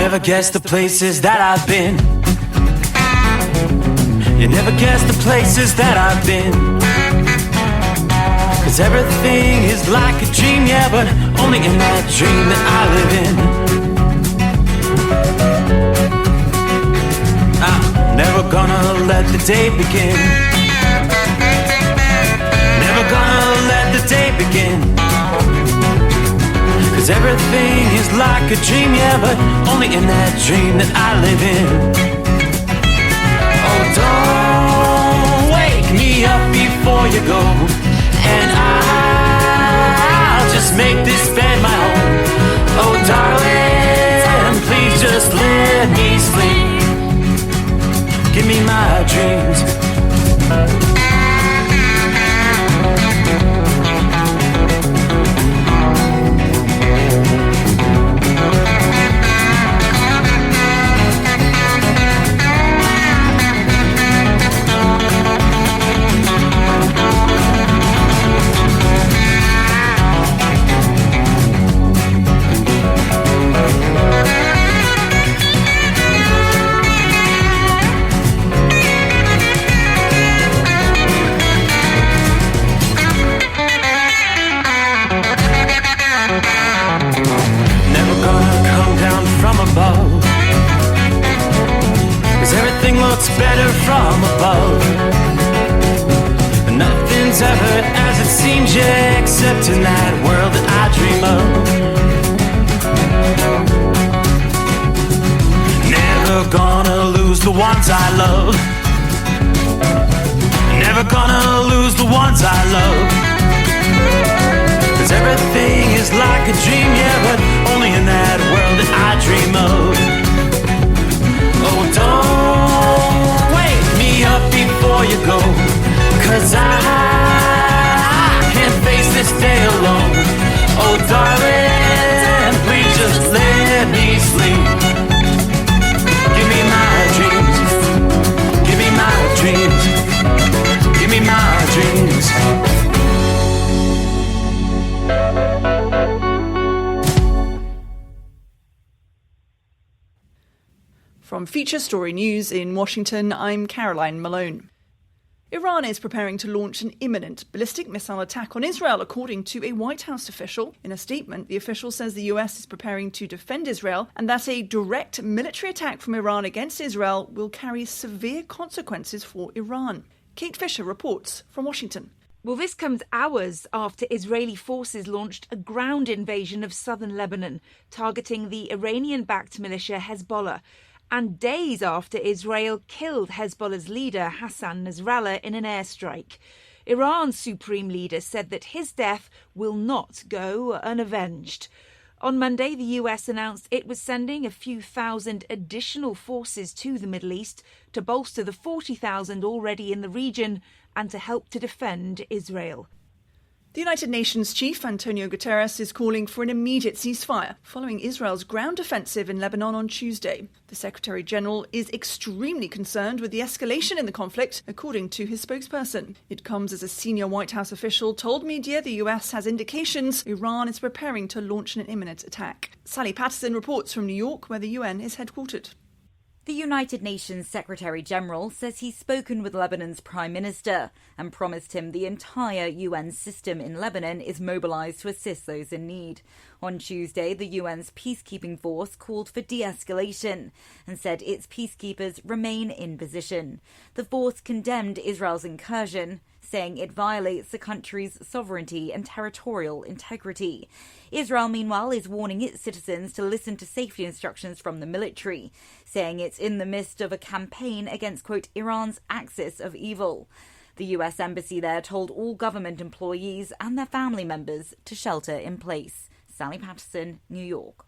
never guess the places that I've been. You never guess the places that I've been. 'Cause everything is like a dream, yeah, but only in that dream that I live in. I'm never gonna let the day begin. Never gonna let the day begin. 'Cause everything is like a dream, yeah, but only in that dream that I live in. Oh, don't wake me up before you go, and I'll just make this bed my home. Oh, darling, please just let me sleep. Give me my dreams. Better from above. Nothing's ever as it seems, yeah, except in that world that I dream of. Never gonna lose the ones I love. Never gonna lose the ones I love. 'Cause everything is like a dream, yeah, but only in that world that I dream of. Oh, don't wake me up before you go, 'cause I can't face this day alone. Oh, darling, please just let me sleep. Give me my dreams. Give me my dreams. Give me my dreams. From Feature Story News in Washington, I'm Caroline Malone. Iran is preparing to launch an imminent ballistic missile attack on Israel, according to a White House official. In a statement, the official says the US is preparing to defend Israel and that a direct military attack from Iran against Israel will carry severe consequences for Iran. Kate Fisher reports from Washington. Well, this comes hours after Israeli forces launched a ground invasion of southern Lebanon, targeting the Iranian-backed militia Hezbollah, and days after Israel killed Hezbollah's leader Hassan Nasrallah in an airstrike. Iran's supreme leader said that his death will not go unavenged. On Monday, the US announced it was sending a few thousand additional forces to the Middle East to bolster the 40,000 already in the region and to help to defend Israel. The United Nations chief, Antonio Guterres, is calling for an immediate ceasefire following Israel's ground offensive in Lebanon on Tuesday. The Secretary-General is extremely concerned with the escalation in the conflict, according to his spokesperson. It comes as a senior White House official told media the US has indications Iran is preparing to launch an imminent attack. Sally Patterson reports from New York, where the UN is headquartered. The United Nations Secretary-General says he's spoken with Lebanon's Prime Minister and promised him the entire UN system in Lebanon is mobilised to assist those in need. On Tuesday, the UN's peacekeeping force called for de-escalation and said its peacekeepers remain in position. The force condemned Israel's incursion, saying it violates the country's sovereignty and territorial integrity. Israel, meanwhile, is warning its citizens to listen to safety instructions from the military, saying it's in the midst of a campaign against, quote, Iran's axis of evil. The US embassy there told all government employees and their family members to shelter in place. Sally Patterson, New York.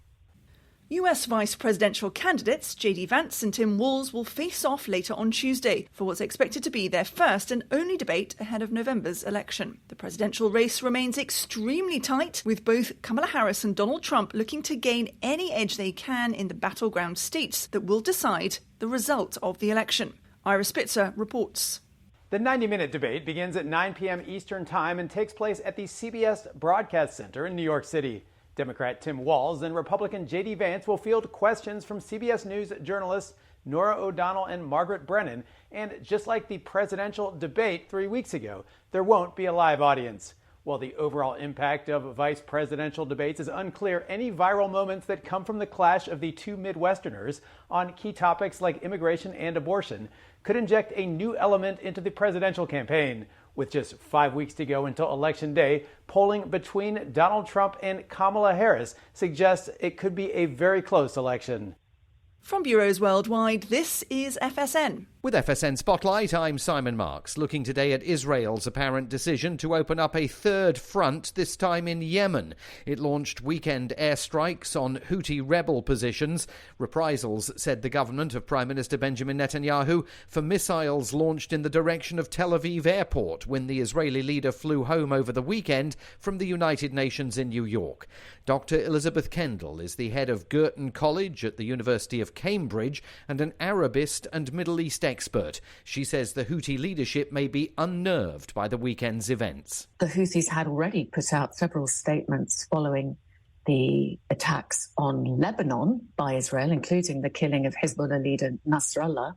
US vice presidential candidates J.D. Vance and Tim Walz will face off later on Tuesday for what's expected to be their first and only debate ahead of November's election. The presidential race remains extremely tight, with both Kamala Harris and Donald Trump looking to gain any edge they can in the battleground states that will decide the result of the election. Ira Spitzer reports. The 90-minute debate begins at 9 p.m. Eastern Time and takes place at the CBS Broadcast Center in New York City. Democrat Tim Walz and Republican J.D. Vance will field questions from CBS News journalists Norah O'Donnell and Margaret Brennan. And just like the presidential debate 3 weeks ago, there won't be a live audience. While the overall impact of vice presidential debates is unclear, any viral moments that come from the clash of the two Midwesterners on key topics like immigration and abortion could inject a new element into the presidential campaign. With just 5 weeks to go until Election Day, polling between Donald Trump and Kamala Harris suggests it could be a very close election. From bureaus worldwide, this is FSN. With FSN Spotlight, I'm Simon Marks, looking today at Israel's apparent decision to open up a third front, this time in Yemen. It launched weekend airstrikes on Houthi rebel positions. Reprisals, said the government of Prime Minister Benjamin Netanyahu, for missiles launched in the direction of Tel Aviv airport when the Israeli leader flew home over the weekend from the United Nations in New York. Dr. Elizabeth Kendall is the head of Girton College at the University of Cambridge and an Arabist and Middle East expert. She says the Houthi leadership may be unnerved by the weekend's events. The Houthis had already put out several statements following the attacks on Lebanon by Israel, including the killing of Hezbollah leader Nasrallah.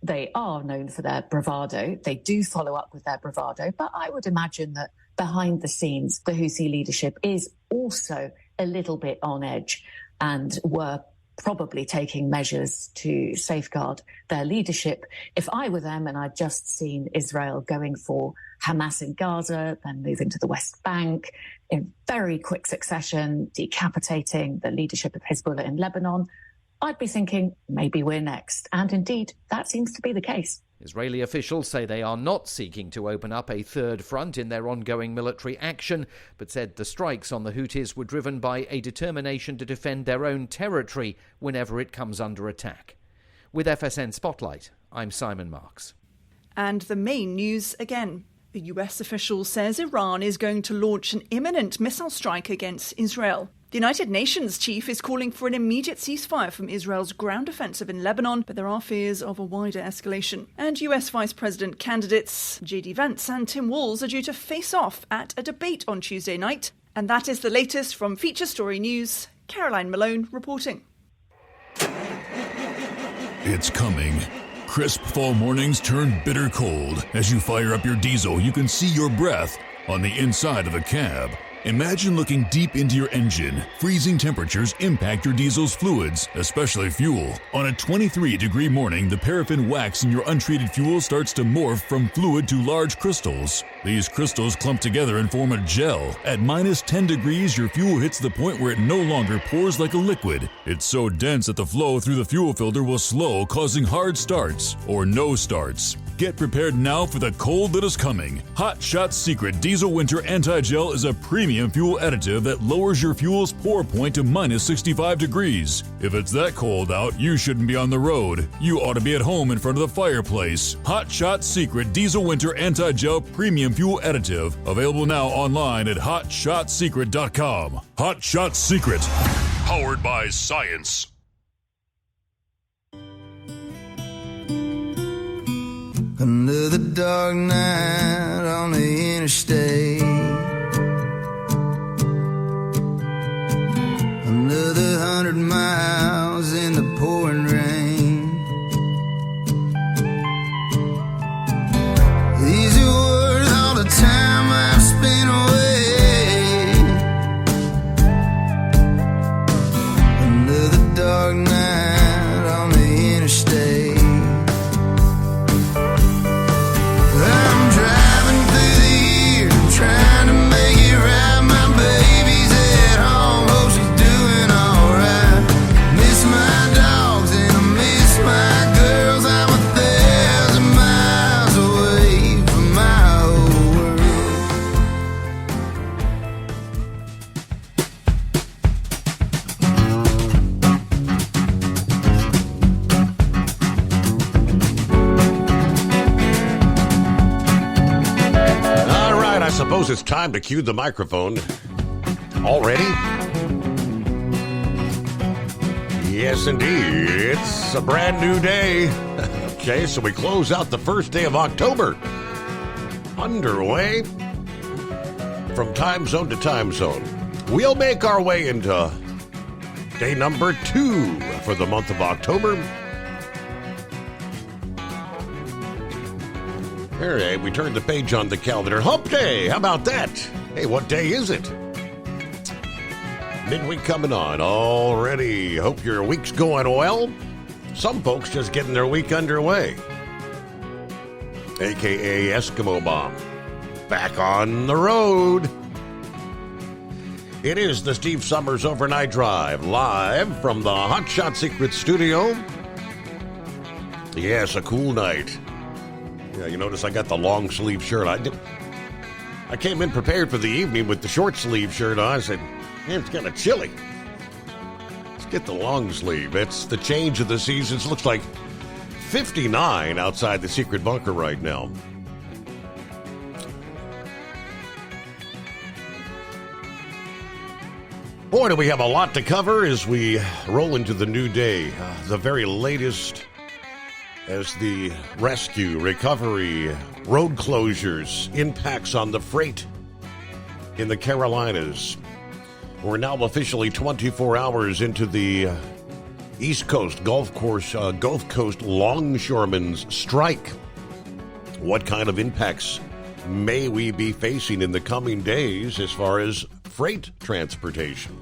They are known for their bravado. They do follow up with their bravado, but I would imagine that behind the scenes, the Houthi leadership is also a little bit on edge and were probably taking measures to safeguard their leadership. If I were them and I'd just seen Israel going for Hamas in Gaza, then moving to the West Bank in very quick succession, decapitating the leadership of Hezbollah in Lebanon, I'd be thinking maybe we're next. And indeed, that seems to be the case. Israeli officials say they are not seeking to open up a third front in their ongoing military action, but said the strikes on the Houthis were driven by a determination to defend their own territory whenever it comes under attack. With FSN Spotlight, I'm Simon Marks. And the main news again. A US official says Iran is going to launch an imminent missile strike against Israel. The United Nations chief is calling for an immediate ceasefire from Israel's ground offensive in Lebanon, but there are fears of a wider escalation. And US Vice President candidates J.D. Vance and Tim Walz are due to face off at a debate on Tuesday night. And that is the latest from Feature Story News. Caroline Malone reporting. It's coming. Crisp fall mornings turn bitter cold. As you fire up your diesel, you can see your breath on the inside of a cab. Imagine looking deep into your engine. Freezing temperatures impact your diesel's fluids, especially fuel. On a 23-degree morning, the paraffin wax in your untreated fuel starts to morph from fluid to large crystals. These crystals clump together and form a gel. At minus 10 degrees, your fuel hits the point where it no longer pours like a liquid. It's so dense that the flow through the fuel filter will slow, causing hard starts or no starts. Get prepared now for the cold that is coming. Hot Shot Secret Diesel Winter Anti-Gel is a premium fuel additive that lowers your fuel's pour point to minus 65 degrees. If it's that cold out, you shouldn't be on the road. You ought to be at home in front of the fireplace. Hot Shot Secret Diesel Winter Anti-Gel Premium Fuel Additive. Available now online at HotShotSecret.com. Hot Shot Secret. Powered by science. Another dark night on the interstate. Another 100 miles in the pouring rain. These are worth all the time I've spent away. Another dark night on the interstate. Trying to make it right, my baby's at home, hope she's doing alright. Miss my dogs and I miss my girls, I'm 1,000 miles away from my old I suppose it's time to cue the microphone. Already? Yes, indeed. It's a brand new day. Okay, so we close out the first day of October. Underway from time zone to time zone. We'll make our way into day number 2 for the month of October. All right, we turned the page on the calendar. Hump Day, how about that? Hey, what day is it? Midweek coming on already. Hope your week's going well. Some folks just getting their week underway. AKA Eskimo Bomb. Back on the road. It is the Steve Summers Overnight Drive, live from the Hot Shot Secret Studio. Yes, a cool night. Yeah, you notice I got the long sleeve shirt. I came in prepared for the evening with the short sleeve shirt on. I said, man, it's kind of chilly. Let's get the long sleeve. It's the change of the seasons. Looks like 59 outside the secret bunker right now. Boy, do we have a lot to cover as we roll into the new day. The very latest as the rescue, recovery, road closures, impacts on the freight in the Carolinas. We're now officially 24 hours into the East Coast Gulf Coast longshoremen's strike. What kind of impacts may we be facing in the coming days as far as freight transportation?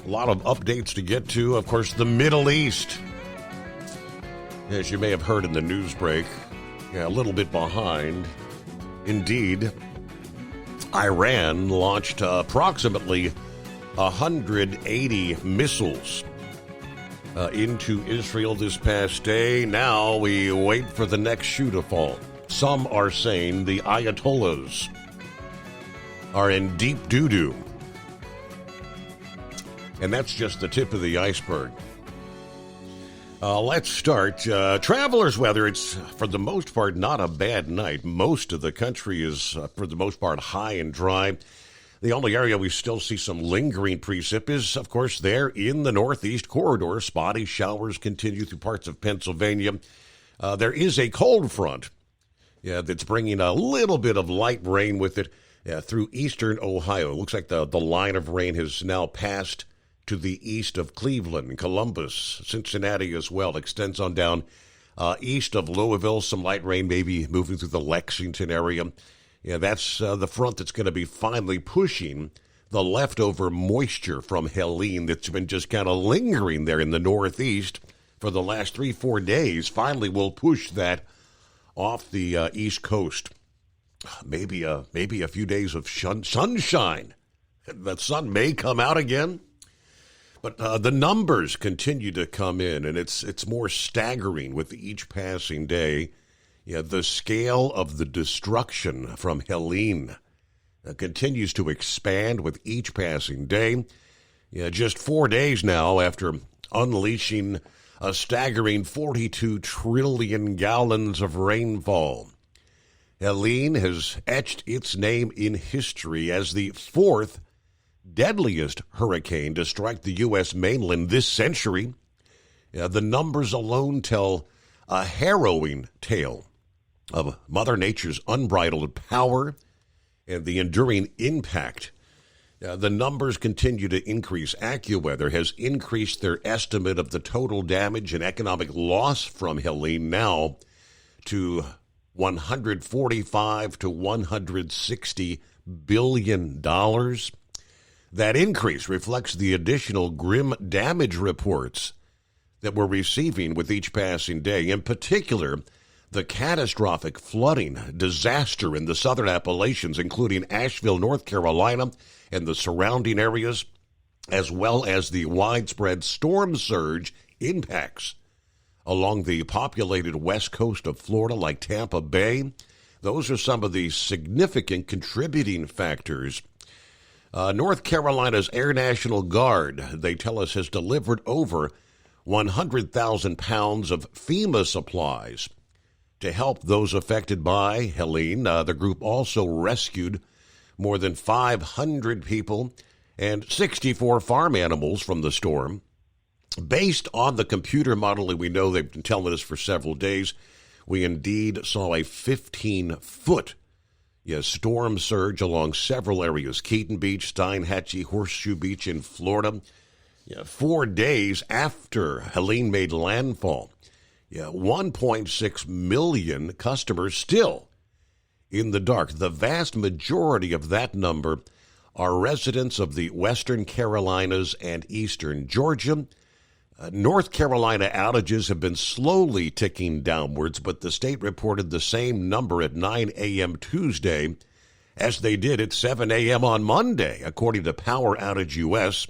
A lot of updates to get to. Of course, the Middle East, as you may have heard in the news break, a little bit behind. Indeed, Iran launched approximately 180 missiles into Israel this past day. Now we wait for the next shoe to fall. Some are saying the Ayatollahs are in deep doo-doo. And that's just the tip of the iceberg. Let's start. Travelers' weather, it's for the most part not a bad night. Most of the country is, for the most part, high and dry. The only area we still see some lingering precip is, of course, there in the northeast corridor. Spotty showers continue through parts of Pennsylvania. There is a cold front that's bringing a little bit of light rain with it through eastern Ohio. It looks like the line of rain has now passed to the east of Cleveland, Columbus, Cincinnati as well. Extends on down east of Louisville. Some light rain maybe moving through the Lexington area. Yeah, that's the front that's going to be finally pushing the leftover moisture from Helene that's been just kind of lingering there in the northeast for the last 3-4 days. Finally, we'll push that off the east coast. Maybe a few days of sunshine. The sun may come out again. But the numbers continue to come in, and it's more staggering with each passing day. Yeah, the scale of the destruction from Helene continues to expand with each passing day. Yeah, just 4 days now after unleashing a staggering 42 trillion gallons of rainfall. Helene has etched its name in history as the fourth deadliest hurricane to strike the U.S. mainland this century. The numbers alone tell a harrowing tale of Mother Nature's unbridled power and the enduring impact. The numbers continue to increase. AccuWeather has increased their estimate of the total damage and economic loss from Helene now to $145 to $160 billion. That increase reflects the additional grim damage reports that we're receiving with each passing day. In particular, the catastrophic flooding disaster in the southern Appalachians, including Asheville, North Carolina, and the surrounding areas, as well as the widespread storm surge impacts along the populated west coast of Florida, like Tampa Bay. Those are some of the significant contributing factors. North Carolina's Air National Guard, they tell us, has delivered over 100,000 pounds of FEMA supplies to help those affected by Helene. The group also rescued more than 500 people and 64 farm animals from the storm. Based on the computer modeling we know, they've been telling us for several days, we indeed saw a 15-foot Storm surge along several areas. Keaton Beach, Steinhatchee, Horseshoe Beach in Florida. 4 days after Helene made landfall. 1.6 million customers still in the dark. The vast majority of that number are residents of the Western Carolinas and Eastern Georgia. North Carolina outages have been slowly ticking downwards, but the state reported the same number at 9 a.m. Tuesday as they did at 7 a.m. on Monday, according to Power Outage US.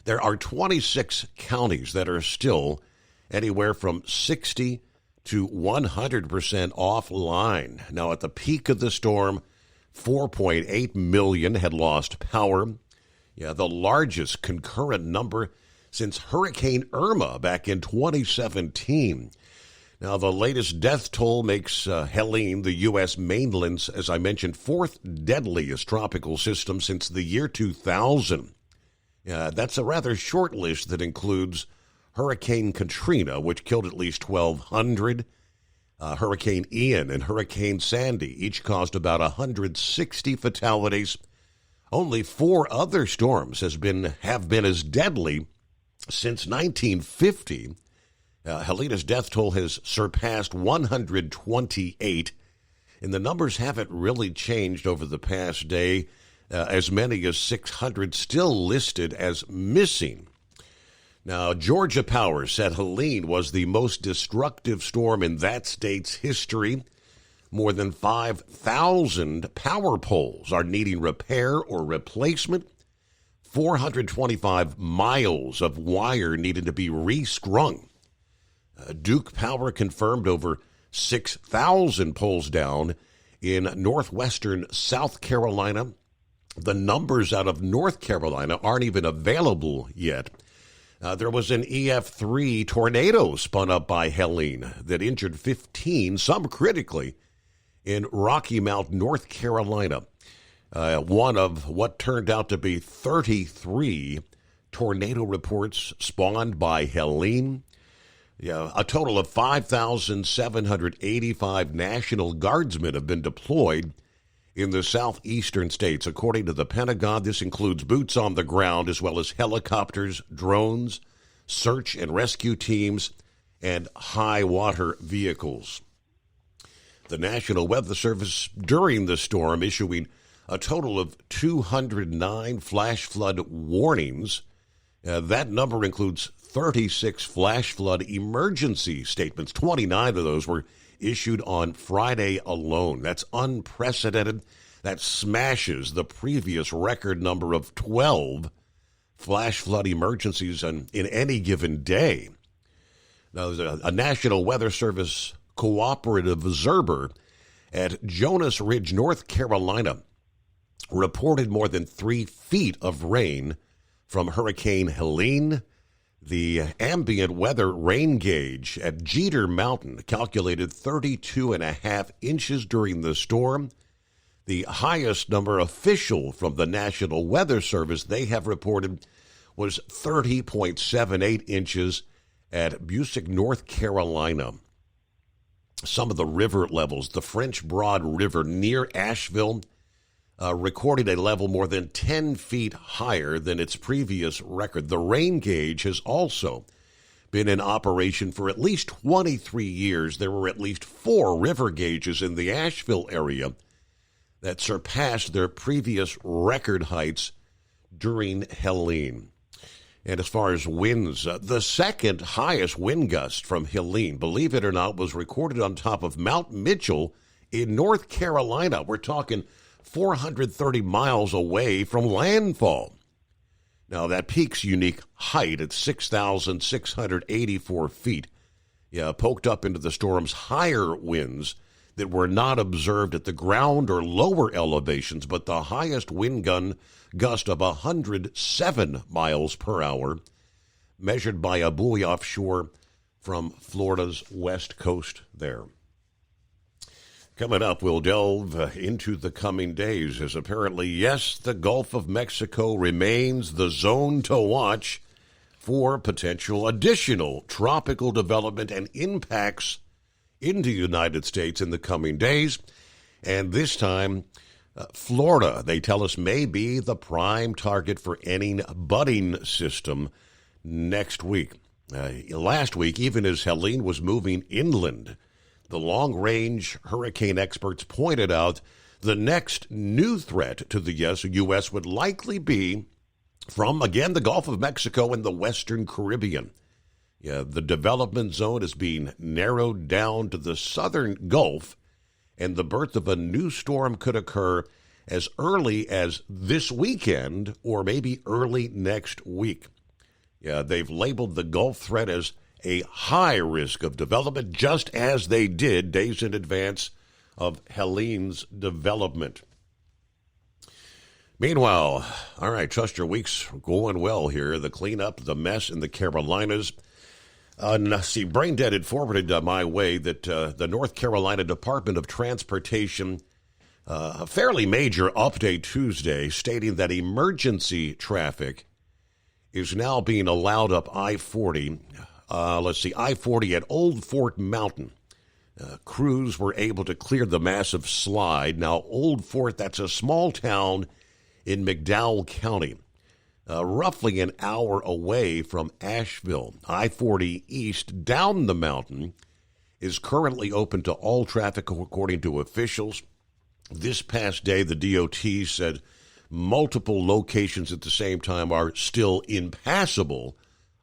There are 26 counties that are still anywhere from 60 to 100% offline. Now, at the peak of the storm, 4.8 million had lost power. The largest concurrent number since Hurricane Irma back in 2017. Now, the latest death toll makes Helene the U.S. mainland's, as I mentioned, fourth deadliest tropical system since the year 2000. That's a rather short list that includes Hurricane Katrina, which killed at least 1,200. Hurricane Ian and Hurricane Sandy each caused about 160 fatalities. Only 4 other storms have been as deadly since 1950. Helene's death toll has surpassed 128, and the numbers haven't really changed over the past day. As many as 600 still listed as missing. Now, Georgia Power said Helene was the most destructive storm in that state's history. More than 5,000 power poles are needing repair or replacement. 425 miles of wire needed to be restrung. Duke Power confirmed over 6,000 poles down in northwestern South Carolina. The numbers out of North Carolina aren't even available yet. There was an EF3 tornado spun up by Helene that injured 15, some critically, in Rocky Mount, North Carolina. One of what turned out to be 33 tornado reports spawned by Helene. A total of 5,785 National Guardsmen have been deployed in the southeastern states. According to the Pentagon, this includes boots on the ground as well as helicopters, drones, search and rescue teams, and high water vehicles. The National Weather Service during the storm issuing a total of 209 flash flood warnings. That number includes 36 flash flood emergency statements. 29 of those were issued on Friday alone. That's unprecedented. That smashes the previous record number of 12 flash flood emergencies in any given day. Now, there's a National Weather Service cooperative observer at Jonas Ridge, North Carolina, reported more than 3 feet of rain from Hurricane Helene. The ambient weather rain gauge at Jeter Mountain calculated 32.5 inches during the storm. The highest number official from the National Weather Service they have reported was 30.78 inches at Busick, North Carolina. Some of the river levels, the French Broad River near Asheville, recorded a level more than 10 feet higher than its previous record. The rain gauge has also been in operation for at least 23 years. There were at least 4 river gauges in the Asheville area that surpassed their previous record heights during Helene. And as far as winds, the second highest wind gust from Helene, believe it or not, was recorded on top of Mount Mitchell in North Carolina. We're talking 430 miles away from landfall. Now, that peak's unique height at 6,684 feet poked up into the storm's higher winds that were not observed at the ground or lower elevations, but the highest wind gust of 107 miles per hour, measured by a buoy offshore from Florida's west coast there. Coming up, we'll delve into the coming days as apparently, yes, the Gulf of Mexico remains the zone to watch for potential additional tropical development and impacts in the United States in the coming days. And this time, Florida, they tell us, may be the prime target for any budding system next week. Last week, even as Helene was moving inland, the long-range hurricane experts pointed out the next new threat to the U.S. would likely be from, again, the Gulf of Mexico and the Western Caribbean. Yeah, the development zone is being narrowed down to the southern Gulf, and the birth of a new storm could occur as early as this weekend or maybe early next week. Yeah, they've labeled the Gulf threat as a high risk of development, just as they did days in advance of Helene's development. Meanwhile, all right, trust your week's going well here. The cleanup, the mess in the Carolinas. See, Brain Dead had forwarded my way that the North Carolina Department of Transportation, a fairly major update Tuesday, stating that emergency traffic is now being allowed up I-40. I-40 at Old Fort Mountain. Crews were able to clear the massive slide. Now, Old Fort, that's a small town in McDowell County, roughly an hour away from Asheville. I-40 east down the mountain is currently open to all traffic, according to officials. This past day, the DOT said multiple locations at the same time are still impassable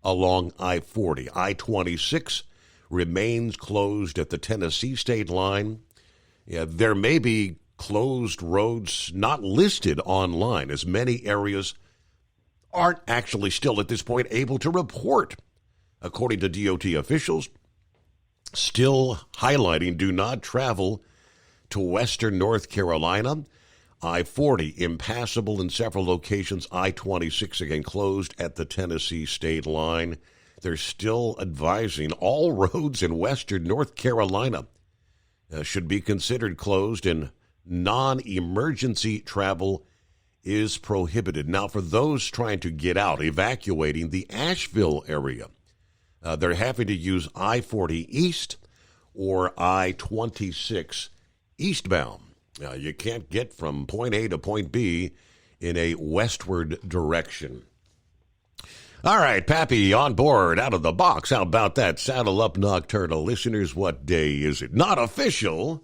along I-40. I-26 remains closed at the Tennessee state line. Yeah, there may be closed roads not listed online, as many areas aren't actually still at this point able to report. According to DOT officials, still highlighting do not travel to western North Carolina. I-40 impassable in several locations. I-26 again closed at the Tennessee state line. They're still advising all roads in western North Carolina should be considered closed, and non-emergency travel is prohibited. Now, for those trying to get out, evacuating the Asheville area, they're having to use I-40 east or I-26 eastbound. You can't get from point A to point B in a westward direction. All right, Pappy on board, out of the box. How about that? Saddle up, Nocturnal listeners. What day is it? Not official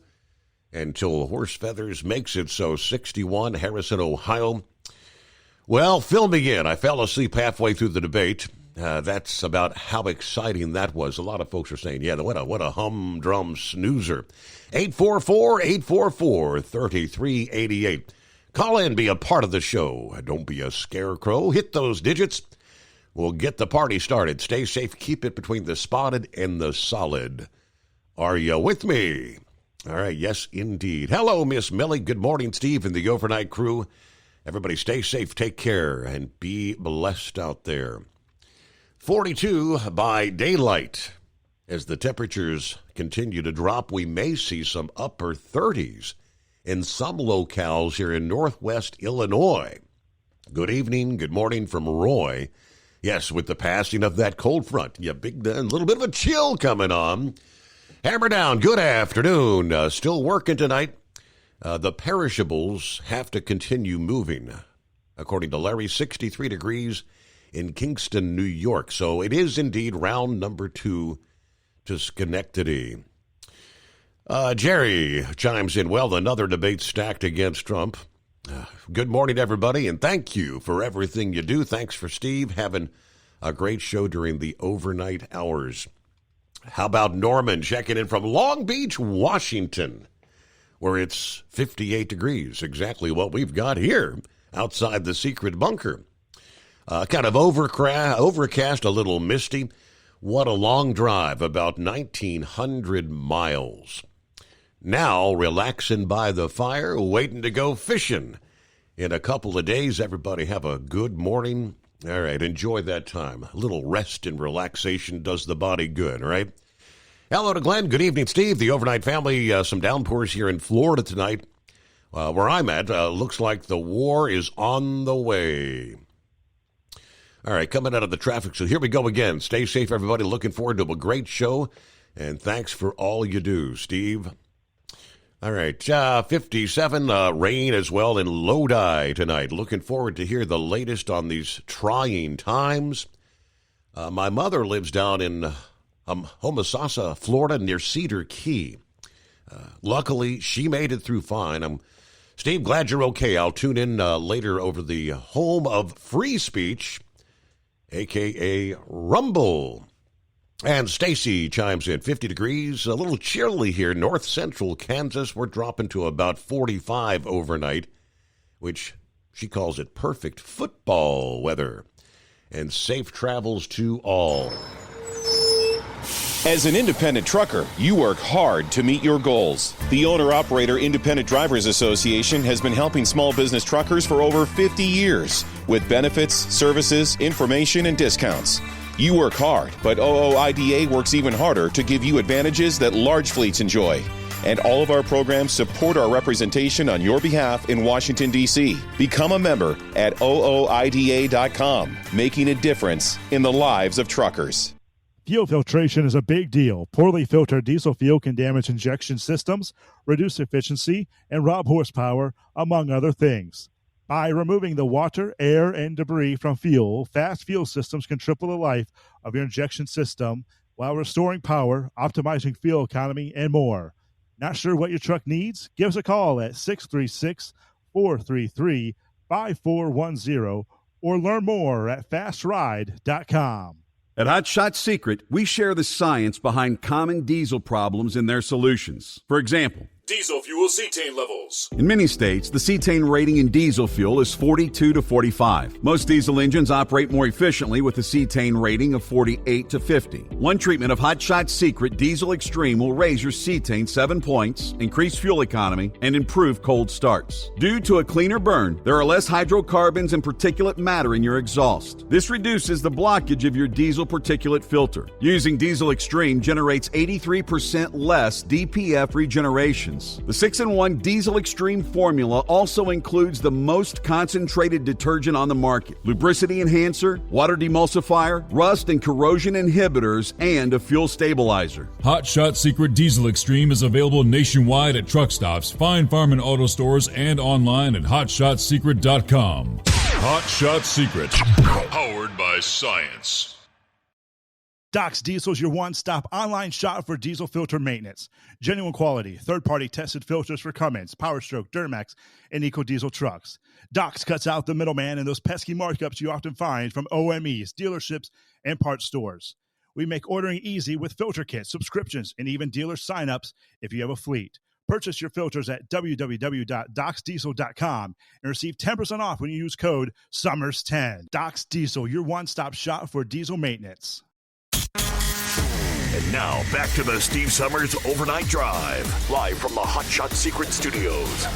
until Horse Feathers makes it so. 61, Harrison, Ohio. Well, fill me in. I fell asleep halfway through the debate. That's about how exciting that was. A lot of folks are saying, yeah, what a humdrum snoozer. 844-844-3388. Call in, be a part of the show. Don't be a scarecrow. Hit those digits. We'll get the party started. Stay safe. Keep it between the spotted and the solid. Are you with me? All right, yes, indeed. Hello, Miss Millie. Good morning, Steve and the overnight crew. Everybody stay safe, take care, and be blessed out there. 42 by daylight. As the temperatures continue to drop, we may see some upper 30s in some locales here in northwest Illinois. Good evening, good morning from Roy. Yes, with the passing of that cold front, a little bit of a chill coming on. Hammer down, good afternoon. Still working tonight. The perishables have to continue moving. According to Larry, 63 degrees in Kingston, New York. So it is indeed round number 2 to Schenectady. Jerry chimes in, well, another debate stacked against Trump. Good morning, everybody, and thank you for everything you do. Thanks for Steve having a great show during the overnight hours. How about Norman checking in from Long Beach, Washington, where it's 58 degrees, exactly what we've got here outside the secret bunker. Kind of overcast, a little misty. What a long drive, about 1,900 miles. Now, relaxing by the fire, waiting to go fishing. In a couple of days, everybody have a good morning. All right, enjoy that time. A little rest and relaxation does the body good, all right? Hello to Glenn. Good evening, Steve. The overnight family, some downpours here in Florida tonight. Where I'm at, looks like the war is on the way. All right, coming out of the traffic, so here we go again. Stay safe, everybody. Looking forward to a great show, and thanks for all you do, Steve. All right, 57, rain as well in Lodi tonight. Looking forward to hear the latest on these trying times. My mother lives down in Homosassa, Florida, near Cedar Key. Luckily, she made it through fine. Steve, glad you're okay. I'll tune in later over the home of free speech, a.k.a. Rumble. And Stacy chimes in, 50 degrees, a little chilly here, north central Kansas. We're dropping to about 45 overnight, which she calls it perfect football weather. And safe travels to all. As an independent trucker, you work hard to meet your goals. The Owner-Operator Independent Drivers Association has been helping small business truckers for over 50 years with benefits, services, information, and discounts. You work hard, but OOIDA works even harder to give you advantages that large fleets enjoy. And all of our programs support our representation on your behalf in Washington, D.C. Become a member at OOIDA.com, making a difference in the lives of truckers. Fuel filtration is a big deal. Poorly filtered diesel fuel can damage injection systems, reduce efficiency, and rob horsepower, among other things. By removing the water, air, and debris from fuel, fast fuel systems can triple the life of your injection system while restoring power, optimizing fuel economy, and more. Not sure what your truck needs? Give us a call at 636-433-5410 or learn more at fastride.com. At Hot Shot Secret, we share the science behind common diesel problems and their solutions. For example, Diesel fuel cetane levels. in many states, the cetane rating in diesel fuel is 42 to 45. Most diesel engines operate more efficiently with a cetane rating of 48 to 50. One treatment of Hot Shot Secret Diesel Extreme will raise your cetane 7 points, increase fuel economy, and improve cold starts. Due to a cleaner burn, there are less hydrocarbons and particulate matter in your exhaust. This reduces the blockage of your diesel particulate filter. Using Diesel Extreme generates 83% less DPF regeneration. The 6-in-1 Diesel Extreme formula also includes the most concentrated detergent on the market, lubricity enhancer, water demulsifier, rust and corrosion inhibitors, and a fuel stabilizer. Hot Shot Secret Diesel Extreme is available nationwide at truck stops, fine farm and auto stores, and online at hotshotsecret.com. Hot Shot Secret, powered by science. Doc's Diesel is your one-stop online shop for diesel filter maintenance. Genuine quality, third-party tested filters for Cummins, PowerStroke, Duramax, and EcoDiesel trucks. Doc's cuts out the middleman and those pesky markups you often find from OMEs, dealerships, and parts stores. We make ordering easy with filter kits, subscriptions, and even dealer sign-ups if you have a fleet. Purchase your filters at www.docsdiesel.com and receive 10% off when you use code SUMMERS10. Doc's Diesel, your one-stop shop for diesel maintenance. And now, back to the Steve Summers Overnight Drive, live from the Hot Shot Secret Studios.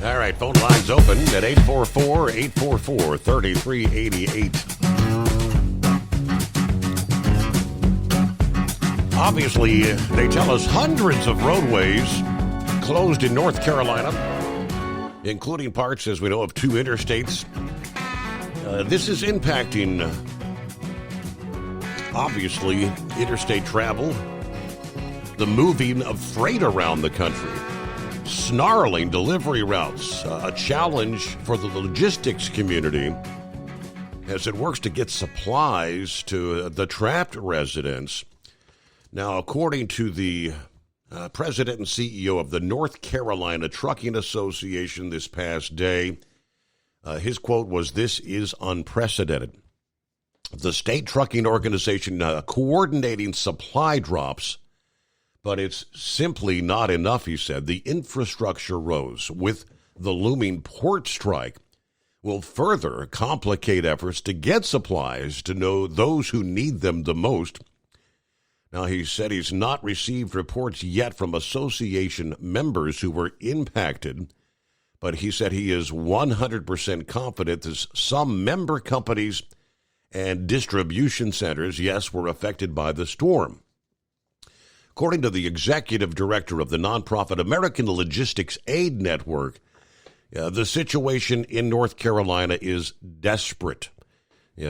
All right, phone lines open at 844-844-3388. Obviously, they tell us hundreds of roadways closed in North Carolina, including parts, as we know, of 2 interstates. This is impacting obviously interstate travel, the moving of freight around the country, snarling delivery routes, a challenge for the logistics community as it works to get supplies to the trapped residents. Now, according to the president and CEO of the North Carolina Trucking Association this past day, his quote was, "This is unprecedented." The state trucking organization coordinating supply drops, but it's simply not enough, he said. The infrastructure woes with the looming port strike will further complicate efforts to get supplies to those who need them the most. Now, he said he's not received reports yet from association members who were impacted, but he said he is 100% confident that some member companies and distribution centers, yes, were affected by the storm. According to the executive director of the nonprofit American Logistics Aid Network, the situation in North Carolina is desperate.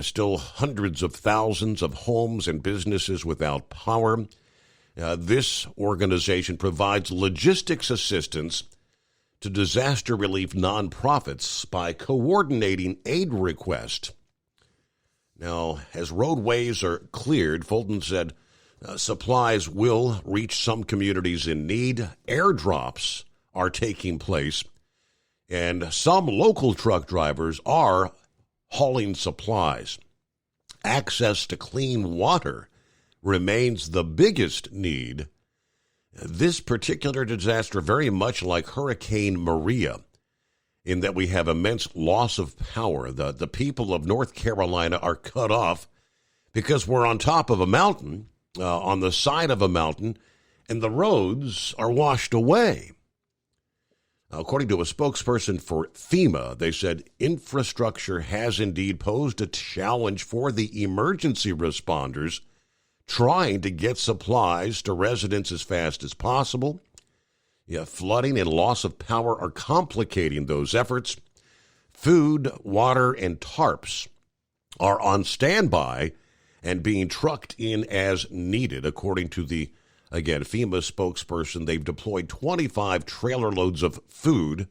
Still hundreds of thousands of homes and businesses without power. This organization provides logistics assistance to disaster relief nonprofits by coordinating aid requests. Now, as roadways are cleared, Fulton said supplies will reach some communities in need. Airdrops are taking place, and some local truck drivers are hauling supplies. Access to clean water remains the biggest need. This particular disaster, very much like Hurricane Maria, in that we have immense loss of power. The people of North Carolina are cut off because we're on top of a mountain, on the side of a mountain, and the roads are washed away. According to a spokesperson for FEMA, they said infrastructure has indeed posed a challenge for the emergency responders trying to get supplies to residents as fast as possible. Flooding and loss of power are complicating those efforts. Food, water, and tarps are on standby and being trucked in as needed. According to the, again, FEMA spokesperson, they've deployed 25 trailer loads of food,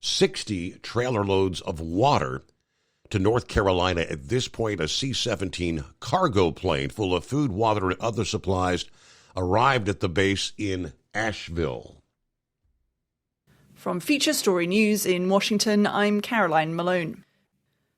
60 trailer loads of water to North Carolina. At this point, a C-17 cargo plane full of food, water, and other supplies arrived at the base in Asheville. From Feature Story News in Washington, I'm Caroline Malone.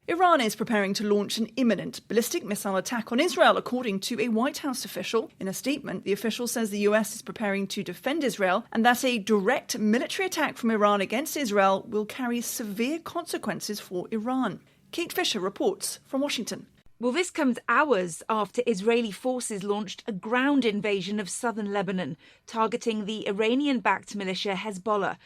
Iran is preparing to launch an imminent ballistic missile attack on Israel, according to a White House official. In a statement, the official says the US is preparing to defend Israel and that a direct military attack from Iran against Israel will carry severe consequences for Iran. Kate Fisher reports from Washington. Well, this comes hours after Israeli forces launched a ground invasion of southern Lebanon, targeting the Iranian-backed militia Hezbollah,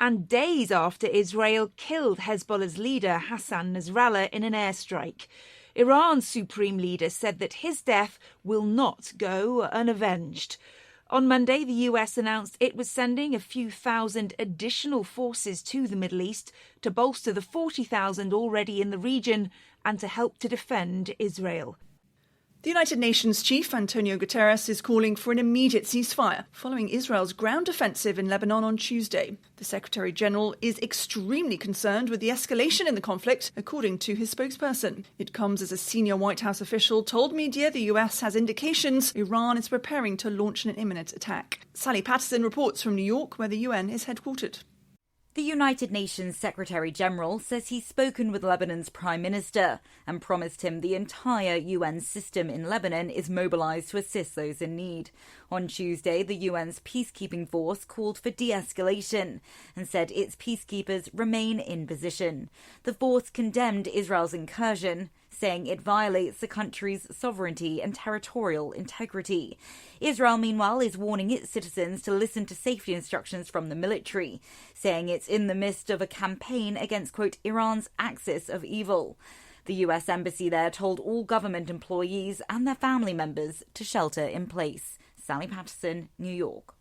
and days after Israel killed Hezbollah's leader Hassan Nasrallah in an airstrike. Iran's supreme leader said that his death will not go unavenged. On Monday, the US announced it was sending a few thousand additional forces to the Middle East to bolster the 40,000 already in the region and to help to defend Israel. The United Nations chief, Antonio Guterres, is calling for an immediate ceasefire following Israel's ground offensive in Lebanon on Tuesday. The Secretary General is extremely concerned with the escalation in the conflict, according to his spokesperson. It comes as a senior White House official told media the US has indications Iran is preparing to launch an imminent attack. Sally Patterson reports from New York, where the UN is headquartered. The United Nations Secretary General says he's spoken with Lebanon's Prime Minister and promised him the entire UN system in Lebanon is mobilized to assist those in need. On Tuesday, the UN's peacekeeping force called for de-escalation and said its peacekeepers remain in position. The force condemned Israel's incursion, saying it violates the country's sovereignty and territorial integrity. Israel, meanwhile, is warning its citizens to listen to safety instructions from the military, saying it's in the midst of a campaign against, quote, Iran's axis of evil. The US embassy there told all government employees and their family members to shelter in place. Sally Patterson, New York.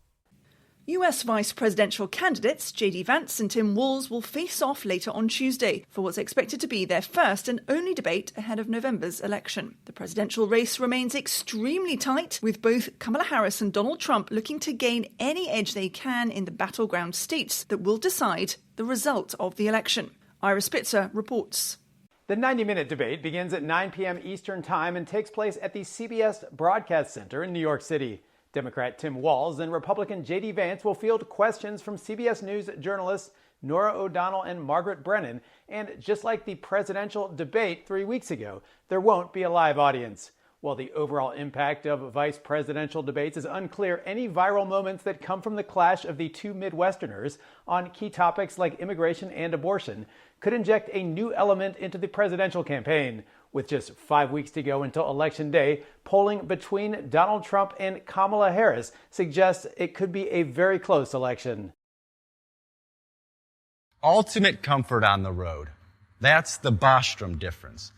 US vice presidential candidates J.D. Vance and Tim Walz will face off later on Tuesday for what's expected to be their first and only debate ahead of November's election. The presidential race remains extremely tight, with both Kamala Harris and Donald Trump looking to gain any edge they can in the battleground states that will decide the result of the election. Ira Spitzer reports. The 90-minute debate begins at 9 p.m. Eastern Time and takes place at the CBS Broadcast Center in New York City. Democrat Tim Walz and Republican J.D. Vance will field questions from CBS News journalists Norah O'Donnell and Margaret Brennan. And just like the presidential debate 3 weeks ago, there won't be a live audience. While the overall impact of vice presidential debates is unclear, any viral moments that come from the clash of the two Midwesterners on key topics like immigration and abortion could inject a new element into the presidential campaign. With just 5 weeks to go until Election Day, polling between Donald Trump and Kamala Harris suggests it could be a very close election. Ultimate comfort on the road. That's the Bostrom difference.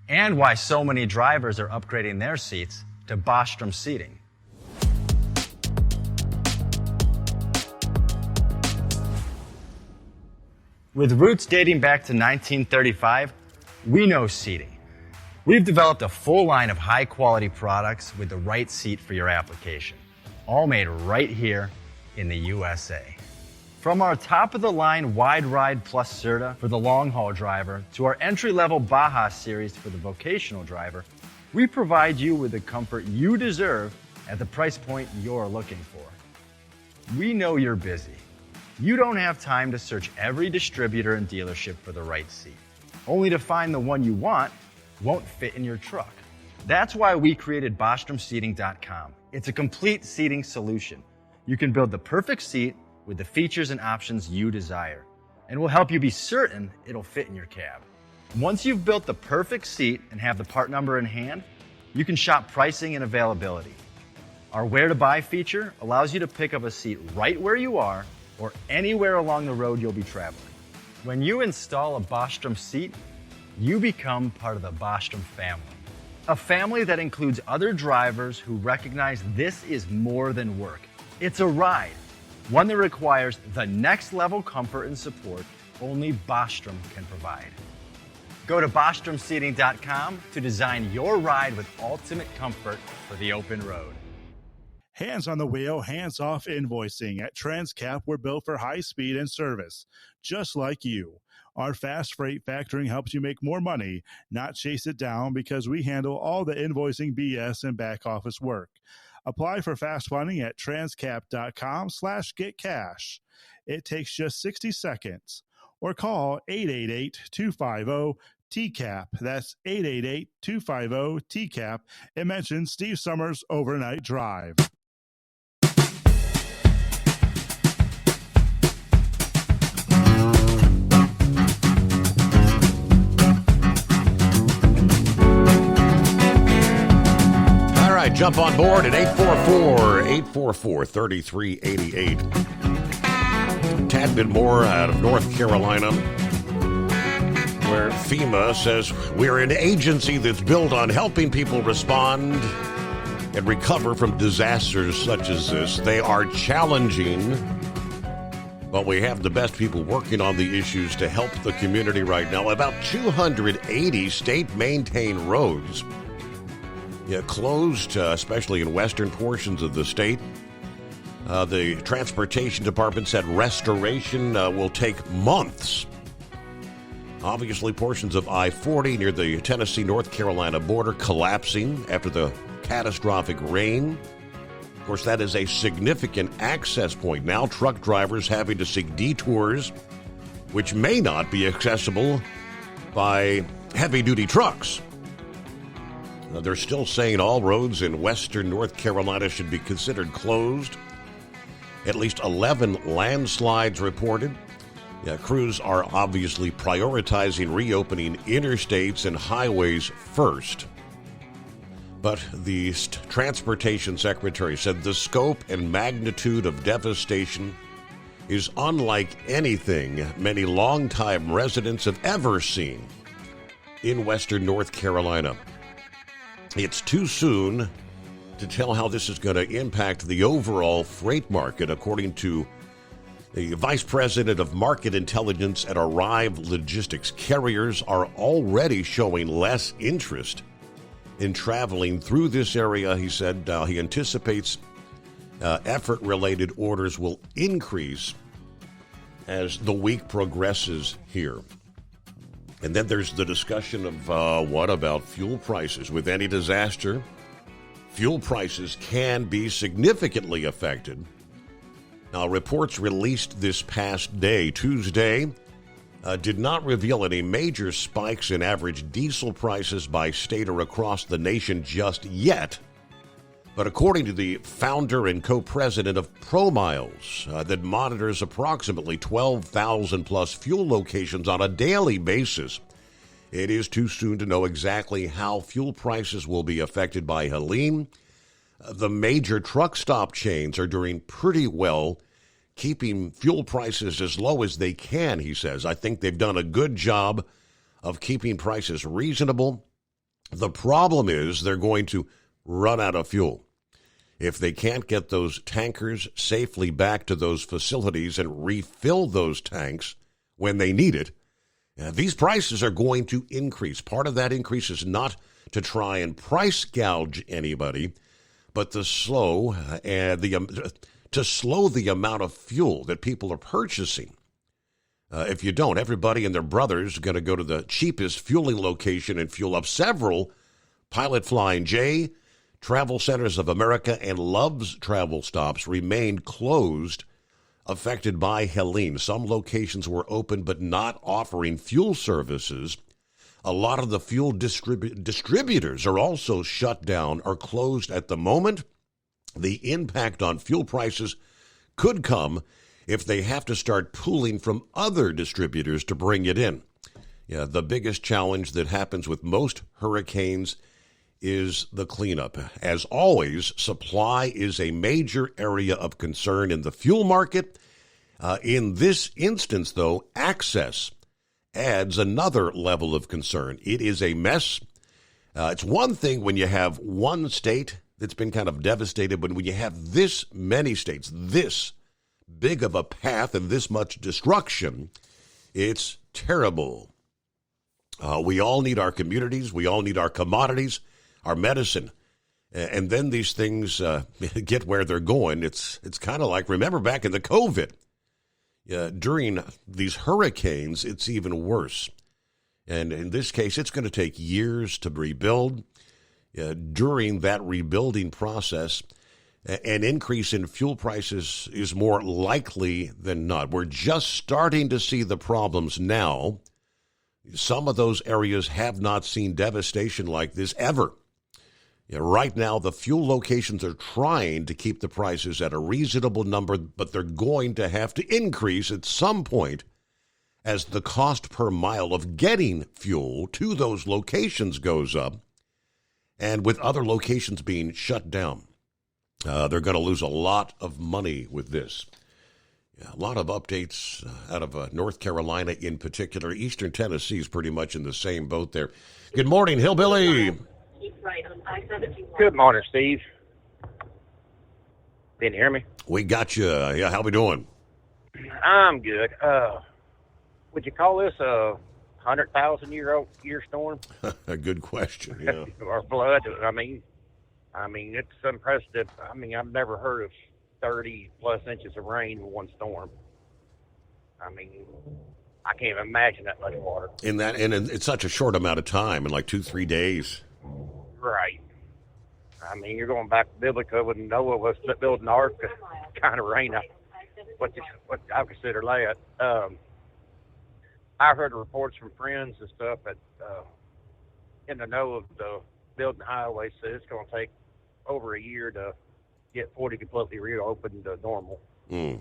And why so many drivers are upgrading their seats to Bostrom seating. With roots dating back to 1935, we know seating. We've developed a full line of high-quality products with the right seat for your application. all made right here in the USA. From our top-of-the-line Wide Ride Plus Certa for the long-haul driver to our entry-level Baja series for the vocational driver, we provide you with the comfort you deserve at the price point you're looking for. We know you're busy. You don't have time to search every distributor and dealership for the right seat, only to find the one you want won't fit in your truck. That's why we created BostromSeating.com. It's a complete seating solution. You can build the perfect seat with the features and options you desire, and we'll help you be certain it'll fit in your cab. Once you've built the perfect seat and have the part number in hand, you can shop pricing and availability. Our Where to Buy feature allows you to pick up a seat right where you are or anywhere along the road you'll be traveling. When you install a Bostrom seat, you become part of the Bostrom family. A family that includes other drivers who recognize this is more than work. It's a ride, one that requires the next level comfort and support only Bostrom can provide. Go to BostromSeating.com to design your ride with ultimate comfort for the open road. Hands on the wheel, hands off invoicing. At Transcap, we're built for high speed and service, just like you. Our fast freight factoring helps you make more money, not chase it down, because we handle all the invoicing BS and back office work. Apply for fast funding at transcap.com/getcash. It takes just 60 seconds. Or call 888-250-TCAP. That's 888-250-TCAP. And mention Steve Summers Overnight Drive. Jump on board at 844-3388. Tad bit more out of North Carolina, where FEMA says we're an agency that's built on helping people respond and recover from disasters such as this. They are challenging, but we have the best people working on the issues to help the community right now. About 280 state-maintained roads closed, especially in western portions of the state. The Transportation Department said restoration will take months. Obviously, portions of I-40 near the Tennessee-North Carolina border collapsing after the catastrophic rain. Of course, that is a significant access point. Now truck drivers having to seek detours, which may not be accessible by heavy-duty trucks. They're still saying all roads in western North Carolina should be considered closed. At least 11 landslides reported. Crews are obviously prioritizing reopening interstates and highways first. But the Transportation Secretary said the scope and magnitude of devastation is unlike anything many longtime residents have ever seen in western North Carolina. It's too soon to tell how this is going to impact the overall freight market, according to the Vice President of Market Intelligence at Arrive Logistics. Carriers are already showing less interest in traveling through this area. He said he anticipates effort-related orders will increase as the week progresses here. And then there's the discussion of what about fuel prices? With any disaster, fuel prices can be significantly affected. Now, reports released this past day, Tuesday, did not reveal any major spikes in average diesel prices by state or across the nation just yet. But according to the founder and co-president of ProMiles, that monitors approximately 12,000 plus fuel locations on a daily basis, it is too soon to know exactly how fuel prices will be affected by Helene. The major truck stop chains are doing pretty well keeping fuel prices as low as they can, he says. I think they've done a good job of keeping prices reasonable. The problem is they're going to run out of fuel. If they can't get those tankers safely back to those facilities and refill those tanks when they need it, these prices are going to increase. Part of that increase is not to try and price gouge anybody, but to slow to slow the amount of fuel that people are purchasing. If you don't, everybody and their brothers are going to go to the cheapest fueling location and fuel up. Several Pilot Flying J, Travel Centers of America, and Love's travel stops remained closed, affected by Helene. Some locations were open but not offering fuel services. A lot of the fuel distributors are also shut down or closed at the moment. The impact on fuel prices could come if they have to start pooling from other distributors to bring it in. Yeah, the biggest challenge that happens with most hurricanes is the cleanup. As always, supply is a major area of concern in the fuel market. In this instance, though, access adds another level of concern. It is a mess. It's one thing when you have one state that's been kind of devastated, but when you have this many states, this big of a path and this much destruction, it's terrible. We all need our communities. We all need our commodities, our medicine. And then these things get where they're going. It's kind of like, remember back in the COVID, during these hurricanes, it's even worse. And in this case, it's going to take years to rebuild. During that rebuilding process, an increase in fuel prices is more likely than not. We're just starting to see the problems now. Some of those areas have not seen devastation like this ever. Right now, the fuel locations are trying to keep the prices at a reasonable number, but they're going to have to increase at some point as the cost per mile of getting fuel to those locations goes up. And with other locations being shut down, they're going to lose a lot of money with this. A lot of updates out of North Carolina in particular. Eastern Tennessee is pretty much in the same boat there. Good morning, Hillbilly. Good morning, Steve. Can you hear me? We got you. Yeah, how we doing? I'm good. Would you call this a 100,000-year storm? A good question, yeah. Or flood? I mean, it's unprecedented. I mean, I've never heard of 30-plus inches of rain in one storm. I mean, I can't imagine that much water. And it's such a short amount of time, in like 2-3 days. Right. I mean, you're going back biblical when Noah was building an ark, kind of rain. What I consider that. I heard reports from friends and stuff that in the know of the building highway said it's going to take over a year to get 40 completely reopened to normal. Mm.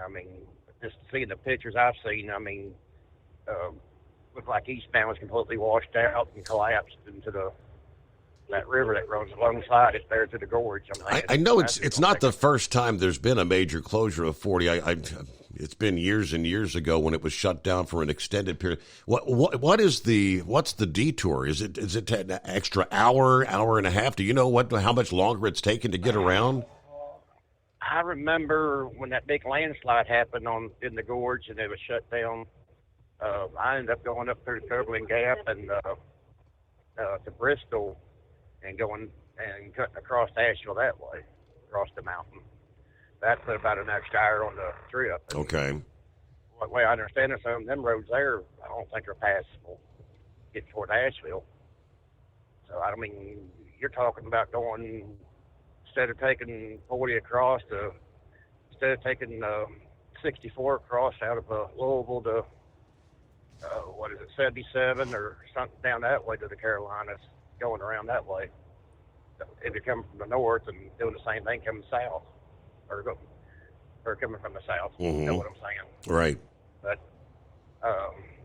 I mean, just seeing the pictures I've seen, I mean, looked like eastbound was completely washed out and collapsed into that river that runs alongside it there to the gorge. I know it's not the first time there's been a major closure of 40. It's been years and years ago when it was shut down for an extended period. What's the detour? Is it an extra hour and a half? Do you know how much longer it's taken to get around? I remember when that big landslide happened in the gorge and it was shut down. I ended up going up through Cumberland Gap and to Bristol and going and cutting across Asheville that way, across the mountain. That put about an extra hour on the trip. Okay. The way I understand it, some of them roads there, I don't think are passable getting toward Asheville. So, I mean, you're talking about going, instead of taking 40 across, instead of taking 64 across out of Louisville to, 77 or something down that way to the Carolinas, going around that way. If you're coming from the north and doing the same thing coming south, or coming from the south, mm-hmm. You know what I'm saying? Right. But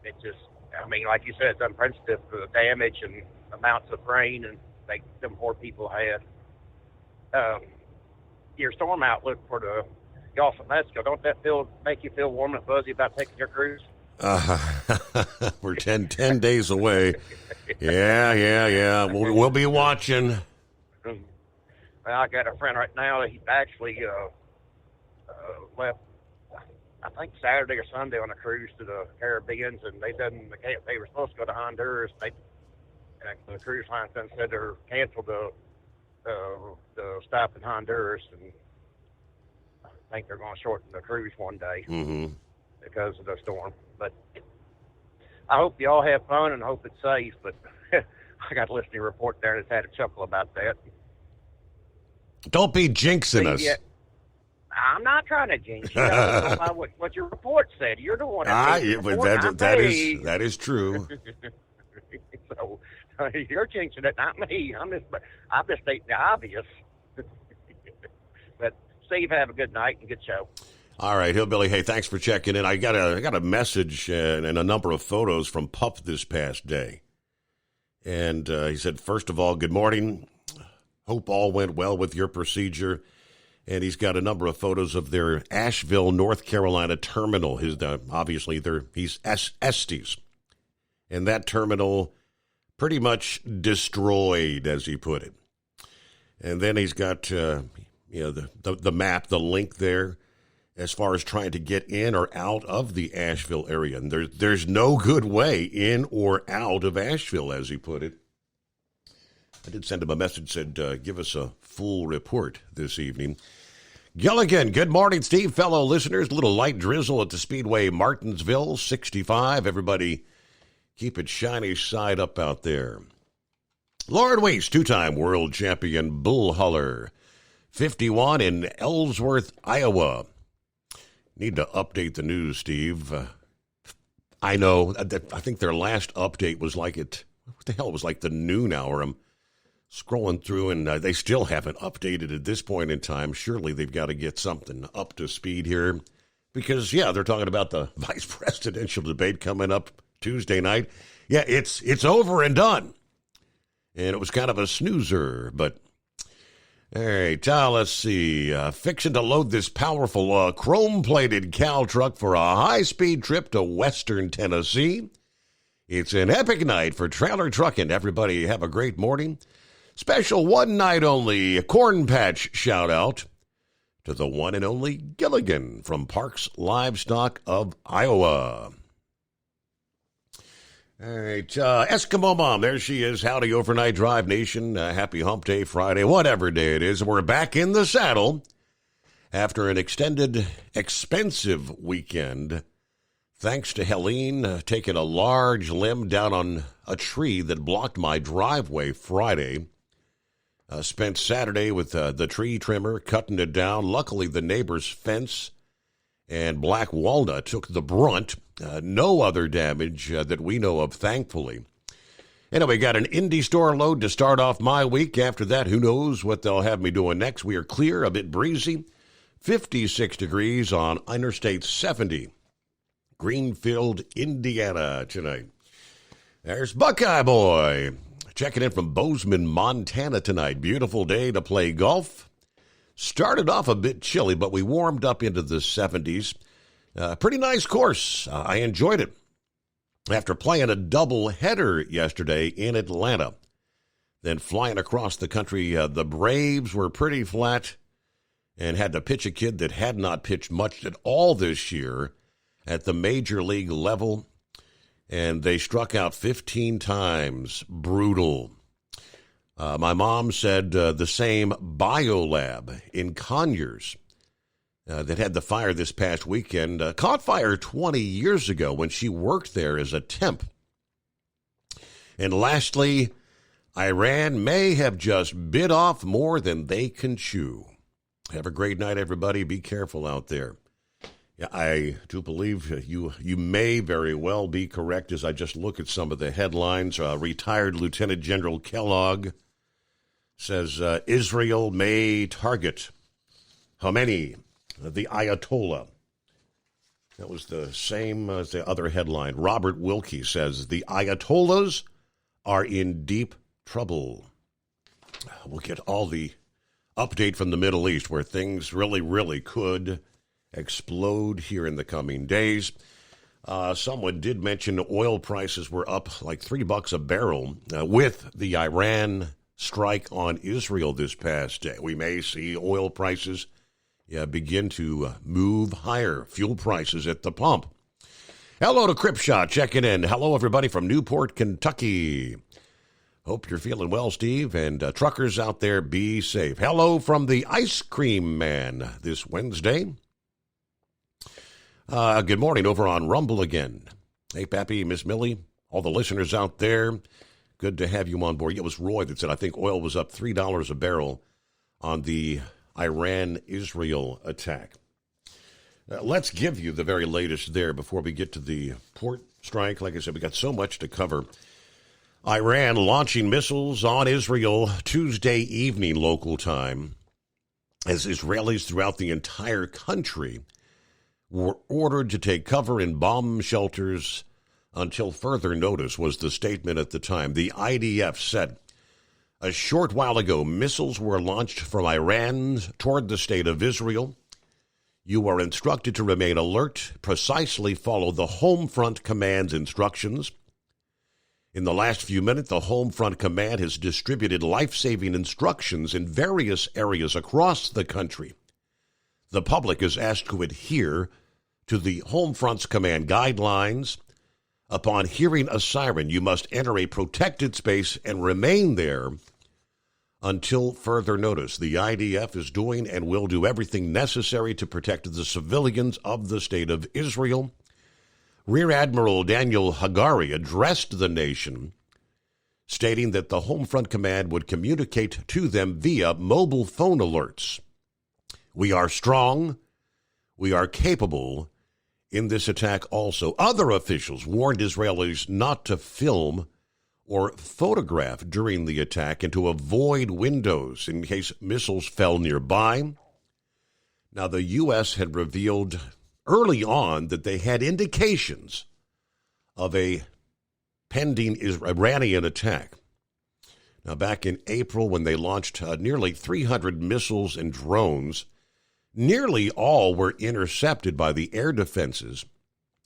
it just, I mean, like you said, it's unprecedented for the damage and amounts of rain and them poor people had. Your storm outlook for the Gulf of Mexico, don't that make you feel warm and fuzzy about taking your cruise? We're 10 days away. Yeah. We'll be watching. Well, I got a friend right now that he actually left, I think Saturday or Sunday on a cruise to the Caribbean, and they were supposed to go to Honduras. The cruise line said they're canceled the the stop in Honduras, and I think they're going to shorten the cruise one day because of the storm. But I hope you all have fun and I hope it's safe. But I got a listening report there that's had a chuckle about that. Don't be jinxing us. Yeah, I'm not trying to jinx you. I don't know about what your report said. You're the one that that is true. So you're jinxing it, not me. I'm just stating the obvious. But Steve, have a good night and good show. All right, Hillbilly. Hey, thanks for checking in. I got a message and a number of photos from Pup this past day, and he said, first of all, good morning. Hope all went well with your procedure. And he's got a number of photos of their Asheville, North Carolina terminal. He's Estes, and that terminal pretty much destroyed, as he put it. And then he's got the map, the link there, as far as trying to get in or out of the Asheville area. And there's no good way in or out of Asheville, as he put it. I did send him a message, said, give us a full report this evening. Gilligan, good morning, Steve. Fellow listeners, a little light drizzle at the Speedway Martinsville, 65. Everybody keep it shiny side up out there. Lord Weiss, two-time world champion bull hauler, 51 in Ellsworth, Iowa. Need to update the news, Steve. I know. I think their last update was what the hell, it was like the noon hour. I'm scrolling through, and they still haven't updated at this point in time. Surely they've got to get something up to speed here. Because, they're talking about the vice presidential debate coming up Tuesday night. Yeah, it's over and done. And it was kind of a snoozer, but all right, let's see. Fixing to load this powerful chrome-plated cow truck for a high-speed trip to western Tennessee. It's an epic night for trailer trucking. Everybody have a great morning. Special one night only corn patch shout-out to the one and only Gilligan from Parks Livestock of Iowa. All right, Eskimo Mom, there she is. Howdy, Overnight Drive Nation. Happy Hump Day Friday, whatever day it is. We're back in the saddle after an extended, expensive weekend. Thanks to Helene taking a large limb down on a tree that blocked my driveway Friday. Spent Saturday with the tree trimmer, cutting it down. Luckily, the neighbor's fence and black walnut took the brunt. No other damage that we know of, thankfully. Anyway, got an Indy store load to start off my week. After that, who knows what they'll have me doing next. We are clear, a bit breezy. 56 degrees on Interstate 70. Greenfield, Indiana tonight. There's Buckeye Boy checking in from Bozeman, Montana tonight. Beautiful day to play golf. Started off a bit chilly, but we warmed up into the 70s. Pretty nice course. I enjoyed it. After playing a double header yesterday in Atlanta, then flying across the country, the Braves were pretty flat and had to pitch a kid that had not pitched much at all this year at the major league level, and they struck out 15 times. Brutal. My mom said the same biolab in Conyers that had the fire this past weekend caught fire 20 years ago when she worked there as a temp. And lastly, Iran may have just bit off more than they can chew. Have a great night, everybody. Be careful out there. Yeah, I do believe you may very well be correct as I just look at some of the headlines. Retired Lieutenant General Kellogg says Israel may target Khomeini, the Ayatollah. That was the same as the other headline. Robert Wilkie says the Ayatollahs are in deep trouble. We'll get all the update from the Middle East where things really, really could explode here in the coming days. Someone did mention oil prices were up like $3 a barrel with the Iran strike on Israel this past day. We may see oil prices begin to move higher, fuel prices at the pump. Hello to Cripshot checking in. Hello, everybody from Newport, Kentucky. Hope you're feeling well, Steve, and truckers out there, be safe. Hello from the Ice Cream Man this Wednesday. Good morning over on Rumble again. Hey, Pappy, Miss Millie, all the listeners out there, good to have you on board. It was Roy that said, I think oil was up $3 a barrel on the Iran-Israel attack. Let's give you the very latest there before we get to the port strike. Like I said, we got so much to cover. Iran launching missiles on Israel Tuesday evening local time as Israelis throughout the entire country were ordered to take cover in bomb shelters until further notice, was the statement at the time. The IDF said a short while ago missiles were launched from Iran toward the state of Israel. You are instructed to remain alert, precisely follow the Home Front Command's instructions. In the last few minutes, the Home Front Command has distributed life-saving instructions in various areas across the country. The public is asked to adhere to the Home Front's command guidelines. Upon hearing a siren, you must enter a protected space and remain there until further notice. The IDF is doing and will do everything necessary to protect the civilians of the state of Israel. Rear Admiral Daniel Hagari addressed the nation, stating that the Home Front Command would communicate to them via mobile phone alerts. We are strong. We are capable in this attack also. Other officials warned Israelis not to film or photograph during the attack and to avoid windows in case missiles fell nearby. Now, the U.S. had revealed early on that they had indications of a pending Iranian attack. Now, back in April, when they launched nearly 300 missiles and drones, nearly all were intercepted by the air defenses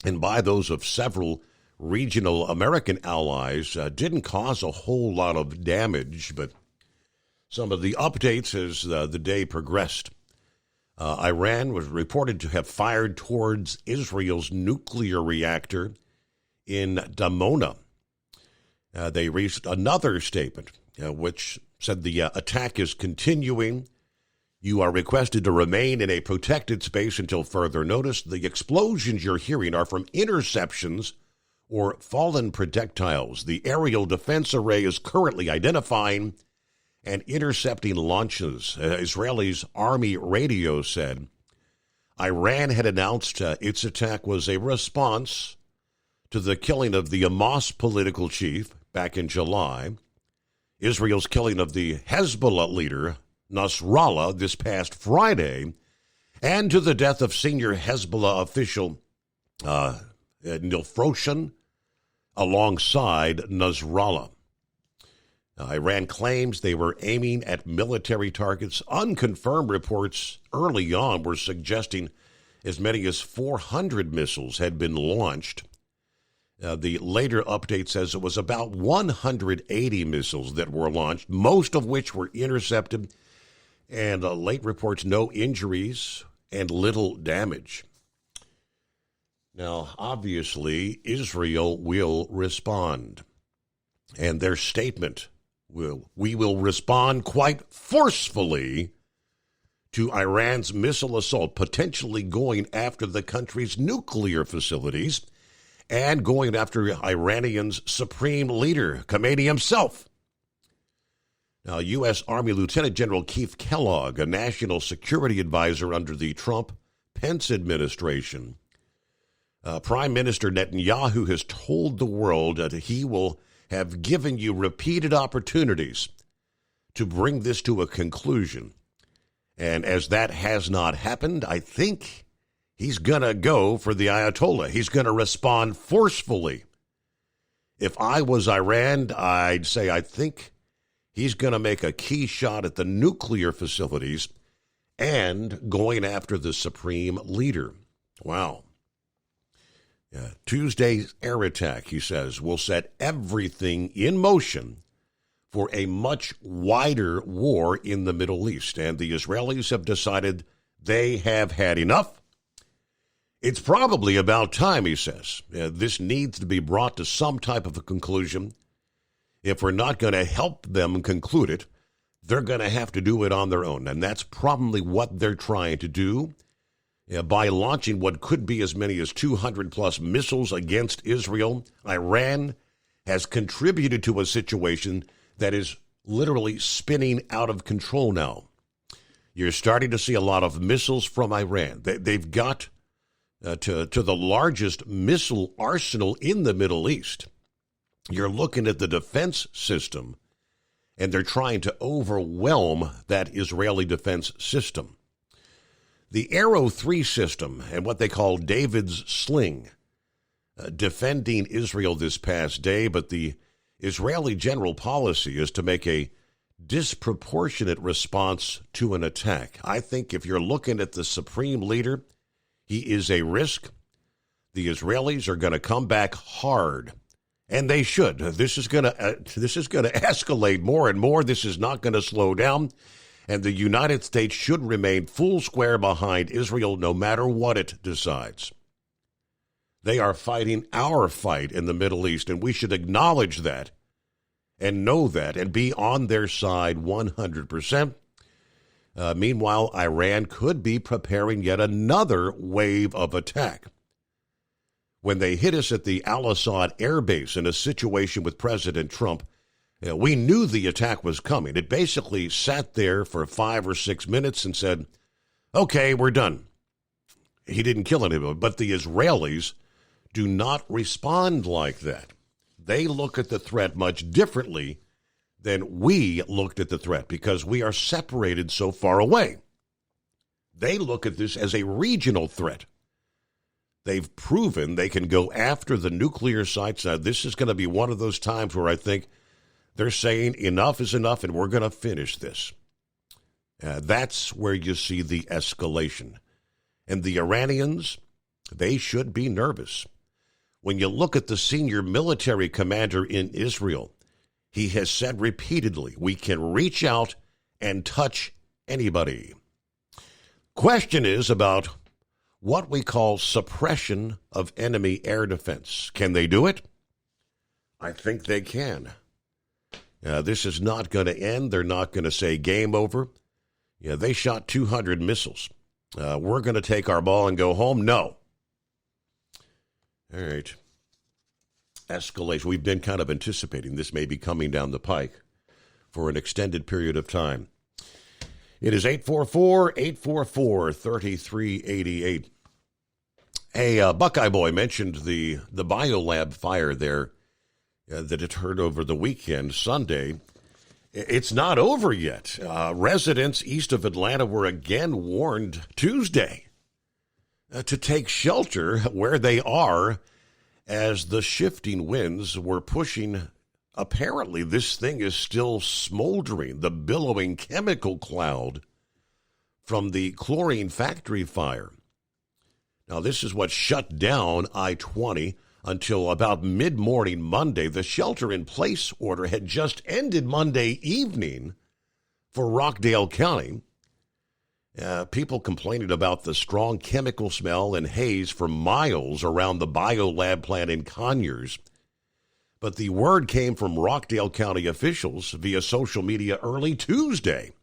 and by those of several regional American allies. Didn't cause a whole lot of damage, but some of the updates as the day progressed. Iran was reported to have fired towards Israel's nuclear reactor in Dimona. They released another statement which said the attack is continuing. You are requested to remain in a protected space until further notice. The explosions you're hearing are from interceptions or fallen projectiles. The aerial defense array is currently identifying and intercepting launches. Israel's army radio said Iran had announced its attack was a response to the killing of the Hamas political chief back in July, Israel's killing of the Hezbollah leader Nasrallah this past Friday, and to the death of senior Hezbollah official Nilfroshan alongside Nasrallah. Iran claims they were aiming at military targets. Unconfirmed reports early on were suggesting as many as 400 missiles had been launched. The later update says it was about 180 missiles that were launched, most of which were intercepted, and late reports no injuries and little damage. Now, obviously, Israel will respond, and their statement we will respond quite forcefully to Iran's missile assault, potentially going after the country's nuclear facilities and going after Iranian's supreme leader, Khamenei himself. Now, U.S. Army Lieutenant General Keith Kellogg, a national security advisor under the Trump-Pence administration, Prime Minister Netanyahu has told the world that he will have given you repeated opportunities to bring this to a conclusion. And as that has not happened, I think he's going to go for the Ayatollah. He's going to respond forcefully. If I was Iran, I'd say I think he's going to make a key shot at the nuclear facilities and going after the supreme leader. Wow. Tuesday's air attack, he says, will set everything in motion for a much wider war in the Middle East. And the Israelis have decided they have had enough. It's probably about time, he says. This needs to be brought to some type of a conclusion. If we're not going to help them conclude it, they're going to have to do it on their own. And that's probably what they're trying to do by launching what could be as many as 200-plus missiles against Israel. Iran has contributed to a situation that is literally spinning out of control now. You're starting to see a lot of missiles from Iran. They've got to the largest missile arsenal in the Middle East. You're looking at the defense system, and they're trying to overwhelm that Israeli defense system. The Arrow 3 system and what they call David's Sling, defending Israel this past day, but the Israeli general policy is to make a disproportionate response to an attack. I think if you're looking at the supreme leader, he is a risk. The Israelis are going to come back hard. And they should. This is going to escalate more and more. This is not going to slow down. And the United States should remain full square behind Israel no matter what it decides. They are fighting our fight in the Middle East, and we should acknowledge that and know that and be on their side 100%. Meanwhile, Iran could be preparing yet another wave of attack. When they hit us at the Al-Assad air base in a situation with President Trump, we knew the attack was coming. It basically sat there for 5 or 6 minutes and said, okay, we're done. He didn't kill anybody, but the Israelis do not respond like that. They look at the threat much differently than we looked at the threat because we are separated so far away. They look at this as a regional threat. They've proven they can go after the nuclear sites. Now, this is going to be one of those times where I think they're saying enough is enough and we're going to finish this. That's where you see the escalation. And the Iranians, they should be nervous. When you look at the senior military commander in Israel, he has said repeatedly, we can reach out and touch anybody. Question is about what we call suppression of enemy air defense. Can they do it? I think they can. This is not going to end. They're not going to say game over. They shot 200 missiles. We're going to take our ball and go home? No. All right. Escalation. We've been kind of anticipating this may be coming down the pike for an extended period of time. It is 844-844-3388. A Buckeye Boy mentioned the BioLab fire there that it occurred over the weekend, Sunday. It's not over yet. Residents east of Atlanta were again warned Tuesday to take shelter where they are as the shifting winds were pushing. Apparently, this thing is still smoldering, the billowing chemical cloud from the chlorine factory fire. Now, this is what shut down I-20 until about mid-morning Monday. The shelter-in-place order had just ended Monday evening for Rockdale County. People complaining about the strong chemical smell and haze for miles around the BioLab plant in Conyers. But the word came from Rockdale County officials via social media early Tuesday.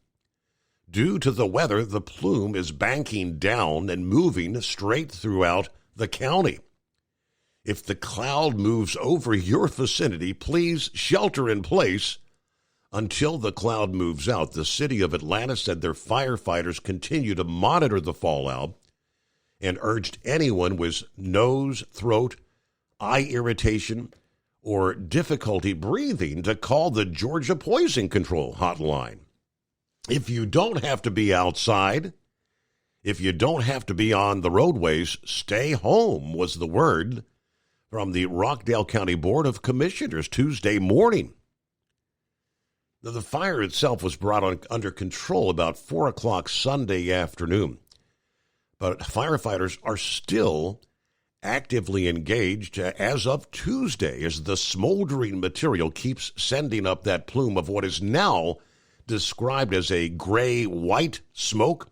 Due to the weather, the plume is banking down and moving straight throughout the county. If the cloud moves over your vicinity, please shelter in place until the cloud moves out. The city of Atlanta said their firefighters continue to monitor the fallout and urged anyone with nose, throat, eye irritation, or difficulty breathing to call the Georgia Poison Control hotline. If you don't have to be outside, if you don't have to be on the roadways, stay home was the word from the Rockdale County Board of Commissioners Tuesday morning. The fire itself was brought under control about 4 o'clock Sunday afternoon. But firefighters are still actively engaged as of Tuesday as the smoldering material keeps sending up that plume of what is now described as a gray-white smoke.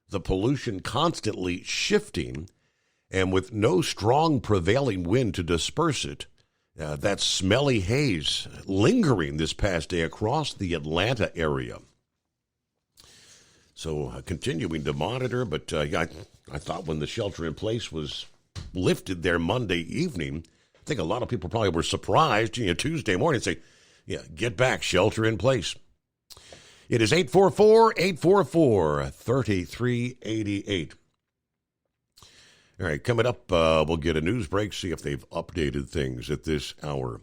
The pollution constantly shifting, and with no strong prevailing wind to disperse it, That smelly haze lingering this past day across the Atlanta area. So continuing to monitor, but I thought when the shelter in place was lifted there Monday evening, I think a lot of people probably were surprised, Tuesday morning, say, yeah, get back, shelter in place. It is 844-844-3388. All right, coming up, we'll get a news break, see if they've updated things at this hour.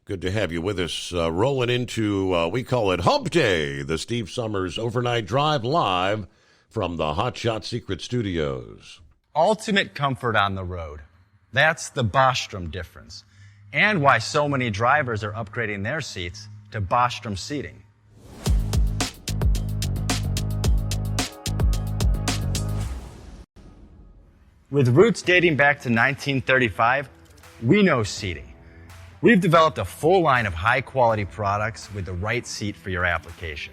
Good to have you with us. Rolling into, we call it Hump Day, the Steve Summers Overnight Drive live from the Hot Shot Secret Studios. Ultimate comfort on the road. That's the Bostrom difference. And why so many drivers are upgrading their seats to Bostrom seating. With roots dating back to 1935, we know seating. We've developed a full line of high-quality products with the right seat for your application,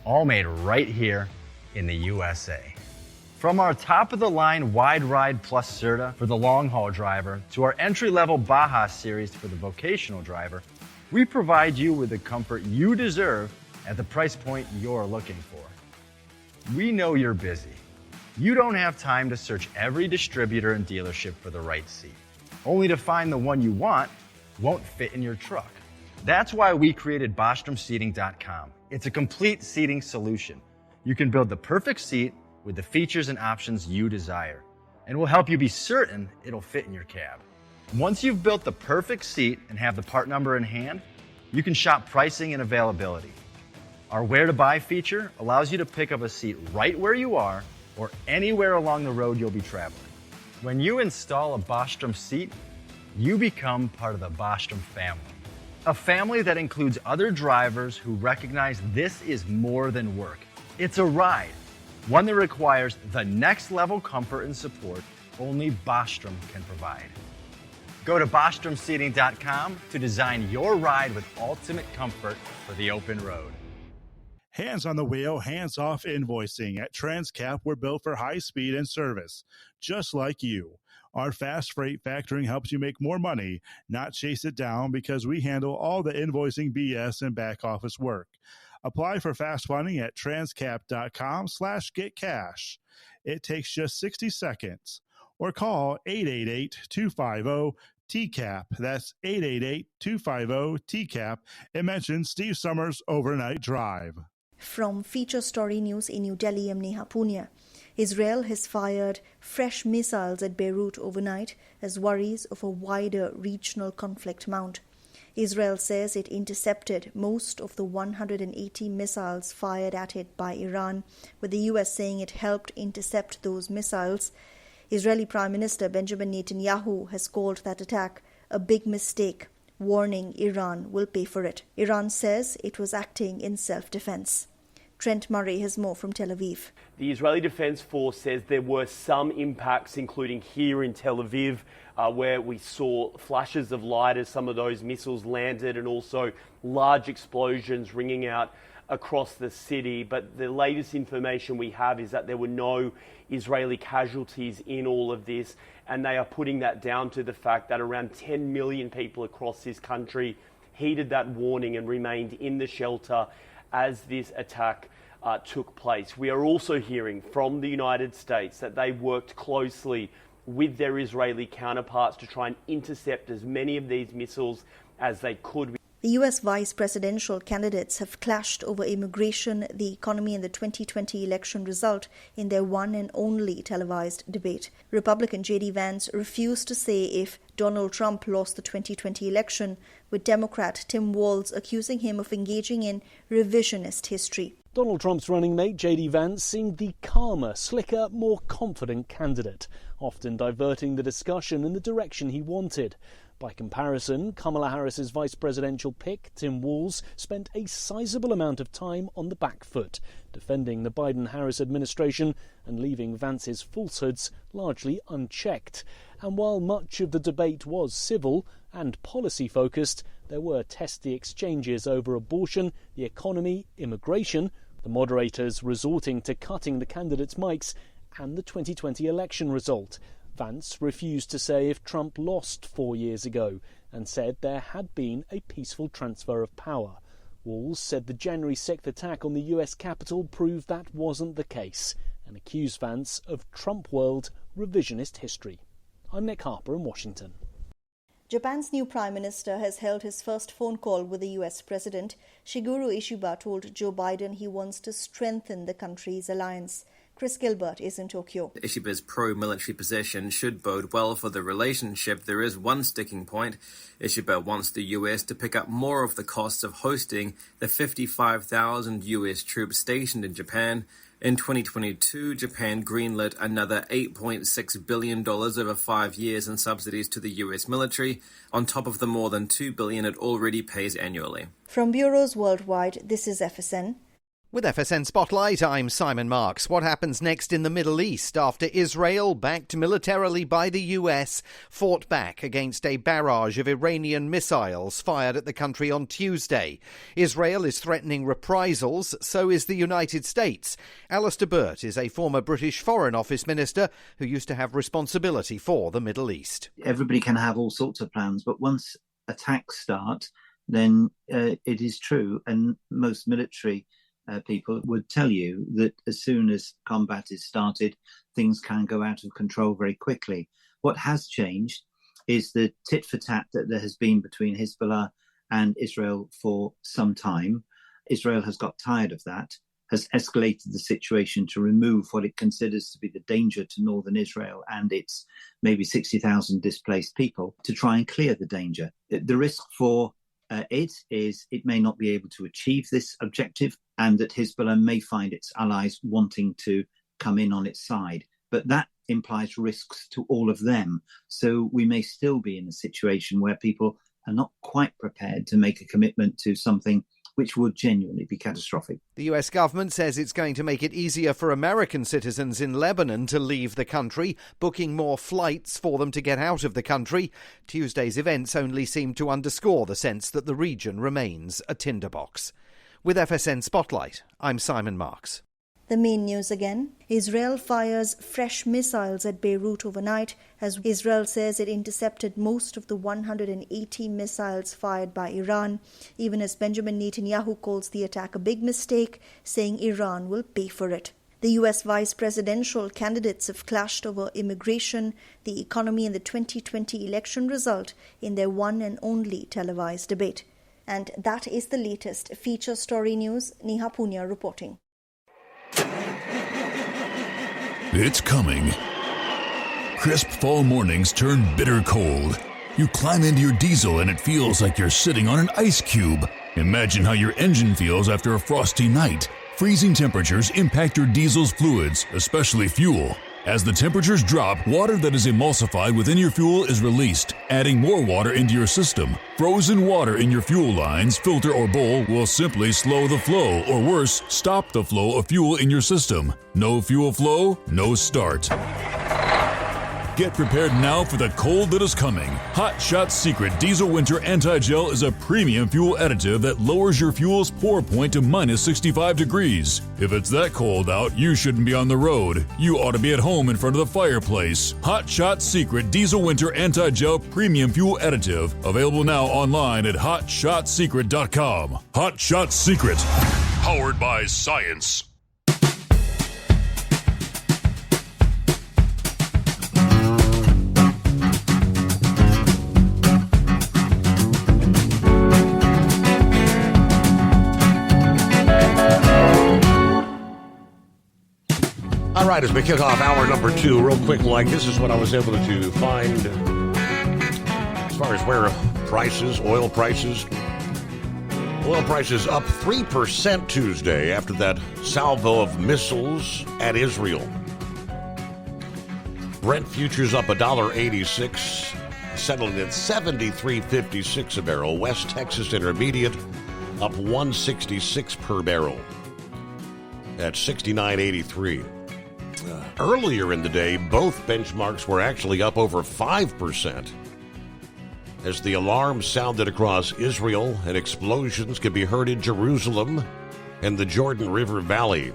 all made right here in the USA. From our top-of-the-line Wide Ride Plus Certa for the long-haul driver to our entry-level Baja series for the vocational driver, we provide you with the comfort you deserve at the price point you're looking for. We know you're busy. You don't have time to search every distributor and dealership for the right seat, only to find the one you want won't fit in your truck. That's why we created BostromSeating.com. It's a complete seating solution. You can build the perfect seat with the features and options you desire, and we'll help you be certain it'll fit in your cab. Once you've built the perfect seat and have the part number in hand, you can shop pricing and availability. Our Where to Buy feature allows you to pick up a seat right where you are or anywhere along the road you'll be traveling. When you install a Bostrom seat, you become part of the Bostrom family. A family that includes other drivers who recognize this is more than work. It's a ride, one that requires the next level comfort and support only Bostrom can provide. Go to BostromSeating.com to design your ride with ultimate comfort for the open road. Hands on the wheel, hands off invoicing. At Transcap, we're built for high speed and service, just like you. Our fast freight factoring helps you make more money, not chase it down, because we handle all the invoicing BS and back office work. Apply for fast funding at transcap.com/getcash. It takes just 60 seconds. Or call 888-250-TCAP. That's 888-250-TCAP and mention Steve Summers Overnight Drive. From Feature Story News in New Delhi, I'm Neha Punya. Israel has fired fresh missiles at Beirut overnight as worries of a wider regional conflict mount. Israel says it intercepted most of the 180 missiles fired at it by Iran, with the US saying it helped intercept those missiles. Israeli Prime Minister Benjamin Netanyahu has called that attack a big mistake, warning Iran will pay for it. Iran says it was acting in self-defense. Trent Murray has more from Tel Aviv. The Israeli Defense Force says there were some impacts, including here in Tel Aviv, where we saw flashes of light as some of those missiles landed, and also large explosions ringing out across the city. But the latest information we have is that there were no Israeli casualties in all of this, and they are putting that down to the fact that around 10 million people across this country heeded that warning and remained in the shelter as this attack took place. We are also hearing from the United States that they worked closely with their Israeli counterparts to try and intercept as many of these missiles as they could. The US vice presidential candidates have clashed over immigration, the economy, and the 2020 election result in their one and only televised debate. Republican J.D. Vance refused to say if Donald Trump lost the 2020 election, with Democrat Tim Walz accusing him of engaging in revisionist history. Donald Trump's running mate, J.D. Vance, seemed the calmer, slicker, more confident candidate, often diverting the discussion in the direction he wanted. By comparison, Kamala Harris's vice presidential pick, Tim Walz, spent a sizable amount of time on the back foot, defending the Biden-Harris administration and leaving Vance's falsehoods largely unchecked. And while much of the debate was civil and policy-focused, there were testy exchanges over abortion, the economy, immigration, the moderators resorting to cutting the candidates' mics, and the 2020 election result. Vance refused to say if Trump lost 4 years ago, and said there had been a peaceful transfer of power. Walls said the January 6th attack on the US Capitol proved that wasn't the case and accused Vance of Trump world revisionist history. I'm Nick Harper in Washington. Japan's new Prime Minister has held his first phone call with the US President. Shigeru Ishiba told Joe Biden he wants to strengthen the country's alliance. Chris Gilbert is in Tokyo. Ishiba's pro-military position should bode well for the relationship. There is one sticking point. Ishiba wants the US to pick up more of the costs of hosting the 55,000 US troops stationed in Japan. In 2022, Japan greenlit another $8.6 billion over 5 years in subsidies to the US military, on top of the more than $2 billion it already pays annually. From bureaus worldwide, this is FSN. With FSN Spotlight, I'm Simon Marks. What happens next in the Middle East after Israel, backed militarily by the US, fought back against a barrage of Iranian missiles fired at the country on Tuesday? Israel is threatening reprisals, so is the United States. Alistair Burt is a former British Foreign Office minister who used to have responsibility for the Middle East. Everybody can have all sorts of plans, but once attacks start, then it is true, and most military people would tell you that as soon as combat is started, things can go out of control very quickly. What has changed is the tit-for-tat that there has been between Hezbollah and Israel for some time. Israel has got tired of that, has escalated the situation to remove what it considers to be the danger to northern Israel and its maybe 60,000 displaced people to try and clear the danger. The risk for it is it may not be able to achieve this objective, and that Hezbollah may find its allies wanting to come in on its side. But that implies risks to all of them. So we may still be in a situation where people are not quite prepared to make a commitment to something which would genuinely be catastrophic. The US government says it's going to make it easier for American citizens in Lebanon to leave the country, booking more flights for them to get out of the country. Tuesday's events only seem to underscore the sense that the region remains a tinderbox. With FSN Spotlight, I'm Simon Marks. The main news again. Israel fires fresh missiles at Beirut overnight as Israel says it intercepted most of the 180 missiles fired by Iran, even as Benjamin Netanyahu calls the attack a big mistake, saying Iran will pay for it. The US vice presidential candidates have clashed over immigration, the economy and the 2020 election result in their one and only televised debate. And that is the latest feature story news. Neha Punya reporting. It's coming. Crisp fall mornings turn bitter cold. You climb into your diesel and it feels like you're sitting on an ice cube. Imagine how your engine feels after a frosty night. Freezing temperatures impact your diesel's fluids, especially fuel. As the temperatures drop, water that is emulsified within your fuel is released, adding more water into your system. Frozen water in your fuel lines, filter, or bowl will simply slow the flow, or worse, stop the flow of fuel in your system. No fuel flow, no start. Get prepared now for the cold that is coming. Hot Shot Secret Diesel Winter Anti-Gel is a premium fuel additive that lowers your fuel's pour point to minus 65 degrees. If it's that cold out, you shouldn't be on the road. You ought to be at home in front of the fireplace. Hot Shot Secret Diesel Winter Anti-Gel Premium Fuel Additive. Available now online at HotShotSecret.com. Hot Shot Secret. Powered by science. All right, as we kick off hour number 2, real quick, this is what I was able to find as far as where prices, oil prices. Oil prices up 3% Tuesday after that salvo of missiles at Israel. Brent futures up $1.86, settling at $73.56 a barrel. West Texas Intermediate up $1.66 per barrel at $69.83. Earlier in the day, both benchmarks were actually up over 5% as the alarm sounded across Israel and explosions could be heard in Jerusalem and the Jordan River Valley.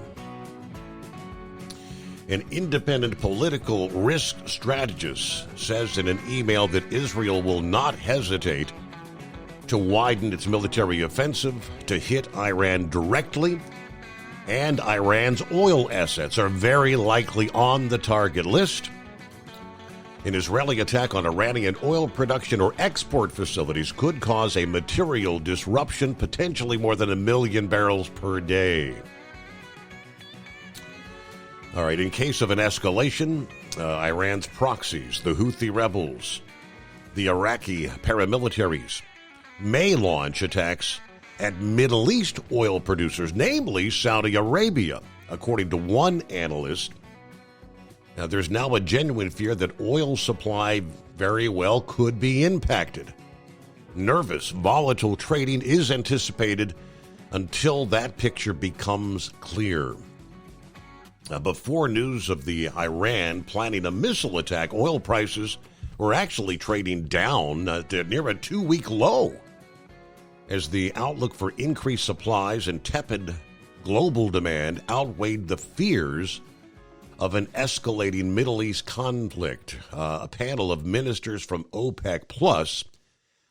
An independent political risk strategist says in an email that Israel will not hesitate to widen its military offensive to hit Iran directly, and Iran's oil assets are very likely on the target list. An Israeli attack on Iranian oil production or export facilities could cause a material disruption, potentially more than 1 million barrels per day. All right, in case of an escalation, Iran's proxies, the Houthi rebels, the Iraqi paramilitaries, may launch attacks at Middle East oil producers, namely Saudi Arabia, according to one analyst. Now, there's now a genuine fear that oil supply very well could be impacted. Nervous, volatile trading is anticipated until that picture becomes clear. Before news of the Iran planning a missile attack, oil prices were actually trading down to near a 2-week low, as the outlook for increased supplies and tepid global demand outweighed the fears of an escalating Middle East conflict. A panel of ministers from OPEC Plus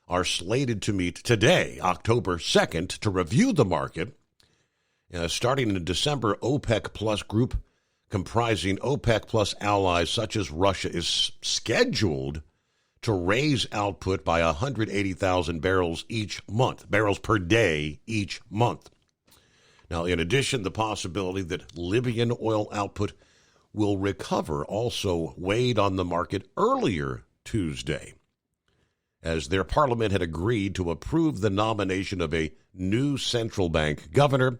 are slated to meet today, October 2nd, to review the market. Starting in December, OPEC Plus group comprising OPEC Plus allies such as Russia is scheduled to raise output by 180,000 barrels per day each month. Now, in addition, the possibility that Libyan oil output will recover also weighed on the market earlier Tuesday, as their parliament had agreed to approve the nomination of a new central bank governor,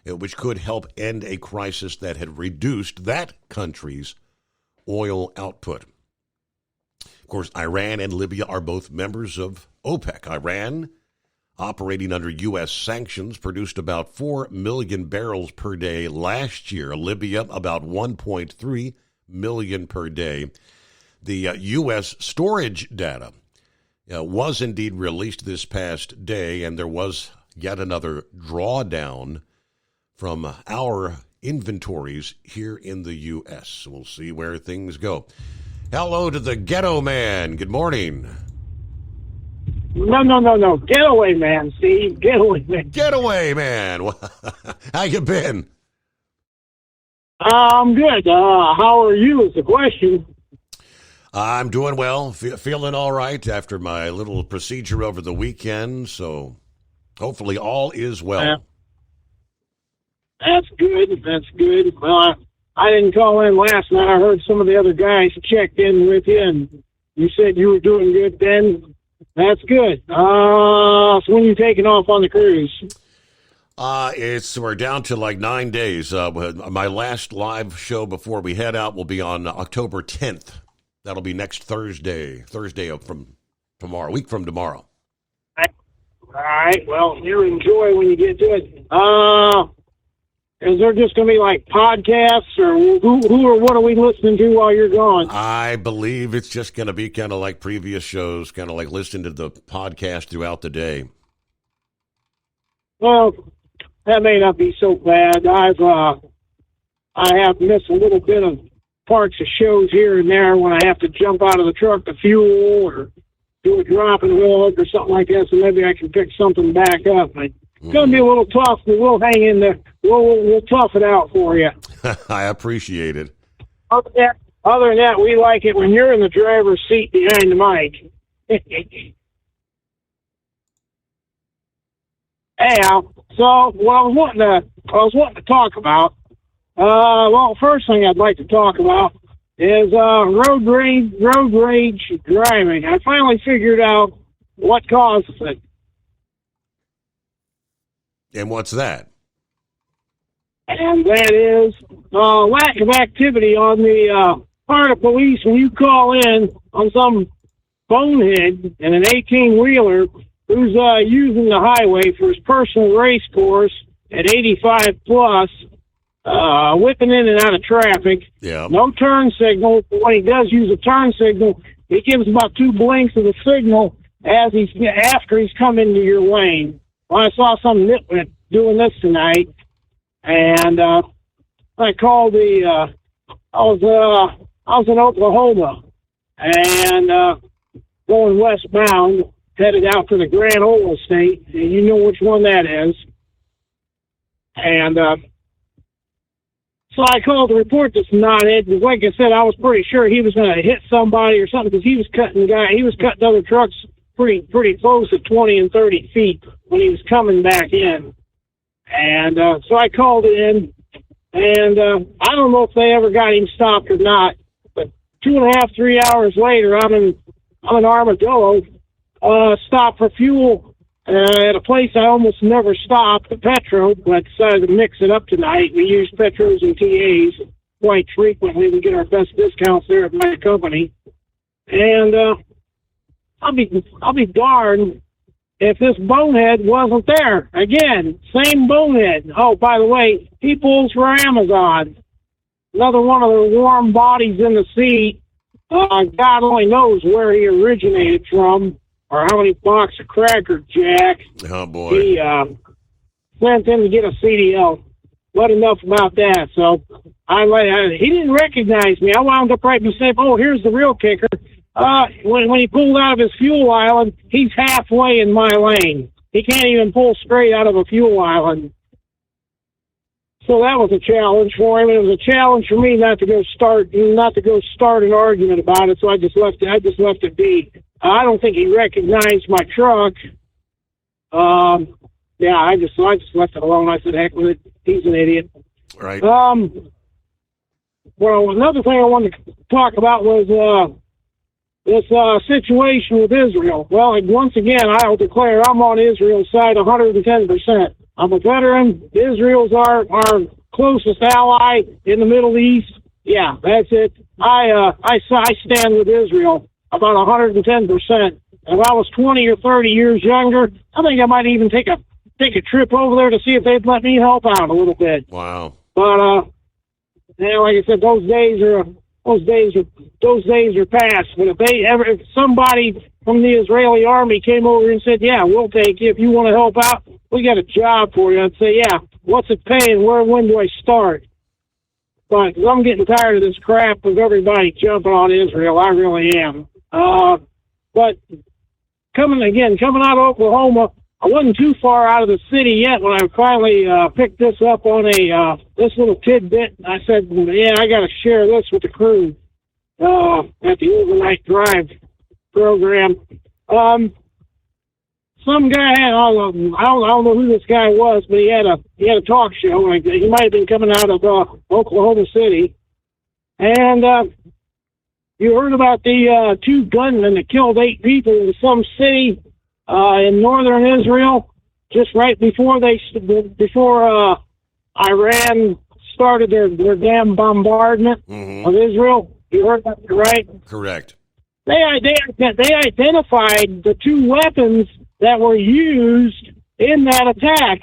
which could help end a crisis that had reduced that country's oil output. Of course, Iran and Libya are both members of OPEC. Iran, operating under U.S. sanctions, produced about 4 million barrels per day last year. Libya, about 1.3 million per day. The U.S. storage data was indeed released this past day, and there was yet another drawdown from our inventories here in the U.S. We'll see where things go. Hello to the Ghetto Man. Good morning. No. Getaway man, Steve. Getaway man. Getaway man. How you been? I'm good. How are you is the question. I'm doing well. Feeling all right after my little procedure over the weekend. So hopefully all is well. That's good. Well, I didn't call in last night. I heard some of the other guys checked in with you, and you said you were doing good then. That's good. So when are you taking off on the cruise? We're down to like 9 days. My last live show before we head out will be on October 10th. That'll be next Thursday from tomorrow, a week from tomorrow. All right. Well, you enjoy when you get to it. Is there just going to be like podcasts, or who or what are we listening to while you're gone? I believe it's just going to be kind of like previous shows, kind of like listening to the podcast throughout the day. Well, that may not be so bad. I have missed a little bit of parts of shows here and there when I have to jump out of the truck to fuel or do a drop and hook or something like that, so maybe I can pick something back up. But it's going to be a little tough, but we'll hang in there. We'll tough it out for you. I appreciate it. Other than that, we like it when you're in the driver's seat behind the mic. Anyhow, so what I was wanting to talk about. Well, first thing I'd like to talk about is road rage driving. I finally figured out what causes it. And what's that? And that is lack of activity on the part of police when you call in on some bonehead in an 18-wheeler who's using the highway for his personal race course at 85 plus, whipping in and out of traffic. Yeah. No turn signal. But when he does use a turn signal, he gives about 2 blinks of the signal after he's come into your lane. Well, I saw some nitwit doing this tonight, and I called the I was in Oklahoma and going westbound, headed out to the Grand Ole Estate, and you know which one that is. And so I called to report this knothead, because like I said, I was pretty sure he was going to hit somebody or something, because he was cutting other trucks pretty close at 20 and 30 feet when he was coming back in. And so I called in, and I don't know if they ever got him stopped or not, but 2.5, 3 hours later, I'm in Armadillo, stopped for fuel at a place I almost never stopped, the Petro, but I decided to mix it up tonight. We use Petros and TAs quite frequently. We get our best discounts there at my company. And I'll be darned if this bonehead wasn't there. Again, same bonehead. Oh, by the way, he pulls for Amazon. Another one of the warm bodies in the sea. God only knows where he originated from or how many boxes of Cracker Jack Oh, boy. he sent him to get a CDL. What enough about that? So he didn't recognize me. I wound up right beside him. Oh, here's the real kicker. When he pulled out of his fuel island, he's halfway in my lane. He can't even pull straight out of a fuel island. So that was a challenge for him. It was a challenge for me not to go start an argument about it. So I just left it be. I don't think he recognized my truck. Yeah, I just left it alone. I said, heck with it. He's an idiot. Right. Well, another thing I wanted to talk about was this situation with Israel. Well, once again, I'll declare I'm on Israel's side 110%. I'm a veteran. Israel's our closest ally in the Middle East. Yeah, that's it. I stand with Israel about 110%. If I was 20 or 30 years younger, I think I might even take a trip over there to see if they'd let me help out a little bit. Wow. But yeah, like I said, those days are past. But if somebody from the Israeli army came over and said, "Yeah, we'll take you if you want to help out. We got a job for you," I'd say, "Yeah, what's it paying? When do I start?" But I'm getting tired of this crap of everybody jumping on Israel. I really am. But coming out of Oklahoma, I wasn't too far out of the city yet when I finally picked this up on this little tidbit. I said, "Yeah, I got to share this with the crew at the Overnight Drive program." Some guy I don't know who this guy was, but he had a talk show. He might have been coming out of Oklahoma City, and you heard about the 2 gunmen that killed 8 people in some city in northern Israel just right before Iran started their damn bombardment of Israel. You heard that, right? Correct. They identified the 2 weapons that were used in that attack.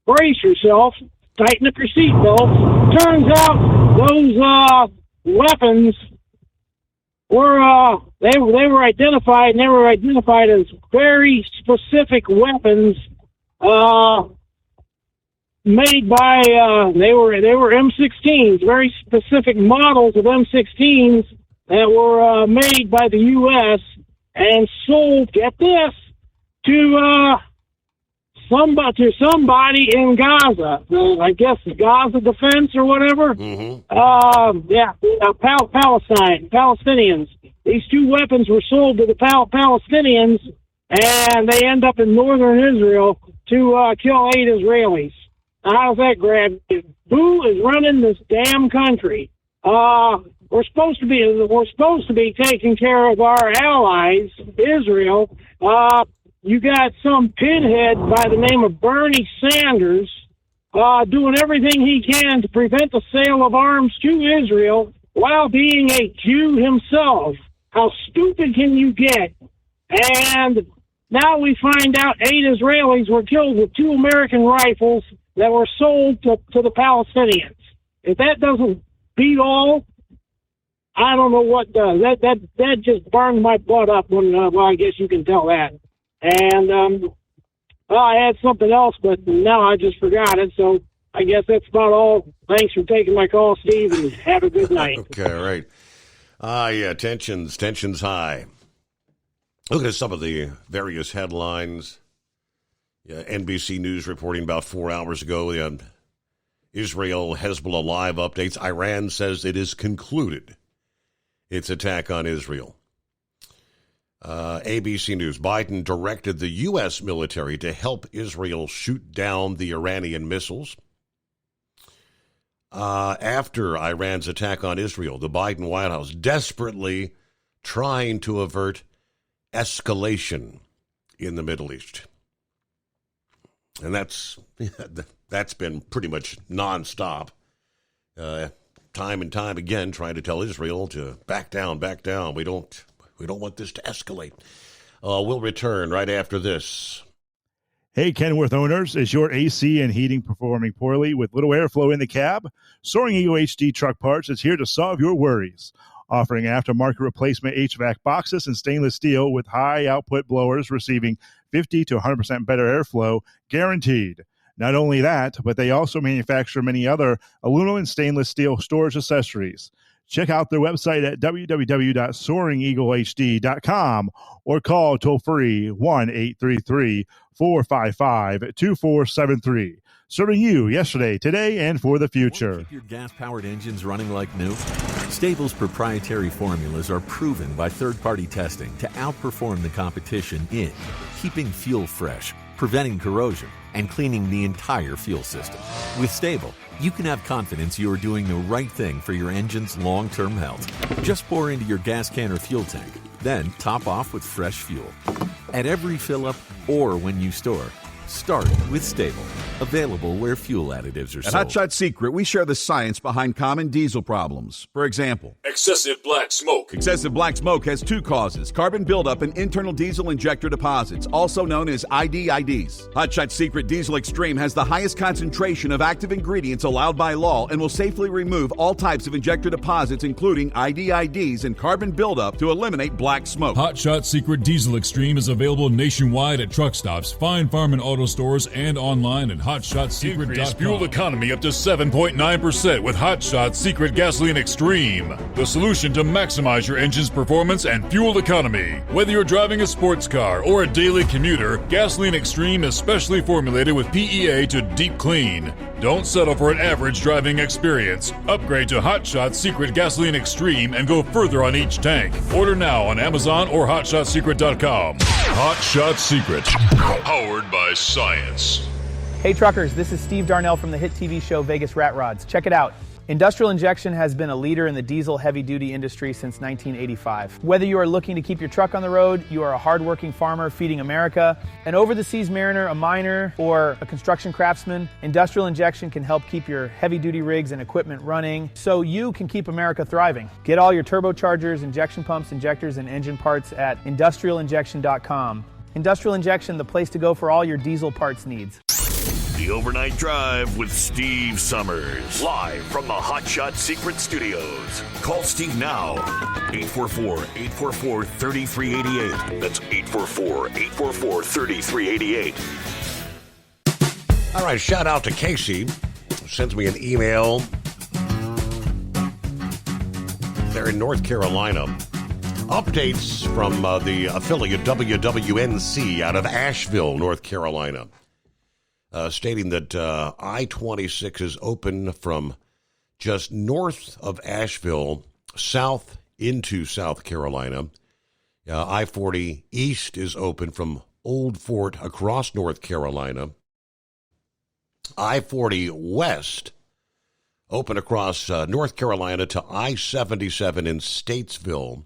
Brace yourself. Tighten up your seatbelt. Turns out those weapons were they were identified, and they were identified as very specific weapons made by they were M16s, very specific models of M16s that were made by the U.S. and sold, get this, to somebody in Gaza. I guess Gaza Defense or whatever. Palestinians. These 2 weapons were sold to the Palestinians, and they end up in northern Israel to kill 8 Israelis. Now, how's that grab? Who is running this damn country? We're supposed to be taking care of our allies, Israel. You got some pinhead by the name of Bernie Sanders doing everything he can to prevent the sale of arms to Israel while being a Jew himself. How stupid can you get? And now we find out 8 Israelis were killed with 2 American rifles that were sold to the Palestinians. If that doesn't beat all, I don't know what does. That just burned my butt up when, well, I guess you can tell that. And I had something else, but now I just forgot it. So I guess that's about all. Thanks for taking my call, Steve, and have a good night. Okay, all right. Yeah, tensions high. Look at some of the various headlines. Yeah, NBC News reporting about 4 hours ago, Israel Hezbollah live updates. Iran says it is concluded its attack on Israel. ABC News, Biden directed the U.S. military to help Israel shoot down the Iranian missiles. After Iran's attack on Israel, the Biden White House desperately trying to avert escalation in the Middle East. And that's been pretty much nonstop, time and time again, trying to tell Israel to back down. We don't want this to escalate. We'll return right after this. Hey, Kenworth owners, is your AC and heating performing poorly with little airflow in the cab? Soaring Eagle HD Truck Parts is here to solve your worries. Offering aftermarket replacement HVAC boxes and stainless steel with high output blowers receiving 50 to 100% better airflow, guaranteed. Not only that, but they also manufacture many other aluminum and stainless steel storage accessories. Check out their website at www.soaringeaglehd.com or call toll-free 1-833-455-2473. Serving you yesterday, today, and for the future. Keep your gas-powered engines running like new? Stable's proprietary formulas are proven by third-party testing to outperform the competition in keeping fuel fresh, preventing corrosion, and cleaning the entire fuel system. With Stable, you can have confidence you are doing the right thing for your engine's long-term health. Just pour into your gas can or fuel tank, then top off with fresh fuel. At every fill-up or when you store, start with Stable. Available where fuel additives are At sold. Hot Shot Secret, we share the science behind common diesel problems. For example, Excessive black smoke. excessive black smoke has two causes: carbon buildup and internal diesel injector deposits, also known as IDIDs. Hot Shot Secret Diesel Extreme has the highest concentration of active ingredients allowed by law and will safely remove all types of injector deposits, including IDIDs and carbon buildup, to eliminate black smoke. Hot Shot Secret Diesel Extreme is available nationwide at truck stops, fine farm and auto stores, and online at hotshotsecret.com. Increase fuel economy up to 7.9% with Hot Shot Secret Gasoline Extreme. The solution to maximize your engine's performance and fuel economy. Whether you're driving a sports car or a daily commuter, Gasoline Extreme is specially formulated with PEA to deep clean. Don't settle for an average driving experience. Upgrade to Hot Shot Secret Gasoline Extreme and go further on each tank. Order now on Amazon or hotshotsecret.com. Hot Shot Secret. Powered by science. Hey truckers, this is Steve Darnell from the hit TV show Vegas Rat Rods. Check it out. Industrial Injection has been a leader in the diesel heavy-duty industry since 1985. Whether you are looking to keep your truck on the road, you are a hardworking farmer feeding America, an over-the-seas mariner, a miner, or a construction craftsman, Industrial Injection can help keep your heavy-duty rigs and equipment running so you can keep America thriving. Get all your turbochargers, injection pumps, injectors, and engine parts at industrialinjection.com. Industrial Injection, the place to go for all your diesel parts needs. The Overnight Drive with Steve Summers. Live from the Hot Shot Secret Studios. Call Steve now. 844-844-3388. That's 844-844-3388. All right, shout out to Casey. Sends me an email. They're in North Carolina. Updates from the affiliate WWNC out of Asheville, North Carolina. Stating that I-26 is open from just north of Asheville, south into South Carolina. I-40 east is open from Old Fort across North Carolina. I-40 west open across North Carolina to I-77 in Statesville.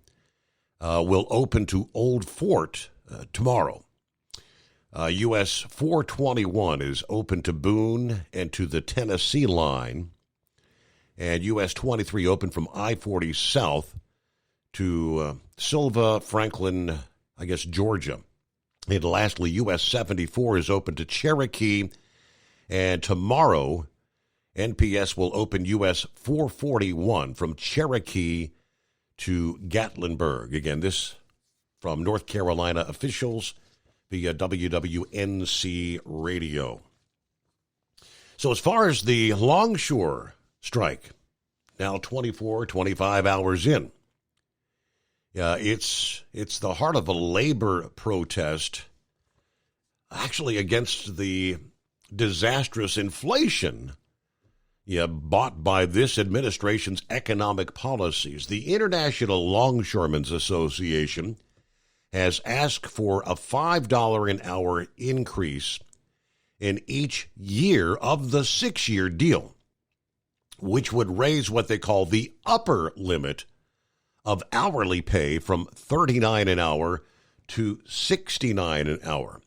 Will open to Old Fort tomorrow. US 421 is open to Boone and to the Tennessee line. And US 23 open from I-40 south to Silva, Franklin, Georgia. And lastly, US 74 is open to Cherokee. And tomorrow, NPS will open US 441 from Cherokee to Gatlinburg. Again, this from North Carolina officials via WWNC Radio. So as far as the longshore strike, now 24, 25 hours in, it's the heart of a labor protest, actually against the disastrous inflation bought by this administration's economic policies. The International Longshoremen's Association has asked for a $5 an hour increase in each year of the 6-year deal, which would raise what they call the upper limit of hourly pay from $39 an hour to $69 an hour.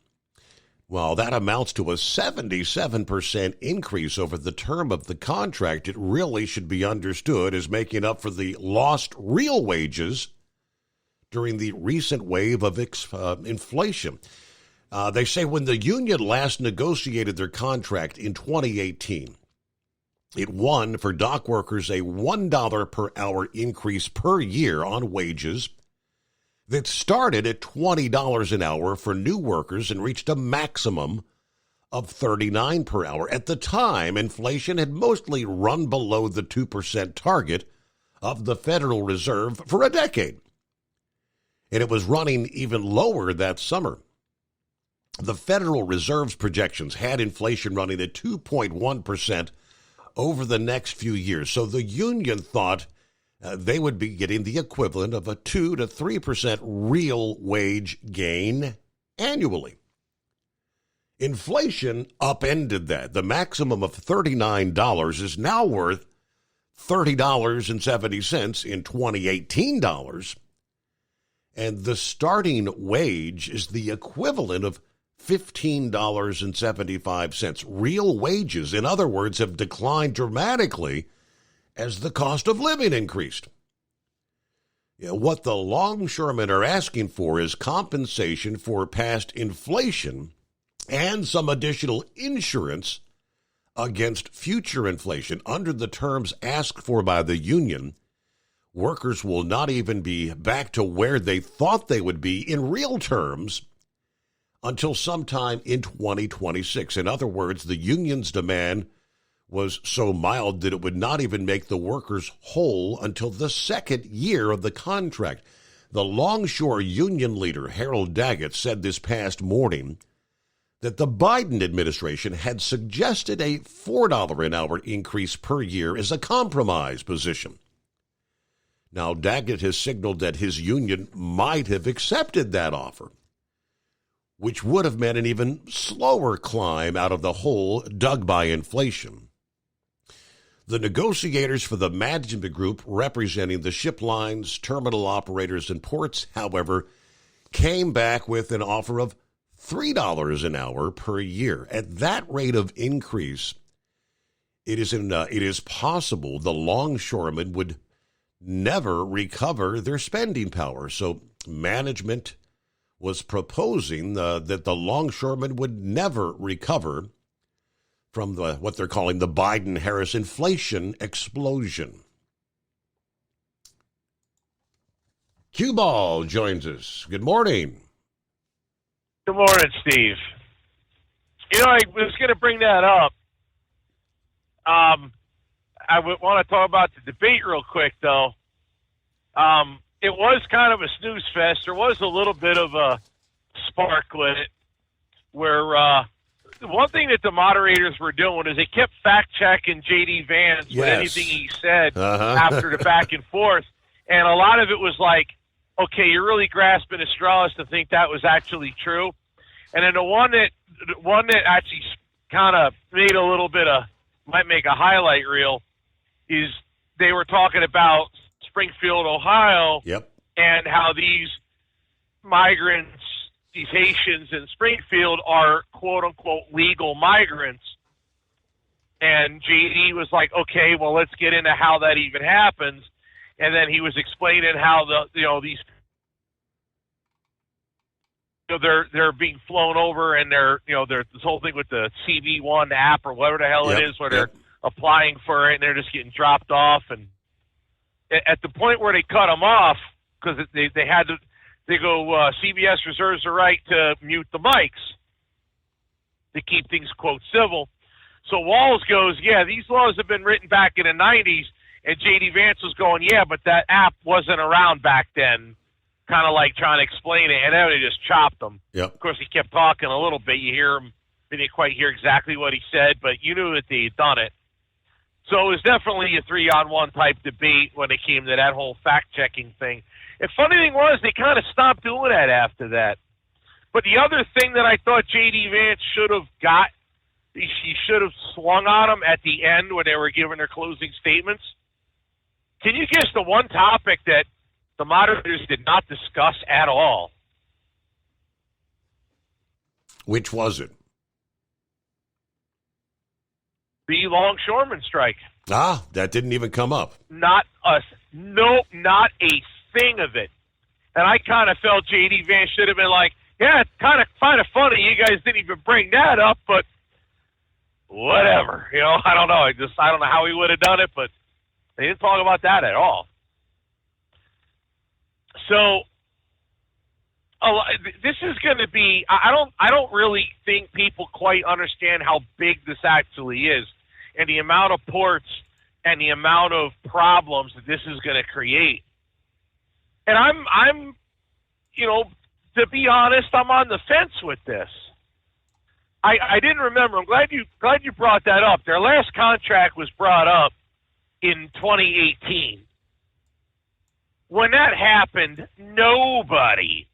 Well, that amounts to a 77% increase over the term of the contract. It really should be understood as making up for the lost real wages during the recent wave of inflation. They say when the union last negotiated their contract in 2018, it won for dock workers a $1 per hour increase per year on wages that started at $20 an hour for new workers and reached a maximum of $39 per hour. At the time, inflation had mostly run below the 2% target of the Federal Reserve for a decade, and it was running even lower that summer. The Federal Reserve's projections had inflation running at 2.1% over the next few years, so the union thought they would be getting the equivalent of a 2 to 3% real wage gain annually. Inflation upended that. The maximum of $39 is now worth $30.70 in 2018 dollars, and the starting wage is the equivalent of $15.75. Real wages, in other words, have declined dramatically as the cost of living increased. What the longshoremen are asking for is compensation for past inflation and some additional insurance against future inflation. Under the terms asked for by the union, workers will not even be back to where they thought they would be in real terms until sometime in 2026. In other words, the union's demand was so mild that it would not even make the workers whole until the second year of the contract. The longshore union leader, Harold Daggett, said this past morning that the Biden administration had suggested a $4 an hour increase per year as a compromise position. Now, Daggett has signaled that his union might have accepted that offer, which would have meant an even slower climb out of the hole dug by inflation. The negotiators for the management group representing the ship lines, terminal operators, and ports, however, came back with an offer of $3 an hour per year. At that rate of increase, it is possible the longshoremen would never recover their spending power. So management was proposing that the longshoremen would never recover from what they're calling the Biden-Harris inflation explosion. Cue Ball joins us. Good morning. Good morning, Steve. I was going to bring that up. I would want to talk about the debate real quick, though. It was kind of a snooze fest. There was a little bit of a spark with it, where one thing that the moderators were doing is they kept fact-checking J.D. Vance with anything he said after the back and forth. And a lot of it was like, okay, you're really grasping at straws to think that was actually true. And then the one that actually kind of made a little bit of, might make a highlight reel, is they were talking about Springfield, Ohio, and how these migrants, these Haitians in Springfield, are quote-unquote legal migrants. And JD was like, okay, well, let's get into how that even happens. And then he was explaining how they're being flown over, and they're this whole thing with the CV1 app or whatever the hell it is, where they're applying for it and they're just getting dropped off. And at the point where they cut them off, because they had to, they go, CBS reserves the right to mute the mics to keep things, quote, civil. So Walz goes, yeah, these laws have been written back in the 90s, and J.D. Vance was going, yeah, but that app wasn't around back then, kind of like trying to explain it, and then they just chopped him. Yep. Of course, he kept talking a little bit. You hear him, didn't quite hear exactly what he said, but you knew that they'd done it. So it was definitely a 3-on-1 type debate when it came to that whole fact-checking thing. The funny thing was they kind of stopped doing that after that. But the other thing that I thought J.D. Vance should have got, he should have swung on them at the end when they were giving their closing statements. Can you guess the one topic that the moderators did not discuss at all? Which was it? The longshoreman strike. Ah, that didn't even come up. Not a thing of it. And I kind of felt J.D. Vance should have been like, yeah, it's kind of funny you guys didn't even bring that up, but whatever. I don't know. I don't know how he would have done it, but they didn't talk about that at all. So this is going to be. I don't really think people quite understand how big this actually is, and the amount of ports and the amount of problems that this is going to create. And I'm, to be honest, I'm on the fence with this. I didn't remember. I'm glad you brought that up. Their last contract was brought up in 2018. When that happened, nobody,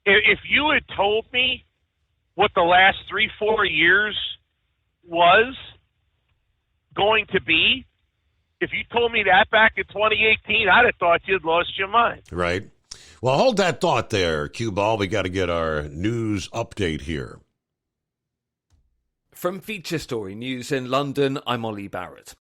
if you had told me what the last 3-4 years was going to be, if you told me that back in 2018, I'd have thought you'd lost your mind. Right. Well, hold that thought there, Cue Ball. We got to get our news update here. From Feature Story News in London, I'm Ollie Barrett.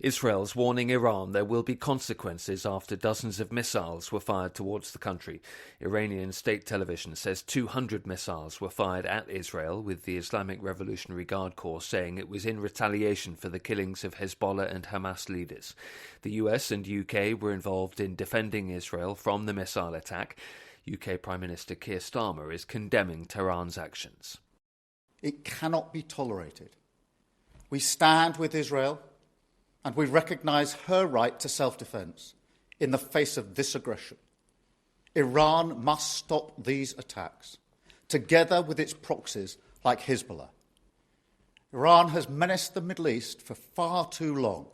Israel's warning Iran there will be consequences after dozens of missiles were fired towards the country. Iranian state television says 200 missiles were fired at Israel, with the Islamic Revolutionary Guard Corps saying it was in retaliation for the killings of Hezbollah and Hamas leaders. The US and UK were involved in defending Israel from the missile attack. UK Prime Minister Keir Starmer is condemning Tehran's actions. It cannot be tolerated. We stand with Israel, and we recognise her right to self-defence in the face of this aggression. Iran must stop these attacks, together with its proxies like Hezbollah. Iran has menaced the Middle East for far too long.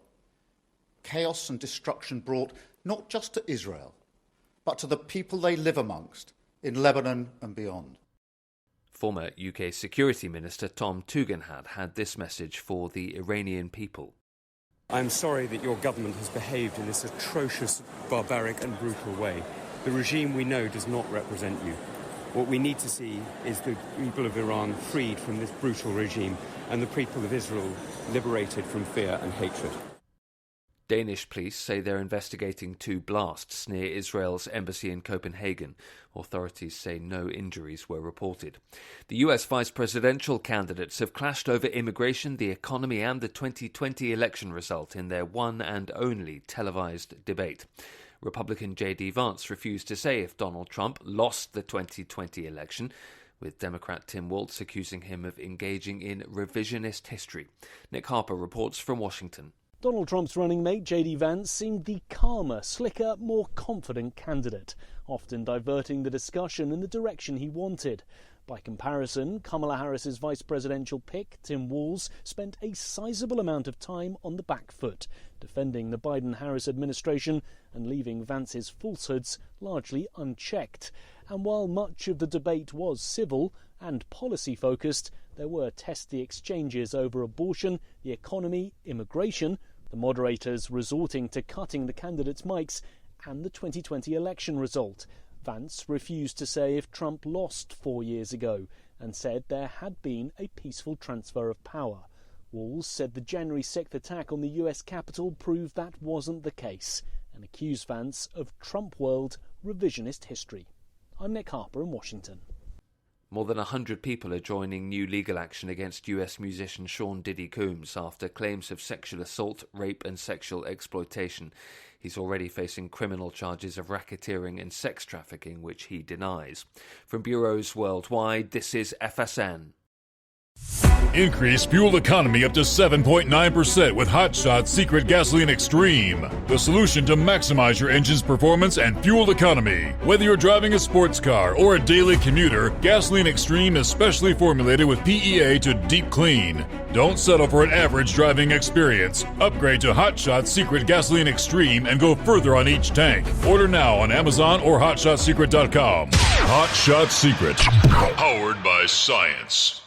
Chaos and destruction brought not just to Israel, but to the people they live amongst in Lebanon and beyond. Former UK Security Minister Tom Tugendhat had this message for the Iranian people. I'm sorry that your government has behaved in this atrocious, barbaric and brutal way. The regime we know does not represent you. What we need to see is the people of Iran freed from this brutal regime and the people of Israel liberated from fear and hatred. Danish police say they're investigating 2 blasts near Israel's embassy in Copenhagen. Authorities say no injuries were reported. The US vice presidential candidates have clashed over immigration, the economy and the 2020 election result in their one and only televised debate. Republican J.D. Vance refused to say if Donald Trump lost the 2020 election, with Democrat Tim Walz accusing him of engaging in revisionist history. Nick Harper reports from Washington. Donald Trump's running mate, J.D. Vance, seemed the calmer, slicker, more confident candidate, often diverting the discussion in the direction he wanted. By comparison, Kamala Harris's vice presidential pick, Tim Walz, spent a sizable amount of time on the back foot, defending the Biden-Harris administration and leaving Vance's falsehoods largely unchecked. And while much of the debate was civil and policy-focused, there were testy exchanges over abortion, the economy, immigration, the moderators resorting to cutting the candidates' mics, and the 2020 election result. Vance refused to say if Trump lost 4 years ago and said there had been a peaceful transfer of power. Walz said the January 6th attack on the US Capitol proved that wasn't the case and accused Vance of Trump world revisionist history. I'm Nick Harper in Washington. More than 100 people are joining new legal action against US musician Sean Diddy Combs after claims of sexual assault, rape and sexual exploitation. He's already facing criminal charges of racketeering and sex trafficking, which he denies. From bureaus worldwide, this is FSN. Increase fuel economy up to 7.9% with Hot Shot Secret Gasoline Extreme, the solution to maximize your engine's performance and fuel economy. Whether you're driving a sports car or a daily commuter, Gasoline Extreme is specially formulated with PEA to deep clean. Don't settle for an average driving experience. Upgrade to Hot Shot Secret Gasoline Extreme and go further on each tank. Order now on Amazon or HotShotSecret.com. Hot Shot Secret, powered by science.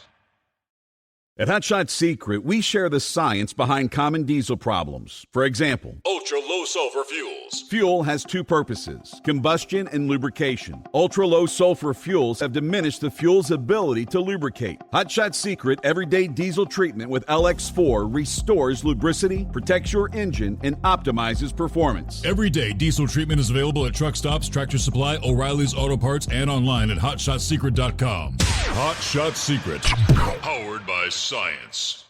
At Hot Shot Secret, we share the science behind common diesel problems. For example, ultra-low sulfur fuels. Fuel has two purposes, combustion and lubrication. Ultra-low sulfur fuels have diminished the fuel's ability to lubricate. Hot Shot Secret Everyday Diesel Treatment with LX4 restores lubricity, protects your engine, and optimizes performance. Everyday diesel treatment is available at truck stops, Tractor Supply, O'Reilly's Auto Parts, and online at HotShotSecret.com. Hot Shot Secret, powered by science.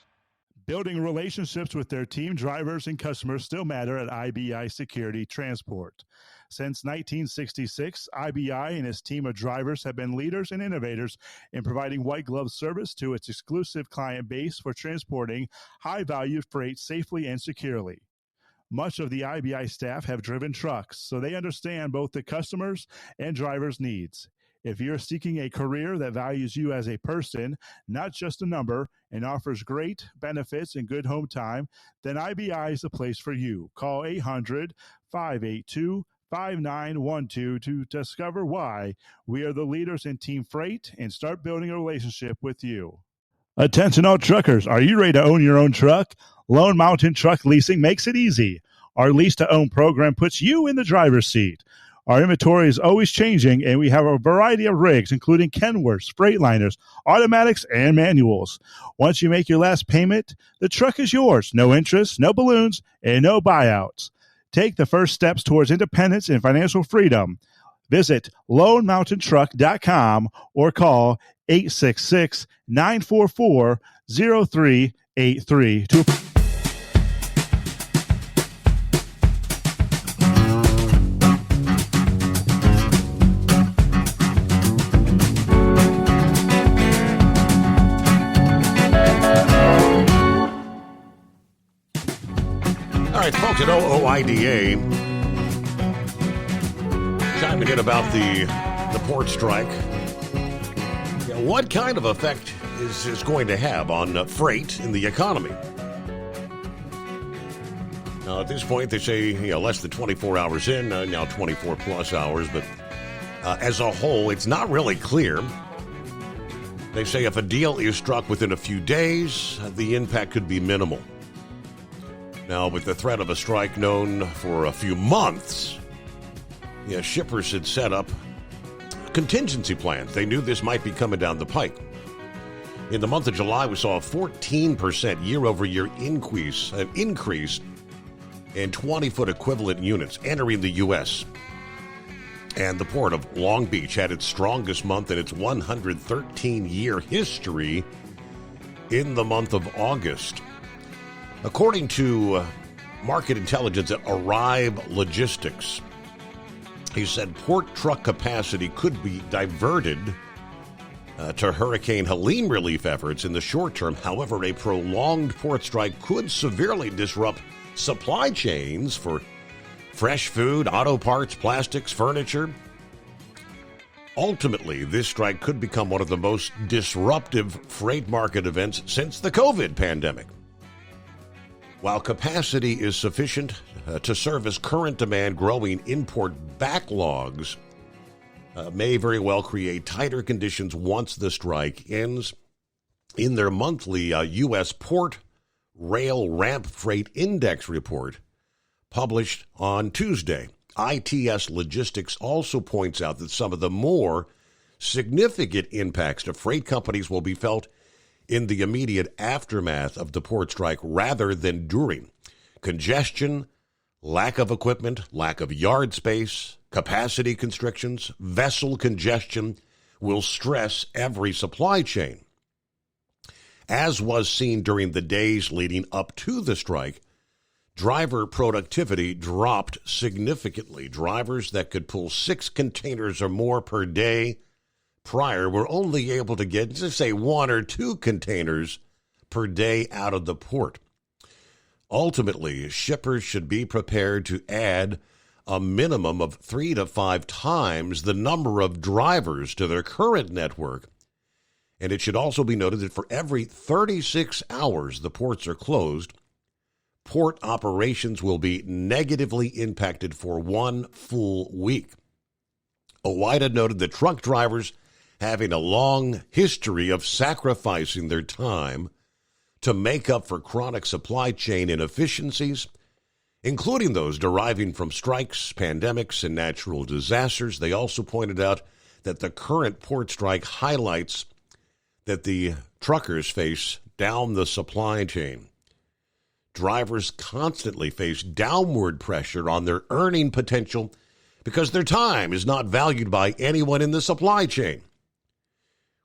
Building relationships with their team drivers and customers still matter at IBI Security Transport. Since 1966, IBI and its team of drivers have been leaders and innovators in providing white glove service to its exclusive client base for transporting high-value freight safely and securely. Much of the IBI staff have driven trucks, so they understand both the customers' and drivers' needs. If you're seeking a career that values you as a person, not just a number, and offers great benefits and good home time, then IBI is the place for you. Call 800-582-5912 to discover why we are the leaders in team freight and start building a relationship with you. Attention all truckers, are you ready to own your own truck? Lone Mountain Truck Leasing makes it easy. Our lease-to-own program puts you in the driver's seat. Our inventory is always changing, and we have a variety of rigs, including Kenworths, Freightliners, automatics, and manuals. Once you make your last payment, the truck is yours. No interest, no balloons, and no buyouts. Take the first steps towards independence and financial freedom. Visit LoneMountainTruck.com or call 866-944-0383 to... All right, folks at OOIDA chiming in about the port strike. Yeah, what kind of effect is this going to have on freight in the economy? Now, at this point, they say less than 24 hours in, now 24 plus hours, but as a whole, it's not really clear. They say if a deal is struck within a few days, the impact could be minimal. Now, with the threat of a strike known for a few months, shippers had set up contingency plans. They knew this might be coming down the pike. In the month of July, we saw a 14% year-over-year increase in 20-foot equivalent units entering the U.S. And the port of Long Beach had its strongest month in its 113-year history in the month of August. According to market intelligence at Arrive Logistics, he said port truck capacity could be diverted to Hurricane Helene relief efforts in the short term. However, a prolonged port strike could severely disrupt supply chains for fresh food, auto parts, plastics, furniture. Ultimately, this strike could become one of the most disruptive freight market events since the COVID pandemic. While capacity is sufficient to service current demand, growing import backlogs may very well create tighter conditions once the strike ends. In their monthly U.S. Port Rail Ramp Freight Index report published on Tuesday, ITS Logistics also points out that some of the more significant impacts to freight companies will be felt in the immediate aftermath of the port strike rather than during. Congestion, lack of equipment, lack of yard space, capacity constrictions, vessel congestion will stress every supply chain. As was seen during the days leading up to the strike, driver productivity dropped significantly. Drivers that could pull 6 containers or more per day prior were only able to get, just say, 1 or 2 containers per day out of the port. Ultimately, shippers should be prepared to add a minimum of 3 to 5 times the number of drivers to their current network. And it should also be noted that for every 36 hours the ports are closed, port operations will be negatively impacted for 1 full week. OOIDA noted that truck drivers having a long history of sacrificing their time to make up for chronic supply chain inefficiencies, including those deriving from strikes, pandemics, and natural disasters. They also pointed out that the current port strike highlights that the truckers face down the supply chain. Drivers constantly face downward pressure on their earning potential because their time is not valued by anyone in the supply chain.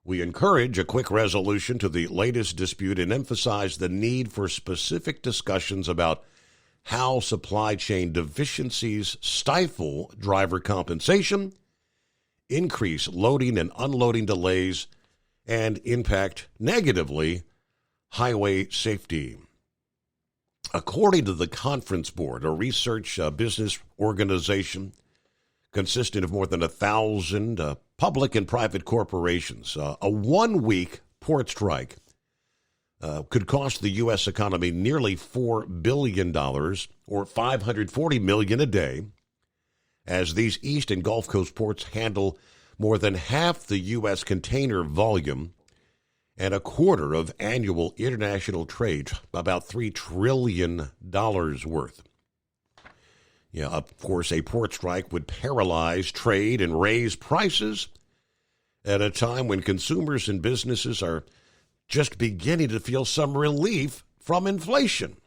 We encourage a quick resolution to the latest dispute and emphasize the need for specific discussions about how supply chain deficiencies stifle driver compensation, increase loading and unloading delays, and impact negatively highway safety. According to the Conference Board, a research business organization consisting of more than 1,000 public and private corporations, a 1-week port strike could cost the U.S. economy nearly $4 billion or $540 million a day, as these East and Gulf Coast ports handle more than half the U.S. container volume and a quarter of annual international trade, about $3 trillion worth. Yeah, of course, a port strike would paralyze trade and raise prices at a time when consumers and businesses are just beginning to feel some relief from inflation.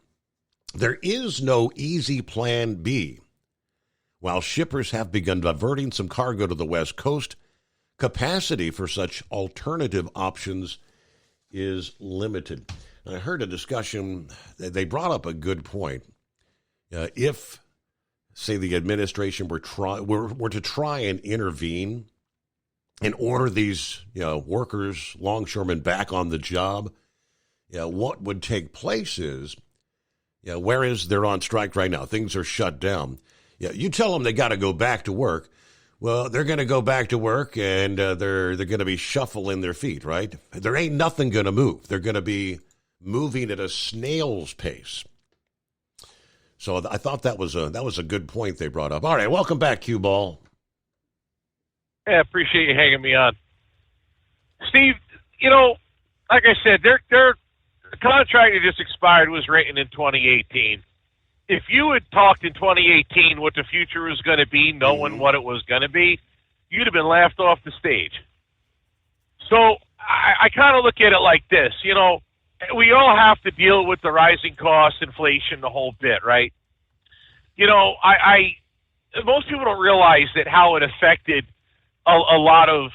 There is no easy plan B. While shippers have begun diverting some cargo to the West Coast, capacity for such alternative options is limited. I heard a discussion, they brought up a good point. If, say, the administration were to try and intervene and order these workers, longshoremen, back on the job, what would take place is, whereas they're on strike right now, things are shut down. You tell them they got to go back to work. Well, they're going to go back to work, and they're going to be shuffling their feet, right? There ain't nothing going to move. They're going to be moving at a snail's pace. So I thought that was a good point they brought up. All right, welcome back, Cue Ball. Yeah, appreciate you hanging me on, Steve. Like I said, their contract that just expired was written in 2018. If you had talked in 2018 what the future was going to be, knowing what it was going to be, you'd have been laughed off the stage. So I kind of look at it like this. We all have to deal with the rising costs, inflation, the whole bit, right? Most people don't realize that how it affected a lot of,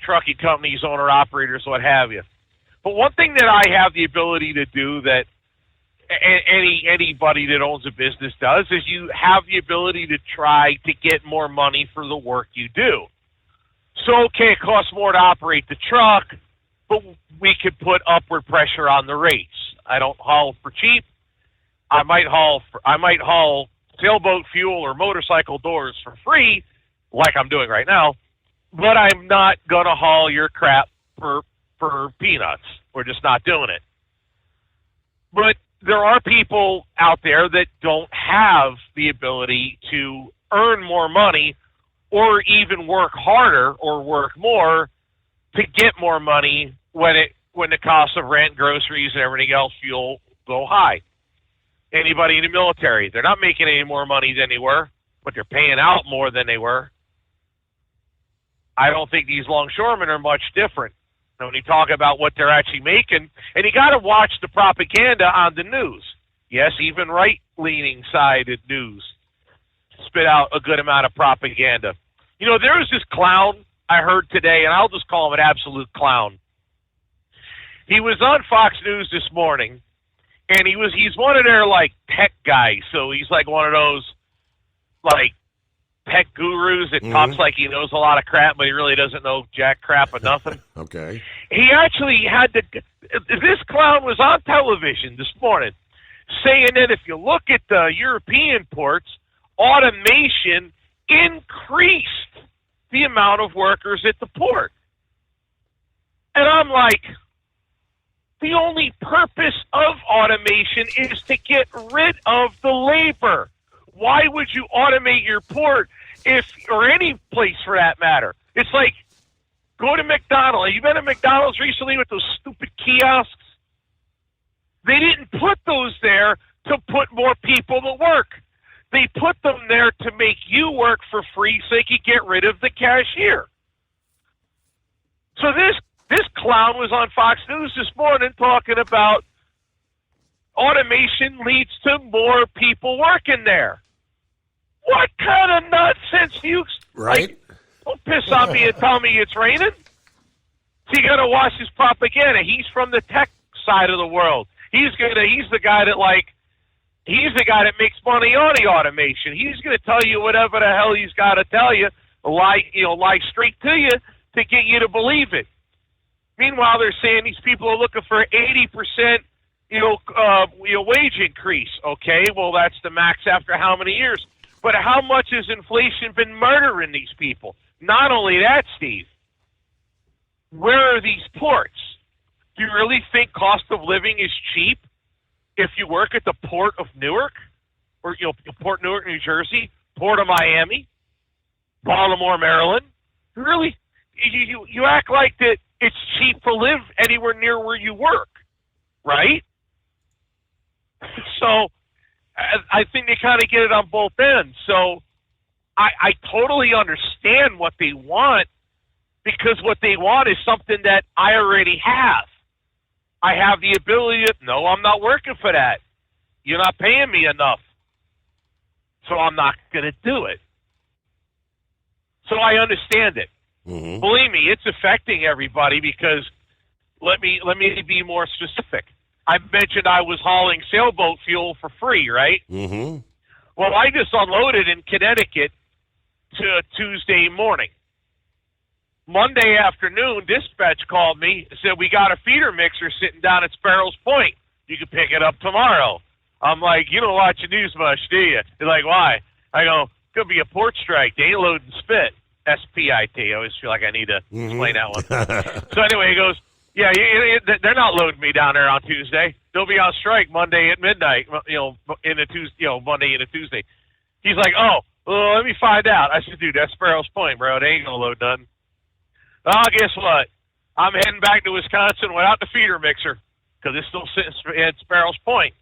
trucking companies, owner-operators, what have you. But one thing that I have the ability to do that anybody that owns a business does is you have the ability to try to get more money for the work you do. So, okay, it costs more to operate the truck, but we could put upward pressure on the rates. I don't haul for cheap. I might haul sailboat fuel or motorcycle doors for free, like I'm doing right now, but I'm not going to haul your crap for peanuts. We're just not doing it. But there are people out there that don't have the ability to earn more money or even work harder or work more to get more money when the cost of rent, groceries, and everything else, fuel, go high. Anybody in the military, they're not making any more money than they were, but they're paying out more than they were. I don't think these longshoremen are much different when you talk about what they're actually making. And you got to watch the propaganda on the news. Yes, even right-leaning sided news spit out a good amount of propaganda. There was this clown I heard today, and I'll just call him an absolute clown. He was on Fox News this morning, and he's one of their, tech guys. So he's like one of those, tech gurus that talks like he knows a lot of crap, but he really doesn't know jack crap or nothing. Okay. He actually had to. This clown was on television this morning saying that if you look at the European ports, automation increased the amount of workers at the port. And I'm like, the only purpose of automation is to get rid of the labor. Why would you automate your port or any place for that matter? It's like, go to McDonald's. You been to McDonald's recently with those stupid kiosks? They didn't put those there to put more people to work. They put them there to make you work for free so they could get rid of the cashier. So this clown was on Fox News this morning talking about automation leads to more people working there. What kind of nonsense you... Right? Don't piss on me and tell me it's raining. So you got to watch his propaganda. He's from the tech side of the world. He's the guy that makes money on the automation. He's going to tell you whatever the hell he's got to tell you, lie straight to you to get you to believe it. Meanwhile, they're saying these people are looking for 80%, wage increase. Okay, well that's the max after how many years? But how much has inflation been murdering these people? Not only that, Steve. Where are these ports? Do you really think cost of living is cheap if you work at the Port of Newark, or Port Newark, New Jersey, Port of Miami, Baltimore, Maryland? Really, you act like that it's cheap to live anywhere near where you work, right? So I think they kind of get it on both ends. So I totally understand what they want, because what they want is something that I already have. I have the ability to, no, I'm not working for that. You're not paying me enough. So I'm not going to do it. So I understand it. Mm-hmm. Believe me, it's affecting everybody, because let me be more specific. I mentioned I was hauling sailboat fuel for free, right? Mm-hmm. Well, I just unloaded in Connecticut to Tuesday morning. Monday afternoon, dispatch called me and said, we got a feeder mixer sitting down at Sparrows Point. You can pick it up tomorrow. I'm like, you don't watch the news much, do you? They're like, why? I go, could be a port strike. They ain't loading spit. S-P-I-T. I always feel like I need to explain that one. So anyway, he goes, yeah, they're not loading me down there on Tuesday. They'll be on strike Monday at midnight, Monday into Tuesday. He's like, oh, well, let me find out. I said, dude, that's Sparrows Point, bro. They ain't going to load none. Oh, guess what? I'm heading back to Wisconsin without the feeder mixer, because it's still sitting at Sparrows Point.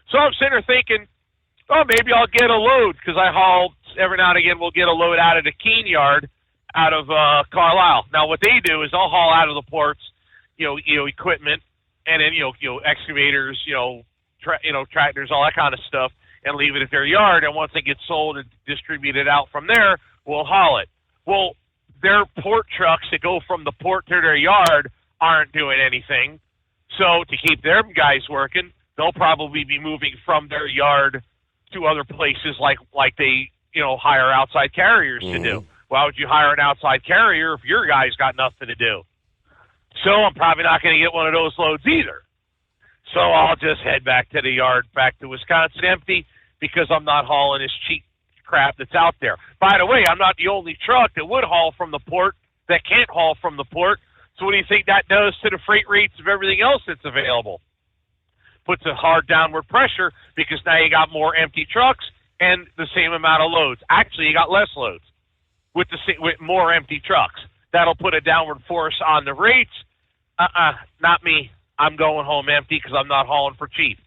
So I'm sitting there thinking, oh, maybe I'll get a load, because I haul, every now and again, we'll get a load out of the Keene yard out of Carlisle. Now, what they do is they'll haul out of the ports, equipment, and then, excavators, tractors, all that kind of stuff, and leave it at their yard. And once it gets sold and distributed out from there, we'll haul it. Well, their port trucks that go from the port to their yard aren't doing anything. So to keep their guys working, they'll probably be moving from their yard to other places like they, hire outside carriers to do. Why would you hire an outside carrier if your guy's got nothing to do? So I'm probably not going to get one of those loads either. So I'll just head back to the yard, back to Wisconsin empty, because I'm not hauling this cheap crap that's out there. By the way, I'm not the only truck that would haul from the port that can't haul from the port. So what do you think that does to the freight rates of everything else that's available? Puts a hard downward pressure, because now you got more empty trucks and the same amount of loads. Actually, you got less loads with more empty trucks. That'll put a downward force on the rates. Not me. I'm going home empty, because I'm not hauling for cheap.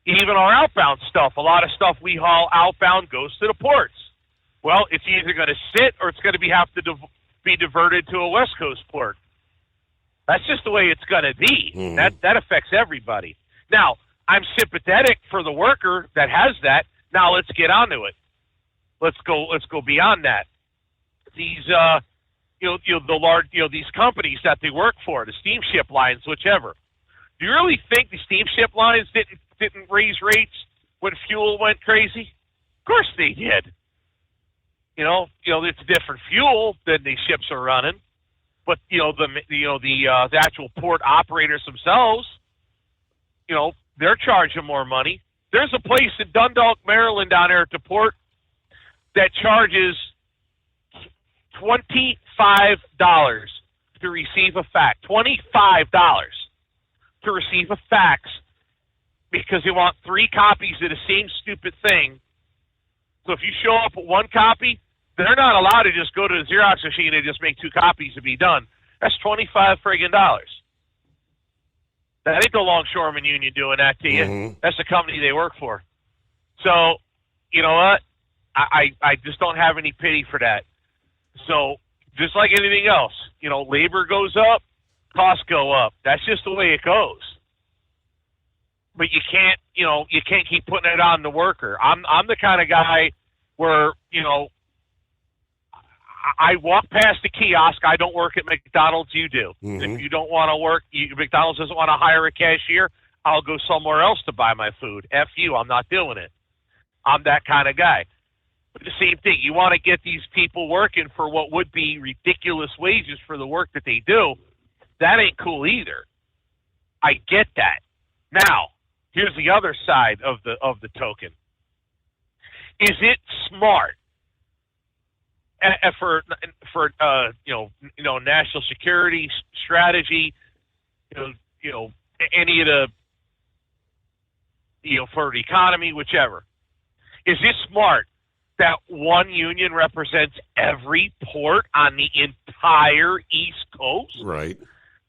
Even our outbound stuff, a lot of stuff we haul outbound goes to the ports. Well, it's either going to sit or it's going to have to be diverted to a West Coast port. That's just the way it's going to be. Mm-hmm. That affects everybody. Now, I'm sympathetic for the worker that has that. Now let's get onto it. Let's go beyond that. These these companies that they work for, the steamship lines, whichever. Do you really think the steamship lines didn't raise rates when fuel went crazy? Of course they did. It's different fuel than these ships are running, But the actual port operators themselves, they're charging more money. There's a place in Dundalk, Maryland, down there at the port that charges $25 to receive a fax. $25 to receive a fax because they want 3 copies of the same stupid thing. So if you show up with 1 copy, they're not allowed to just go to the Xerox machine and just make 2 copies and be done. That's $25 friggin' dollars. That ain't the Longshoreman Union doing that to you. Mm-hmm. That's the company they work for. So, you know what? I just don't have any pity for that. So, just like anything else, labor goes up, costs go up. That's just the way it goes. But you can't keep putting it on the worker. I'm the kind of guy where, I walk past the kiosk. I don't work at McDonald's. You do. Mm-hmm. If you don't want to work, McDonald's doesn't want to hire a cashier, I'll go somewhere else to buy my food. F you, I'm not doing it. I'm that kind of guy. But the same thing, you want to get these people working for what would be ridiculous wages for the work that they do. That ain't cool either. I get that. Now, here's the other side of the token. Is it smart for national security strategy, any of the for the economy, whichever? Is it smart that one union represents every port on the entire East Coast? Right.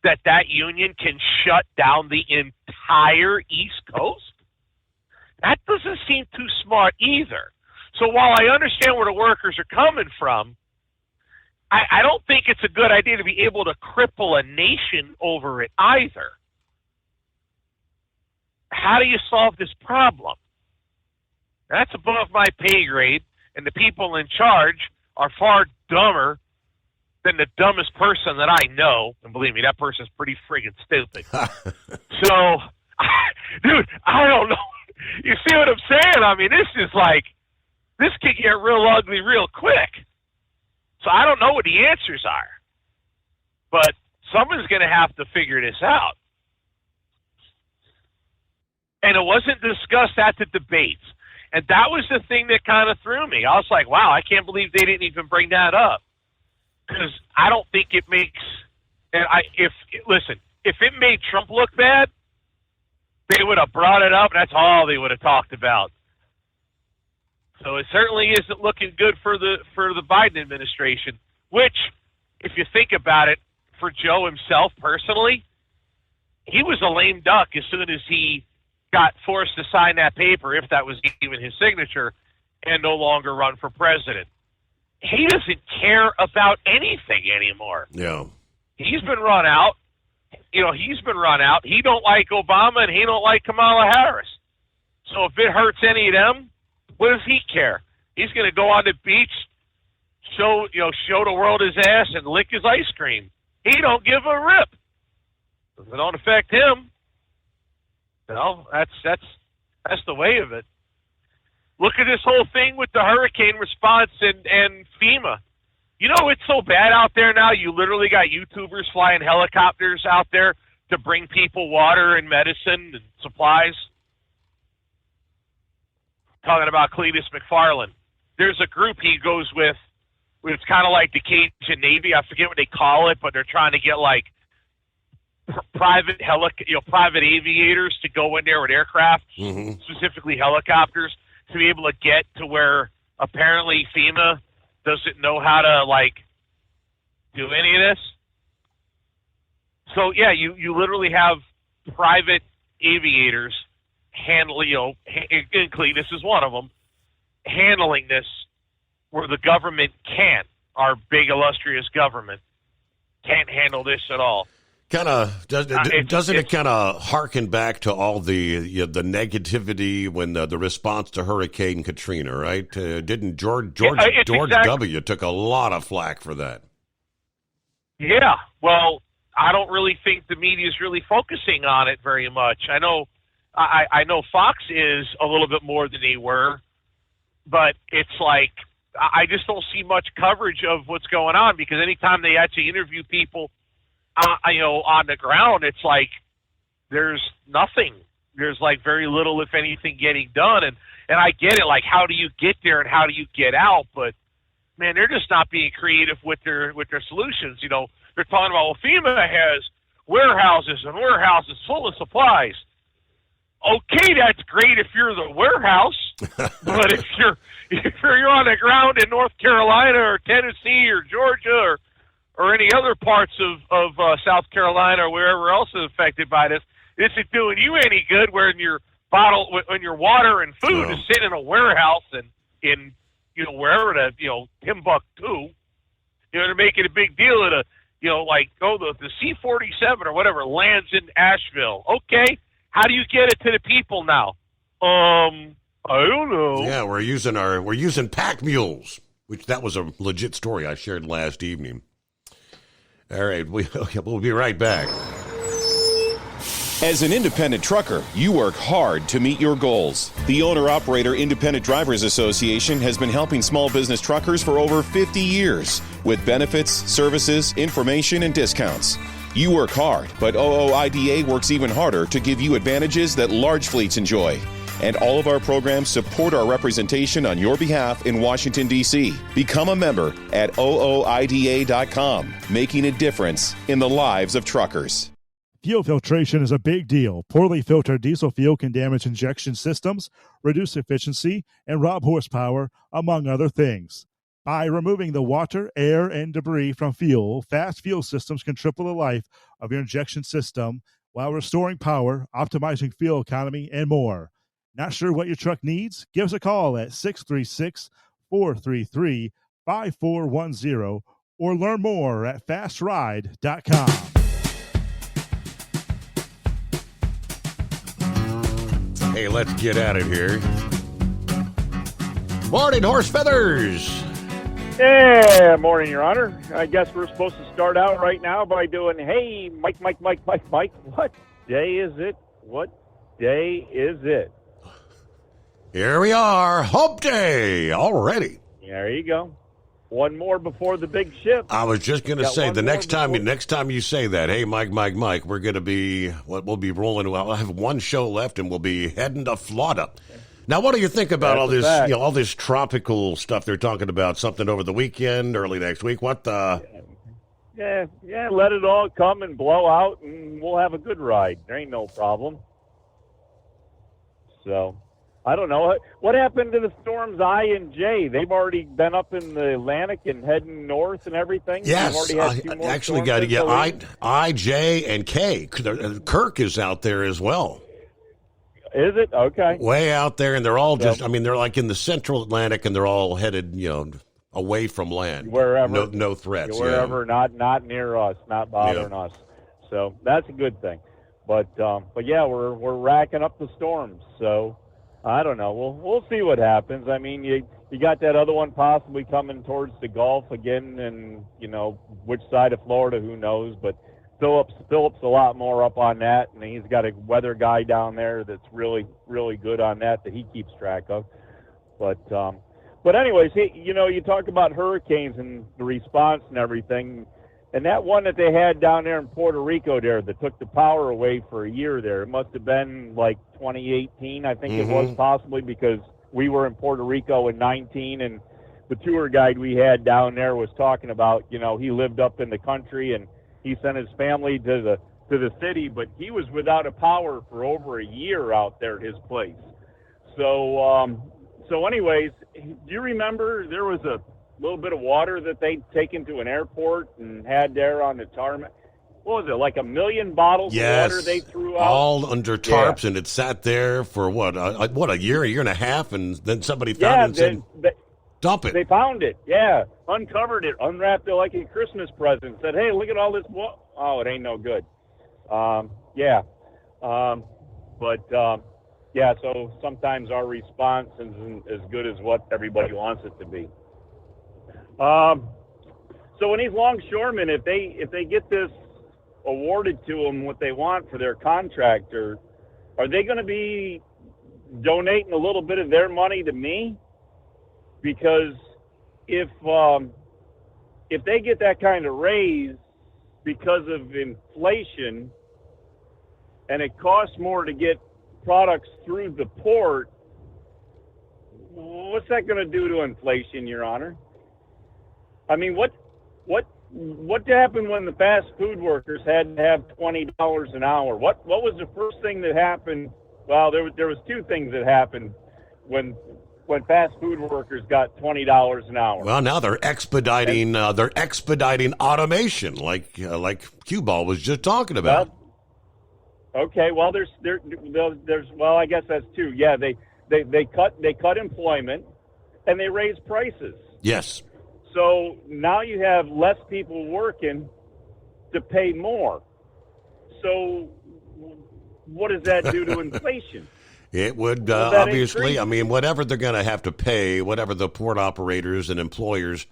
That union can shut down the entire East Coast? That doesn't seem too smart either. So while I understand where the workers are coming from, I don't think it's a good idea to be able to cripple a nation over it either. How do you solve this problem? That's above my pay grade, and the people in charge are far dumber than the dumbest person that I know. And believe me, that person's pretty friggin' stupid. So, dude, I don't know. You see what I'm saying? I mean, this could get real ugly real quick. So I don't know what the answers are. But someone's going to have to figure this out. And it wasn't discussed at the debates. And that was the thing that kind of threw me. I was like, wow, I can't believe they didn't even bring that up. Because I don't think it makes – and if it made Trump look bad, they would have brought it up, and that's all they would have talked about. So it certainly isn't looking good for the Biden administration, which, if you think about it, for Joe himself personally, he was a lame duck as soon as he got forced to sign that paper, if that was even his signature, and no longer run for president. He doesn't care about anything anymore. Yeah. He's been run out. He's been run out. He don't like Obama, and he don't like Kamala Harris. So if it hurts any of them, what does he care? He's going to go on the beach, show the world his ass, and lick his ice cream. He don't give a rip. If it don't affect him, that's the way of it. Look at this whole thing with the hurricane response and FEMA. It's so bad out there now, you literally got YouTubers flying helicopters out there to bring people water and medicine and supplies. Talking about Cletus McFarland. There's a group he goes with, it's kind of like the Cajun Navy. I forget what they call it, but they're trying to get private aviators to go in there with aircraft, specifically helicopters, to be able to get to where apparently FEMA doesn't know how to do any of this. So yeah, you literally have private aviators handling, and Cletus is one of them, handling this where the government can't. Our big illustrious government can't handle this at all. Doesn't it kind of harken back to all the negativity when the response to Hurricane Katrina, right? Didn't George W. took a lot of flack for that? Yeah, well, I don't really think the media is really focusing on it very much. I know Fox is a little bit more than they were, but it's like I just don't see much coverage of what's going on, because anytime they actually interview people, on the ground, it's like there's nothing. There's like very little, if anything, getting done. And I get it. Like, how do you get there and how do you get out? But man, they're just not being creative with their solutions. They're talking about, well, FEMA has warehouses and warehouses full of supplies. Okay, that's great if you're the warehouse, but if you're on the ground in North Carolina or Tennessee or Georgia or any other parts of South Carolina or wherever else is affected by this isn't doing you any good. When your water and food is sitting in a warehouse and in wherever Timbuktu, they're making a big deal of the C-47 or whatever lands in Asheville. Okay. How do you get it to the people now? I don't know. Yeah, we're using pack mules, which that was a legit story I shared last evening. All right, we'll be right back. As an independent trucker, you work hard to meet your goals. The Owner-Operator Independent Drivers Association has been helping small business truckers for over 50 years with benefits, services, information, and discounts. You work hard, but OOIDA works even harder to give you advantages that large fleets enjoy. And all of our programs support our representation on your behalf in Washington, D.C. Become a member at OOIDA.com, making a difference in the lives of truckers. Fuel filtration is a big deal. Poorly filtered diesel fuel can damage injection systems, reduce efficiency, and rob horsepower, among other things. By removing the water, air, and debris from fuel, fast fuel systems can triple the life of your injection system while restoring power, optimizing fuel economy, and more. Not sure what your truck needs? Give us a call at 636-433-5410 or learn more at fastride.com. Hey, let's get at it here. Morning, Horse Feathers. Yeah, morning, Your Honor. I guess we're supposed to start out right now by doing, hey, Mike, what day is it? What day is it? Here we are, Hump Day already. There you go. One more before the big ship. I was just going to say, the next time you say that, hey, Mike, we're going to be, we'll be rolling. I'll have one show left, and we'll be heading to Florida. Now, what do you think about all this tropical stuff they're talking about? Something over the weekend, early next week. What the? Yeah. Let it all come and blow out, and we'll have a good ride. There ain't no problem. So, I don't know. What happened to the storms I and J? They've already been up in the Atlantic and heading north and everything. Yes, actually got I, J, and K. Kirk is out there as well. Is it? Okay. Way out there, and they're all just, they're like in the central Atlantic, and they're all headed, away from land. Wherever. No threats. Wherever, not near us, not bothering us. So that's a good thing. But yeah, we're racking up the storms. So I don't know. We'll see what happens. I mean, you got that other one possibly coming towards the Gulf again, and, which side of Florida, who knows, but Phillips a lot more up on that, and he's got a weather guy down there that's really, really good on that he keeps track of. But anyways, you talk about hurricanes and the response and everything, and that one that they had down there in Puerto Rico there that took the power away for a year there, it must have been like 2018, I think it was, possibly, because we were in Puerto Rico in 19, and the tour guide we had down there was talking about, he lived up in the country and he sent his family to the city, but he was without a power for over a year out there at his place. So anyways, do you remember there was a little bit of water that they'd taken to an airport and had there on the tarmac? What was it, like 1 million bottles of water they threw out? All under tarps, and it sat there for a year and a half, and then somebody found it and said, dump it. They found it, uncovered it, unwrapped it like a Christmas present, said, hey, look at all this water. Oh, it ain't no good. So sometimes our response isn't as good as what everybody wants it to be. So when these longshoremen, if they get this awarded to them what they want for their contractor, are they going to be donating a little bit of their money to me? Because if they get that kind of raise because of inflation, and it costs more to get products through the port, what's that going to do to inflation, Your Honor? I mean, what happened when the fast food workers had to have $20 an hour? What was the first thing that happened? Well, there was two things that happened when fast food workers got $20 an hour. Well, now they're expediting automation, like Cue Ball was just talking about. Well, okay, well there's well, I guess that's two. Yeah, they cut employment and they raise prices. Yes. So now you have less people working to pay more. So what does that do to inflation? It would obviously, I mean, whatever they're going to have to pay, whatever the port operators and employers,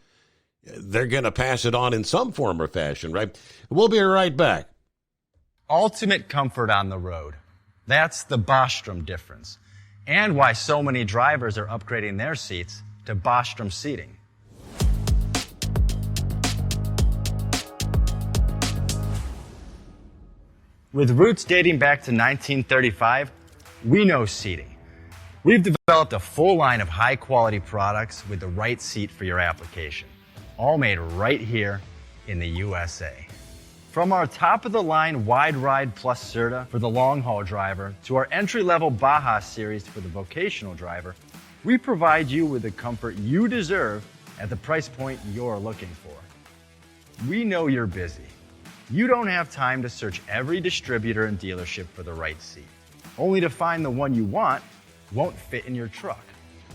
they're going to pass it on in some form or fashion, right? We'll be right back. Ultimate comfort on the road. That's the Bostrom difference. And why so many drivers are upgrading their seats to Bostrom seating. With roots dating back to 1935, we know seating. We've developed a full line of high-quality products with the right seat for your application, all made right here in the USA. From our top-of-the-line Wide Ride Plus Certa for the long-haul driver to our entry-level Baja series for the vocational driver, we provide you with the comfort you deserve at the price point you're looking for. We know you're busy. You don't have time to search every distributor and dealership for the right seat, only to find the one you want won't fit in your truck.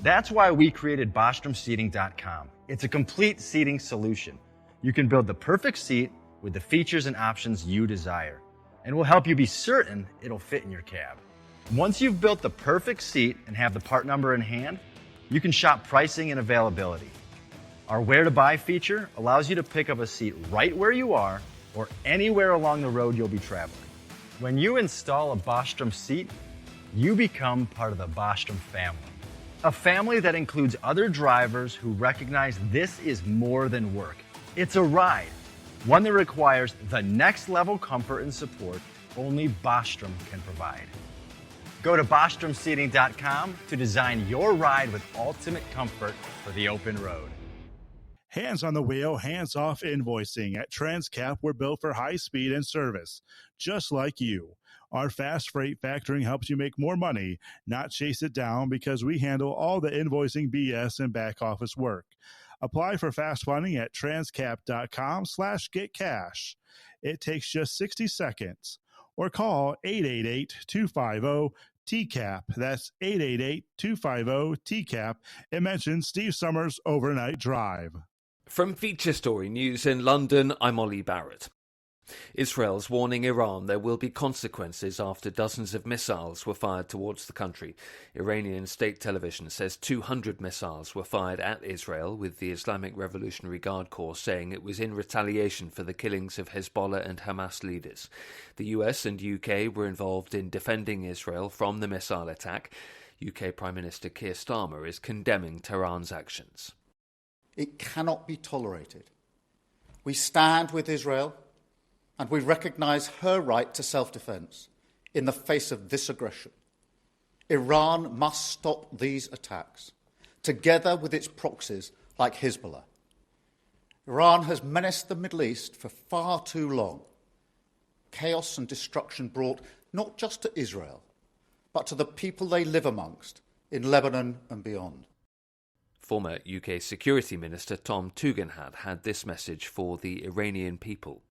That's why we created BostromSeating.com. It's a complete seating solution. You can build the perfect seat with the features and options you desire, and we'll help you be certain it'll fit in your cab. Once you've built the perfect seat and have the part number in hand, you can shop pricing and availability. Our Where to Buy feature allows you to pick up a seat right where you are or anywhere along the road you'll be traveling. When you install a Bostrom seat, you become part of the Bostrom family. A family that includes other drivers who recognize this is more than work. It's a ride, one that requires the next level comfort and support only Bostrom can provide. Go to BostromSeating.com to design your ride with ultimate comfort for the open road. Hands on the wheel, hands off invoicing. At Transcap, we're built for high speed and service, just like you. Our fast freight factoring helps you make more money, not chase it down, because we handle all the invoicing BS and back office work. Apply for fast funding at transcap.com/getcash. It takes just 60 seconds. Or call 888-250-TCAP. That's 888-250-TCAP. And mention Steve Summers' Overnight Drive. From Feature Story News in London, I'm Ollie Barrett. Israel's warning Iran there will be consequences after dozens of missiles were fired towards the country. Iranian state television says 200 missiles were fired at Israel, with the Islamic Revolutionary Guard Corps saying it was in retaliation for the killings of Hezbollah and Hamas leaders. The US and UK were involved in defending Israel from the missile attack. UK Prime Minister Keir Starmer is condemning Tehran's actions. It cannot be tolerated. We stand with Israel, and we recognise her right to self-defence in the face of this aggression. Iran must stop these attacks, together with its proxies like Hezbollah. Iran has menaced the Middle East for far too long. Chaos and destruction brought not just to Israel, but to the people they live amongst in Lebanon and beyond. Former UK Security Minister Tom Tugendhat had this message for the Iranian people.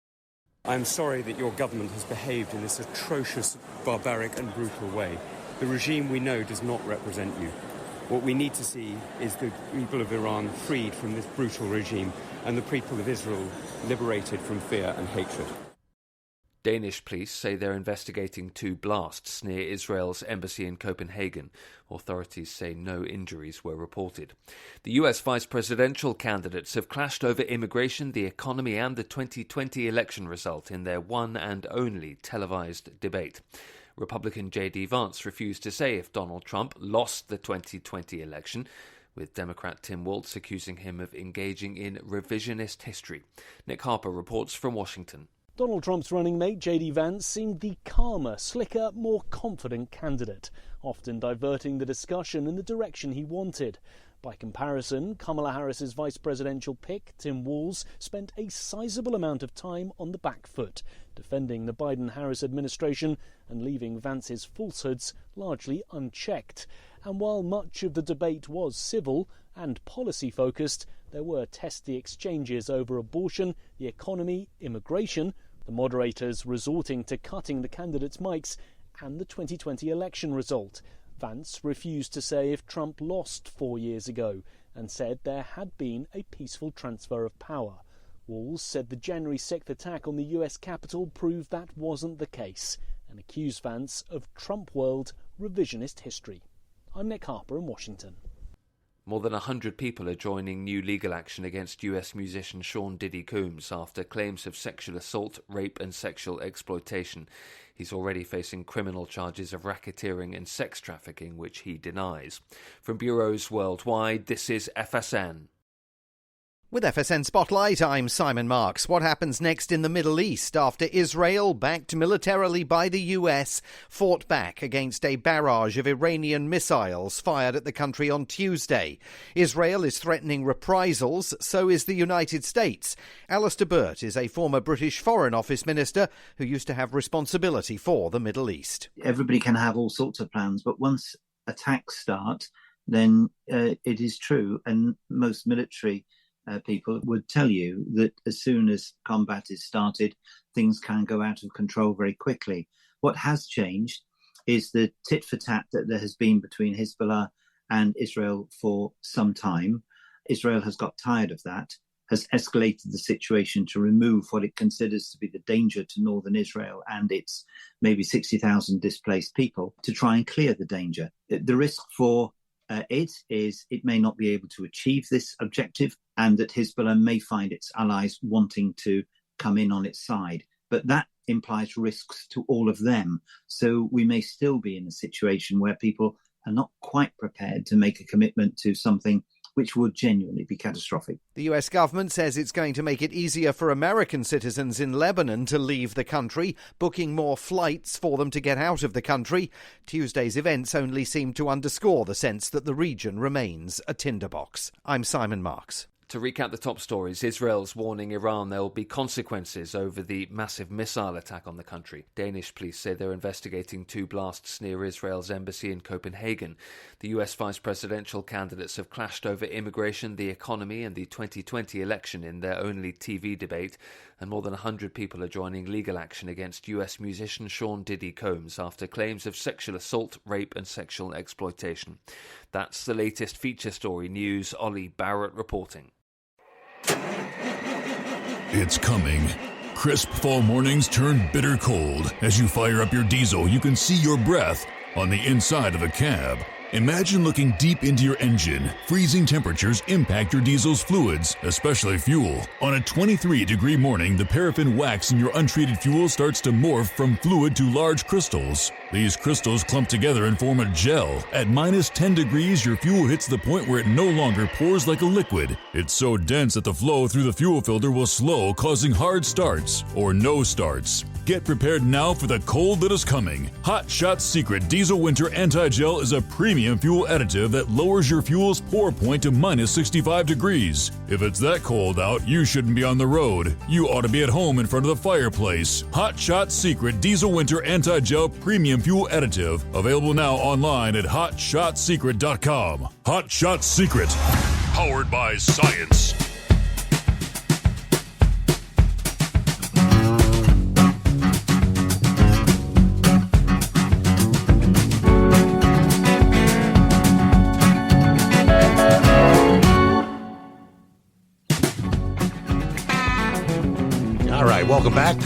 I'm sorry that your government has behaved in this atrocious, barbaric and brutal way. The regime we know does not represent you. What we need to see is the people of Iran freed from this brutal regime and the people of Israel liberated from fear and hatred. Danish police say they're investigating 2 blasts near Israel's embassy in Copenhagen. Authorities say no injuries were reported. The US vice presidential candidates have clashed over immigration, the economy and the 2020 election result in their one and only televised debate. Republican J.D. Vance refused to say if Donald Trump lost the 2020 election, with Democrat Tim Walz accusing him of engaging in revisionist history. Nick Harper reports from Washington. Donald Trump's running mate, J.D. Vance, seemed the calmer, slicker, more confident candidate, often diverting the discussion in the direction he wanted. By comparison, Kamala Harris's vice presidential pick, Tim Walz, spent a sizable amount of time on the back foot, defending the Biden-Harris administration and leaving Vance's falsehoods largely unchecked. And while much of the debate was civil and policy-focused, there were testy exchanges over abortion, the economy, immigration, the moderators resorting to cutting the candidates' mics, and the 2020 election result. Vance refused to say if Trump lost 4 years ago and said there had been a peaceful transfer of power. Walz said the January 6th attack on the US Capitol proved that wasn't the case and accused Vance of Trump world revisionist history. I'm Nick Harper in Washington. More than 100 people are joining new legal action against US musician Sean Diddy Combs after claims of sexual assault, rape and sexual exploitation. He's already facing criminal charges of racketeering and sex trafficking, which he denies. From bureaus worldwide, this is FSN. With FSN Spotlight, I'm Simon Marks. What happens next in the Middle East after Israel, backed militarily by the US, fought back against a barrage of Iranian missiles fired at the country on Tuesday? Israel is threatening reprisals, so is the United States. Alistair Burt is a former British Foreign Office minister who used to have responsibility for the Middle East. Everybody can have all sorts of plans, but once attacks start, then it is true, and most military people would tell you that as soon as combat is started, things can go out of control very quickly. What has changed is the tit for tat that there has been between Hezbollah and Israel for some time. Israel has got tired of that, has escalated the situation to remove what it considers to be the danger to northern Israel and its maybe 60,000 displaced people to try and clear the danger. The risk for it is it may not be able to achieve this objective, and that Hezbollah may find its allies wanting to come in on its side. But that implies risks to all of them. So we may still be in a situation where people are not quite prepared to make a commitment to something which would genuinely be catastrophic. The US government says it's going to make it easier for American citizens in Lebanon to leave the country, booking more flights for them to get out of the country. Tuesday's events only seem to underscore the sense that the region remains a tinderbox. I'm Simon Marks. To recap the top stories, Israel's warning Iran there will be consequences over the massive missile attack on the country. Danish police say they're investigating 2 blasts near Israel's embassy in Copenhagen. The US vice presidential candidates have clashed over immigration, the economy and the 2020 election in their only TV debate. And more than 100 people are joining legal action against US musician Sean Diddy Combs after claims of sexual assault, rape and sexual exploitation. That's the latest feature story news. Ollie Barrett reporting. It's coming. Crisp fall mornings turn bitter cold. As you fire up your diesel, you can see your breath on the inside of a cab. Imagine looking deep into your engine. Freezing temperatures impact your diesel's fluids, especially fuel. On a 23-degree morning, the paraffin wax in your untreated fuel starts to morph from fluid to large crystals. These crystals clump together and form a gel. At minus 10 degrees, your fuel hits the point where it no longer pours like a liquid. It's so dense that the flow through the fuel filter will slow, causing hard starts or no starts. Get prepared now for the cold that is coming. Hot Shot Secret Diesel Winter Anti-Gel is a premium fuel additive that lowers your fuel's pour point to minus 65 degrees. If it's that cold out, you shouldn't be on the road. You ought to be at home in front of the fireplace. Hot Shot Secret Diesel Winter Anti-Gel Premium Fuel Additive. Available now online at hotshotsecret.com. Hot Shot Secret. Powered by science. All right, welcome back.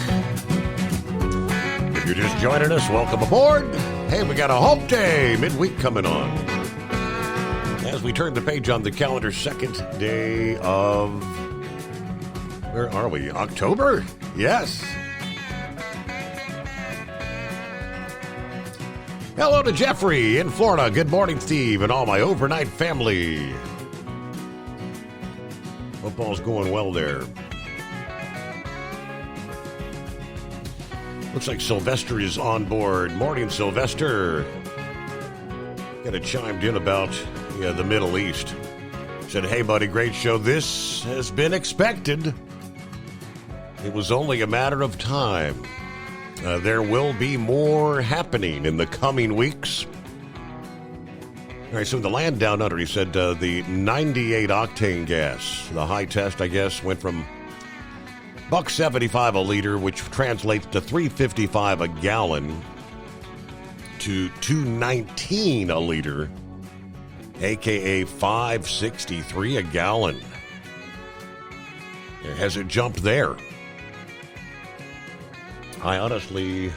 If you're just joining us, welcome aboard. Hey, we got a hump day midweek coming on. As we turn the page on the calendar, second day of, where are we? October? Yes. Hello to Jeffrey in Florida. Good morning, Steve, and all my overnight family. Football's going well there. Looks like Sylvester is on board. Morning, Sylvester. Kind of chimed in about the Middle East. Said, hey, buddy, great show. This has been expected. It was only a matter of time. There will be more happening in the coming weeks. All right, so the land down under, he said the 98 octane gas, the high test, I guess, went from $1.75 a liter, which translates to $3.55 a gallon, to $2.19 a liter, aka $5.63 a gallon. Has it jumped there? I honestly,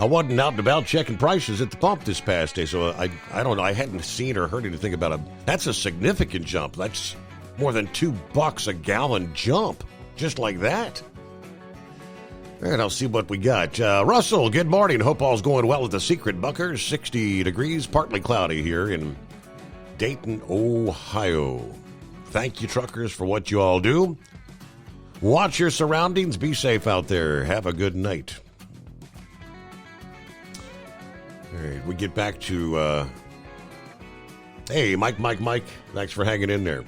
I wasn't out and about checking prices at the pump this past day, so I don't know. I hadn't seen or heard anything about it. That's a significant jump. That's more than $2 a gallon jump, just like that. All right, I'll see what we got. Russell, good morning. Hope all's going well at the Secret Bunkers. 60 degrees, partly cloudy here in Dayton, Ohio. Thank you, truckers, for what you all do. Watch your surroundings. Be safe out there. Have a good night. All right, we get back to, hey, Mike. Thanks for hanging in there.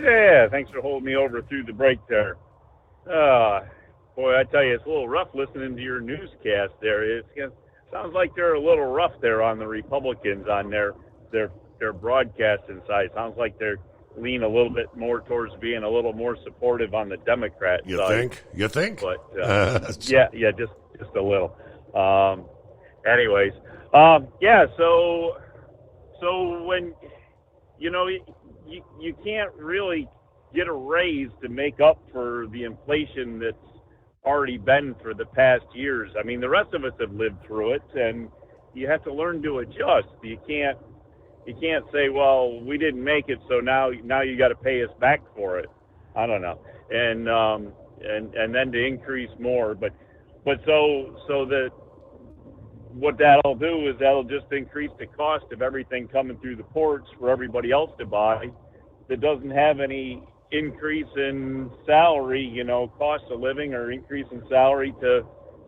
Yeah, thanks for holding me over through the break there. Boy, I tell you, it's a little rough listening to your newscast there. It sounds like they're a little rough there on the Republicans on their broadcasting side. Sounds like they're lean a little bit more towards being a little more supportive on the Democrat side. You think? But yeah, just a little. Anyways, yeah. So when you can't really get a raise to make up for the inflation that's already been for the past years. I mean, the rest of us have lived through it, and you have to learn to adjust. You can't say, well, we didn't make it, so now you got to pay us back for it. I don't know, and then to increase more, but so that what that'll do is that'll just increase the cost of everything coming through the ports for everybody else to buy that doesn't have any increase in salary, cost of living or increase in salary to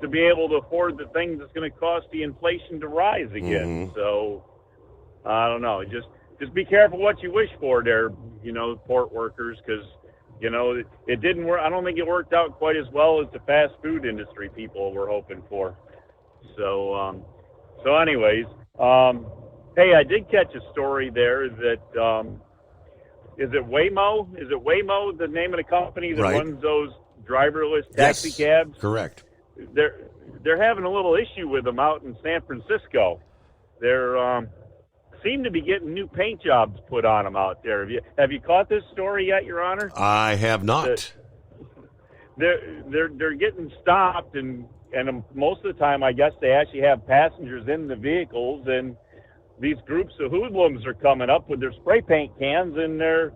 be able to afford the things that's going to cost the inflation to rise again. Mm-hmm. So I don't know. Just be careful what you wish for there, port workers, because, it didn't work. I don't think it worked out quite as well as the fast food industry people were hoping for. So anyways, hey, I did catch a story there that, is it Waymo? Is it Waymo, the name of the company that runs those driverless taxi cabs? Correct. They're having a little issue with them out in San Francisco. They're seem to be getting new paint jobs put on them out there. Have you caught this story yet, Your Honor? I have not. They're getting stopped, and most of the time, I guess they actually have passengers in the vehicles, and these groups of hoodlums are coming up with their spray paint cans, and they're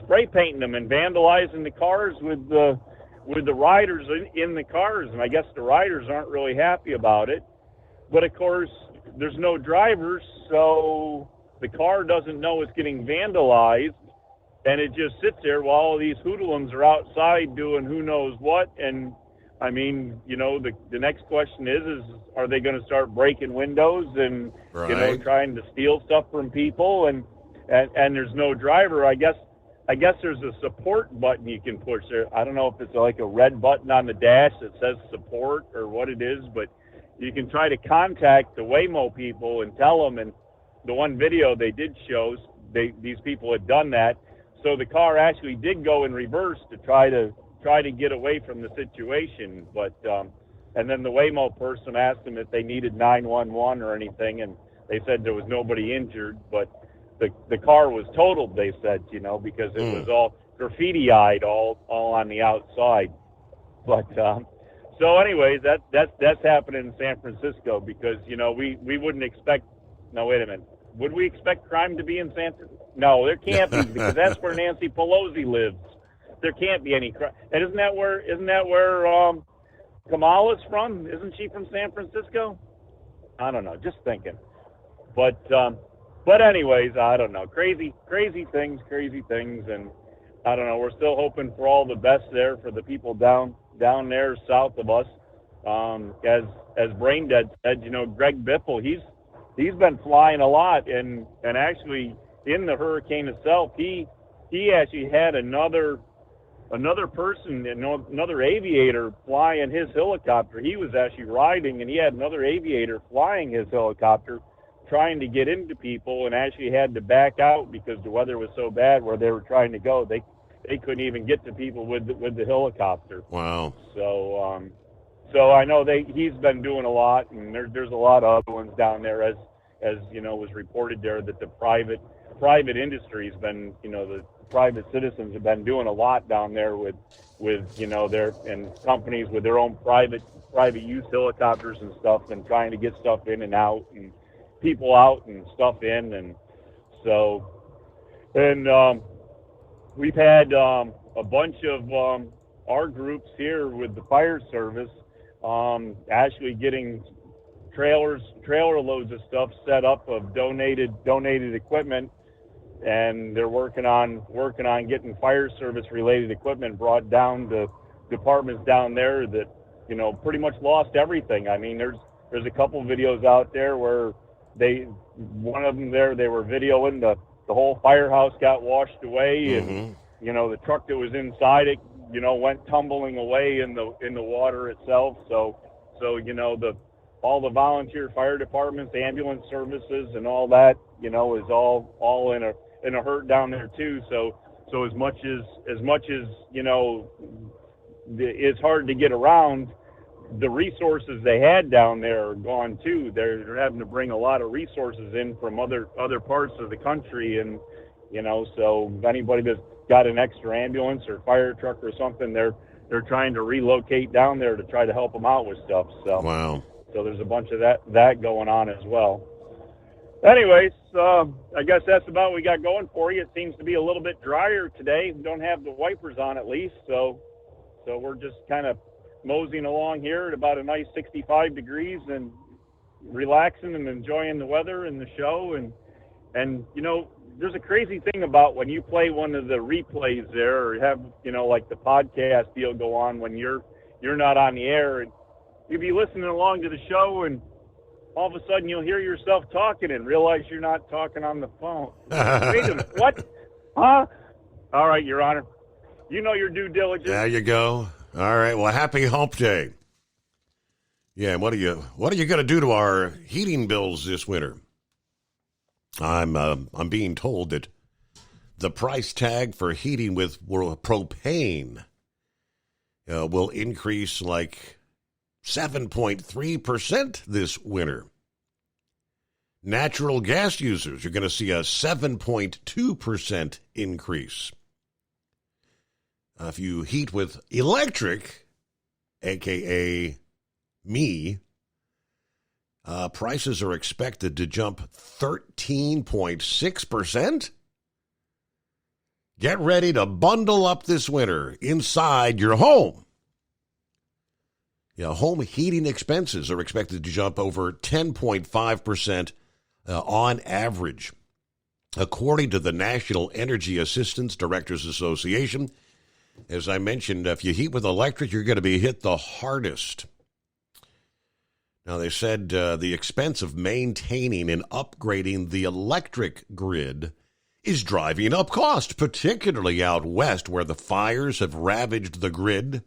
spray painting them and vandalizing the cars with the riders in the cars. And I guess the riders aren't really happy about it. But of course, there's no drivers, so the car doesn't know it's getting vandalized, and it just sits there while all these hoodlums are outside doing who knows what. And I mean, the next question is are they going to start breaking windows and, trying to steal stuff from people? And there's no driver. I guess there's a support button you can push there. I don't know if it's like a red button on the dash that says support or what it is, but you can try to contact the Waymo people and tell them. And the one video they did shows these people had done that. So the car actually did go in reverse to try to get away from the situation, but and then the Waymo person asked them if they needed 911 or anything, and they said there was nobody injured, but the car was totaled, they said, because it was all graffiti-eyed all on the outside. But so anyways, that's happening in San Francisco, because we wouldn't expect. No, wait a minute. Would we expect crime to be in San Francisco? No, there can't be, because that's where Nancy Pelosi lives. There can't be any crime. And isn't that where Kamala's from? Isn't she from San Francisco? I don't know. Just thinking. But anyways, I don't know. Crazy things. And I don't know. We're still hoping for all the best there for the people down there south of us. As Braindead said, Greg Biffle, he's been flying a lot, and actually in the hurricane itself, he actually had another person, another aviator flying his helicopter. He was actually riding, and he had another aviator flying his helicopter, trying to get into people, and actually had to back out because the weather was so bad where they were trying to go. They couldn't even get to people with the helicopter. Wow. So I know he's been doing a lot, and there's a lot of other ones down there, as was reported there, that the private industry has been, the private citizens have been doing a lot down there with their and companies with their own private use helicopters and stuff, and trying to get stuff in and out, and people out and stuff in, and so we've had a bunch of our groups here with the fire service actually getting trailer loads of stuff set up of donated equipment, and they're working on getting fire service related equipment brought down to departments down there that pretty much lost everything. I mean, there's a couple videos out there where one of them there, they were videoing the whole firehouse got washed away, and the truck that was inside it went tumbling away in the water itself. So all the volunteer fire departments, ambulance services, and all that is all in a hurt down there too. So as much as it's hard to get around, the resources they had down there are gone too. They're having to bring a lot of resources in from other parts of the country, and so if anybody that's got an extra ambulance or fire truck or something, they're trying to relocate down there to try to help them out with stuff. So wow. So there's a bunch of that going on as well. Anyways, I guess that's about what we got going for you. It seems to be a little bit drier today. We don't have the wipers on at least, so we're just kind of moseying along here at about a nice 65 degrees and relaxing and enjoying the weather and the show. And there's a crazy thing about when you play one of the replays there, or have like the podcast deal go on when you're not on the air, and you'll be listening along to the show, and all of a sudden you'll hear yourself talking and realize you're not talking on the phone. Wait a minute, what? Huh? All right, Your Honor. You know your due diligence. There you go. All right. Well, happy hump day. Yeah. What are you going to do to our heating bills this winter? I'm being told that the price tag for heating with propane will increase like 7.3% this winter. Natural gas users are going to see a 7.2% increase. If you heat with electric, a.k.a. me, prices are expected to jump 13.6%. Get ready to bundle up this winter inside your home. Home heating expenses are expected to jump over 10.5% on average. According to the National Energy Assistance Directors Association, as I mentioned, if you heat with electric, you're going to be hit the hardest. Now, they said the expense of maintaining and upgrading the electric grid is driving up cost, particularly out west where the fires have ravaged the grid.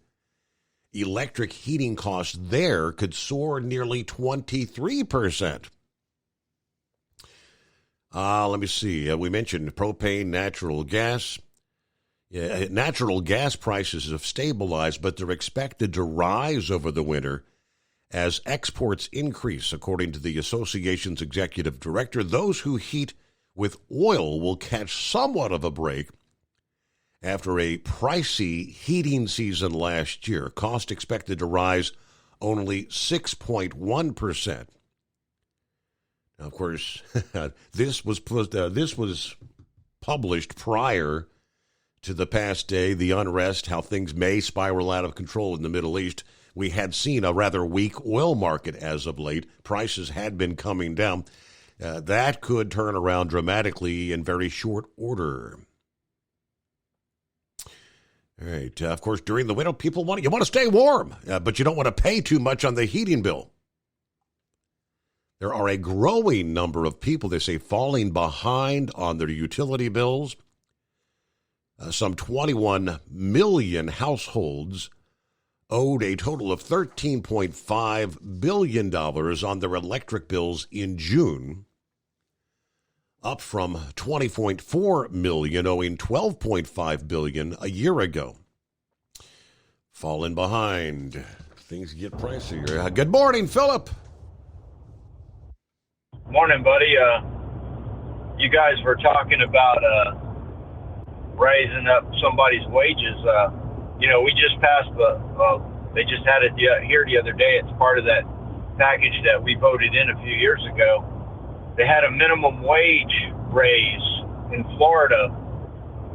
Electric heating costs there could soar nearly 23%. Let me see. We mentioned propane, natural gas. Natural gas prices have stabilized, but they're expected to rise over the winter as exports increase, according to the association's executive director. Those who heat with oil will catch somewhat of a break after a pricey heating season last year. Cost expected to rise only 6.1%. Now, of course, this was published prior to the past day, the unrest, how things may spiral out of control in the Middle East. We had seen a rather weak oil market as of late. Prices had been coming down. That could turn around dramatically in very short order. All right. Of course, during the winter, you want to stay warm, but you don't want to pay too much on the heating bill. There are a growing number of people, they say, falling behind on their utility bills. Some 21 million households owed a total of $13.5 billion on their electric bills in June, up from 20.4 million owing $12.5 billion a year ago. Falling behind. Things get pricier. Good morning, Philip. Morning, buddy. You guys were talking about raising up somebody's wages. We just passed they just had it here the other day. It's part of that package that we voted in a few years ago. They had a minimum wage raise in Florida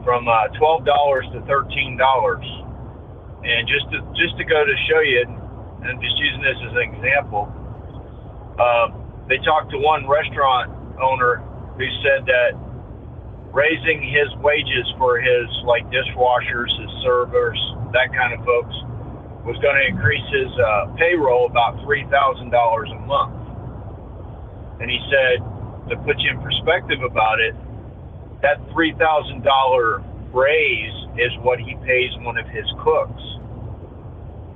from $12 to $13. And just to go to show you, and I'm just using this as an example, they talked to one restaurant owner who said that raising his wages for his dishwashers, his servers, that kind of folks, was going to increase his payroll about $3,000 a month. And he said, to put you in perspective about it, that $3,000 raise is what he pays one of his cooks.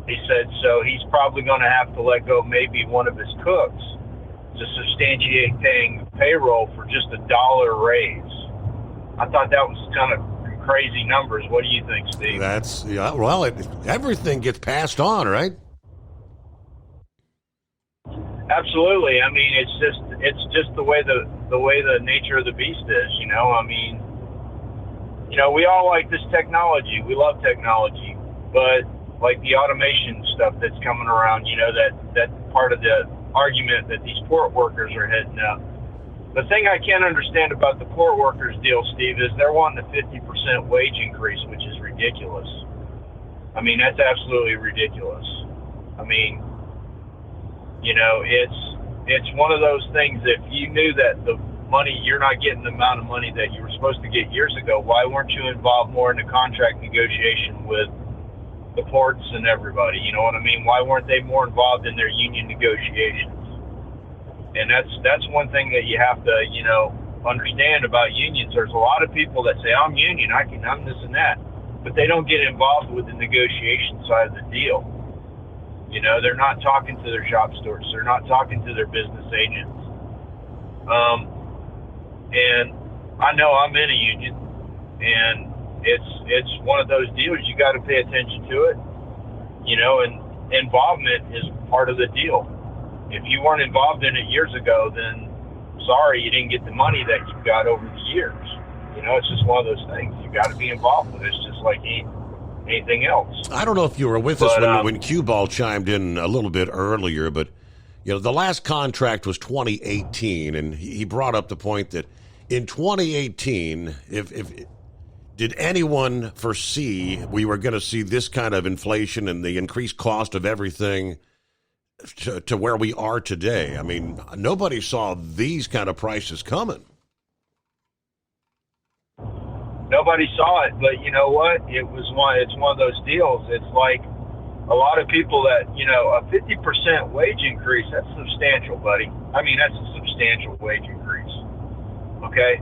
He said, so he's probably going to have to let go maybe one of his cooks to substantiate paying payroll for just $1 raise. I thought that was kind of crazy numbers. What do you think, Steve? Everything gets passed on, right? Absolutely. I mean, it's just the way the nature of the beast is, I mean, we all like this technology. We love technology, but like the automation stuff that's coming around, that part of the argument that these port workers are heading up. The thing I can't understand about the port workers deal, Steve, is they're wanting a 50% wage increase, which is ridiculous. I mean, that's absolutely ridiculous. I mean, it's one of those things. If you knew that the money, you're not getting the amount of money that you were supposed to get years ago, why weren't you involved more in the contract negotiation with the ports and everybody? You know what I mean? Why weren't they more involved in their union negotiations? And that's one thing that you have to, understand about unions. There's a lot of people that say, I'm union, I'm this and that, but they don't get involved with the negotiation side of the deal. They're not talking to their shop stewards. They're not talking to their business agents. And I know I'm in a union, and it's one of those deals. You got to pay attention to it, and involvement is part of the deal. If you weren't involved in it years ago, then sorry, you didn't get the money that you got over the years. It's just one of those things. You got to be involved with it. It's just like anything else. I don't know if you were with us when Q-Ball chimed in a little bit earlier, but the last contract was 2018, and he brought up the point that in 2018, if did anyone foresee we were going to see this kind of inflation and the increased cost of everything to where we are today? I mean, nobody saw these kind of prices coming. Nobody saw it, but you know what? It's one of those deals. It's like a lot of people that, a 50% wage increase, that's substantial, buddy. I mean, that's a substantial wage increase. Okay?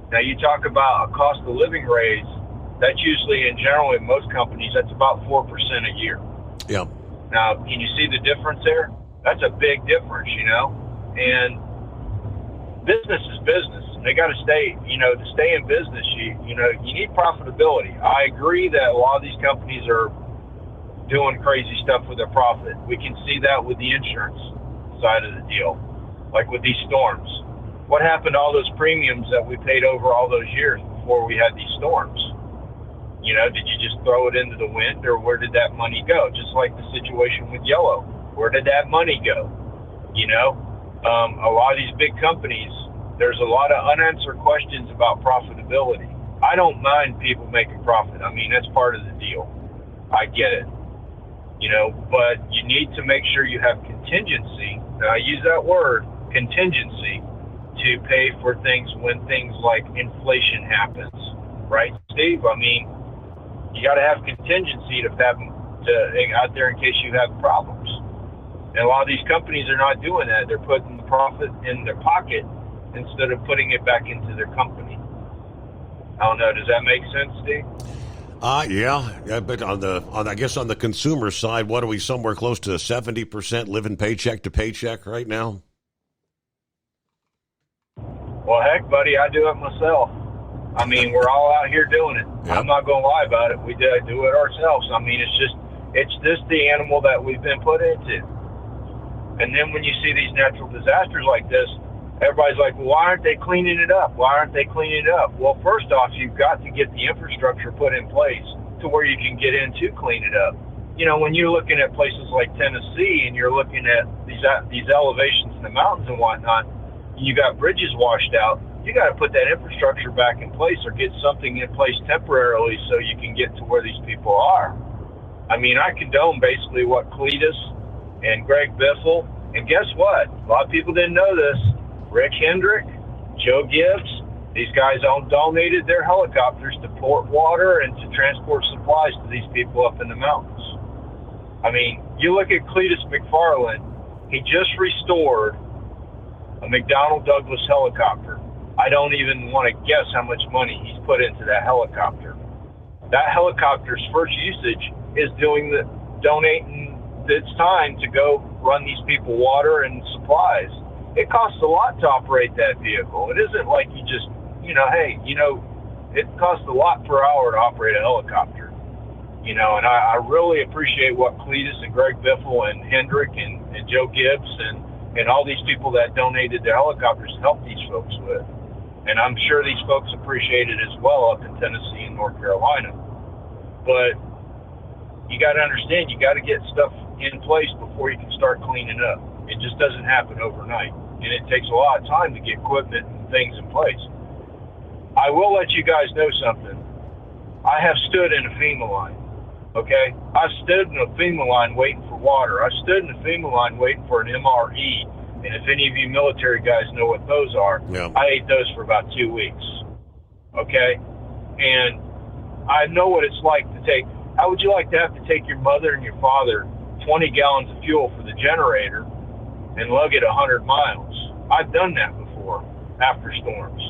Now, you talk about a cost of living raise, that's usually, in general, in most companies, that's about 4% a year. Yeah. Now, can you see the difference there? That's a big difference, and business is business. They got to stay, to stay in business, you need profitability. I agree that a lot of these companies are doing crazy stuff with their profit. We can see that with the insurance side of the deal, like with these storms. What happened to all those premiums that we paid over all those years before we had these storms? Did you just throw it into the wind, or where did that money go? Just like the situation with Yellow. Where did that money go? A lot of these big companies, there's a lot of unanswered questions about profitability. I don't mind people making profit. I mean, that's part of the deal. I get it. But you need to make sure you have contingency. Now, I use that word, contingency, to pay for things when things like inflation happens. Right, Steve? I mean, you got to have contingency to have out there in case you have problems. And a lot of these companies are not doing that. They're putting the profit in their pocket instead of putting it back into their company. I don't know. Does that make sense, Steve? Yeah, but on the consumer side, what are we, somewhere close to 70% living paycheck to paycheck right now? Well, heck, buddy, I do it myself. I mean, we're all out here doing it. Yep. I'm not going to lie about it. We do it ourselves. I mean, it's just the animal that we've been put into. And then when you see these natural disasters like this, everybody's like, well, why aren't they cleaning it up? Why aren't they cleaning it up? Well, first off, you've got to get the infrastructure put in place to where you can get in to clean it up. You know, when you're looking at places like Tennessee and you're looking at these elevations in the mountains and whatnot, you got bridges washed out, you got to put that infrastructure back in place or get something in place temporarily so you can get to where these people are. I mean, I condone basically what Cletus and Greg Biffle, and guess what? A lot of people didn't know this. Rick Hendrick, Joe Gibbs, these guys all donated their helicopters to port water and to transport supplies to these people up in the mountains. I mean, you look at Cletus McFarland, he just restored a McDonnell Douglas helicopter. I don't even want to guess how much money he's put into that helicopter. That helicopter's first usage is donating its time to go run these people water and supplies. It costs a lot to operate that vehicle. It isn't like you just, it costs a lot per hour to operate a helicopter. And I really appreciate what Cletus and Greg Biffle and Hendrick and Joe Gibbs and all these people that donated their helicopters to help these folks with. And I'm sure these folks appreciate it as well up in Tennessee and North Carolina. But you got to understand, you got to get stuff in place before you can start cleaning up. It just doesn't happen overnight. And it takes a lot of time to get equipment and things in place. I will let you guys know something. I have stood in a FEMA line, okay? I've stood in a FEMA line waiting for water. I've stood in a FEMA line waiting for an MRE. And if any of you military guys know what those are, yeah. I ate those for about 2 weeks, okay? And I know what it's like to take. How would you like to have to take your mother and your father 20 gallons of fuel for the generator and lug it 100 miles? I've done that before after storms.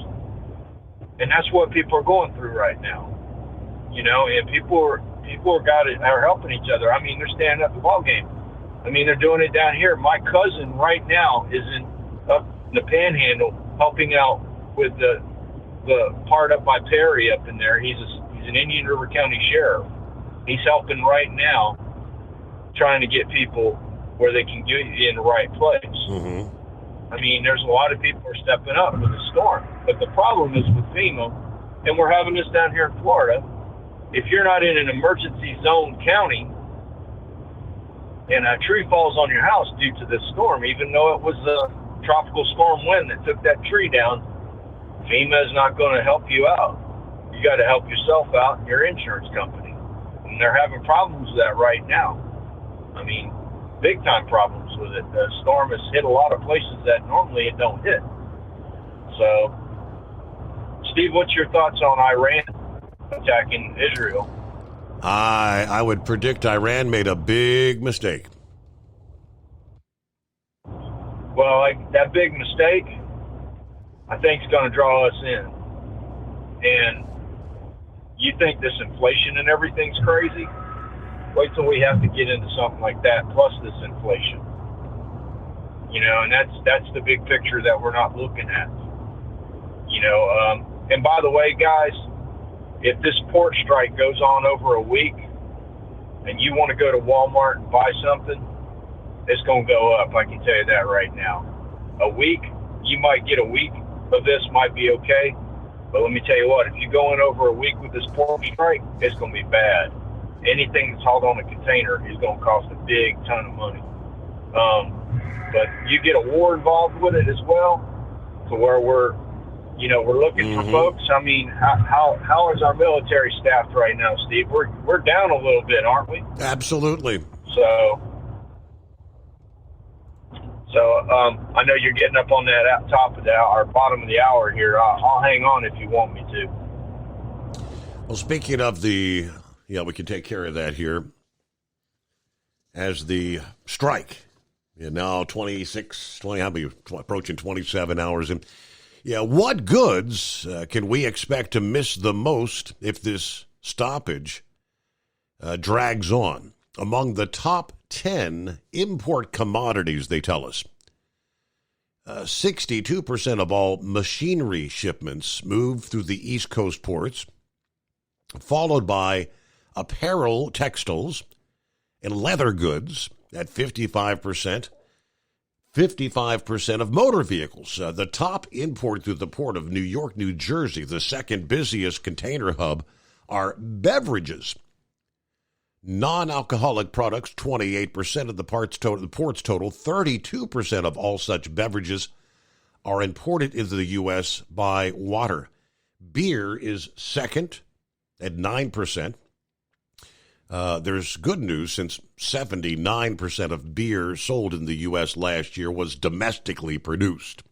And that's what people are going through right now. And people are helping each other. I mean, they're standing up the ball game. I mean, they're doing it down here. My cousin right now is up in the Panhandle helping out with the part up by Perry up in there. He's an Indian River County sheriff. He's helping right now, trying to get people where they can get in the right place. Mm-hmm. I mean, there's a lot of people who are stepping up with the storm. But the problem is with FEMA, and we're having this down here in Florida, if you're not in an emergency zone county and a tree falls on your house due to this storm, even though it was a tropical storm wind that took that tree down, FEMA is not going to help you out. You got to help yourself out and your insurance company. And they're having problems with that right now. I mean, big time problems with it. The storm has hit a lot of places that normally it don't hit. So, Steve, what's your thoughts on Iran attacking Israel? I would predict Iran made a big mistake. Well, that big mistake, I think, is going to draw us in. And you think this inflation and everything's crazy? Wait till we have to get into something like that, plus this inflation. And that's the big picture that we're not looking at. And by the way, guys, if this port strike goes on over a week and you want to go to Walmart and buy something, it's going to go up. I can tell you that right now. A week, you might get a week of this, might be okay. But let me tell you what, if you're going over a week with this port strike, it's going to be bad. Anything that's hauled on a container is going to cost a big ton of money. But you get a war involved with it as well, to where we're looking for folks. I mean, how is our military staffed right now, Steve? We're down a little bit, aren't we? Absolutely. So I know you're getting up on that top of the hour, or bottom of the hour here. I'll hang on if you want me to. Well, speaking of the Yeah, we can take care of that here. As the strike, now approaching 27 hours. And yeah, what goods can we expect to miss the most if this stoppage drags on? Among the top 10 import commodities, they tell us, 62% of all machinery shipments move through the East Coast ports, followed by apparel, textiles, and leather goods at 55%. 55% of motor vehicles. The top import through the port of New York, New Jersey, the second busiest container hub, are beverages. Non-alcoholic products, 28% of the port's total. 32% of all such beverages are imported into the U.S. by water. Beer is second at 9%. There's good news since 79% of beer sold in the U.S. last year was domestically produced.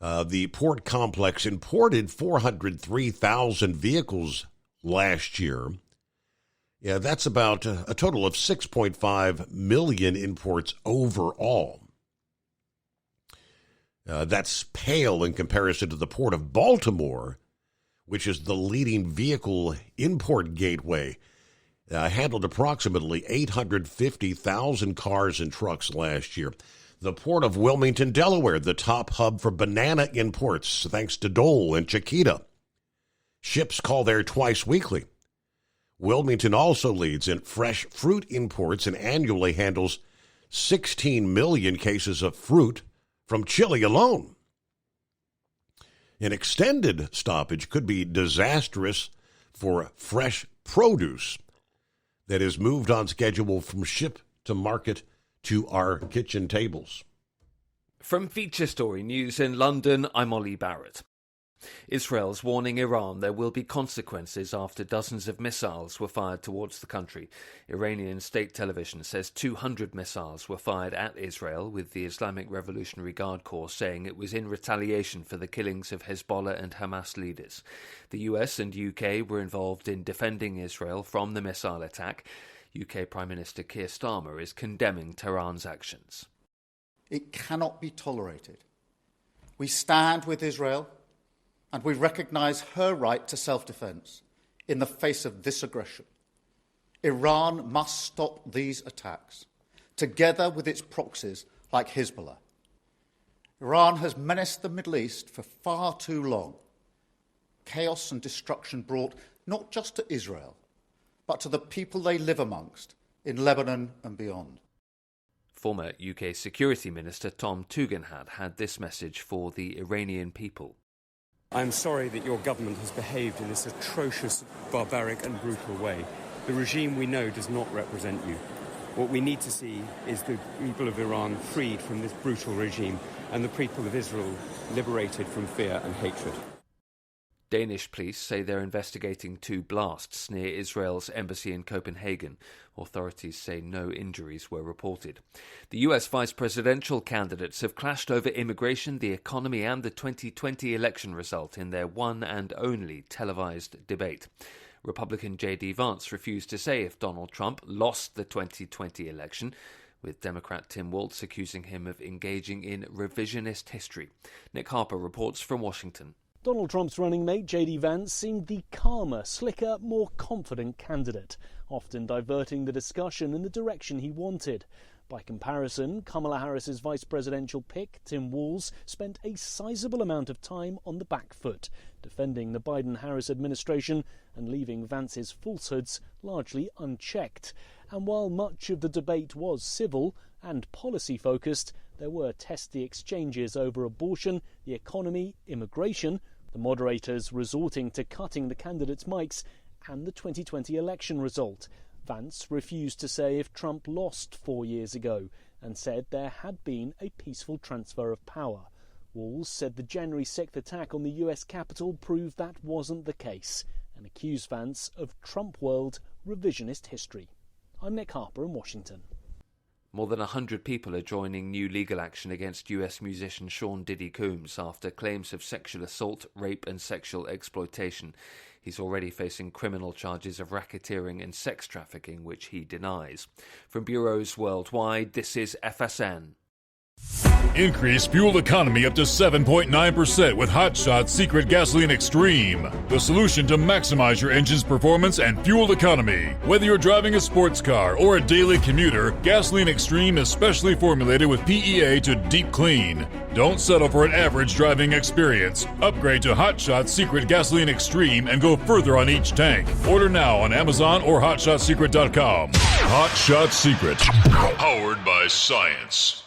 The port complex imported 403,000 vehicles last year. Yeah, that's about a total of 6.5 million imports overall. That's pale in comparison to the Port of Baltimore, which is the leading vehicle import gateway. Handled approximately 850,000 cars and trucks last year. The Port of Wilmington, Delaware, the top hub for banana imports, thanks to Dole and Chiquita. Ships call there twice weekly. Wilmington also leads in fresh fruit imports and annually handles 16 million cases of fruit from Chile alone. An extended stoppage could be disastrous for fresh produce that is moved on schedule from ship to market to our kitchen tables. From Feature Story News in London, I'm Ollie Barrett. Israel's warning Iran there will be consequences after dozens of missiles were fired towards the country. Iranian state television says 200 missiles were fired at Israel, with the Islamic Revolutionary Guard Corps saying it was in retaliation for the killings of Hezbollah and Hamas leaders. The US and UK were involved in defending Israel from the missile attack. UK Prime Minister Keir Starmer is condemning Tehran's actions. It cannot be tolerated. We stand with Israel, and we recognise her right to self-defence in the face of this aggression. Iran must stop these attacks, together with its proxies like Hezbollah. Iran has menaced the Middle East for far too long. Chaos and destruction brought not just to Israel, but to the people they live amongst in Lebanon and beyond. Former UK Security Minister Tom Tugendhat had this message for the Iranian people. I'm sorry that your government has behaved in this atrocious, barbaric and brutal way. The regime we know does not represent you. What we need to see is the people of Iran freed from this brutal regime and the people of Israel liberated from fear and hatred. Danish police say they're investigating 2 blasts near Israel's embassy in Copenhagen. Authorities say no injuries were reported. The US vice presidential candidates have clashed over immigration, the economy and the 2020 election result in their one and only televised debate. Republican J.D. Vance refused to say if Donald Trump lost the 2020 election, with Democrat Tim Walz accusing him of engaging in revisionist history. Nick Harper reports from Washington. Donald Trump's running mate, J.D. Vance, seemed the calmer, slicker, more confident candidate, often diverting the discussion in the direction he wanted. By comparison, Kamala Harris's vice presidential pick, Tim Walz, spent a sizable amount of time on the back foot, defending the Biden-Harris administration and leaving Vance's falsehoods largely unchecked. And while much of the debate was civil and policy-focused, there were testy exchanges over abortion, the economy, immigration, the moderators resorting to cutting the candidates' mics, and the 2020 election result. Vance refused to say if Trump lost 4 years ago and said there had been a peaceful transfer of power. Walz said the January 6th attack on the US Capitol proved that wasn't the case and accused Vance of Trump world revisionist history. I'm Nick Harper in Washington. More than 100 people are joining new legal action against US musician Sean Diddy Combs after claims of sexual assault, rape and sexual exploitation. He's already facing criminal charges of racketeering and sex trafficking, which he denies. From bureaus worldwide, this is FSN. Increase fuel economy up to 7.9% with Hot Shot Secret Gasoline Extreme, the solution to maximize your engine's performance and fuel economy. Whether you're driving a sports car or a daily commuter, Gasoline Extreme is specially formulated with PEA to deep clean. Don't settle for an average driving experience. Upgrade to Hot Shot Secret Gasoline Extreme and go further on each tank. Order now on Amazon or HotShotSecret.com. Hot Shot Secret, powered by science.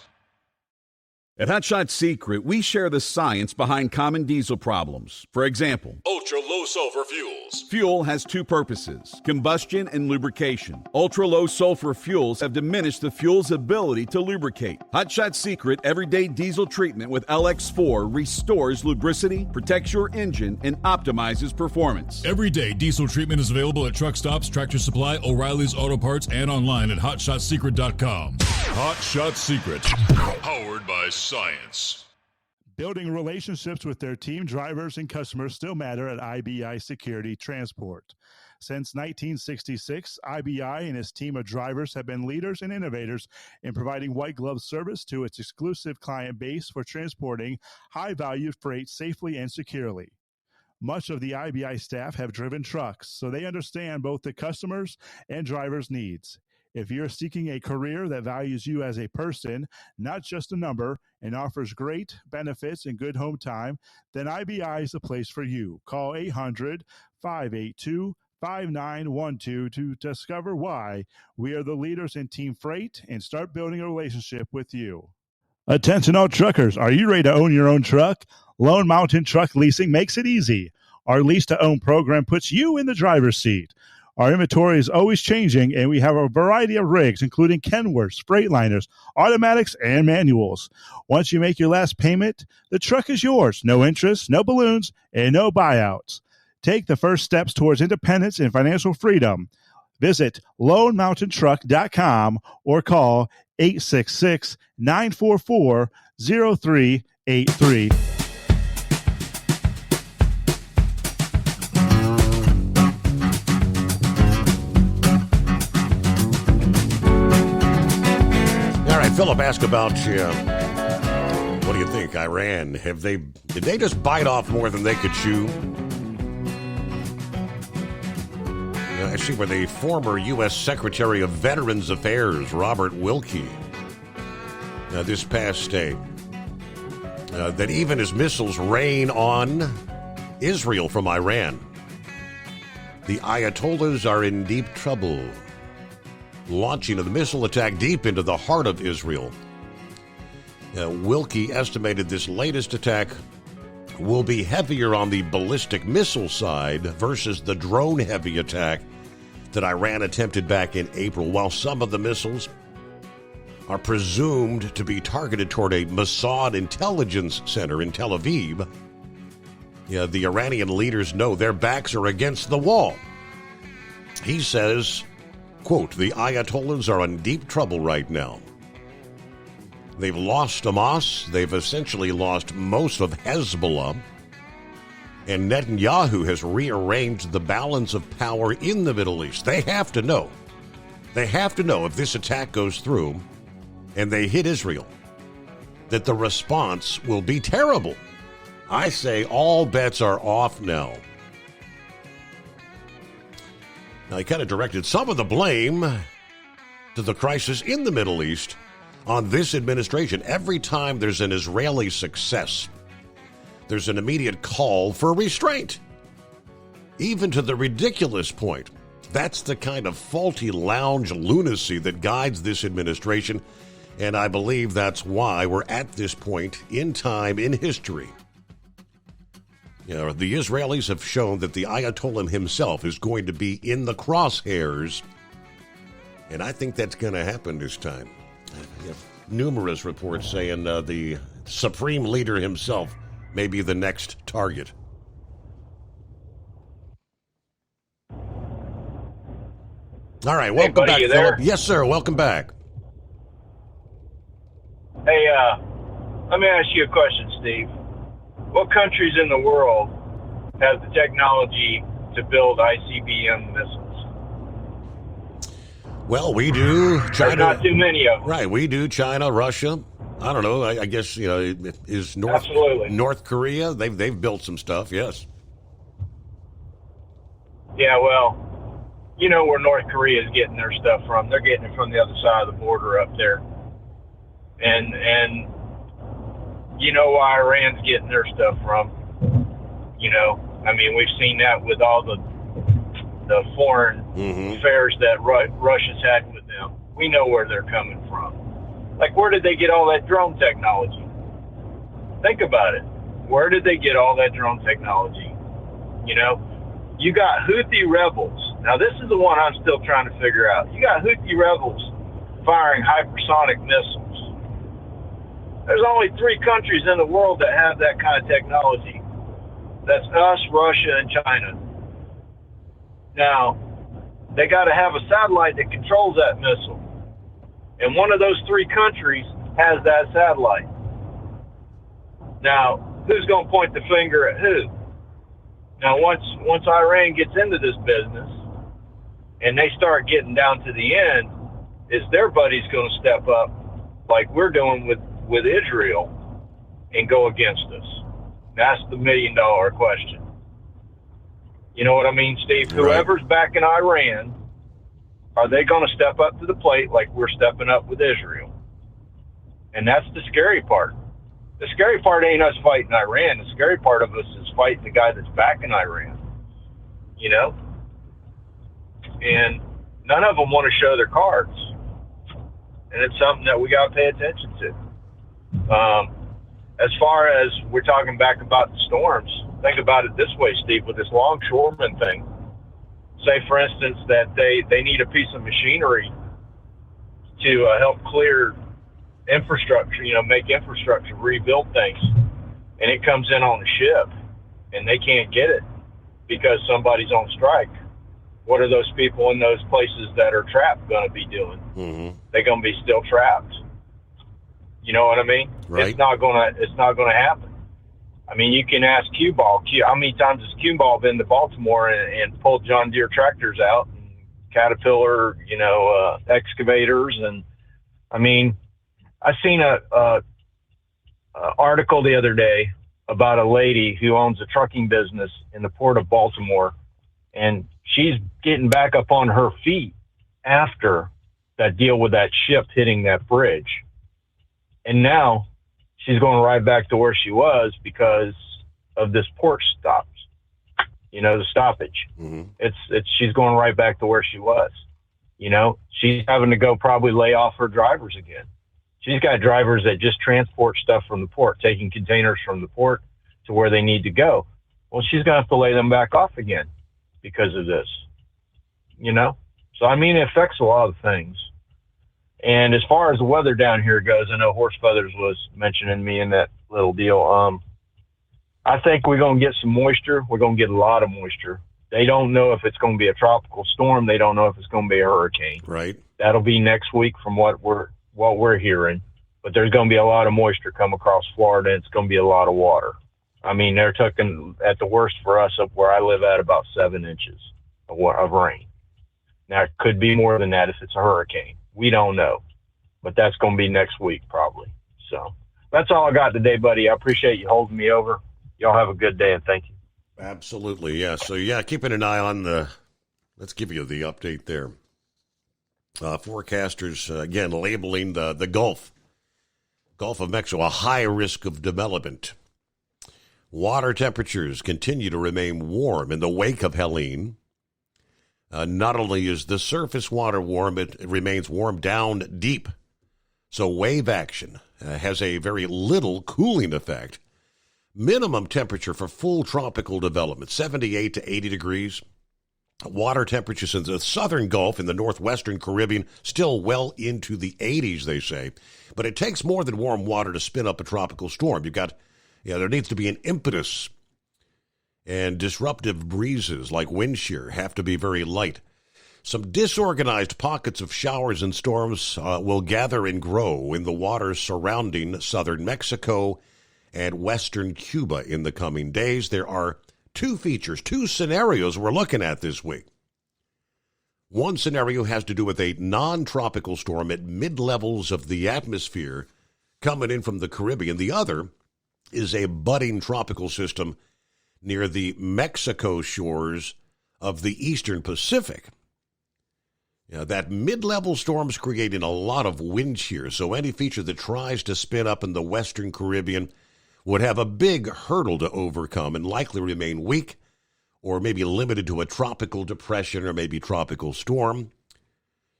At Hot Shot Secret, we share the science behind common diesel problems. For example, ultra-low sulfur fuels. Fuel has two purposes, combustion and lubrication. Ultra-low sulfur fuels have diminished the fuel's ability to lubricate. Hot Shot Secret Everyday Diesel Treatment with LX4 restores lubricity, protects your engine, and optimizes performance. Everyday diesel treatment is available at truck stops, Tractor Supply, O'Reilly's Auto Parts, and online at HotShotSecret.com. Hot Shot Secret, powered by science. Building relationships with their team drivers and customers still matter at IBI Security Transport. Since 1966, IBI and its team of drivers have been leaders and innovators in providing white glove service to its exclusive client base for transporting high-value freight safely and securely. Much of the IBI staff have driven trucks, so they understand both the customers' and drivers' needs. If you're seeking a career that values you as a person, not just a number, and offers great benefits and good home time, then IBI is the place for you. Call 800-582-5912 to discover why we are the leaders in team freight and start building a relationship with you. Attention all truckers, are you ready to own your own truck? Lone Mountain Truck Leasing makes it easy. Our lease-to-own program puts you in the driver's seat. Our inventory is always changing, and we have a variety of rigs, including Kenworths, Freightliners, automatics, and manuals. Once you make your last payment, the truck is yours. No interest, no balloons, and no buyouts. Take the first steps towards independence and financial freedom. Visit LoneMountainTruck.com or call 866-944-0383. Philip asked about, what do you think, Iran? Did they just bite off more than they could chew? I see where the former U.S. Secretary of Veterans Affairs, Robert Wilkie, this past day, that even as missiles rain on Israel from Iran, the Ayatollahs are in deep trouble. Launching of the missile attack deep into the heart of Israel. Wilkie estimated this latest attack will be heavier on the ballistic missile side versus the drone-heavy attack that Iran attempted back in April. While some of the missiles are presumed to be targeted toward a Mossad intelligence center in Tel Aviv, the Iranian leaders know their backs are against the wall. He says, quote, the Ayatollahs are in deep trouble right now. They've lost Hamas. They've essentially lost most of Hezbollah. And Netanyahu has rearranged the balance of power in the Middle East. They have to know. They have to know if this attack goes through and they hit Israel, that the response will be terrible. I say all bets are off now. Now, he kind of directed some of the blame to the crisis in the Middle East on this administration. Every time there's an Israeli success, there's an immediate call for restraint, even to the ridiculous point. That's the kind of faulty lounge lunacy that guides this administration, and I believe that's why we're at this point in time in history. The Israelis have shown that the Ayatollah himself is going to be in the crosshairs, and I think that's going to happen this time. Numerous reports saying the supreme leader himself may be the next target. All right, welcome back, Philip. Yes, sir, welcome back. Hey, let me ask you a question, Steve. What countries in the world have the technology to build ICBM missiles? Well, we do. China. There's not too many of them. Right, we do. China, Russia. I don't know. I guess, is North Korea? They've built some stuff, yes. Yeah, well, you know where North Korea is getting their stuff from. They're getting it from the other side of the border up there. And you know why Iran's getting their stuff from. I mean, we've seen that with all the foreign affairs that Russia's had with them. We know where they're coming from. Like, where did they get all that drone technology? Think about it. Where did they get all that drone technology? You got Houthi rebels. Now, this is the one I'm still trying to figure out. You got Houthi rebels firing hypersonic missiles. There's only 3 countries in the world that have that kind of technology. That's us, Russia, and China. Now, they got to have a satellite that controls that missile. And one of those 3 countries has that satellite. Now, who's going to point the finger at who? Now, once Iran gets into this business and they start getting down to the end, is their buddies going to step up like we're doing with Israel and go against us? That's the $1 million question. You know what I mean, Steve? Right. Whoever's backing Iran, are they going to step up to the plate like we're stepping up with Israel? And that's the scary part. The scary part ain't us fighting Iran. The scary part of us is fighting the guy that's backing Iran. And none of them want to show their cards. And it's something that we got to pay attention to. As far as we're talking back about the storms, think about it this way, Steve, with this longshoreman thing. Say, for instance, that they need a piece of machinery to help clear infrastructure, make infrastructure, rebuild things, and it comes in on a ship, and they can't get it because somebody's on strike. What are those people in those places that are trapped going to be doing? They're going to be still trapped. You know what I mean? Right. It's not going to happen. I mean, you can ask Cue Ball. How many times has Cue Ball been to Baltimore and pulled John Deere tractors out, and Caterpillar, excavators, and I mean, I seen a article the other day about a lady who owns a trucking business in the port of Baltimore, and she's getting back up on her feet after that deal with that ship hitting that bridge. And now she's going right back to where she was because of this port stops, the stoppage. She's going right back to where she was. She's having to go probably lay off her drivers again. She's got drivers that just transport stuff from the port, taking containers from the port to where they need to go. Well, she's going to have to lay them back off again because of this, So, I mean, it affects a lot of things. And as far as the weather down here goes, I know Horse Feathers was mentioning me in that little deal. I think we're going to get some moisture. We're going to get a lot of moisture. They don't know if it's going to be a tropical storm. They don't know if it's going to be a hurricane. Right. That'll be next week from what we're hearing. But there's going to be a lot of moisture come across Florida, and it's going to be a lot of water. I mean, they're talking at the worst for us up where I live at about 7 inches of rain. Now, it could be more than that if it's a hurricane. We don't know. But that's going to be next week probably. So that's all I got today, buddy. I appreciate you holding me over. Y'all have a good day, and thank you. Absolutely, yeah. So, keeping an eye on let's give you the update there. Forecasters, again, labeling the Gulf of Mexico a high risk of development. Water temperatures continue to remain warm in the wake of Helene. Not only is the surface water warm, it remains warm down deep. So wave action has a very little cooling effect. Minimum temperature for full tropical development, 78 to 80 degrees. Water temperatures in the southern Gulf and the northwestern Caribbean still well into the 80s, they say. But it takes more than warm water to spin up a tropical storm. There needs to be an impetus. And disruptive breezes like wind shear have to be very light. Some disorganized pockets of showers and storms will gather and grow in the waters surrounding southern Mexico and western Cuba in the coming days. There are two scenarios we're looking at this week. One scenario has to do with a non-tropical storm at mid-levels of the atmosphere coming in from the Caribbean. The other is a budding tropical system near the Mexico shores of the eastern Pacific. That mid-level storm is creating a lot of wind shear, so any feature that tries to spin up in the western Caribbean would have a big hurdle to overcome and likely remain weak or maybe limited to a tropical depression or maybe tropical storm.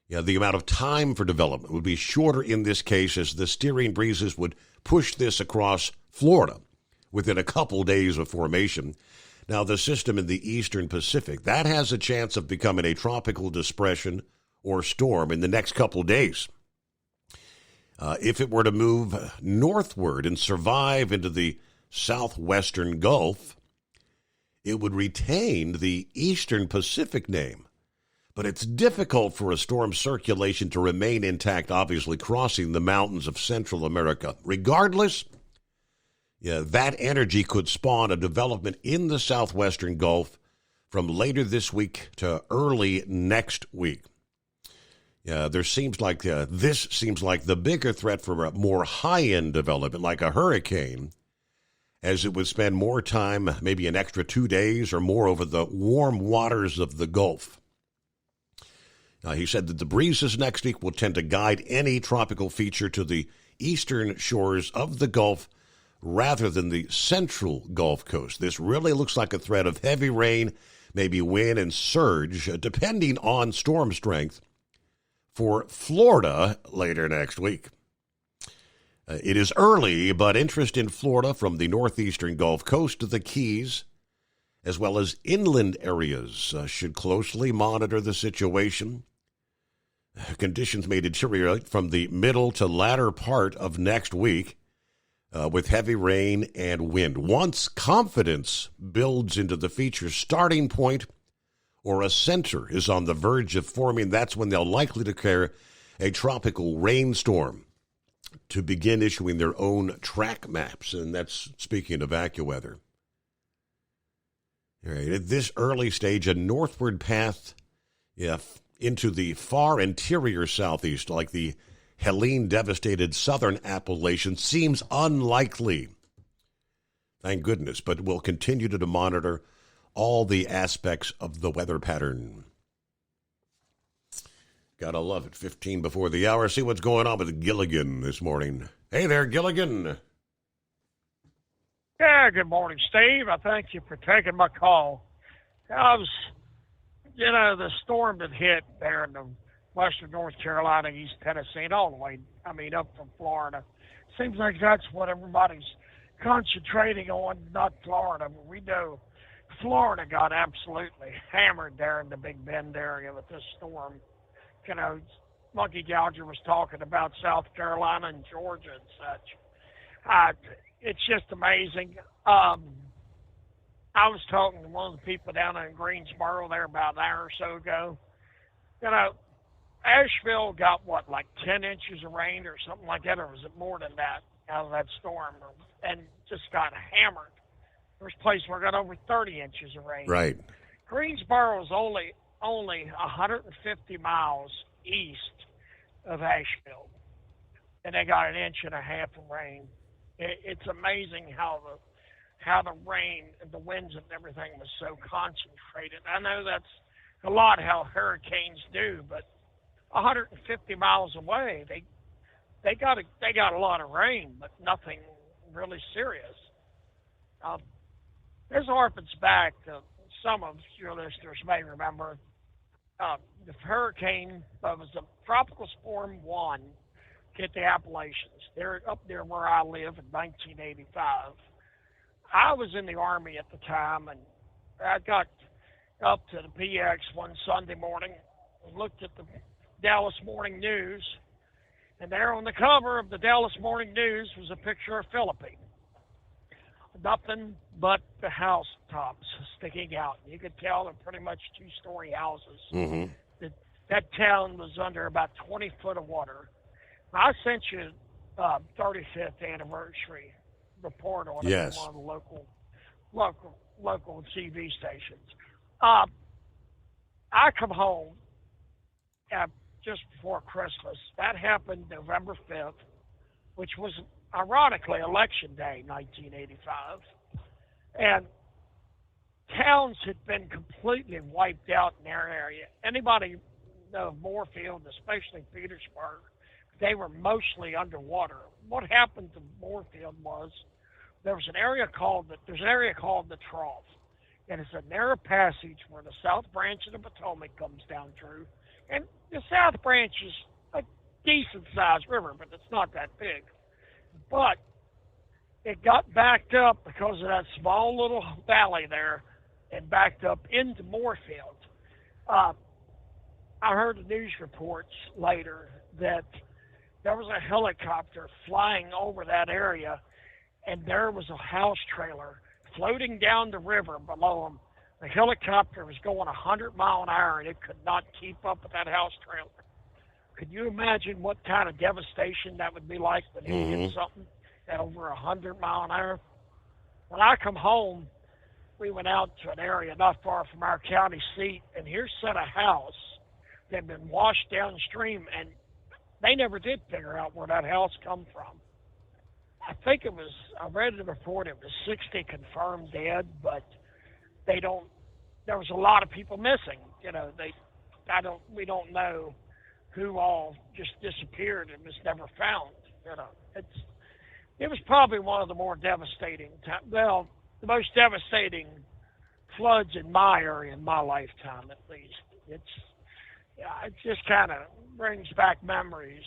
The amount of time for development would be shorter in this case, as the steering breezes would push this across Florida within a couple days of formation. Now, the system in the eastern Pacific, that has a chance of becoming a tropical depression or storm in the next couple days. If it were to move northward and survive into the southwestern Gulf, it would retain the eastern Pacific name. But it's difficult for a storm circulation to remain intact, obviously crossing the mountains of Central America. Regardless, that energy could spawn a development in the southwestern Gulf from later this week to early next week. This seems like the bigger threat for a more high-end development, like a hurricane, as it would spend more time, maybe an extra 2 days or more, over the warm waters of the Gulf. He said that the breezes next week will tend to guide any tropical feature to the eastern shores of the Gulf rather than the central Gulf Coast. This really looks like a threat of heavy rain, maybe wind and surge, depending on storm strength, for Florida later next week. It is early, but interest in Florida from the northeastern Gulf Coast to the Keys, as well as inland areas, should closely monitor the situation. Conditions may deteriorate from the middle to latter part of next week with heavy rain and wind. Once confidence builds into the feature's starting point, or a center is on the verge of forming, that's when they'll likely declare a tropical rainstorm to begin issuing their own track maps. And that's speaking of AccuWeather. All right, at this early stage, a northward path into the far interior southeast, like the Helene-devastated southern Appalachians, seems unlikely. Thank goodness, but we'll continue to monitor all the aspects of the weather pattern. Gotta love it. 15 before the hour. See what's going on with Gilligan this morning. Hey there, Gilligan. Yeah, good morning, Steve. I thank you for taking my call. The storm that hit there in the western North Carolina, East Tennessee, and all the way, up from Florida. Seems like that's what everybody's concentrating on, not Florida. But we know Florida got absolutely hammered there in the Big Bend area with this storm. Monkey Gouger was talking about South Carolina and Georgia and such. It's just amazing. I was talking to one of the people down in Greensboro there about an hour or so ago. Asheville got, 10 inches of rain or something like that, or was it more than that out of that storm, and just got hammered. There's places where I got over 30 inches of rain. Right. Greensboro is only 150 miles east of Asheville, and they got 1.5 inches of rain. It's amazing how the rain and the winds and everything was so concentrated. I know that's a lot how hurricanes do, but 150 miles away, they got a lot of rain, but nothing really serious. This harkens back to some of your listeners may remember the hurricane was a tropical storm 1 hit the Appalachians. They're up there where I live in 1985. I was in the Army at the time, and I got up to the PX one Sunday morning and looked at the Dallas Morning News, and there on the cover of the Dallas Morning News was a picture of Philippine. Nothing but the house tops sticking out. You could tell they're pretty much 2-story houses. Mm-hmm. that town was under about 20 foot of water. I sent you 35th anniversary report on it Yes. from one of the local TV stations. I come home just before Christmas. That happened November 5th, which was ironically Election Day, 1985. And towns had been completely wiped out in their area. Anybody know Moorfield, especially Petersburg, they were mostly underwater. What happened to Moorfield was there's an area called the Trough, and it's a narrow passage where the South Branch of the Potomac comes down through, and the South Branch is a decent-sized river, but it's not that big. But it got backed up because of that small little valley there, and backed up into Moorfield. I heard the news reports later that there was a helicopter flying over that area, and there was a house trailer floating down the river below them. The helicopter was going 100 miles an hour, and it could not keep up with that house trailer. Could you imagine what kind of devastation that would be like when you hit something at over 100 miles an hour? When I come home, we went out to an area not far from our county seat, and here's set a house that had been washed downstream, and they never did figure out where that house come from. I think I read the report, it was 60 confirmed dead, but there was a lot of people missing. We don't know who all just disappeared and was never found. It was probably one of the more devastating the most devastating floods in my area in my lifetime, at least. It just kind of brings back memories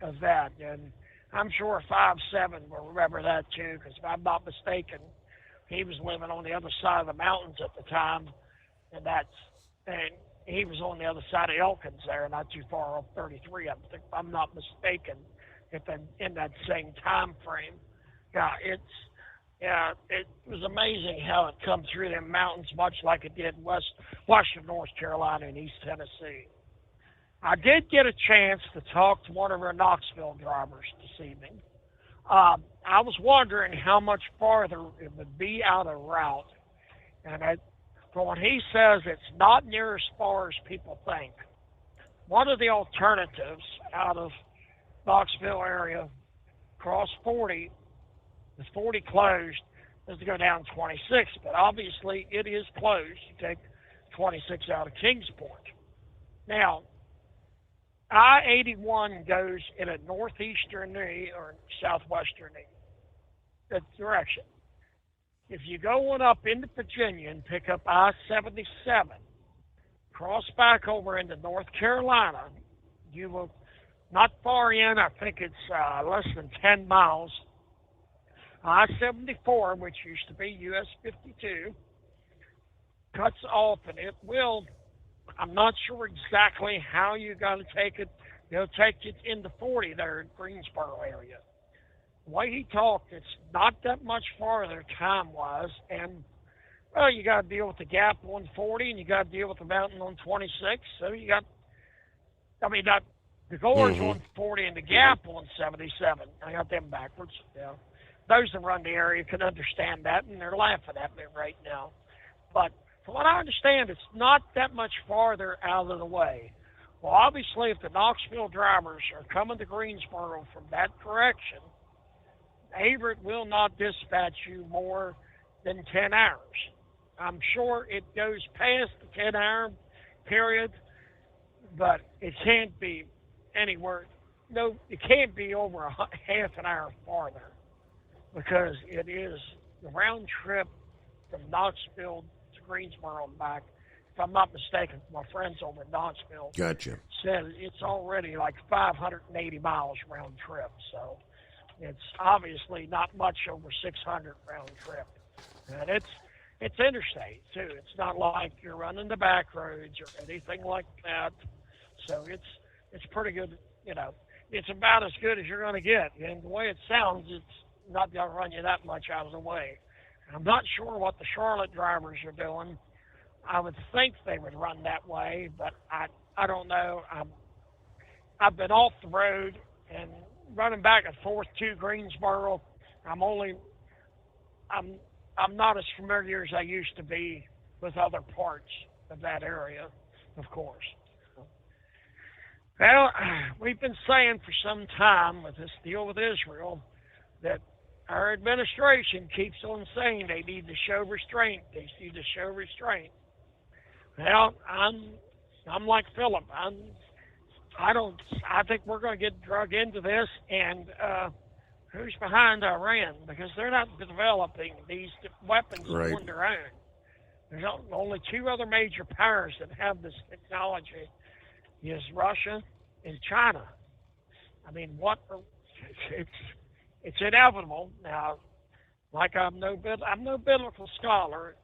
of that, and I'm sure 5-7 will remember that too, because if I'm not mistaken, he was living on the other side of the mountains at the time, and he was on the other side of Elkins there, not too far off 33. If I'm not mistaken, if in that same time frame. It was amazing how it come through them mountains, much like it did in western North Carolina and East Tennessee. I did get a chance to talk to one of our Knoxville drivers this evening. I was wondering how much farther it would be out of route. And from what he says, it's not near as far as people think. One of the alternatives out of Knoxville area, across 40, with 40 closed, is to go down 26. But obviously, it is closed. You take 26 out of Kingsport. Now, I-81 goes in a northeasterly or southwesterly direction. If you go on up into Virginia and pick up I-77, cross back over into North Carolina, you will, not far in, I think it's less than 10 miles, I-74, which used to be US 52, cuts off, and it will, I'm not sure exactly how you're going to take it. They'll take it into 40 there in Greensboro area. The way he talked, it's not that much farther time-wise, and, well, you got to deal with the gap on 40, and you got to deal with the mountain on 26, so you got, the gorge on 40 and the gap on 77. I got them backwards, yeah. Those that run the area can understand that, and they're laughing at me right now. But from what I understand, it's not that much farther out of the way. Well, obviously, if the Knoxville drivers are coming to Greensboro from that direction, Averitt will not dispatch you more than 10 hours. I'm sure it goes past the 10-hour period, but it can't be anywhere. No, it can't be over half an hour farther, because it is the round trip from Knoxville to Greensboro and back. If I'm not mistaken, my friends over in Knoxville said it's already like 580 miles round trip. So it's obviously not much over 600 round trip. And it's interstate too. It's not like you're running the back roads or anything like that. So it's pretty good. It's about as good as you're going to get. And the way it sounds, it's not going to run you that much out of the way. I'm not sure what the Charlotte drivers are doing. I would think they would run that way, but I don't know. I've been off the road and running back and forth to Greensboro. I'm not as familiar as I used to be with other parts of that area, of course. Well, we've been saying for some time with this deal with Israel that our administration keeps on saying they need to show restraint. They need to show restraint. Well, I'm like Philip. I think we're going to get drug into this, and who's behind Iran? Because they're not developing these weapons on their own. There's only two other major powers that have this technology: is Russia and China. I mean, it's inevitable now. Like I'm no biblical scholar,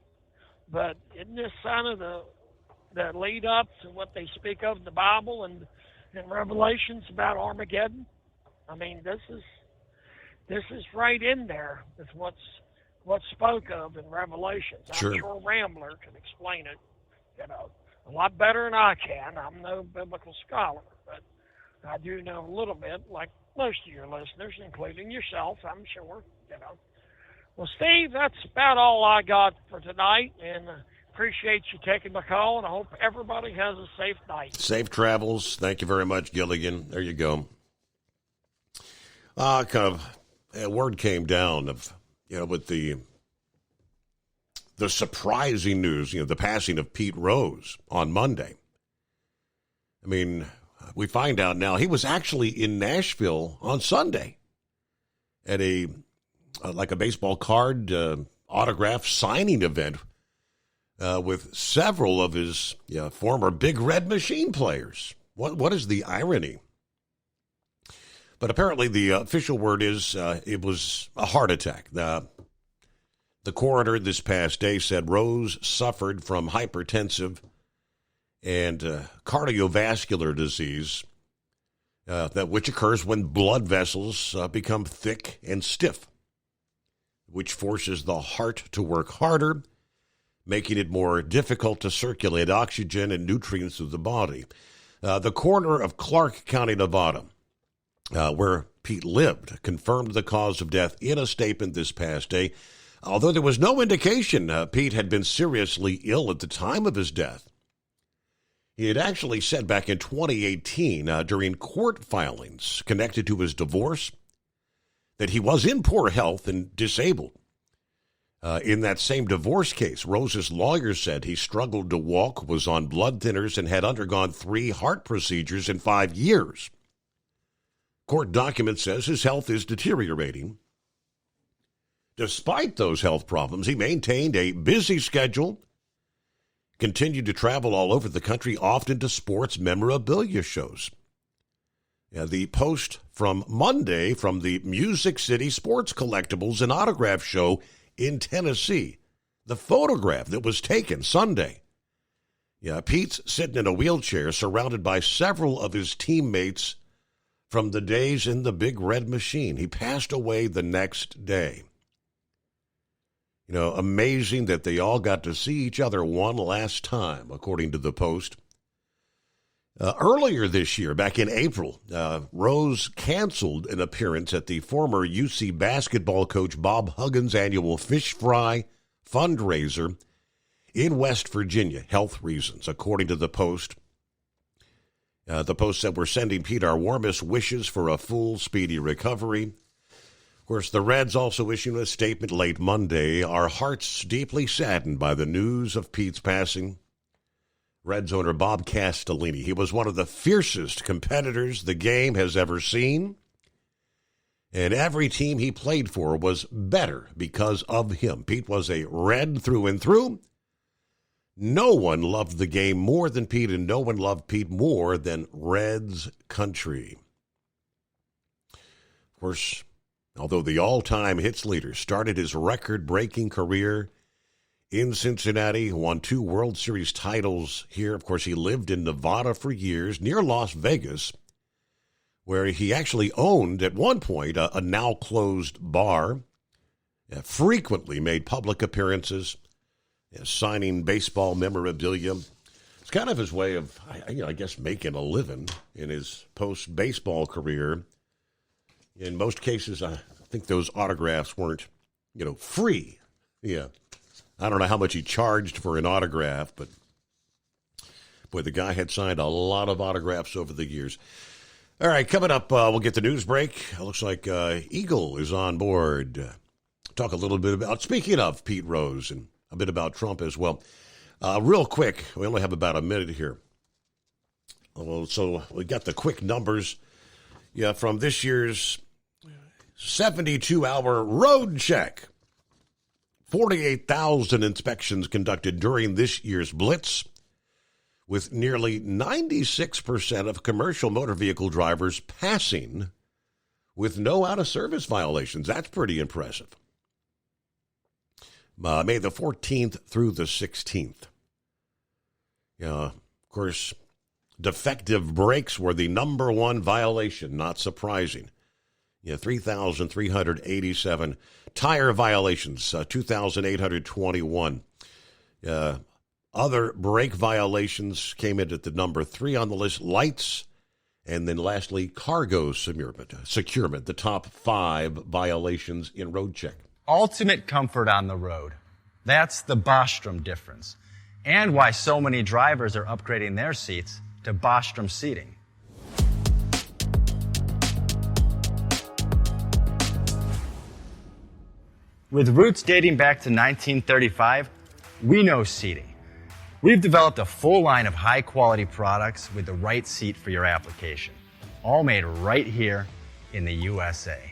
but isn't this sign of the lead up to what they speak of in the Bible and Revelations about Armageddon? I mean, this is right in there with what's spoke of in Revelations. Sure. I'm sure Rambler can explain it, a lot better than I can. I'm no biblical scholar, but I do know a little bit, like most of your listeners, including yourself, I'm sure. Well, Steve, that's about all I got for tonight, and appreciate you taking my call, and I hope everybody has a safe night. Safe travels. Thank you very much, Gilligan. There you go. A word came down of, with the surprising news, the passing of Pete Rose on Monday. I mean, we find out now he was actually in Nashville on Sunday at a baseball card autograph signing event with several of his former Big Red Machine players. What is the irony? But apparently the official word is it was a heart attack. The coroner this past day said Rose suffered from hypertensive and cardiovascular disease, which occurs when blood vessels become thick and stiff, which forces the heart to work harder, making it more difficult to circulate oxygen and nutrients through the body. The coroner of Clark County, Nevada, where Pete lived, confirmed the cause of death in a statement this past day, although there was no indication Pete had been seriously ill at the time of his death. He had actually said back in 2018 during court filings connected to his divorce that he was in poor health and disabled. In that same divorce case, Rose's lawyer said he struggled to walk, was on blood thinners, and had undergone 3 heart procedures in 5 years. Court document says his health is deteriorating. Despite those health problems, he maintained a busy schedule, continued to travel all over the country, often to sports memorabilia shows. The post from Monday from the Music City Sports Collectibles and Autograph Show in Tennessee. The photograph that was taken Sunday. Pete's sitting in a wheelchair surrounded by several of his teammates from the days in the Big Red Machine. He passed away the next day. Amazing that they all got to see each other one last time, according to the Post. Earlier this year, back in April, Rose canceled an appearance at the former UC basketball coach Bob Huggins' annual Fish Fry fundraiser in West Virginia, health reasons, according to the Post. The Post said, "We're sending Pete our warmest wishes for a full, speedy recovery." Of course, the Reds also issued a statement late Monday. "Our hearts deeply saddened by the news of Pete's passing." Reds owner Bob Castellini, he was one of the fiercest competitors the game has ever seen. And every team he played for was better because of him. Pete was a Red through and through. No one loved the game more than Pete, and no one loved Pete more than Reds country. Of course, although the all-time hits leader started his record-breaking career in Cincinnati, won 2 World Series titles here. Of course, he lived in Nevada for years, near Las Vegas, where he actually owned, at one point, a now-closed bar, frequently made public appearances, signing baseball memorabilia. It's kind of his way of, I guess, making a living in his post-baseball career. In most cases, I think those autographs weren't, free. Yeah. I don't know how much he charged for an autograph, but boy, the guy had signed a lot of autographs over the years. All right, coming up, we'll get the news break. It looks like Eagle is on board. Talk a little bit about, speaking of Pete Rose, and a bit about Trump as well. Real quick, we only have about a minute here. So we got the quick numbers. Yeah, from this year's 72-hour road check. 48,000 inspections conducted during this year's blitz, with nearly 96% of commercial motor vehicle drivers passing with no out-of-service violations. That's pretty impressive. May the 14th through the 16th. Of course, defective brakes were the number one violation, not surprising. 3,387. Tire violations, 2,821. Other brake violations came in at the number 3 on the list. Lights, and then lastly, cargo securement, the top 5 violations in road check. Ultimate comfort on the road. That's the Bostrom difference, and why so many drivers are upgrading their seats to Bostrom seating. With roots dating back to 1935, we know seating. We've developed a full line of high-quality products with the right seat for your application, all made right here in the USA.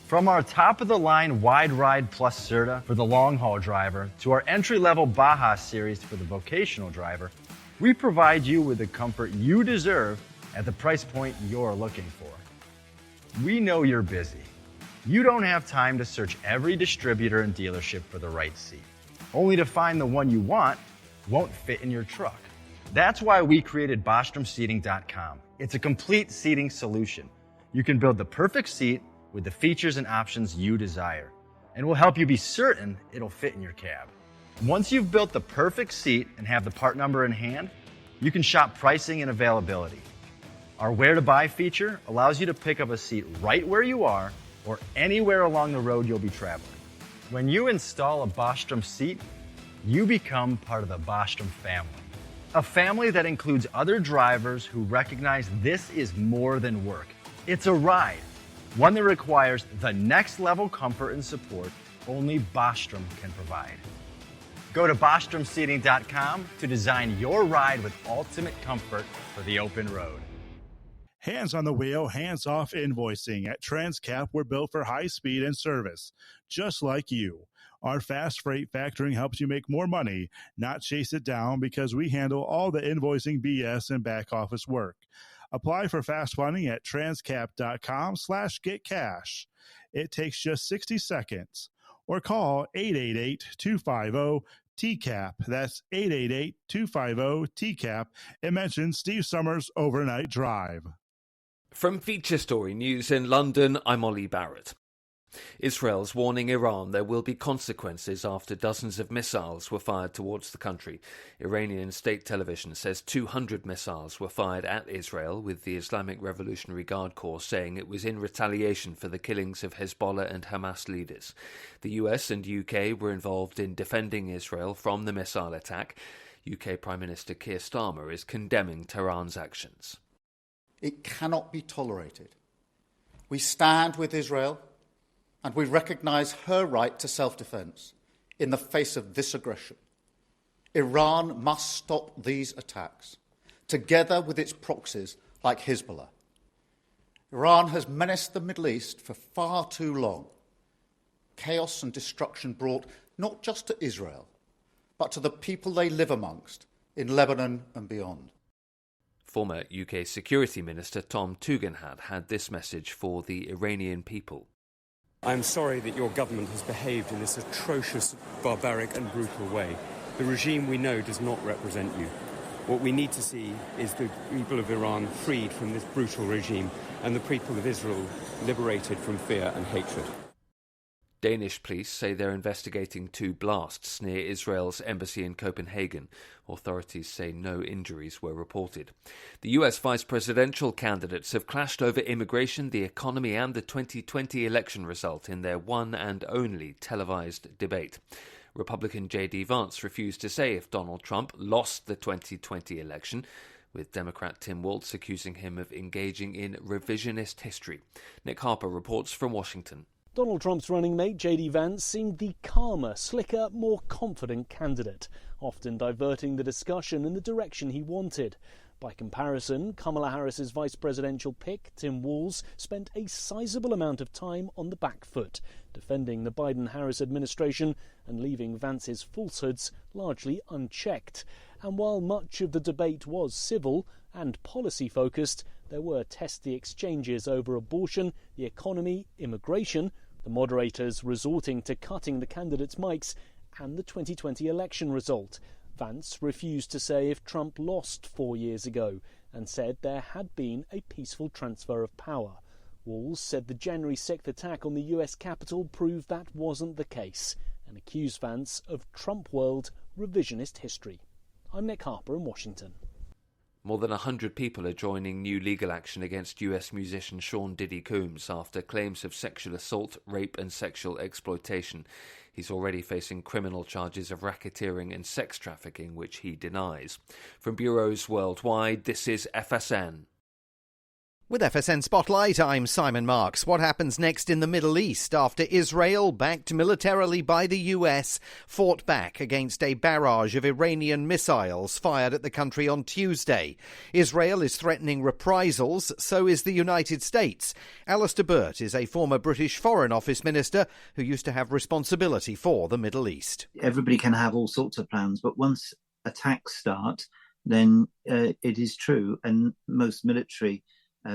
From our top-of-the-line Wide Ride Plus Certa for the long-haul driver to our entry-level Baja series for the vocational driver, we provide you with the comfort you deserve at the price point you're looking for. We know you're busy. You don't have time to search every distributor and dealership for the right seat, only to find the one you want won't fit in your truck. That's why we created BostromSeating.com. It's a complete seating solution. You can build the perfect seat with the features and options you desire, and we'll help you be certain it'll fit in your cab. Once you've built the perfect seat and have the part number in hand, you can shop pricing and availability. Our Where to Buy feature allows you to pick up a seat right where you are or anywhere along the road you'll be traveling. When you install a Bostrom seat, you become part of the Bostrom family. A family that includes other drivers who recognize this is more than work. It's a ride, one that requires the next level comfort and support only Bostrom can provide. Go to BostromSeating.com to design your ride with ultimate comfort for the open road. Hands on the wheel, hands off invoicing. At Transcap, we're built for high speed and service, just like you. Our fast freight factoring helps you make more money, not chase it down, because we handle all the invoicing BS and back office work. Apply for fast funding at transcap.com/getcash. It takes just 60 seconds. Or call 888-250-TCAP. That's 888-250-TCAP. And mention Steve Summers' Overnight Drive. From Feature Story News in London, I'm Ollie Barrett. Israel's warning Iran there will be consequences after dozens of missiles were fired towards the country. Iranian state television says 200 missiles were fired at Israel, with the Islamic Revolutionary Guard Corps saying it was in retaliation for the killings of Hezbollah and Hamas leaders. The US and UK were involved in defending Israel from the missile attack. UK Prime Minister Keir Starmer is condemning Tehran's actions. It cannot be tolerated. We stand with Israel, and we recognise her right to self-defence in the face of this aggression. Iran must stop these attacks, together with its proxies like Hezbollah. Iran has menaced the Middle East for far too long. Chaos and destruction brought not just to Israel, but to the people they live amongst in Lebanon and beyond. Former UK Security Minister Tom Tugendhat had this message for the Iranian people. I'm sorry that your government has behaved in this atrocious, barbaric and brutal way. The regime we know does not represent you. What we need to see is the people of Iran freed from this brutal regime and the people of Israel liberated from fear and hatred. Danish police say they're investigating 2 blasts near Israel's embassy in Copenhagen. Authorities say no injuries were reported. The US vice presidential candidates have clashed over immigration, the economy and the 2020 election result in their one and only televised debate. Republican J.D. Vance refused to say if Donald Trump lost the 2020 election, with Democrat Tim Walz accusing him of engaging in revisionist history. Nick Harper reports from Washington. Donald Trump's running mate, J.D. Vance, seemed the calmer, slicker, more confident candidate, often diverting the discussion in the direction he wanted. By comparison, Kamala Harris's vice presidential pick, Tim Walz, spent a sizable amount of time on the back foot, defending the Biden-Harris administration and leaving Vance's falsehoods largely unchecked. And while much of the debate was civil and policy-focused, there were testy exchanges over abortion, the economy, immigration, the moderators resorting to cutting the candidates' mics, and the 2020 election result. Vance refused to say if Trump lost 4 years ago and said there had been a peaceful transfer of power. Walz said the January 6th attack on the US Capitol proved that wasn't the case and accused Vance of Trump world revisionist history. I'm Nick Harper in Washington. More than 100 people are joining new legal action against US musician Sean Diddy Combs after claims of sexual assault, rape and sexual exploitation. He's already facing criminal charges of racketeering and sex trafficking, which he denies. From bureaus worldwide, this is FSN. With FSN Spotlight, I'm Simon Marks. What happens next in the Middle East after Israel, backed militarily by the US, fought back against a barrage of Iranian missiles fired at the country on Tuesday? Israel is threatening reprisals, so is the United States. Alistair Burt is a former British Foreign Office minister who used to have responsibility for the Middle East. Everybody can have all sorts of plans, but once attacks start, then it is true, and most military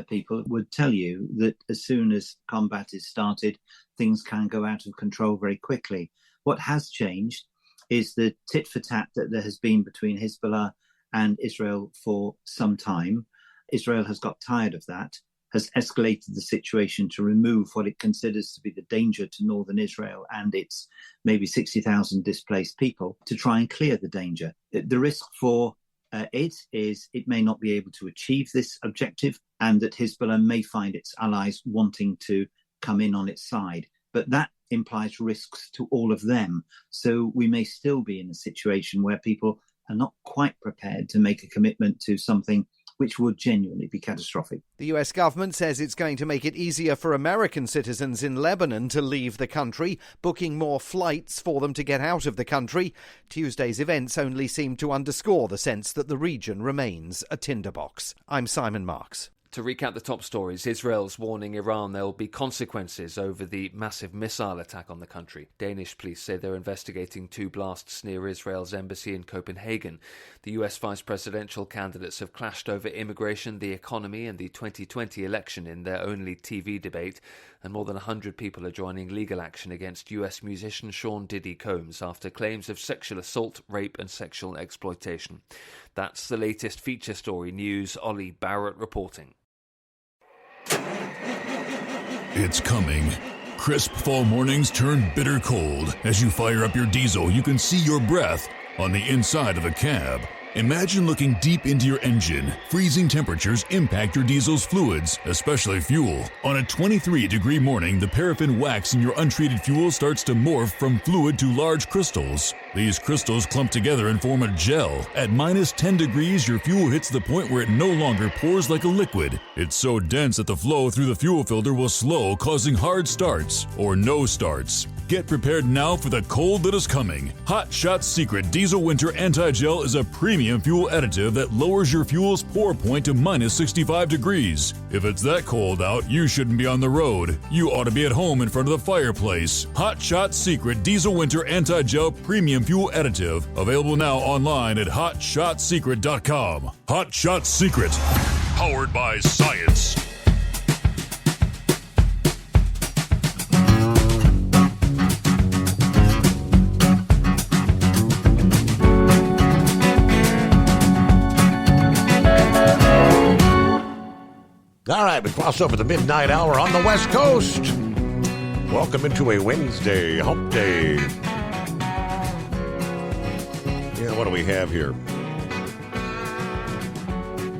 people would tell you that as soon as combat is started, things can go out of control very quickly. What has changed is the tit-for-tat that there has been between Hezbollah and Israel for some time. Israel has got tired of that, has escalated the situation to remove what it considers to be the danger to northern Israel and its maybe 60,000 displaced people to try and clear the danger. The risk for it is it may not be able to achieve this objective, and that Hezbollah may find its allies wanting to come in on its side. But that implies risks to all of them. So we may still be in a situation where people are not quite prepared to make a commitment to something which would genuinely be catastrophic. The US government says it's going to make it easier for American citizens in Lebanon to leave the country, booking more flights for them to get out of the country. Tuesday's events only seem to underscore the sense that the region remains a tinderbox. I'm Simon Marks. To recap the top stories, Israel's warning Iran there will be consequences over the massive missile attack on the country. Danish police say they're investigating 2 blasts near Israel's embassy in Copenhagen. The US vice presidential candidates have clashed over immigration, the economy and the 2020 election in their only TV debate. And more than 100 people are joining legal action against US musician Sean Diddy Combs after claims of sexual assault, rape and sexual exploitation. That's the latest feature story news. Ollie Barrett reporting. It's coming. Crisp fall mornings turn bitter cold. As you fire up your diesel, you can see your breath on the inside of a cab. Imagine looking deep into your engine. Freezing temperatures impact your diesel's fluids, especially fuel. On a 23-degree morning, the paraffin wax in your untreated fuel starts to morph from fluid to large crystals. These crystals clump together and form a gel. At minus 10 degrees, your fuel hits the point where it no longer pours like a liquid. It's so dense that the flow through the fuel filter will slow, causing hard starts or no starts. Get prepared now for the cold that is coming. Hot Shot Secret Diesel Winter Anti-Gel is a premium fuel additive that lowers your fuel's pour point to minus 65 degrees. If it's that cold out, you shouldn't be on the road. You ought to be at home in front of the fireplace. Hot Shot Secret Diesel Winter Anti-Gel Premium Fuel Additive. Available now online at hotshotsecret.com. Hot Shot Secret. Powered by science. All right, we cross over the midnight hour on the West Coast. Welcome into a Wednesday, hump day. Yeah, what do we have here?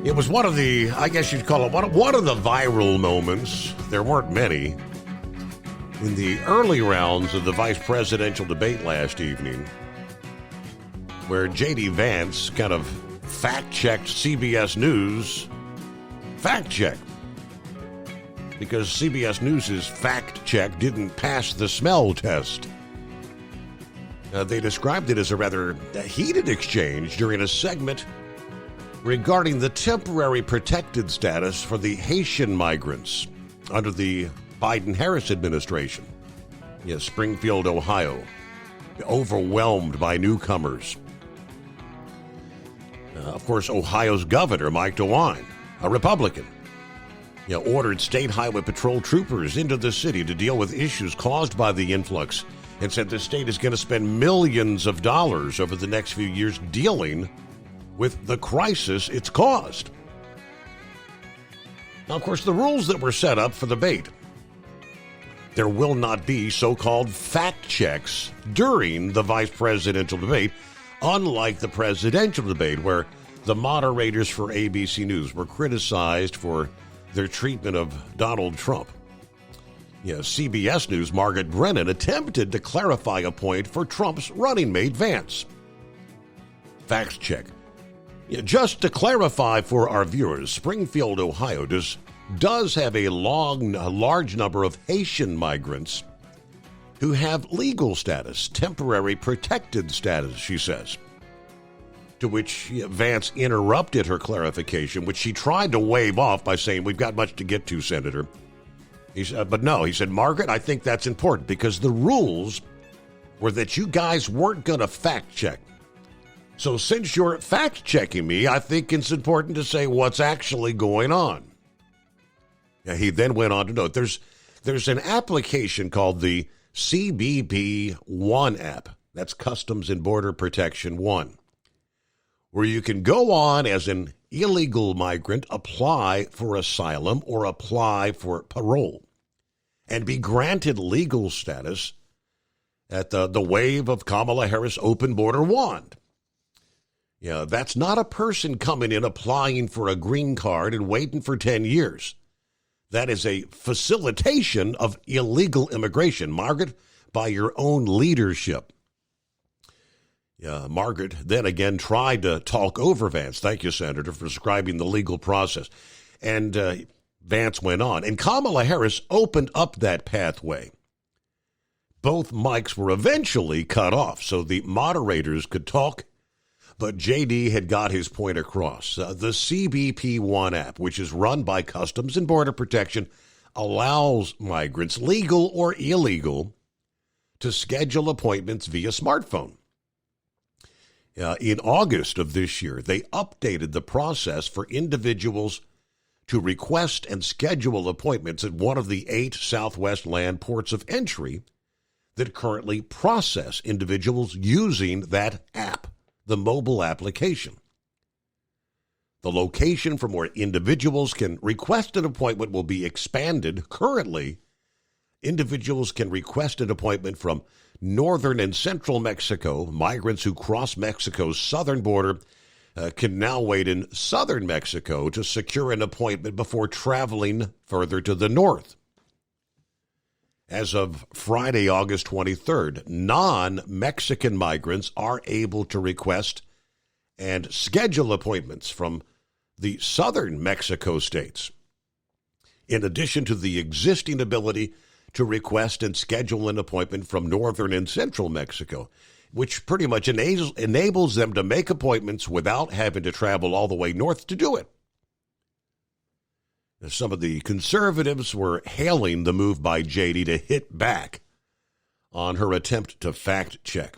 It was one of the, I guess you'd call it one of the viral moments. There weren't many. In the early rounds of the vice presidential debate last evening, where J.D. Vance kind of fact-checked CBS News fact-check. Because CBS News' fact-check didn't pass the smell test. They described it as a rather heated exchange during a segment regarding the temporary protected status for the Haitian migrants under the Biden-Harris administration. Yes, Springfield, Ohio, overwhelmed by newcomers. Of course, Ohio's governor, Mike DeWine, a Republican, ordered state highway patrol troopers into the city to deal with issues caused by the influx and said the state is going to spend millions of dollars over the next few years dealing with the crisis it's caused. Now, of course, the rules that were set up for the debate. There will not be so-called fact checks during the vice presidential debate, unlike the presidential debate where the moderators for ABC News were criticized for their treatment of Donald Trump. CBS News' Margaret Brennan attempted to clarify a point for Trump's running mate Vance. Fact check. Just to clarify for our viewers, Springfield, Ohio does have a large number of Haitian migrants who have legal status, temporary protected status, she says. To which Vance interrupted her clarification, which she tried to wave off by saying, "We've got much to get to, Senator." He said, but no, he said, "Margaret, I think that's important because the rules were that you guys weren't going to fact check. So since you're fact checking me, I think it's important to say what's actually going on." He then went on to note there's an application called the CBP One app. That's Customs and Border Protection One, where you can go on as an illegal migrant, apply for asylum or apply for parole, and be granted legal status at the wave of Kamala Harris' open border wand. That's not a person coming in applying for a green card and waiting for 10 years. That is a facilitation of illegal immigration, Margaret, by your own leadership. Margaret then again tried to talk over Vance. Thank you, Senator, for describing the legal process. And Vance went on. And Kamala Harris opened up that pathway. Both mics were eventually cut off so the moderators could talk, but JD had got his point across. The CBP One app, which is run by Customs and Border Protection, allows migrants, legal or illegal, to schedule appointments via smartphone. In August of this year, they updated the process for individuals to request and schedule appointments at one of the 8 Southwest land ports of entry that currently process individuals using that app, the mobile application. The location from where individuals can request an appointment will be expanded. Currently, individuals can request an appointment from northern and central Mexico. Migrants who cross Mexico's southern border can now wait in southern Mexico to secure an appointment before traveling further to the north. As of Friday, August 23rd, non-Mexican migrants are able to request and schedule appointments from the southern Mexico states, in addition to the existing ability to request and schedule an appointment from northern and central Mexico, which pretty much enables them to make appointments without having to travel all the way north to do it. Some of the conservatives were hailing the move by JD to hit back on her attempt to fact-check.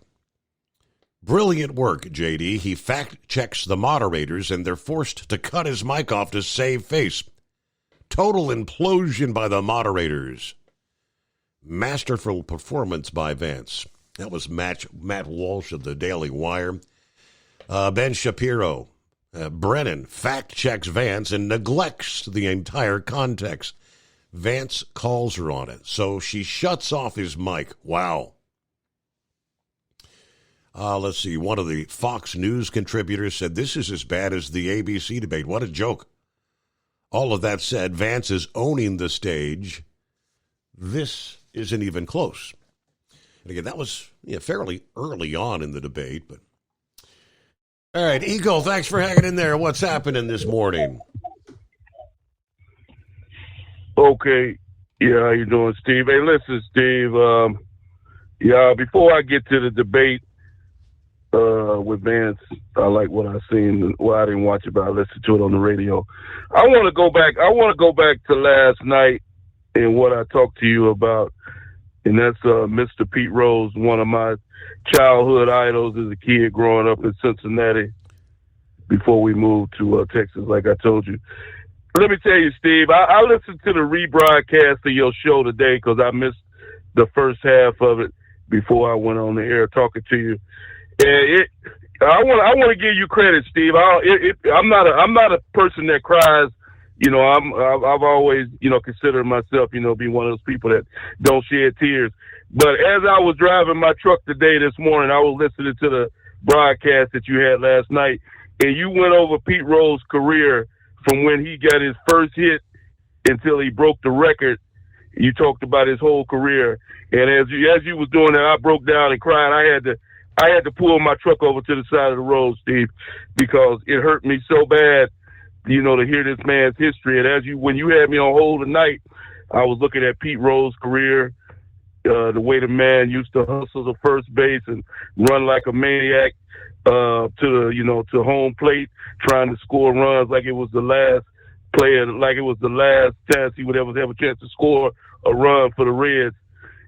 Brilliant work, JD. He fact-checks the moderators, and they're forced to cut his mic off to save face. Total implosion by the moderators. Masterful performance by Vance. That was Matt Walsh of the Daily Wire. Ben Shapiro. Brennan fact-checks Vance and neglects the entire context. Vance calls her on it. So she shuts off his mic. Wow. Let's see. One of the Fox News contributors said, this is as bad as the ABC debate. What a joke. All of that said, Vance is owning the stage. This isn't even close. And again, that was fairly early on in the debate. But all right, Eagle, thanks for hanging in there. What's happening this morning? Okay. Yeah, how you doing, Steve? Hey, listen, Steve. Before I get to the debate with Vance, I like what I seen. Well, I didn't watch it, but I listened to it on the radio. I want to go back. I want to go back to last night and what I talked to you about, and that's Mr. Pete Rose, one of my childhood idols as a kid growing up in Cincinnati before we moved to Texas, like I told you. Let me tell you, Steve, I listened to the rebroadcast of your show today because I missed the first half of it before I went on the air talking to you. And I want to give you credit, Steve. I'm not a person that cries. I've always, considered myself, be one of those people that don't shed tears. But as I was driving my truck today this morning, I was listening to the broadcast that you had last night, and you went over Pete Rose's career from when he got his first hit until he broke the record. You talked about his whole career, and as you was doing that, I broke down and cried. I had to pull my truck over to the side of the road, Steve, because it hurt me so bad, to hear this man's history. And when you had me on hold tonight, I was looking at Pete Rose's career, the way the man used to hustle the first base and run like a maniac to home plate, trying to score runs like it was the last player, like it was the last chance he would ever have a chance to score a run for the Reds.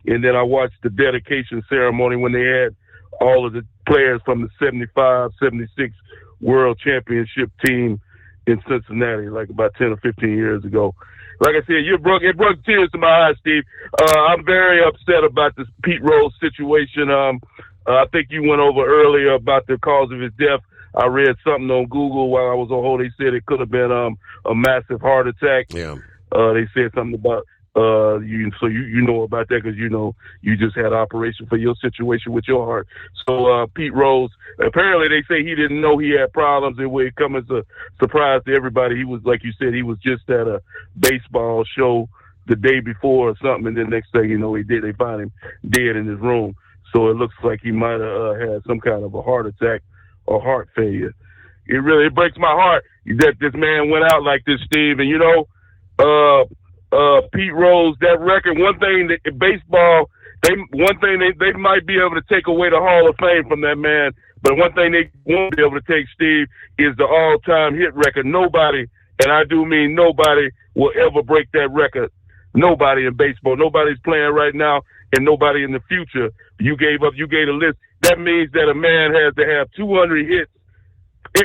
And then I watched the dedication ceremony when they had all of the players from the 75, 76 World Championship team in Cincinnati, like about 10 or 15 years ago. Like I said, it brought tears to my eyes, Steve. I'm very upset about this Pete Rose situation. I think you went over earlier about the cause of his death. I read something on Google while I was on hold. They said it could have been a massive heart attack. Yeah. They said something about you know about that because you just had an operation for your situation with your heart. So Pete Rose, apparently they say he didn't know he had problems. It would come as a surprise to everybody. He was, like you said, he was just at a baseball show the day before or something, and then next thing you know, they find him dead in his room. So it looks like he might have had some kind of a heart attack or heart failure. It breaks my heart that this man went out like this, Steve. And Pete Rose, that record, one thing that baseball, they might be able to take away the Hall of Fame from that man, but one thing they won't be able to take, Steve, is the all-time hit record. Nobody, and I do mean nobody, will ever break that record. Nobody in baseball. Nobody's playing right now, and nobody in the future. You gave a list. That means that a man has to have 200 hits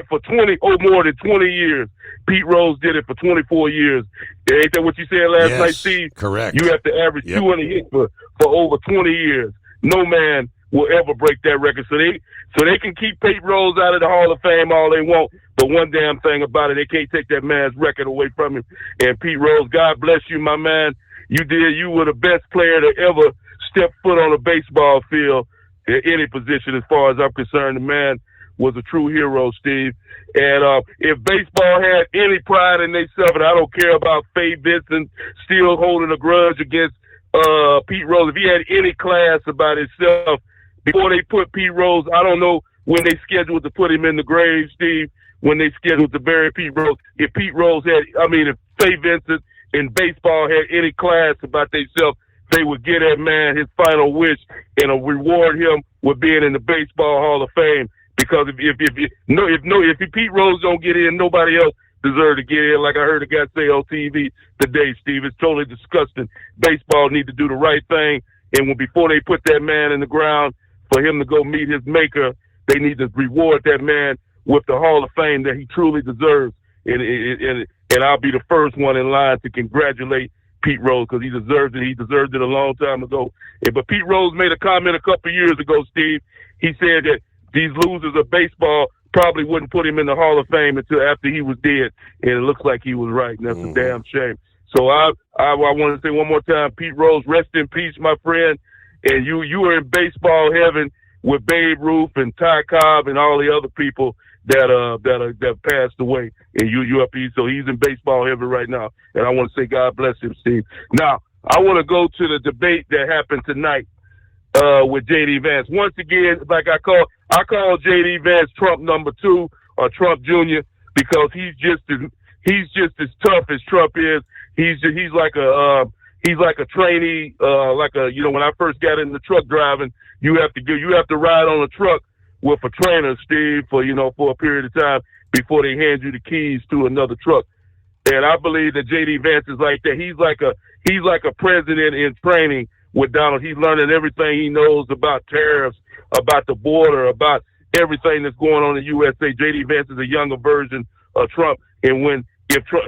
for 20 or more than 20 years. Pete Rose did it for 24 years. Ain't that what you said last night, Steve? Correct. You have to average 200 hits for over 20 years. No man will ever break that record. So they can keep Pete Rose out of the Hall of Fame all they want, but one damn thing about it, they can't take that man's record away from him. And Pete Rose, God bless you, my man. You were the best player to ever step foot on a baseball field in any position as far as I'm concerned. The man was a true hero, Steve. And if baseball had any pride in themselves, and I don't care about Faye Vincent still holding a grudge against Pete Rose, if he had any class about himself, before they put Pete Rose, I don't know when they scheduled to put him in the grave, Steve, when they scheduled to bury Pete Rose. If Faye Vincent and baseball had any class about themselves, they would give that man his final wish and reward him with being in the Baseball Hall of Fame. Because if Pete Rose don't get in, nobody else deserves to get in. Like I heard a guy say on TV today, Steve, it's totally disgusting. Baseball need to do the right thing, and before they put that man in the ground for him to go meet his maker, they need to reward that man with the Hall of Fame that he truly deserves. And I'll be the first one in line to congratulate Pete Rose because he deserves it. He deserved it a long time ago. But Pete Rose made a comment a couple of years ago, Steve. He said that these losers of baseball probably wouldn't put him in the Hall of Fame until after he was dead. And it looks like he was right, and that's a damn shame. So I want to say one more time, Pete Rose, rest in peace, my friend. And you were in baseball heaven with Babe Ruth and Ty Cobb and all the other people that passed away. And you up here, so he's in baseball heaven right now. And I want to say God bless him, Steve. Now I want to go to the debate that happened tonight with J.D. Vance. Once again, like I call J.D. Vance Trump number 2 or Trump Jr. because he's just as tough as Trump is. He's like a trainee, when I first got into truck driving, you have to ride on a truck with a trainer, Steve, for a period of time before they hand you the keys to another truck. And I believe that J.D. Vance is like that. He's like a president in training with Donald. He's learning everything he knows about tariffs, about the border, about everything that's going on in the USA. J.D. Vance is a younger version of Trump. And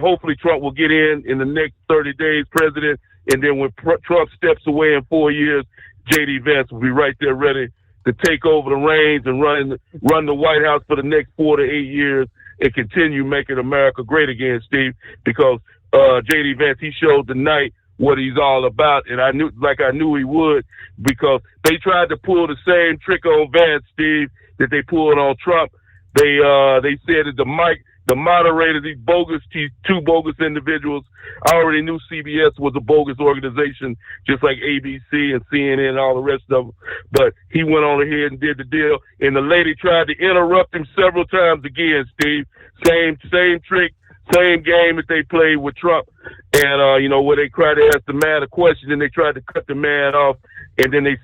hopefully Trump will get in the next 30 days, president, and then when Trump steps away in 4 years, J.D. Vance will be right there ready to take over the reins and run the White House for the next 4 to 8 years and continue making America great again, Steve, because J.D. Vance, he showed tonight what he's all about, and I knew he would, because they tried to pull the same trick on Vance, Steve, that they pulled on Trump. They said that the moderator, these two bogus individuals. I already knew CBS was a bogus organization, just like ABC and CNN and all the rest of them. But he went on ahead and did the deal, and the lady tried to interrupt him several times again, Steve. Same trick, same game that they played with Trump. And, where they tried to ask the man a question and they tried to cut the man off. And then they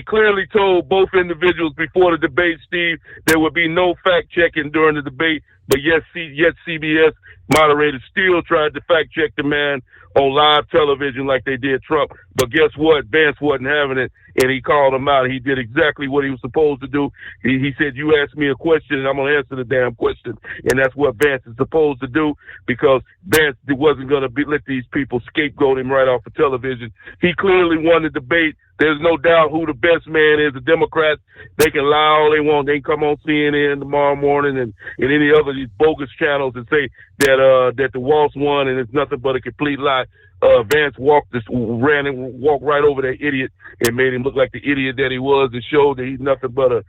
clearly told both individuals before the debate, Steve, there would be no fact checking during the debate. But yet CBS moderators still tried to fact check the man on live television like they did Trump. But guess what? Vance wasn't having it, and he called him out. He did exactly what he was supposed to do. He said, you asked me a question, and I'm going to answer the damn question. And that's what Vance is supposed to do, because Vance wasn't going to let these people scapegoat him right off of television. He clearly won the debate. There's no doubt who the best man is. The Democrats, they can lie all they want. They can come on CNN tomorrow morning and any other of these bogus channels and say that the Waltz won, and it's nothing but a complete lie. Vance walked right over that idiot and made him look like the idiot that he was, and showed that he's nothing but a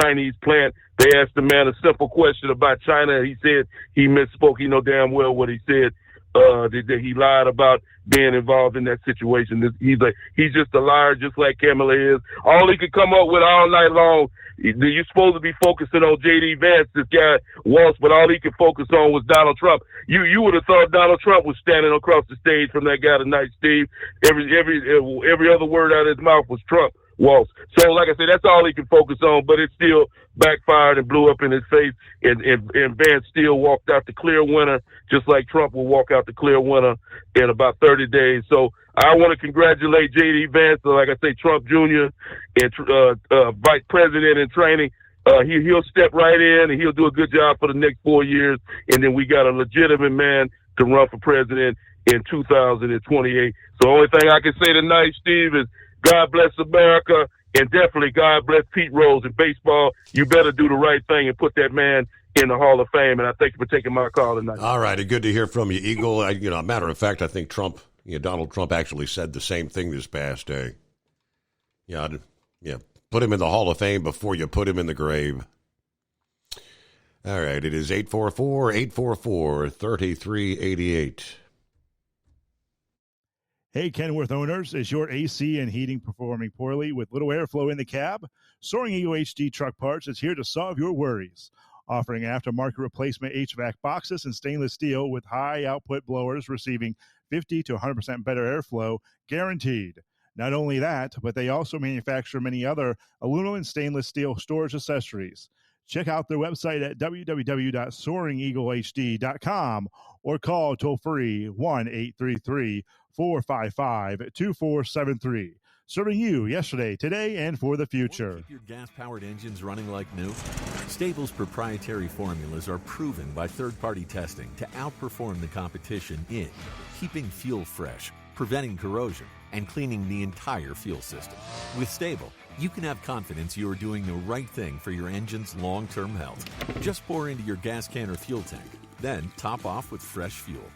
Chinese plant. They asked the man a simple question about China. He said he misspoke. He know damn well what he said. That he lied about being involved in that situation. He's just a liar, just like Kamala is. All he could come up with all night long. You're supposed to be focusing on J.D. Vance, this guy Waltz, but all he could focus on was Donald Trump. You would have thought Donald Trump was standing across the stage from that guy tonight, Steve. Every other word out of his mouth was Trump. Waltz. So, like I said, that's all he can focus on, but it still backfired and blew up in his face, and Vance still walked out the clear winner, just like Trump will walk out the clear winner in about 30 days. So I want to congratulate J.D. Vance, like I say, Trump Jr., and Vice President in training. He'll step right in, and he'll do a good job for the next 4 years, and then we got a legitimate man to run for president in 2028. So the only thing I can say tonight, Steve, is God bless America, and definitely God bless Pete Rose in baseball. You better do the right thing and put that man in the Hall of Fame, and I thank you for taking my call tonight. All right, good to hear from you, Eagle. A matter of fact, I think Donald Trump actually said the same thing this past day. Yeah, put him in the Hall of Fame before you put him in the grave. All right, it is 844-844-3388. Hey, Kenworth owners, is your AC and heating performing poorly with little airflow in the cab? Soaring Eagle HD Truck Parts is here to solve your worries. Offering aftermarket replacement HVAC boxes and stainless steel with high output blowers receiving 50 to 100% better airflow guaranteed. Not only that, but they also manufacture many other aluminum and stainless steel storage accessories. Check out their website at www.soaringeaglehd.com or call toll-free 1-833-455-2473. Serving you yesterday, today, and for the future. Keep your gas-powered engines running like new? Stable's proprietary formulas are proven by third-party testing to outperform the competition in keeping fuel fresh, preventing corrosion, and cleaning the entire fuel system. With Stable, you can have confidence you are doing the right thing for your engine's long-term health. Just pour into your gas can or fuel tank, Then top off with fresh fuel.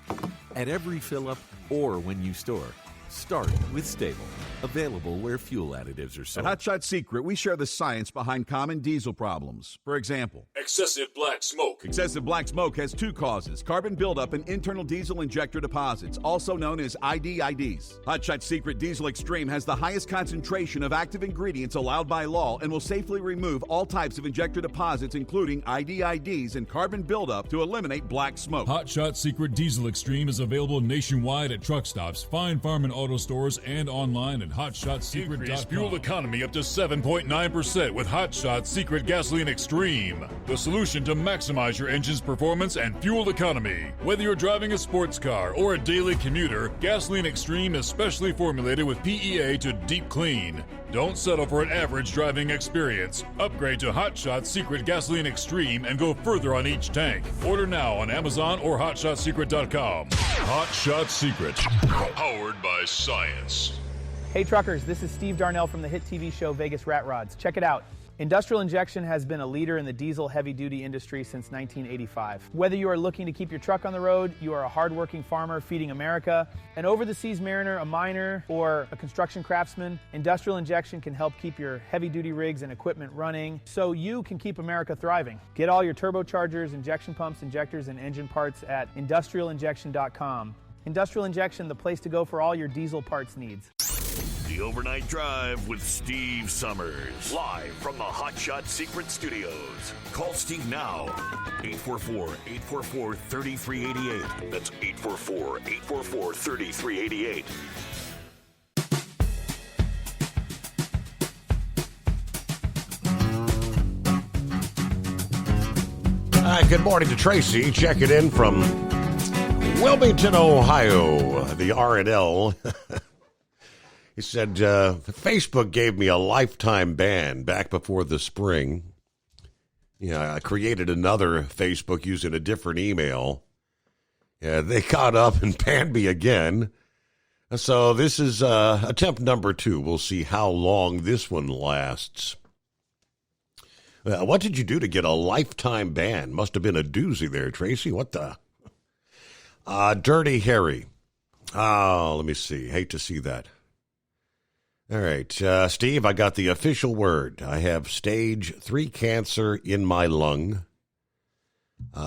At every fill-up or when you store, start with Stable. Available where fuel additives are sold. At Hot Shot Secret, we share the science behind common diesel problems. For example, Excessive black smoke. excessive black smoke has two causes: carbon buildup and internal diesel injector deposits, also known as IDIDs. Hot Shot Secret Diesel Extreme has the highest concentration of active ingredients allowed by law and will safely remove all types of injector deposits, including IDIDs and carbon buildup, to eliminate black smoke. Hot Shot Secret Diesel Extreme is available nationwide at truck stops, Fine Farm and auto stores, and online at hotshotsecret.com. Increase fuel economy up to 7.9% with Hot Shot Secret Gasoline Extreme. The solution to maximize your engine's performance and fuel economy. Whether you're driving a sports car or a daily commuter, Gasoline Extreme is specially formulated with PEA to deep clean. Don't settle for an average driving experience. Upgrade to Hot Shot Secret Gasoline Extreme and go further on each tank. Order now on Amazon or hotshotsecret.com. Hot Shot Secret. Powered by science. Hey truckers, this is Steve Darnell from the hit TV show Vegas Rat Rods. Check it out. Industrial Injection has been a leader in the diesel heavy-duty industry since 1985. Whether you are looking to keep your truck on the road, you are a hard-working farmer feeding America, an over-the-seas mariner, a miner, or a construction craftsman, Industrial Injection can help keep your heavy-duty rigs and equipment running so you can keep America thriving. Get all your turbochargers, injection pumps, injectors, and engine parts at industrialinjection.com. Industrial Injection, the place to go for all your diesel parts needs. The Overnight Drive with Steve Summers. Live from the Hot Shot Secret Studios. Call Steve now. 844-844-3388. That's 844-844-3388. Hi, good morning to Tracy. Check it in from Wilmington, Ohio, the R&L. He said, Facebook gave me a lifetime ban back before the spring. I created another Facebook using a different email. They caught up and banned me again. So this is attempt number 2. We'll see how long this one lasts. What did you do to get a lifetime ban? Must have been a doozy there, Tracy. What the? Dirty Harry. Oh, let me see. Hate to see that. All right, Steve, I got the official word. I have stage 3 cancer in my lung.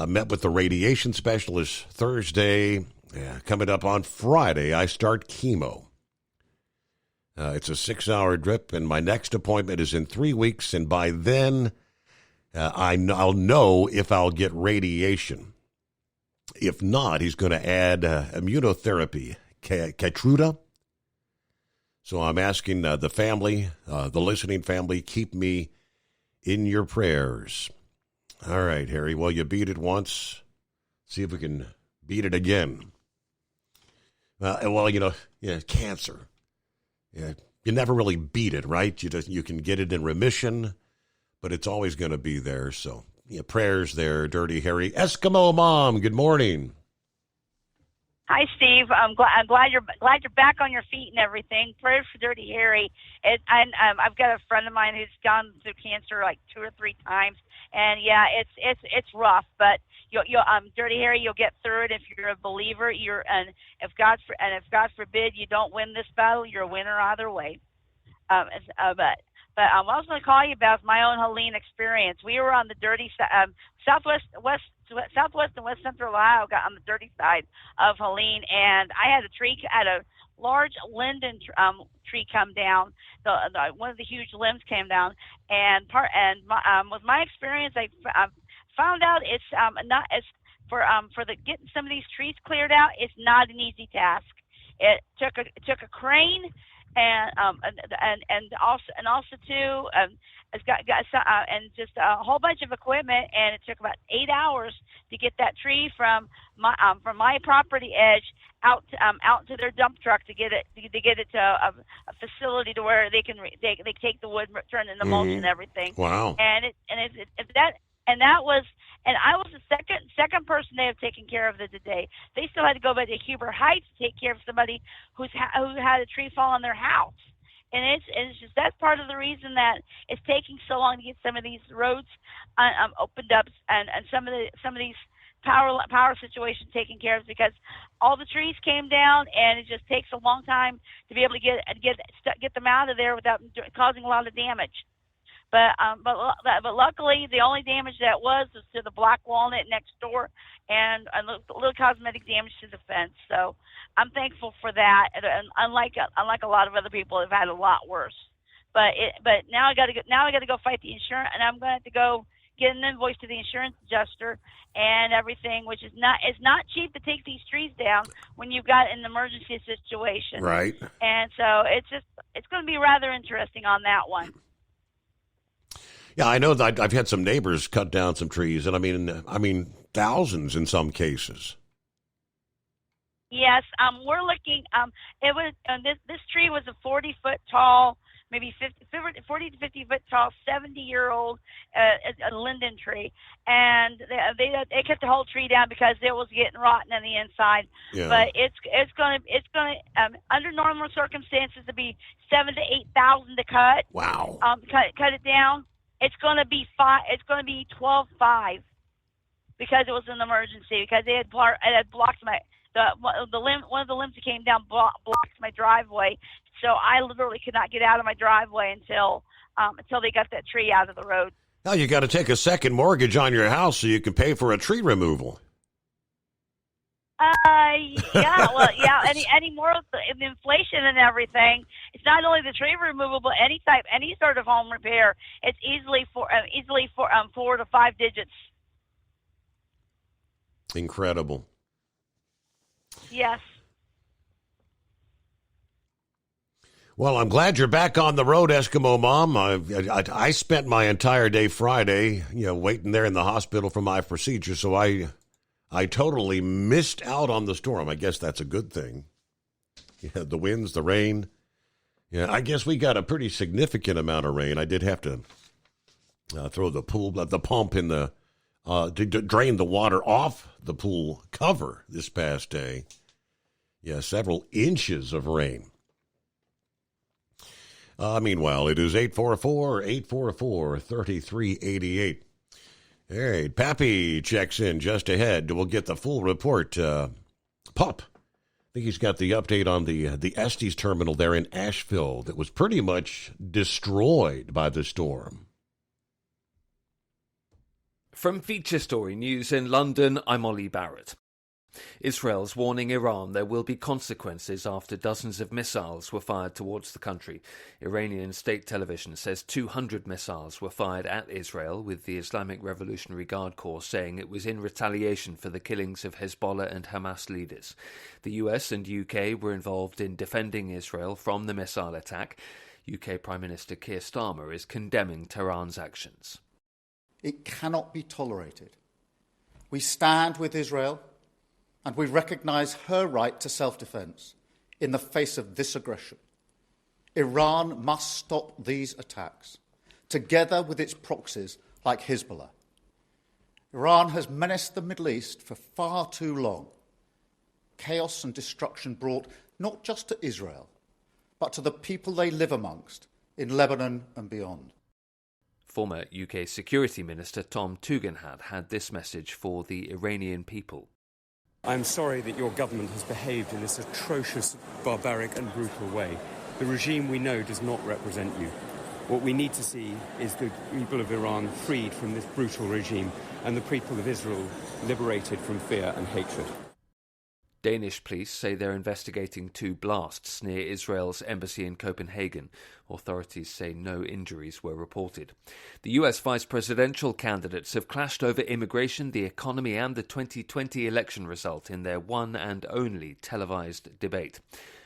Met with the radiation specialist Thursday. Coming up on Friday, I start chemo. It's a 6-hour drip, and my next appointment is in 3 weeks, and by then I'll know if I'll get radiation. If not, he's going to add immunotherapy, Keytruda. So I'm asking the family, the listening family, keep me in your prayers. All right, Harry. Well, you beat it once. See if we can beat it again. Cancer. You never really beat it, right? You can get it in remission, but it's always going to be there. So prayers there, Dirty Harry. Eskimo Mom, good morning. Hi, Steve. I'm glad you're back on your feet and everything. Prayers for Dirty Harry. I've got a friend of mine who's gone through cancer like 2 or 3 times, and yeah, it's rough. But Dirty Harry, you'll get through it if you're a believer. If God forbid you don't win this battle, you're a winner either way. But I was going to call you about my own Helene experience. We were on the dirty southwest and West Central Ohio, got on the dirty side of Helene, and I had a large linden tree come down. One of the huge limbs came down, with my experience, I found out it's not as for getting some of these trees cleared out. It's not an easy task. It took a crane. And also too, it's got just a whole bunch of equipment, and it took about 8 hours to get that tree from my property edge out to their dump truck to get it to a facility to where they take the wood, turn it into mulch and everything. Wow. And I was the second person they have taken care of today. They still had to go back to Huber Heights to take care of somebody who had a tree fall on their house. And it's just that's part of the reason that it's taking so long to get some of these roads opened up and some of these power situation taken care of, because all the trees came down, and it just takes a long time to be able to get them out of there without causing a lot of damage. But luckily, the only damage that was to the black walnut next door, and a little cosmetic damage to the fence. So I'm thankful for that. And unlike a lot of other people, have had a lot worse. But now I got to go fight the insurance, and I'm going to have to go get an invoice to the insurance adjuster and everything, which is not cheap to take these trees down when you've got an emergency situation. Right. And so it's going to be rather interesting on that one. Yeah, I know that I've had some neighbors cut down some trees, and I mean thousands in some cases. Yes, we're looking. It was this tree was a 40-foot tall, maybe 40 to 50 foot tall, 70-year-old a linden tree, and they cut the whole tree down because it was getting rotten on the inside. Yeah. But it's going under normal circumstances to be $7,000 to $8,000 to cut. Wow. Cut it down. It's going to be $12,500 because it was an emergency, because it had blocked one of the limbs that came down blocked my driveway, so I literally could not get out of my driveway until they got that tree out of the road. Now you got to take a second mortgage on your house so you can pay for a tree removal. Any more of the inflation and everything. It's not only the tree removal, but any sort of home repair. It's easily 4 to 5 digits. Incredible. Yes. Well, I'm glad you're back on the road, Eskimo Mom. I spent my entire day Friday, waiting there in the hospital for my procedure, so I totally missed out on the storm. I guess that's a good thing. Yeah, the winds, the rain. Yeah, I guess we got a pretty significant amount of rain. I did have to throw the pump in to drain the water off the pool cover this past day. Yeah, several inches of rain. Meanwhile, it is 844-3388. All right, Pappy checks in just ahead. We'll get the full report. Pup, I think he's got the update on the Estes terminal there in Asheville that was pretty much destroyed by the storm. From Feature Story News in London, I'm Ollie Barrett. Israel's warning Iran there will be consequences after dozens of missiles were fired towards the country. Iranian state television says 200 missiles were fired at Israel, with the Islamic Revolutionary Guard Corps saying it was in retaliation for the killings of Hezbollah and Hamas leaders. The US and UK were involved in defending Israel from the missile attack. UK Prime Minister Keir Starmer is condemning Tehran's actions. It cannot be tolerated. We stand with Israel, and we recognise her right to self-defence in the face of this aggression. Iran must stop these attacks, together with its proxies like Hezbollah. Iran has menaced the Middle East for far too long. Chaos and destruction brought not just to Israel, but to the people they live amongst in Lebanon and beyond. Former UK Security Minister Tom Tugendhat had this message for the Iranian people. I'm sorry that your government has behaved in this atrocious, barbaric and brutal way. The regime we know does not represent you. What we need to see is the people of Iran freed from this brutal regime and the people of Israel liberated from fear and hatred. Danish police say they're investigating 2 blasts near Israel's embassy in Copenhagen. Authorities say no injuries were reported. The US vice presidential candidates have clashed over immigration, the economy and the 2020 election result in their one and only televised debate.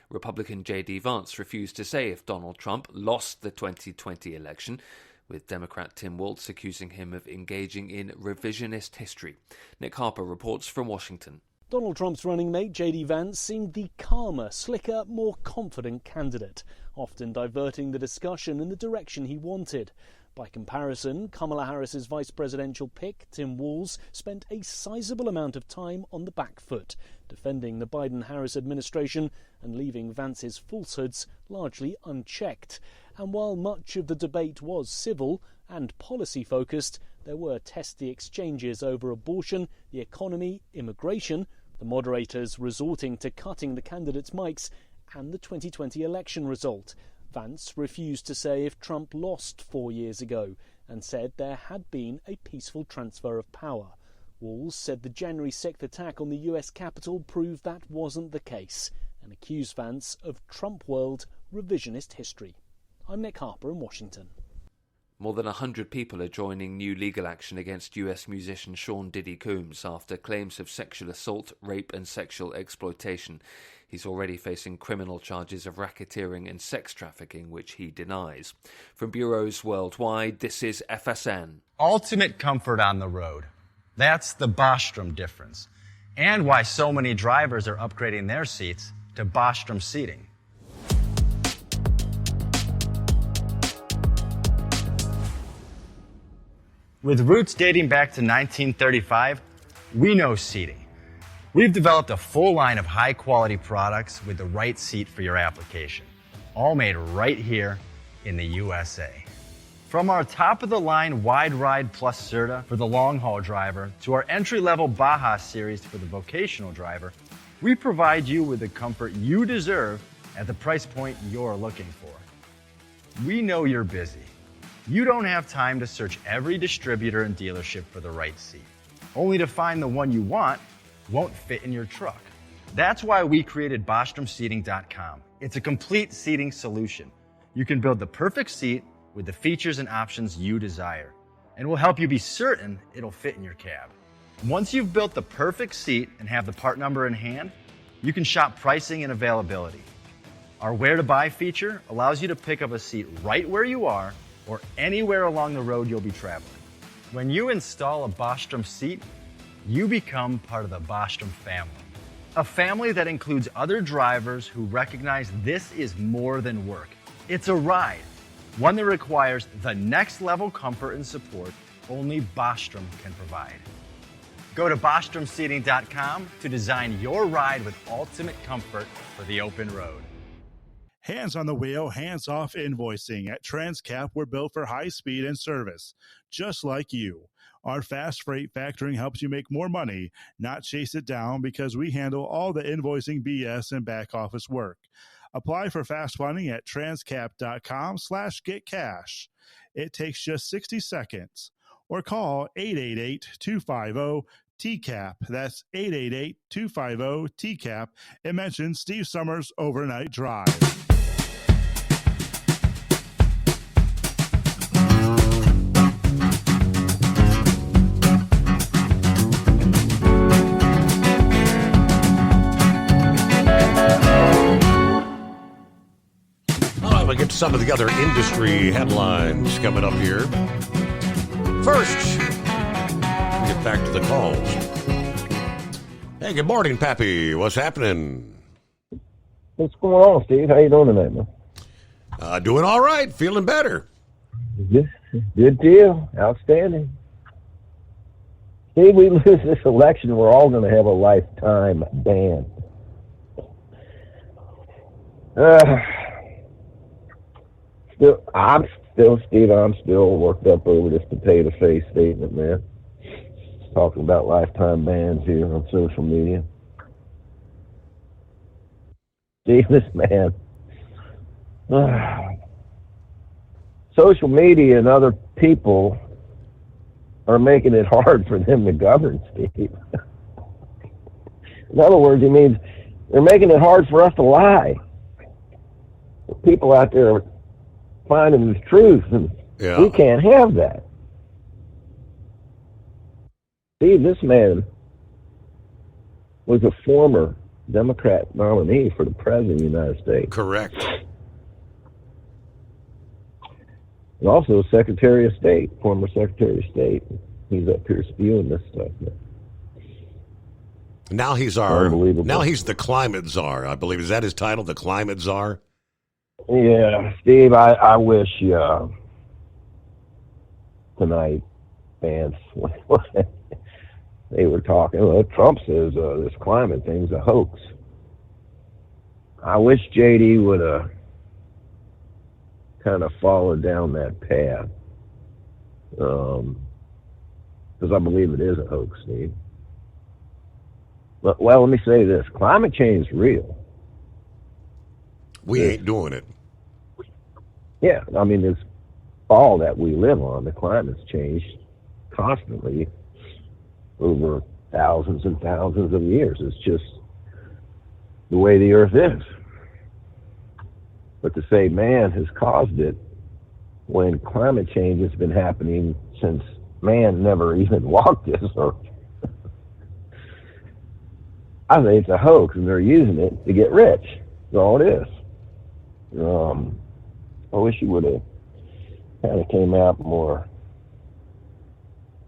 Republican J.D. Vance refused to say if Donald Trump lost the 2020 election, with Democrat Tim Walz accusing him of engaging in revisionist history. Nick Harper reports from Washington. Donald Trump's running mate, J.D. Vance, seemed the calmer, slicker, more confident candidate, often diverting the discussion in the direction he wanted. By comparison, Kamala Harris's vice presidential pick, Tim Walz, spent a sizable amount of time on the back foot, defending the Biden-Harris administration and leaving Vance's falsehoods largely unchecked. And while much of the debate was civil and policy-focused, there were testy exchanges over abortion, the economy, immigration, the moderators resorting to cutting the candidates' mics, and the 2020 election result. Vance refused to say if Trump lost 4 years ago and said there had been a peaceful transfer of power. Walls said the January 6th attack on the US Capitol proved that wasn't the case and accused Vance of Trump world revisionist history. I'm Nick Harper in Washington. More than 100 people are joining new legal action against US musician Sean Diddy Combs after claims of sexual assault, rape and sexual exploitation. He's already facing criminal charges of racketeering and sex trafficking, which he denies. From bureaus worldwide, this is FSN. Ultimate comfort on the road. That's the Bostrom difference. And why so many drivers are upgrading their seats to Bostrom seating. With roots dating back to 1935, we know seating. We've developed a full line of high-quality products with the right seat for your application, all made right here in the USA. From our top-of-the-line Wide Ride Plus Certa for the long-haul driver to our entry-level Baja series for the vocational driver, we provide you with the comfort you deserve at the price point you're looking for. We know you're busy. You don't have time to search every distributor and dealership for the right seat, only to find the one you want won't fit in your truck. That's why we created BostromSeating.com. It's a complete seating solution. You can build the perfect seat with the features and options you desire, and we'll help you be certain it'll fit in your cab. Once you've built the perfect seat and have the part number in hand, you can shop pricing and availability. Our Where to Buy feature allows you to pick up a seat right where you are or anywhere along the road you'll be traveling. When you install a Bostrom seat, you become part of the Bostrom family. A family that includes other drivers who recognize this is more than work. It's a ride, one that requires the next level comfort and support only Bostrom can provide. Go to BostromSeating.com to design your ride with ultimate comfort for the open road. Hands on the wheel, hands off invoicing. At Transcap, we're built for high speed and service, just like you. Our fast freight factoring helps you make more money, not chase it down, because we handle all the invoicing BS and back office work. Apply for fast funding at transcap.com/getcash. It takes just 60 seconds. Or call 888-250-TCAP. That's 888-250-TCAP. And mention Steve Summers Overnight Drive. We'll get to some of the other industry headlines coming up here. First, we'll get back to the calls. Hey, good morning, Pappy. What's happening? What's going on, Steve? How you doing tonight, man? Doing all right. Feeling better. Good deal. Outstanding. Steve, we lose this election, we're all going to have a lifetime ban. I'm still worked up over this potato face statement, man. Talking about lifetime bans here on social media. Steve, this man. Social media and other people are making it hard for them to govern, Steve. In other words, he means they're making it hard for us to lie. People out there are finding the truth, and we can't have that. Steve, this man was a former Democrat nominee for the President of the United States. Correct. And also Secretary of State, former Secretary of State. He's up here spewing this stuff. Now he's the climate czar, I believe. Is that his title, the climate czar? Yeah, Steve, I wish tonight, fans, they were talking, well, Trump says this climate thing's a hoax. I wish JD would have kind of followed down that path. because I believe it is a hoax, Steve. But, well, let me say this. Climate change is real. We ain't doing it. Yeah, I mean, it's all that we live on. The climate's changed constantly over thousands and thousands of years. It's just the way the earth is. But to say man has caused it when climate change has been happening since man never even walked this earth, I think it's a hoax, and they're using it to get rich. That's all it is. I wish you would have kind of came out more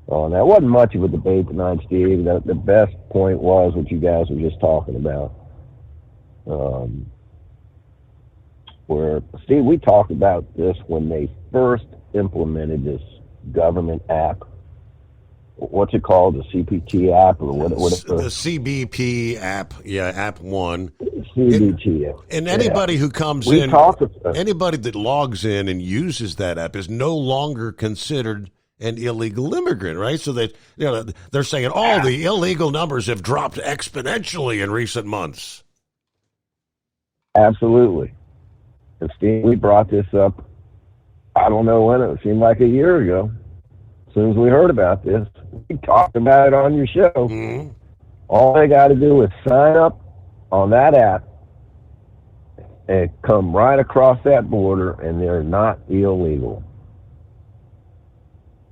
on that. It wasn't much of a debate tonight, Steve. The best point was what you guys were just talking about. Where, Steve, we talked about this when they first implemented this government app. What's it called? The CPT app or what? The CBP app, yeah, app 1. CBT. And anybody who comes in, anybody that logs in and uses that app is no longer considered an illegal immigrant, right? So that they're saying, the illegal numbers have dropped exponentially in recent months. Absolutely. And Steve, we brought this up, I don't know when, it seemed like a year ago. As soon as we heard about this, we talked about it on your show. Mm-hmm. All they got to do is sign up on that app and come right across that border, and they're not illegal.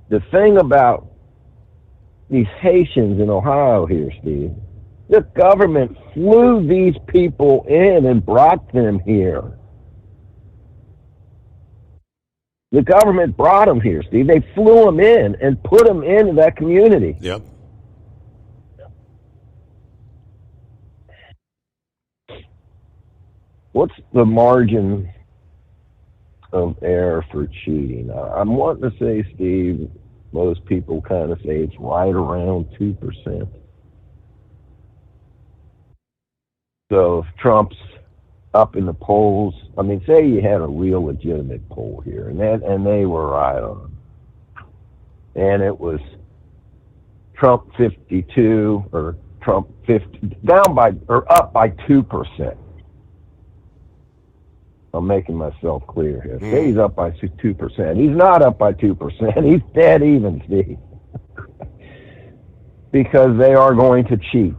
The thing about these Haitians in Ohio here, Steve, the government flew these people in and brought them here. The government brought them here, Steve. They flew them in and put them into that community. Yep. What's the margin of error for cheating? I'm wanting to say, Steve, most people kind of say it's right around 2%. So if Trump's up in the polls, I mean, say you had a real legitimate poll here, and they were right on, and it was Trump 52 or Trump 50, up by 2%. I'm making myself clear here. Say he's up by 2%. He's not up by 2%. He's dead even, Steve. Because they are going to cheat.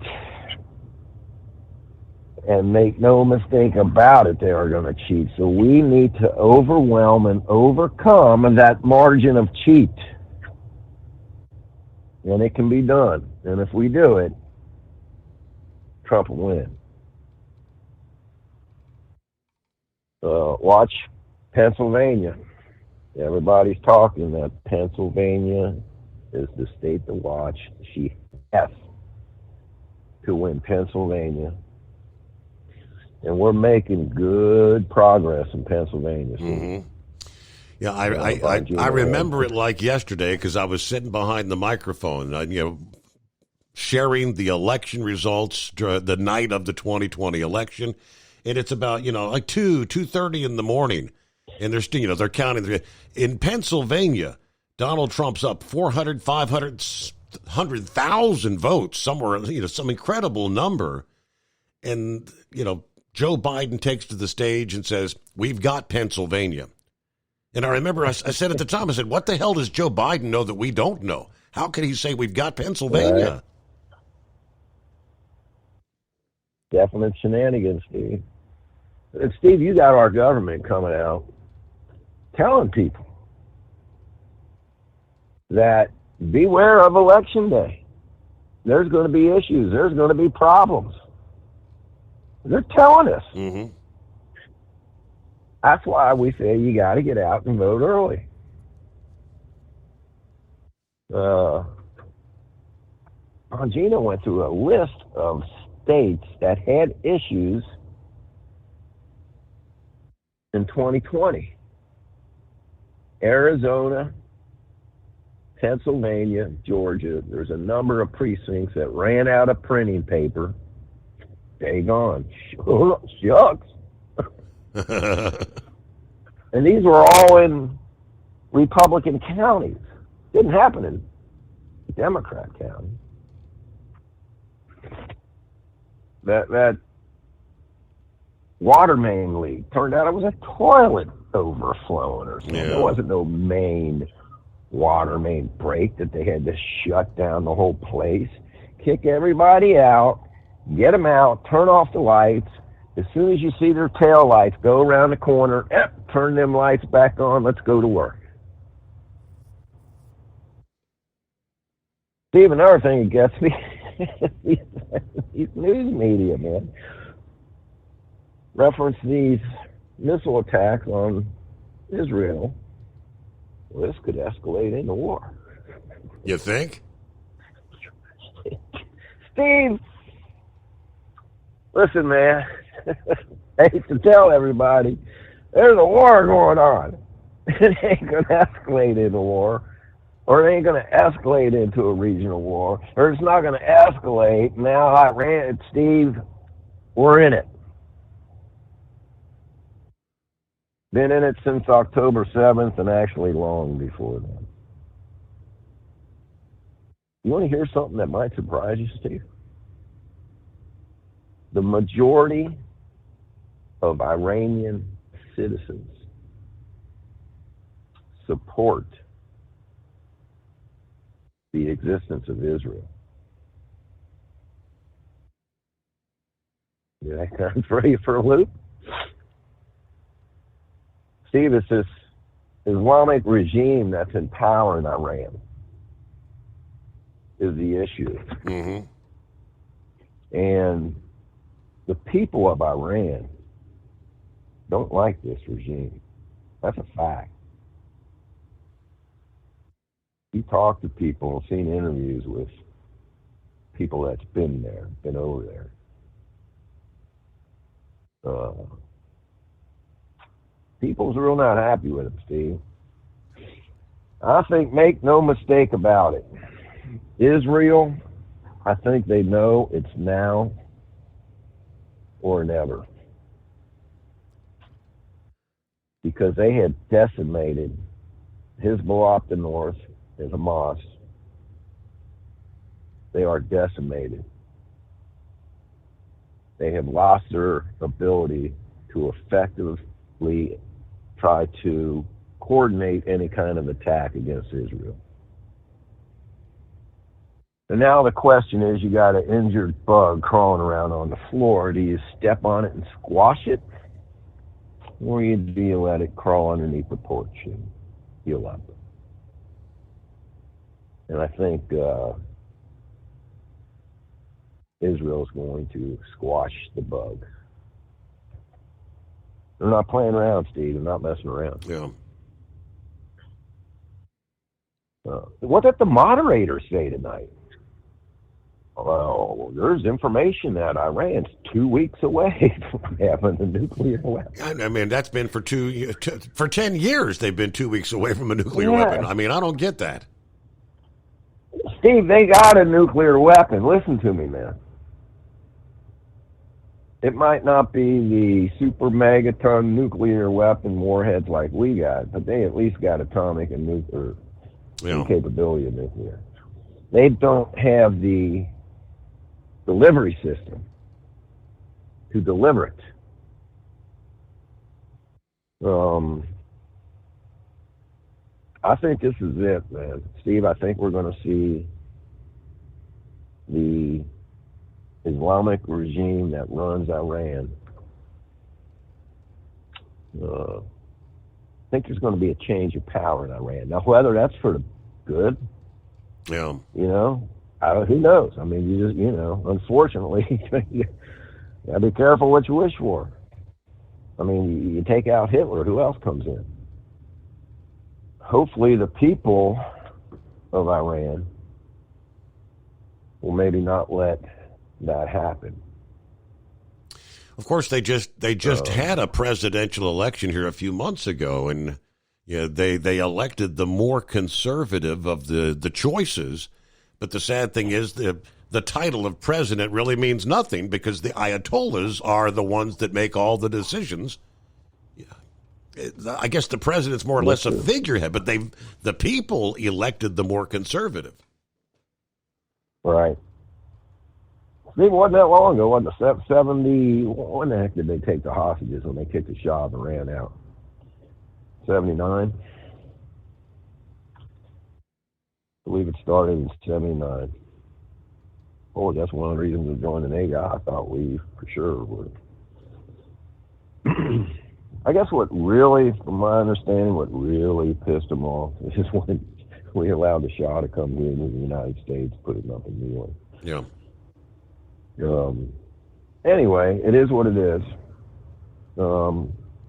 And make no mistake about it, they are going to cheat. So we need to overwhelm and overcome that margin of cheat. And it can be done. And if we do it, Trump will win. Watch Pennsylvania. Everybody's talking that Pennsylvania is the state to watch. She has to win Pennsylvania. And we're making good progress in Pennsylvania. Mm-hmm. Yeah, I remember it like yesterday because I was sitting behind the microphone, sharing the election results the night of the 2020 election. And it's about, like 2:30 in the morning. And they're counting. In Pennsylvania, Donald Trump's up 400, 500, 100,000 votes, somewhere, some incredible number. And, Joe Biden takes to the stage and says, "We've got Pennsylvania." And I remember I said at the time, I said, what the hell does Joe Biden know that we don't know? How can he say we've got Pennsylvania? Right. Definite shenanigans, Steve. And Steve, you got our government coming out telling people that beware of Election Day. There's going to be issues. There's going to be problems. They're telling us. Mm-hmm. That's why we say you got to get out and vote early. Bongino went through a list of states that had issues in 2020. Arizona, Pennsylvania, Georgia. There's a number of precincts that ran out of printing paper. They gone. Shucks. And these were all in Republican counties. Didn't happen Democrat county, that water main leak turned out it was a toilet overflowing or something. There wasn't no water main break that they had to shut down the whole place, kick everybody out, get them out, turn off the lights. As soon as you see their tail lights go around the corner, turn them lights back on, let's go to work. Steve, another thing that gets me, these news media, man, reference these missile attacks on Israel. Well, this could escalate into war. You think? Steve, listen, man, I hate to tell everybody, there's a war going on. It ain't going to escalate into war, or it ain't going to escalate into a regional war, or it's not going to escalate. Now, Iran, Steve, we're in it. Been in it since October 7th and actually long before then. You want to hear something that might surprise you, Steve? The majority of Iranian citizens support the existence of Israel. Did that kind of throw you for a loop? Steve, it's this Islamic regime that's in power in Iran is the issue. Mm-hmm. And the people of Iran don't like this regime. That's a fact. You talk to people, seen interviews with people that's been there, been over there. People's real not happy with it, Steve. I think, make no mistake about it, Israel, I think they know it's now or never. Because they had decimated Hezbollah up the north and Hamas. They are decimated. They have lost their ability to effectively try to coordinate any kind of attack against Israel. And now the question is, you got an injured bug crawling around on the floor. Do you step on it and squash it? Or do you let it crawl underneath the porch and heal up? And I think Israel is going to squash the bug. They're not playing around, Steve. They're not messing around. Yeah. What did the moderators say tonight? Well, there's information that Iran's 2 weeks away from having a nuclear weapon. I mean, that's been for 10 years. They've been 2 weeks away from a nuclear weapon. I mean, I don't get that. Steve, they got a nuclear weapon. Listen to me, man. It might not be the super megaton nuclear weapon warheads like we got, but they at least got atomic and nuclear capability of nuclear. They don't have the delivery system to deliver it. I think this is it, man. Steve, I think we're going to see the Islamic regime that runs Iran. I think there's going to be a change of power in Iran. Now, whether that's for the good, who knows? I mean, you just, unfortunately, you gotta be careful what you wish for. I mean, you take out Hitler, who else comes in? Hopefully the people of Iran will maybe not let that happen. Of course, they just had a presidential election here a few months ago, and they elected the more conservative of the choices. But the sad thing is the title of president really means nothing because the Ayatollahs are the ones that make all the decisions. I guess the president's more or less a figurehead, but the people elected the more conservative. Right. It wasn't that long ago, wasn't it? 70, when the heck did they take the hostages when they kicked the shop and ran out? 79? I believe it started in 79. Oh, that's one of the reasons to join the NATO. I thought we for sure would. I guess what really, from my understanding, what really pissed them off is when we allowed the Shah to come here into the United States, putting up a new one. Yeah. Anyway, it is what it is.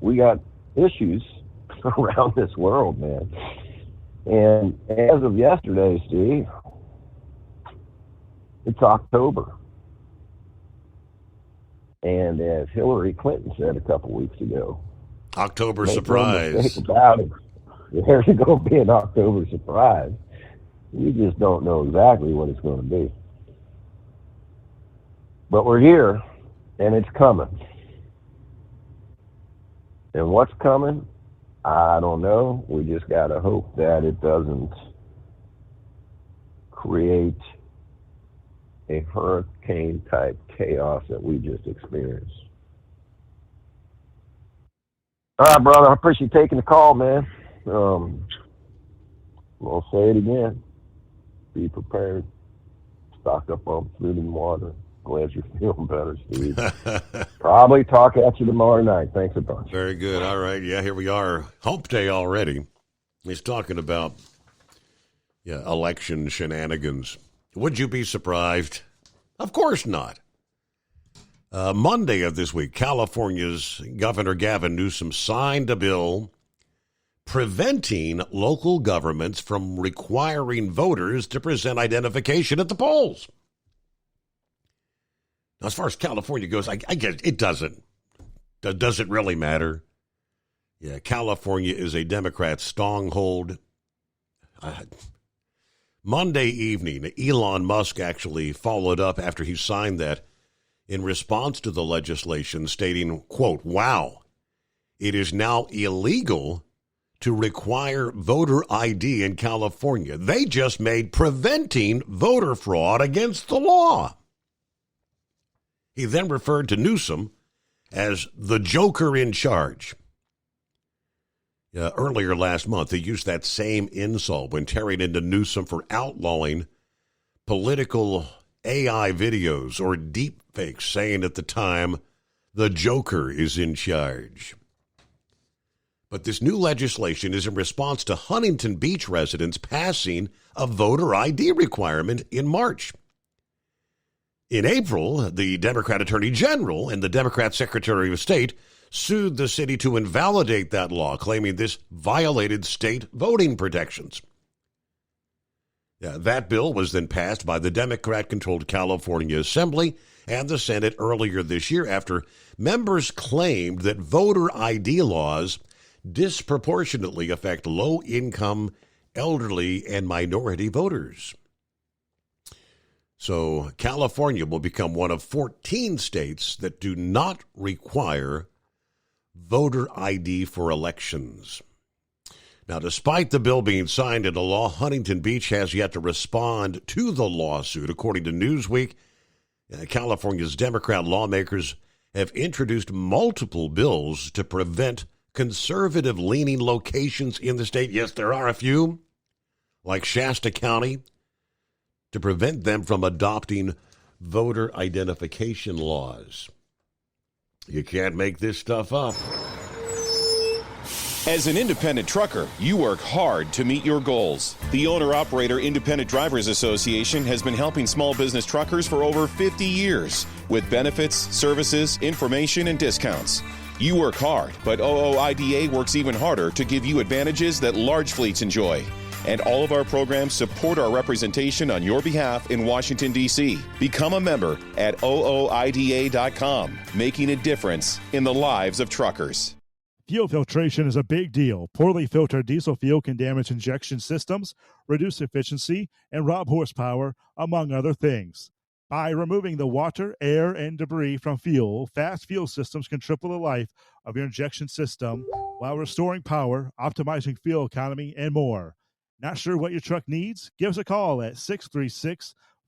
We got issues around this world, man. And as of yesterday, Steve, it's October. And as Hillary Clinton said a couple weeks ago, October surprise. No mistake about it. There's going to be an October surprise. We just don't know exactly what it's going to be. But we're here, and it's coming. And what's coming? I don't know. We just got to hope that it doesn't create a hurricane-type chaos that we just experienced. All right, brother. I appreciate you taking the call, man. We'll say it again. Be prepared. Stock up on food and water. Glad you're feeling better, Steve. Probably talk at you tomorrow night. Thanks a bunch. Very good. All right. Yeah, here we are. Hump Day already. He's talking about election shenanigans. Would you be surprised? Of course not. Monday of this week, California's Governor Gavin Newsom signed a bill preventing local governments from requiring voters to present identification at the polls. Now, as far as California goes, I guess it doesn't. Does it really matter? Yeah, California is a Democrat stronghold. Monday evening, Elon Musk actually followed up after he signed that in response to the legislation, stating, quote, "Wow, it is now illegal to require voter ID in California. They just made preventing voter fraud against the law." He then referred to Newsom as the Joker in charge. Earlier last month, he used that same insult when tearing into Newsom for outlawing political AI videos or deep fakes, saying at the time, the Joker is in charge. But this new legislation is in response to Huntington Beach residents passing a voter ID requirement in March. In April, the Democrat Attorney General and the Democrat Secretary of State sued the city to invalidate that law, claiming this violated state voting protections. That bill was then passed by the Democrat-controlled California Assembly and the Senate earlier this year after members claimed that voter ID laws disproportionately affect low-income, elderly, and minority voters. So California will become one of 14 states that do not require voter ID for elections. Now, despite the bill being signed into law, Huntington Beach has yet to respond to the lawsuit. According to Newsweek, California's Democrat lawmakers have introduced multiple bills to prevent conservative-leaning locations in the state. Yes, there are a few, like Shasta County, to prevent them from adopting voter identification laws. You can't make this stuff up. As an independent trucker, you work hard to meet your goals. The Owner-Operator Independent Drivers Association has been helping small business truckers for over 50 years with benefits, services, information, and discounts. You work hard, but OOIDA works even harder to give you advantages that large fleets enjoy. And all of our programs support our representation on your behalf in Washington, D.C. Become a member at OOIDA.com, making a difference in the lives of truckers. Fuel filtration is a big deal. Poorly filtered diesel fuel can damage injection systems, reduce efficiency, and rob horsepower, among other things. By removing the water, air, and debris from fuel, fast fuel systems can triple the life of your injection system while restoring power, optimizing fuel economy, and more. Not sure what your truck needs? Give us a call at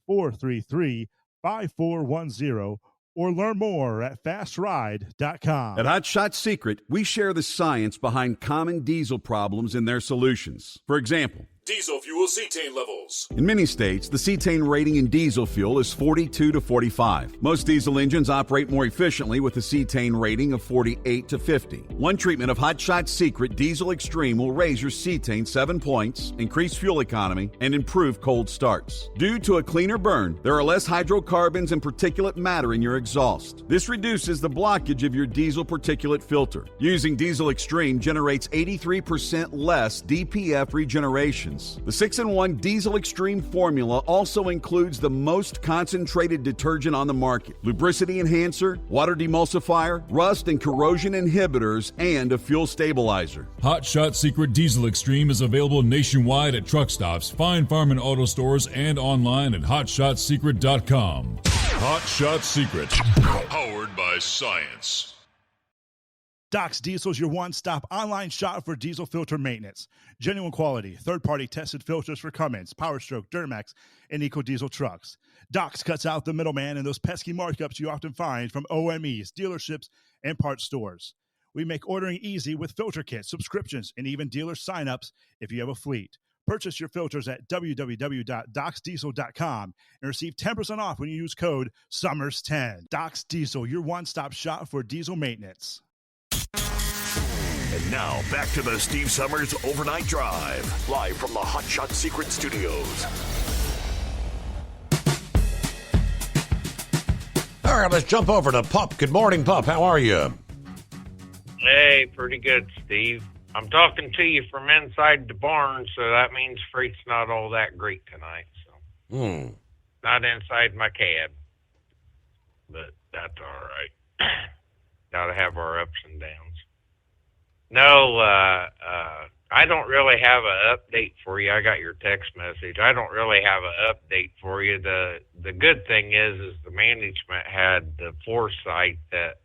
433-5410 or learn more at fastride.com. At Hot Shot Secret, we share the science behind common diesel problems and their solutions. For example, Diesel fuel cetane levels. in many states, the cetane rating in diesel fuel is 42 to 45. Most diesel engines operate more efficiently with a cetane rating of 48 to 50. One treatment of Hot Shot Secret Diesel Extreme will raise your cetane 7 points, increase fuel economy, and improve cold starts. Due to a cleaner burn, there are less hydrocarbons and particulate matter in your exhaust. This reduces the blockage of your diesel particulate filter. Using Diesel Extreme generates 83% less DPF regeneration. The 6-in-1 Diesel Extreme formula also includes the most concentrated detergent on the market, lubricity enhancer, water demulsifier, rust and corrosion inhibitors, and a fuel stabilizer. Hot Shot Secret Diesel Extreme is available nationwide at truck stops, fine farm and auto stores, and online at hotshotsecret.com. Hot Shot Secret. Powered by science. Doc's Diesel is your one-stop online shop for diesel filter maintenance. Genuine quality, third-party tested filters for Cummins, PowerStroke, Duramax, and EcoDiesel trucks. Doc's cuts out the middleman and those pesky markups you often find from OMEs, dealerships, and parts stores. We make ordering easy with filter kits, subscriptions, and even dealer sign-ups if you have a fleet. Purchase your filters at www.docsdiesel.com and receive 10% off when you use code SUMMERS10. Doc's Diesel, your one-stop shop for diesel maintenance. And now, back to the Steve Summers Overnight Drive, live from the Hot Shot Secret Studios. All right, let's jump over to Pup. Good morning, Pup. How are you? Hey, pretty good, Steve. I'm talking to you from inside the barn, so that means freight's not all that great tonight. So, not inside my cab, but that's all right. Got to have our ups and downs. No, I don't really have an update for you. I got your text message. I don't really have an update for you. The good thing is the management had the foresight that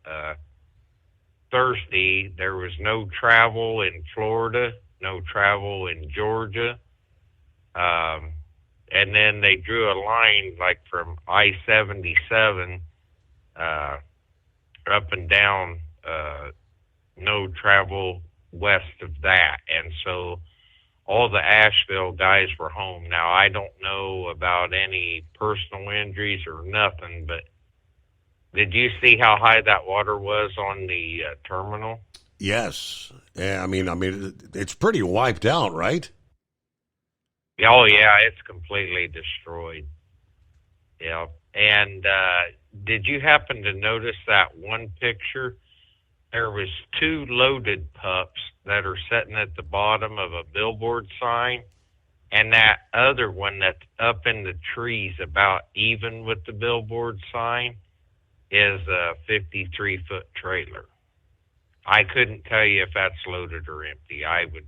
Thursday there was no travel in Florida, no travel in Georgia, and then they drew a line like from I-77 up and down. No travel west of that. And so all the Asheville guys were home. Now, I don't know about any personal injuries or nothing, but did you see how high that water was on the terminal? Yes. Yeah, I mean, it's pretty wiped out, right? Oh, yeah, it's completely destroyed. Yeah. And did you happen to notice that one picture? There was 2 loaded pups that are sitting at the bottom of a billboard sign, and that other one that's up in the trees about even with the billboard sign is a 53-foot trailer. I couldn't tell you if that's loaded or empty. I would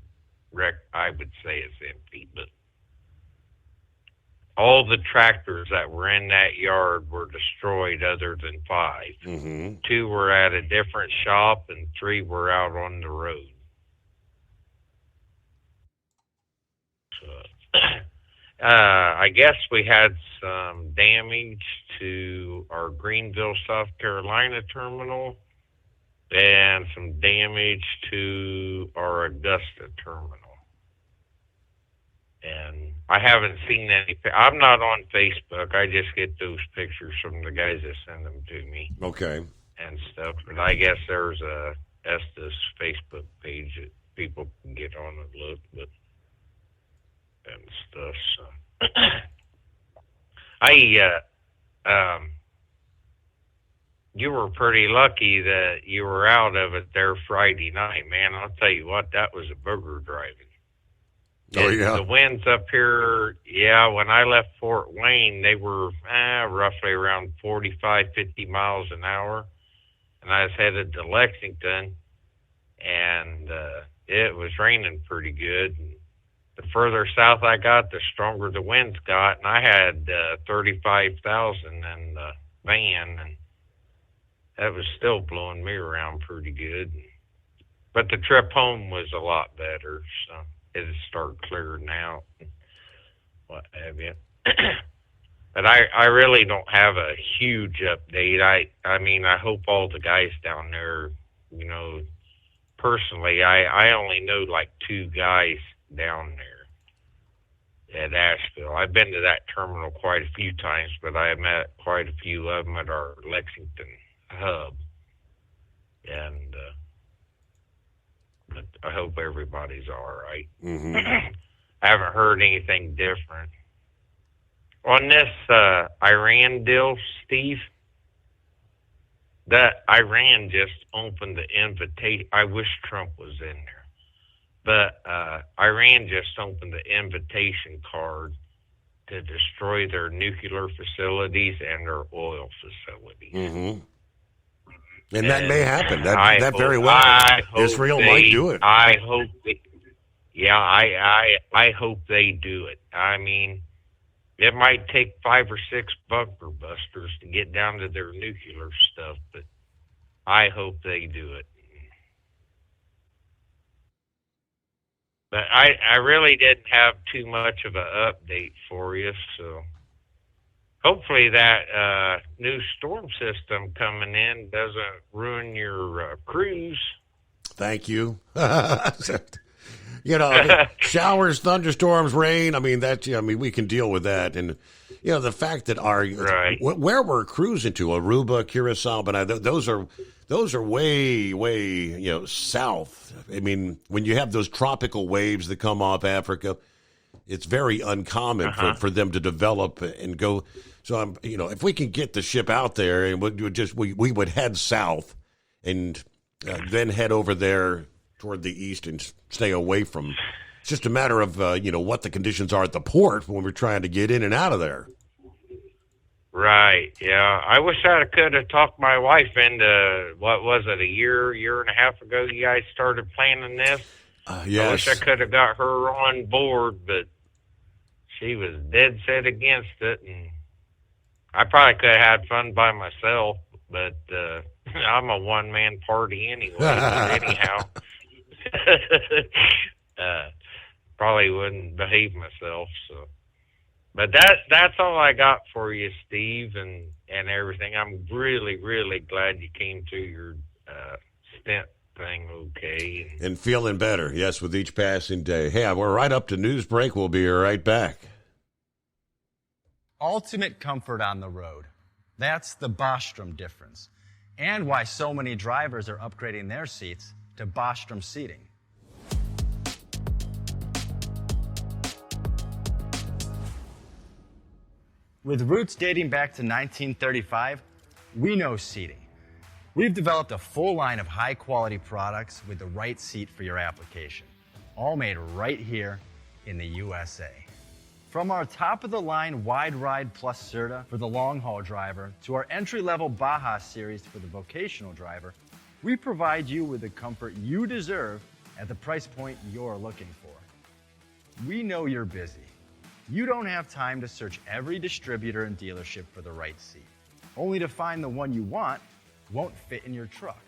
say it's empty, but all the tractors that were in that yard were destroyed other than 5. Mm-hmm. 2 were at a different shop and 3 were out on the road. So, I guess we had some damage to our Greenville, South Carolina terminal and some damage to our Augusta terminal. And I haven't seen any. I'm not on Facebook. I just get those pictures from the guys that send them to me. Okay. And stuff. But I guess there's a Estes Facebook page that people can get on and look, and stuff. So you were pretty lucky that you were out of it there Friday night, man. I'll tell you what, that was a booger driving. Oh, yeah. The winds up here, when I left Fort Wayne, they were roughly around 45, 50 miles an hour. And I was headed to Lexington, and it was raining pretty good. And the further south I got, the stronger the winds got. And I had 35,000 in the van, and that was still blowing me around pretty good. But the trip home was a lot better, so it started clearing out, what have you. But I really don't have a huge update. I mean, I hope all the guys down there, you know, personally, I only know like 2 guys down there at Asheville. I've been to that terminal quite a few times, but I have met quite a few of them at our Lexington hub. And but I hope everybody's all right. Mm-hmm. I haven't heard anything different. On this Iran deal, Steve, that Iran just opened the invitation. I wish Trump was in there. But Iran just opened the invitation card to destroy their nuclear facilities and their oil facilities. Mm-hmm. And that may happen. That very well. Israel might do it. I hope I hope they do it. I mean, it might take 5 or 6 bunker busters to get down to their nuclear stuff, but I hope they do it. But I really didn't have too much of an update for you, so hopefully that new storm system coming in doesn't ruin your cruise. Thank you. You know, showers, thunderstorms, rain. I mean, we can deal with that. And, you know, the fact that where we're cruising to, Aruba, Curacao, but those are way, you know, south. I mean, when you have those tropical waves that come off Africa, it's very uncommon for them to develop and go. So, you know, if we can get the ship out there and we would head south and then head over there toward the east and stay away from. It's just a matter of, you know, what the conditions are at the port when we're trying to get in and out of there. Right, yeah. I wish I could have talked my wife into, what was it, a year and a half ago you guys started planning this? Yes. I wish I could have got her on board, but she was dead set against it. And I probably could have had fun by myself, but I'm a one-man party anyway. But anyhow, probably wouldn't behave myself, so. But that's all I got for you, Steve, and everything. I'm really, really glad you came through your stent thing okay. And feeling better, yes, with each passing day. Hey, we're right up to news break. We'll be right back. Ultimate comfort on the road. That's the Bostrom difference. And why so many drivers are upgrading their seats to Bostrom seating. With roots dating back to 1935, we know seating. We've developed a full line of high-quality products with the right seat for your application, all made right here in the USA. From our top-of-the-line Wide Ride Plus Certa for the long-haul driver to our entry-level Baja series for the vocational driver, we provide you with the comfort you deserve at the price point you're looking for. We know you're busy. You don't have time to search every distributor and dealership for the right seat, only to find the one you want won't fit in your truck.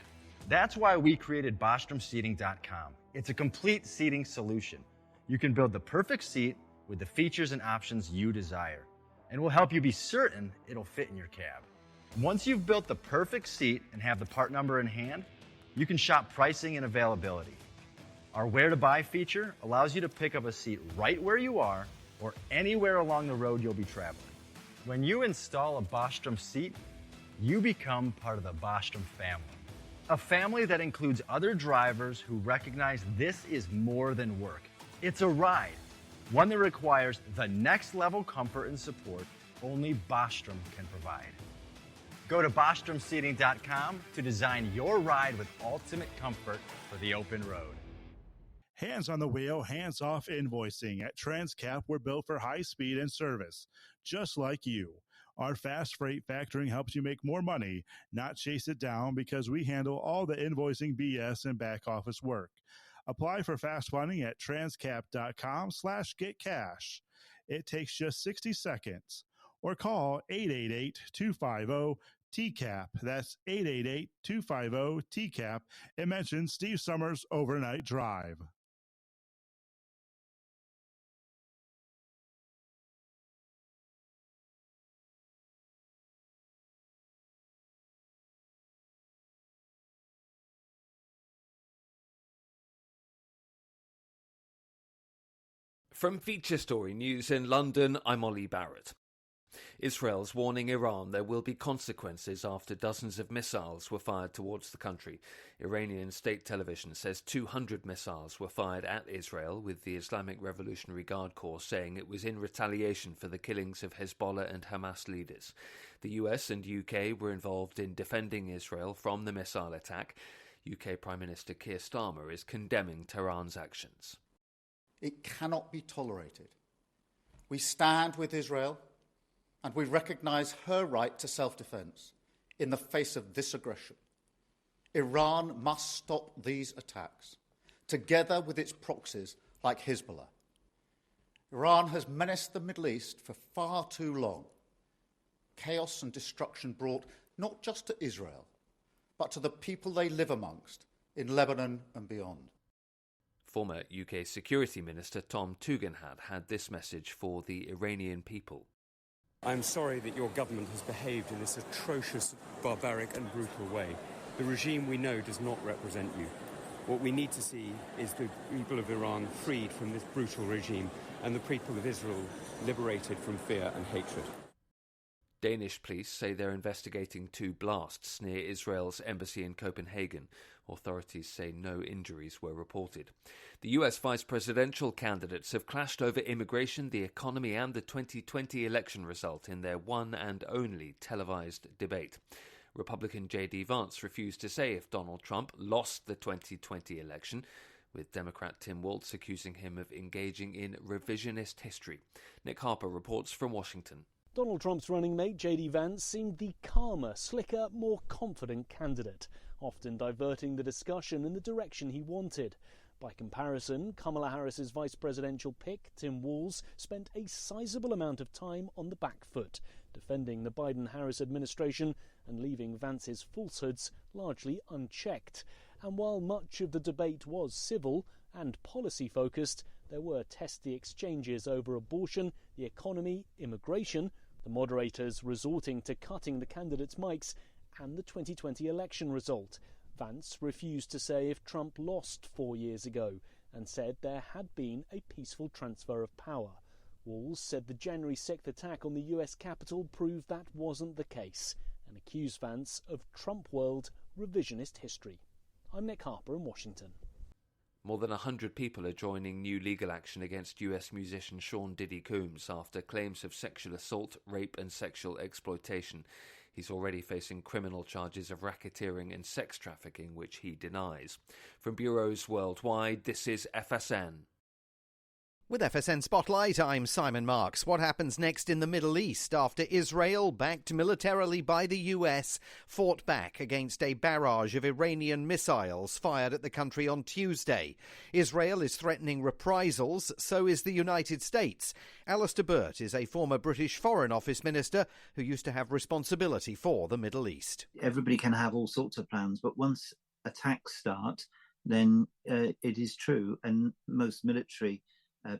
That's why we created BostromSeating.com. It's a complete seating solution. You can build the perfect seat with the features and options you desire, and we'll help you be certain it'll fit in your cab. Once you've built the perfect seat and have the part number in hand, you can shop pricing and availability. Our Where to Buy feature allows you to pick up a seat right where you are or anywhere along the road you'll be traveling. When you install a Bostrom seat, you become part of the Bostrom family. A family that includes other drivers who recognize this is more than work. It's a ride, one that requires the next level comfort and support only Bostrom can provide. Go to BostromSeating.com to design your ride with ultimate comfort for the open road. Hands on the wheel, hands off invoicing. At Transcap, we're built for high speed and service, just like you. Our fast freight factoring helps you make more money, not chase it down, because we handle all the invoicing BS and back office work. Apply for fast funding at transcap.com/getcash. It takes just 60 seconds. Or call 888-250-TCAP. That's 888-250-TCAP. And mention Steve Summers Overnight Drive. From Feature Story News in London, I'm Ollie Barrett. Israel's warning Iran there will be consequences after dozens of missiles were fired towards the country. Iranian state television says 200 missiles were fired at Israel, with the Islamic Revolutionary Guard Corps saying it was in retaliation for the killings of Hezbollah and Hamas leaders. The US and UK were involved in defending Israel from the missile attack. UK Prime Minister Keir Starmer is condemning Tehran's actions. It cannot be tolerated. We stand with Israel and we recognise her right to self-defence in the face of this aggression. Iran must stop these attacks, together with its proxies like Hezbollah. Iran has menaced the Middle East for far too long. Chaos and destruction brought not just to Israel, but to the people they live amongst in Lebanon and beyond. Former UK Security Minister Tom Tugendhat had this message for the Iranian people. I'm sorry that your government has behaved in this atrocious, barbaric and brutal way. The regime we know does not represent you. What we need to see is the people of Iran freed from this brutal regime and the people of Israel liberated from fear and hatred. Danish police say they're investigating 2 blasts near Israel's embassy in Copenhagen. Authorities say no injuries were reported. The US vice presidential candidates have clashed over immigration, the economy and the 2020 election result in their one and only televised debate. Republican J.D. Vance refused to say if Donald Trump lost the 2020 election, with Democrat Tim Walz accusing him of engaging in revisionist history. Nick Harper reports from Washington. Donald Trump's running mate, J.D. Vance, seemed the calmer, slicker, more confident candidate, often diverting the discussion in the direction he wanted. By comparison, Kamala Harris's vice presidential pick, Tim Walz, spent a sizable amount of time on the back foot, defending the Biden-Harris administration and leaving Vance's falsehoods largely unchecked. And while much of the debate was civil and policy-focused, there were testy exchanges over abortion, the economy, immigration, the moderators resorting to cutting the candidates' mics, and the 2020 election result. Vance refused to say if Trump lost 4 years ago and said there had been a peaceful transfer of power. Walz said the January 6th attack on the US Capitol proved that wasn't the case and accused Vance of Trump world revisionist history. I'm Nick Harper in Washington. More than 100 people are joining new legal action against US musician Sean Diddy Combs after claims of sexual assault, rape and sexual exploitation. He's already facing criminal charges of racketeering and sex trafficking, which he denies. From bureaus worldwide, this is FSN. With FSN Spotlight, I'm Simon Marks. What happens next in the Middle East after Israel, backed militarily by the US, fought back against a barrage of Iranian missiles fired at the country on Tuesday? Israel is threatening reprisals, so is the United States. Alistair Burt is a former British Foreign Office minister who used to have responsibility for the Middle East. Everybody can have all sorts of plans, but once attacks start, then it is true, and most military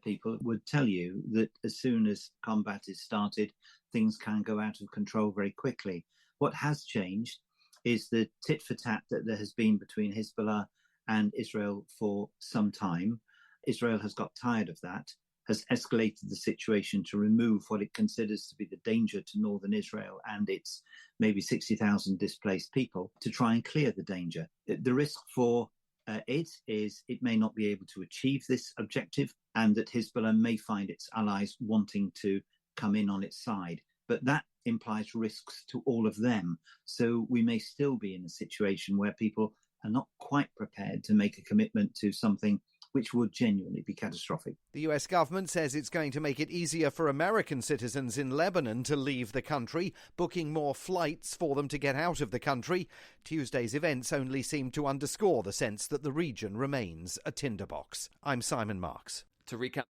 people would tell you that as soon as combat is started, things can go out of control very quickly. What has changed is the tit-for-tat that there has been between Hezbollah and Israel for some time. Israel has got tired of that, has escalated the situation to remove what it considers to be the danger to northern Israel and its maybe 60,000 displaced people to try and clear the danger. The risk for it is it may not be able to achieve this objective, and that Hezbollah may find its allies wanting to come in on its side. But that implies risks to all of them. So we may still be in a situation where people are not quite prepared to make a commitment to something which would genuinely be catastrophic. The US government says it's going to make it easier for American citizens in Lebanon to leave the country, booking more flights for them to get out of the country. Tuesday's events only seem to underscore the sense that the region remains a tinderbox. I'm Simon Marks. To recap.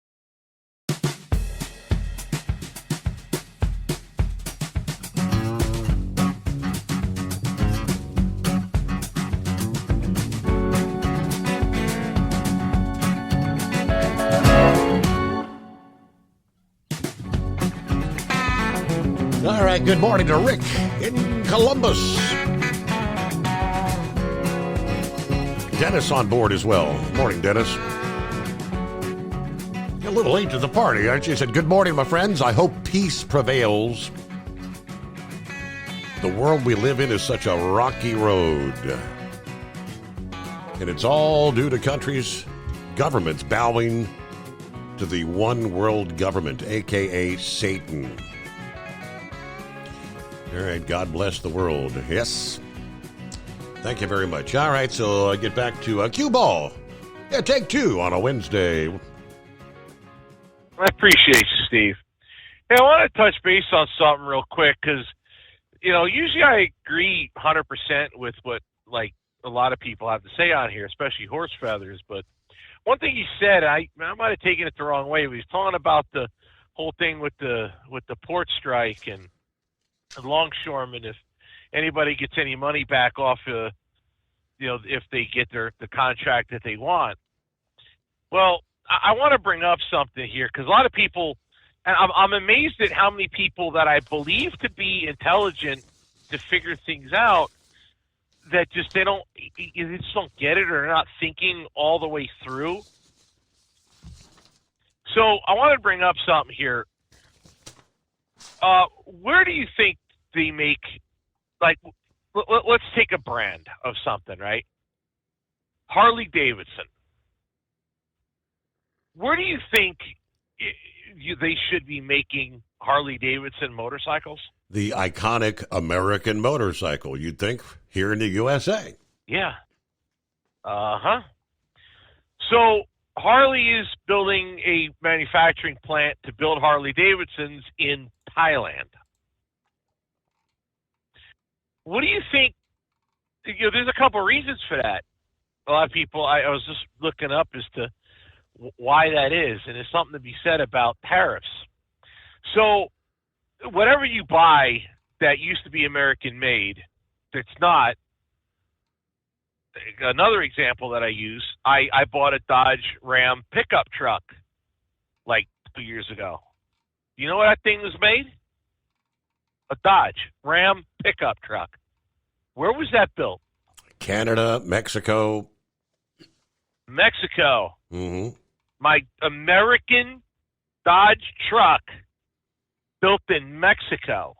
All right, good morning to Rick in Columbus. Dennis on board as well. Morning, Dennis. a little late to the party, aren't you? He said, good morning, my friends. I hope peace prevails. The world we live in is such a rocky road. And it's all due to countries, governments bowing to the one world government, a.k.a. Satan. All right, God bless the world. Yes. Thank you very much. All right, so I get back to cue ball. Yeah, take two on a Wednesday. I appreciate you, Steve. Hey, I want to touch base on something real quick because, usually I agree 100% with what, a lot of people have to say on here, especially horse feathers. But one thing he said, I might have taken it the wrong way. He was talking about the whole thing with the port strike and longshoremen, if anybody gets any money back off, if they get the contract that they want. Well, I want to bring up something here because a lot of people, and I'm amazed at how many people that I believe to be intelligent to figure things out that they just don't get it, or they're not thinking all the way through. So I want to bring up something here. Where do you think they make, let's take a brand of something, right? Harley Davidson. Where do you think they should be making Harley Davidson motorcycles? The iconic American motorcycle, you'd think, here in the USA. Yeah. Uh-huh. So Harley is building a manufacturing plant to build Harley Davidsons in Thailand. What do you think? There's a couple of reasons for that. A lot of people, I was just looking up as to why that is, and there's something to be said about tariffs. So whatever you buy that used to be American made, that's not. Another example that I use, I bought a Dodge Ram pickup truck 2 years ago. You know what that thing was made? A Dodge Ram pickup truck. Where was that built? Canada, Mexico. Mexico. Mm-hmm. My American Dodge truck built in Mexico.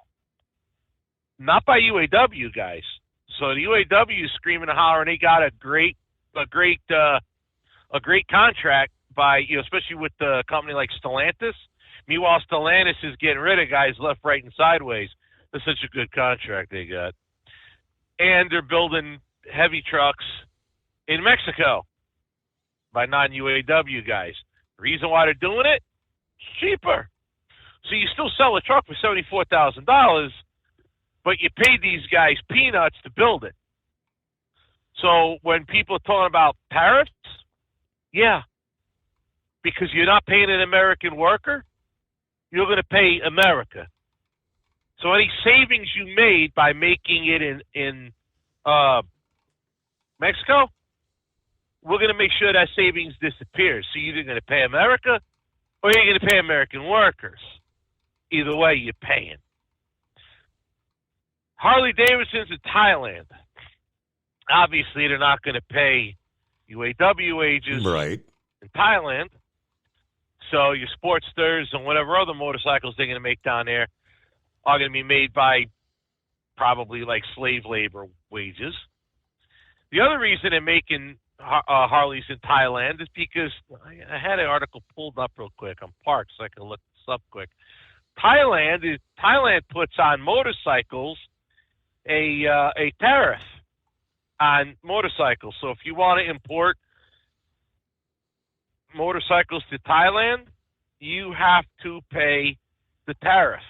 Not by UAW, guys. So the UAW is screaming and hollering. They got a great contract by, especially with the company like Stellantis. Meanwhile, Stellantis is getting rid of guys left, right, and sideways. That's such a good contract they got. And they're building heavy trucks in Mexico by non-UAW guys. The reason why they're doing it? It's cheaper. So you still sell a truck for $74,000, but you pay these guys peanuts to build it. So when people are talking about tariffs, yeah, because you're not paying an American worker, you're going to pay America. So any savings you made by making it in Mexico, we're going to make sure that savings disappears. So you're either going to pay America or you're going to pay American workers. Either way, you're paying. Harley Davidson's in Thailand. Obviously, they're not going to pay UAW wages in Thailand. So your Sportsters and whatever other motorcycles they're going to make down there are going to be made by probably slave labor wages. The other reason they're making Harleys in Thailand is because I had an article pulled up real quick. I'm parked so I can look this up quick. Thailand puts on motorcycles a tariff on motorcycles. So if you want to import motorcycles to Thailand, you have to pay the tariff.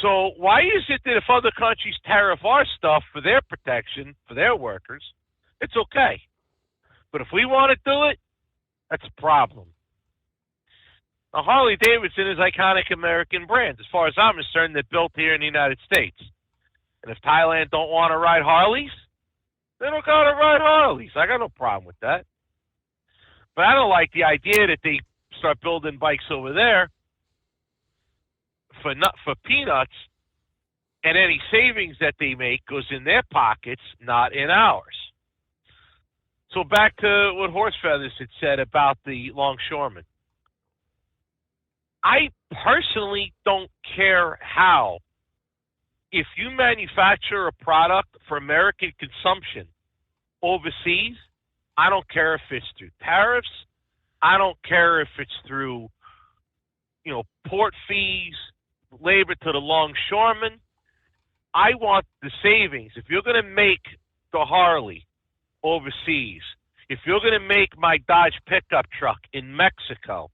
So why is it that if other countries tariff our stuff for their protection, for their workers, it's okay? But if we want to do it, that's a problem. Now, Harley Davidson is iconic American brand. As far as I'm concerned, they're built here in the United States. And if Thailand don't want to ride Harleys, they don't got to ride Harleys. I got no problem with that. But I don't like the idea that they start building bikes over there for peanuts, and any savings that they make goes in their pockets, not in ours. So back to what Horse Feathers had said about the longshoremen. I personally don't care how. If you manufacture a product for American consumption overseas, I don't care if it's through tariffs. I don't care if it's through, port fees, labor to the longshoremen. I want the savings. If you're going to make the Harley overseas, if you're going to make my Dodge pickup truck in Mexico,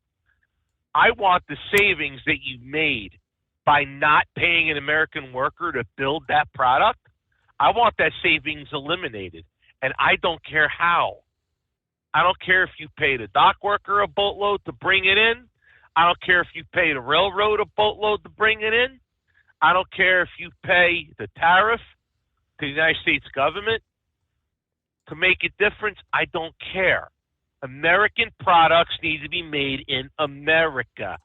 I want the savings that you made by not paying an American worker to build that product. I want that savings eliminated, and I don't care how. I don't care if you pay the dock worker a boatload to bring it in. I don't care if you pay the railroad a boatload to bring it in. I don't care if you pay the tariff to the United States government to make a difference. I don't care. American products need to be made in America.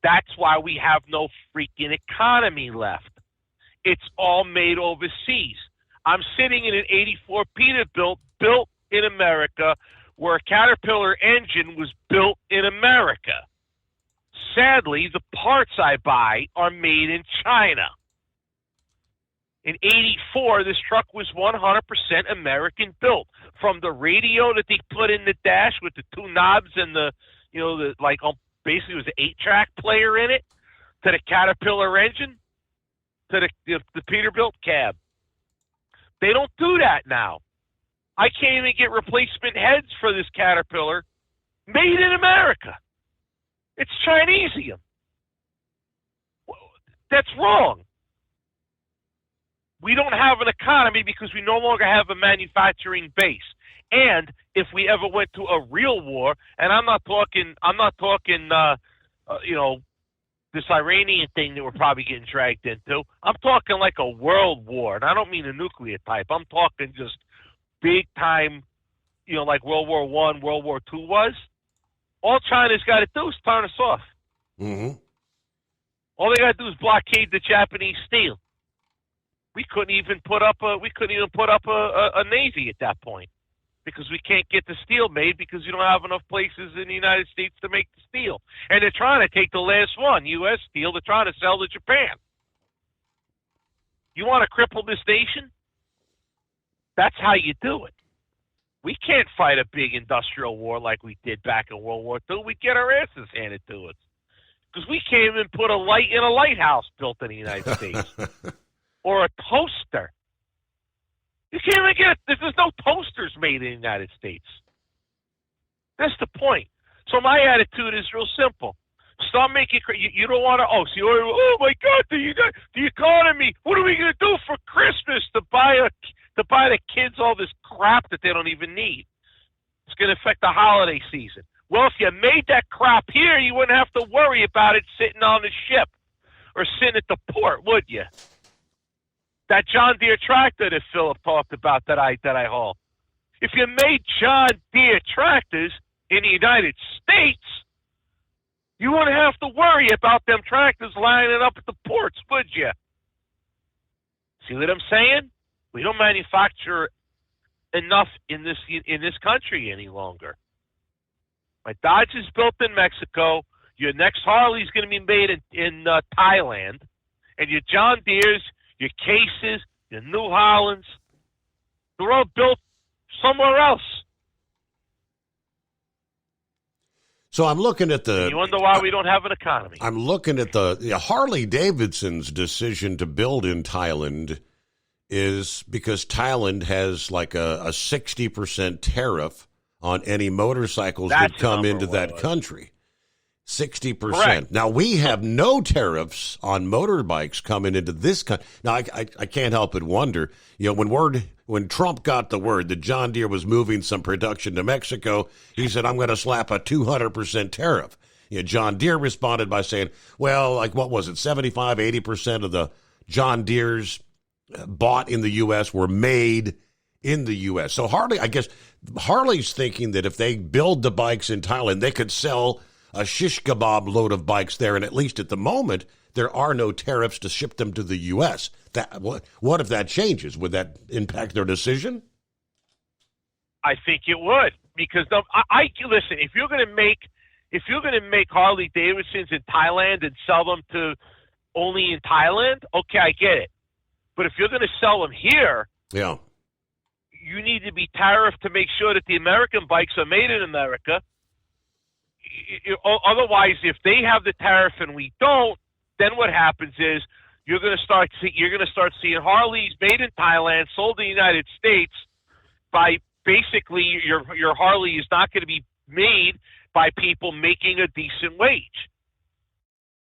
That's why we have no freaking economy left. It's all made overseas. I'm sitting in an 84 Peterbilt built in America where a Caterpillar engine was built in America. Sadly, the parts I buy are made in China. In 84, this truck was 100% American built. From the radio that they put in the dash with the two knobs and basically it was an 8-track player in it, to the Caterpillar engine, to the Peterbilt cab. They don't do that now. I can't even get replacement heads for this Caterpillar made in America. It's Chinesium. That's wrong. We don't have an economy because we no longer have a manufacturing base. And if we ever went to a real war, and I'm not talking, this Iranian thing that we're probably getting dragged into. I'm talking like a world war, and I don't mean a nuclear type. I'm talking just big time, like World War I, World War II was. All China's got to do is turn us off. Mm-hmm. All they got to do is blockade the Japanese steel. We couldn't even put up a navy at that point because we can't get the steel made because you don't have enough places in the United States to make the steel. And they're trying to take the last one, U.S. Steel. They're trying to sell to Japan. You want to cripple this nation? That's how you do it. We can't fight a big industrial war like we did back in World War II. We get our asses handed to us because we can't even put a light in a lighthouse built in the United States or a toaster. You can't even get it. There's no toasters made in the United States. That's the point. So my attitude is real simple. Stop making you don't want to. Oh my God, the economy. What are we going to do for Christmas to buy the kids all this crap that they don't even need? It's going to affect the holiday season. Well, if you made that crap here, you wouldn't have to worry about it sitting on the ship or sitting at the port, would you? That John Deere tractor that Philip talked about that I haul. If you made John Deere tractors in the United States, you wouldn't have to worry about them tractors lining up at the ports, would you? See what I'm saying? We don't manufacture enough in this country any longer. My Dodge is built in Mexico. Your next Harley's going to be made in Thailand, and your John Deere's, your Cases, your New Hollands, they're all built somewhere else. So I'm looking at You wonder why we don't have an economy. I'm looking at the Harley Davidson's decision to build in Thailand is because Thailand has like a 60% tariff on any motorcycles that come into that country. 60%. Correct. Now, we have no tariffs on motorbikes coming into this country. Now, I can't help but wonder, when Trump got the word that John Deere was moving some production to Mexico, he said, I'm going to slap a 200% tariff. John Deere responded by saying, well, like what was it, 75, 80% of the John Deeres bought in the U.S. were made in the U.S. So Harley's thinking that if they build the bikes in Thailand, they could sell a shish kebab load of bikes there, and at least at the moment, there are no tariffs to ship them to the U.S. What if that changes? Would that impact their decision? I think it would, because listen, if you're going to make If you're going to make Harley Davidsons in Thailand and sell them to only in Thailand, okay, I get it. But if you're going to sell them here, yeah, you need to be tariffed to make sure that the American bikes are made in America. Otherwise, if they have the tariff and we don't, then what happens is you're going to start seeing Harleys made in Thailand, sold in the United States. By basically, your Harley is not going to be made by people making a decent wage.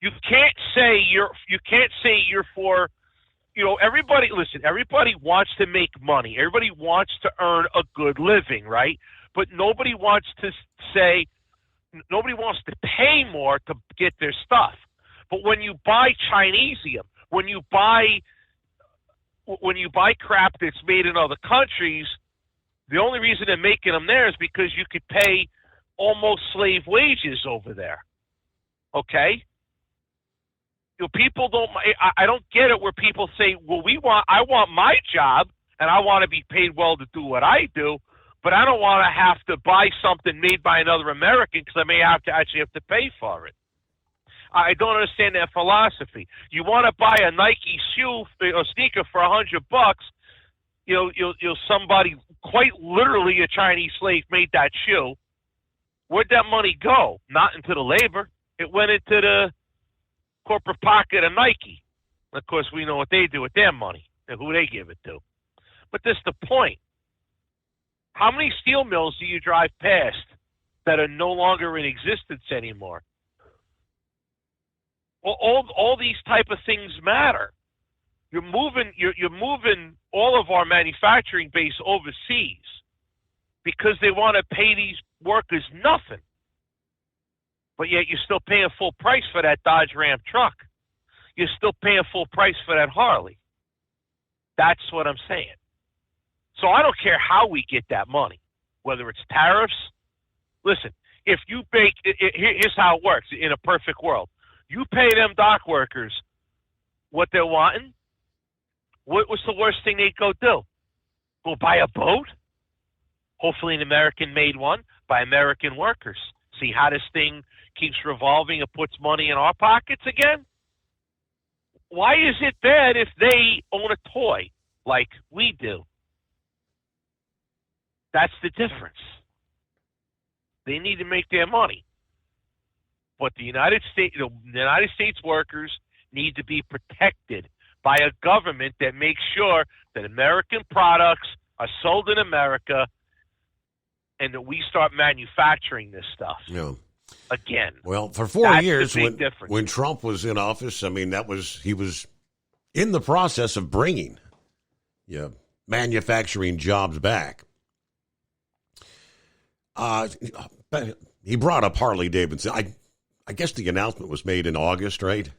You can't say you're for. Everybody wants to make money. Everybody wants to earn a good living, right? But nobody wants to pay more to get their stuff. But when you buy Chinesium, when you buy crap that's made in other countries, the only reason they're making them there is because you could pay almost slave wages over there. Okay? People don't. I don't get it where people say, "Well, I want my job and I want to be paid well to do what I do, but I don't want to have to buy something made by another American because I may actually have to pay for it." I don't understand that philosophy. You want to buy a Nike shoe or sneaker for $100? Somebody, quite literally a Chinese slave, made that shoe. Where'd that money go? Not into the labor. It went into the corporate pocket of Nike. Of course, we know what they do with their money and who they give it to. But this is the point. How many steel mills do you drive past that are no longer in existence anymore? All these type of things matter. You're moving all of our manufacturing base overseas because they want to pay these workers nothing. But yet you're still paying full price for that Dodge Ram truck. You're still paying full price for that Harley. That's what I'm saying. So I don't care how we get that money, whether it's tariffs. Listen, if you here's how it works in a perfect world. You pay them dock workers what they're wanting. What's the worst thing they'd go do? Go buy a boat? Hopefully an American-made one by American workers. See how this thing keeps revolving and puts money in our pockets again? Why is it bad if they own a toy like we do? That's the difference. They need to make their money. But the United States workers need to be protected by a government that makes sure that American products are sold in America and that we start manufacturing this stuff. Yeah. Again. Well, for 4 years difference. when Trump was in office, I mean, he was in the process of bringing manufacturing jobs back. He brought up Harley Davidson. I guess the announcement was made in August, right?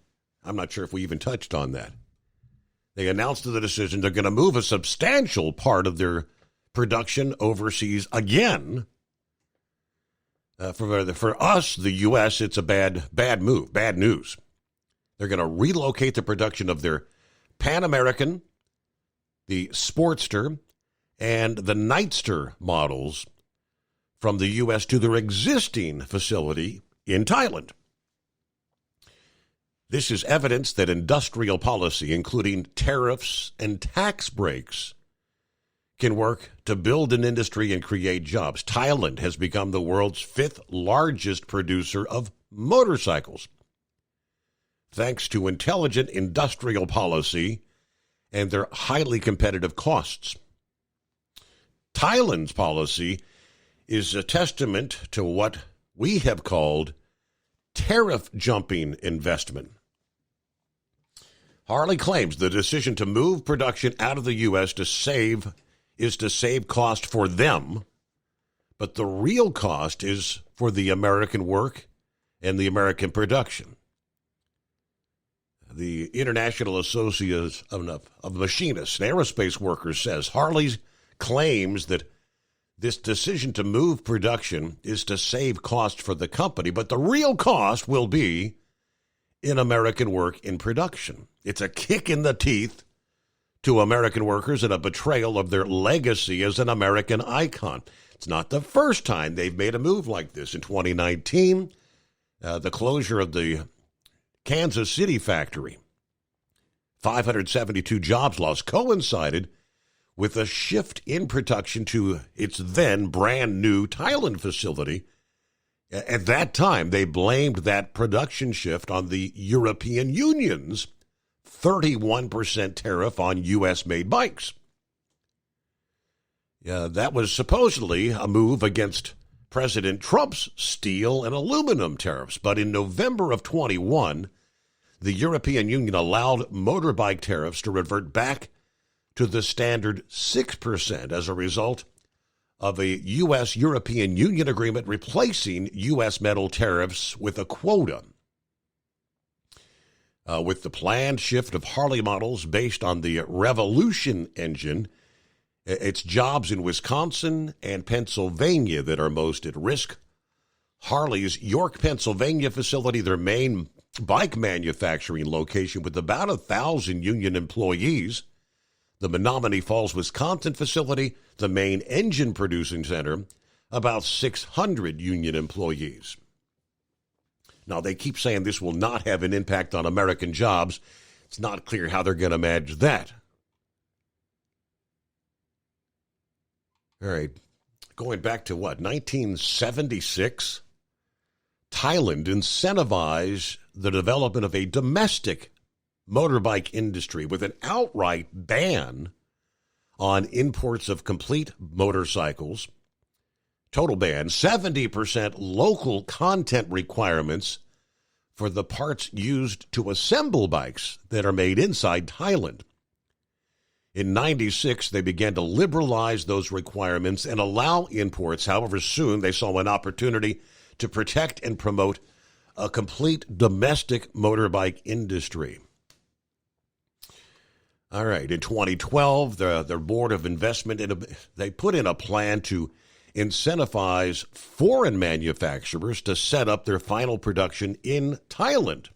I'm not sure if we even touched on that. They announced the decision they're going to move a substantial part of their production overseas again. For us, the U.S., it's a bad move, bad news. They're going to relocate the production of their Pan American, the Sportster, and the Nightster models from the U.S. to their existing facility in Thailand. This is evidence that industrial policy, including tariffs and tax breaks, can work to build an industry and create jobs. Thailand has become the world's 5th largest producer of motorcycles, thanks to intelligent industrial policy and their highly competitive costs. Thailand's policy is a testament to what we have called tariff jumping investment. Harley claims the decision to move production out of the U.S. is to save cost for them, but the real cost is for the American work and the American production. The International Association of Machinists and Aerospace Workers says Harley claims that this decision to move production is to save cost for the company, but the real cost will be in American work in production. It's a kick in the teeth to American workers and a betrayal of their legacy as an American icon. It's not the first time they've made a move like this. In 2019, the closure of the Kansas City factory, 572 jobs lost, coincided with a shift in production to its then brand new Thailand facility. At that time, they blamed that production shift on the European Union's 31% tariff on U.S.-made bikes. That was supposedly a move against President Trump's steel and aluminum tariffs. But in November of 21, the European Union allowed motorbike tariffs to revert back to the standard 6% as a result of a U.S.-European Union agreement replacing U.S. metal tariffs with a quota. With the planned shift of Harley models based on the Revolution engine, it's jobs in Wisconsin and Pennsylvania that are most at risk. Harley's York, Pennsylvania facility, their main bike manufacturing location with about 1,000 union employees. The Menominee Falls, Wisconsin facility, the main engine producing center, about 600 union employees. Now, they keep saying this will not have an impact on American jobs. It's not clear how they're going to manage that. All right, going back to 1976? Thailand incentivized the development of a domestic motorbike industry with an outright ban on imports of complete motorcycles. Total ban, 70% local content requirements for the parts used to assemble bikes that are made inside Thailand. In 96, they began to liberalize those requirements and allow imports. However, soon they saw an opportunity to protect and promote a complete domestic motorbike industry. All right, in 2012, their Board of Investment, they put in a plan to incentivize foreign manufacturers to set up their final production in Thailand.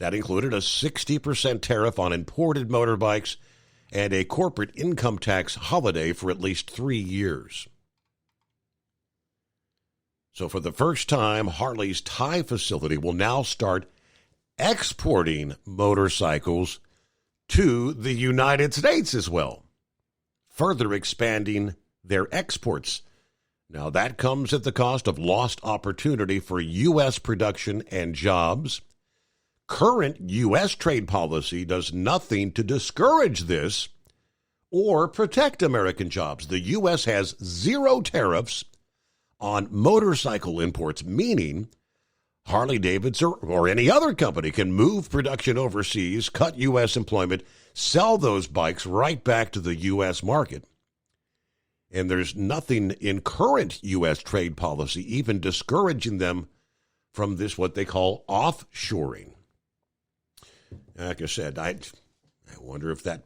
That included a 60% tariff on imported motorbikes and a corporate income tax holiday for at least 3 years. So for the first time, Harley's Thai facility will now start exporting motorcycles to the United States as well, further expanding their exports. Now, that comes at the cost of lost opportunity for U.S. production and jobs. Current U.S. trade policy does nothing to discourage this or protect American jobs. The U.S. has zero tariffs on motorcycle imports, meaning Harley-Davidson or any other company can move production overseas, cut U.S. employment, sell those bikes right back to the U.S. market. And there's nothing in current U.S. trade policy even discouraging them from this, what they call offshoring. Like I said, I wonder if that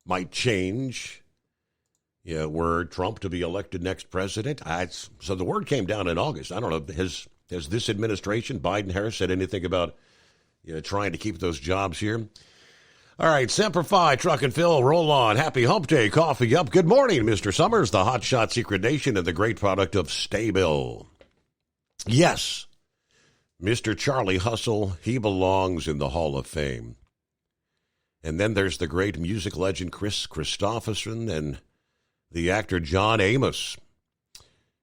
might change, were Trump to be elected next president. So the word came down in August. I don't know, has this administration, Biden-Harris, said anything about trying to keep those jobs here? All right, Semper Fi, Truck and Phil, roll on. Happy Hump Day, coffee up. Good morning, Mr. Summers, the Hot Shot Secret Nation, and the great product of Staybill. Yes, Mr. Charlie Hustle, he belongs in the Hall of Fame. And then there's the great music legend Chris Christopherson and the actor John Amos.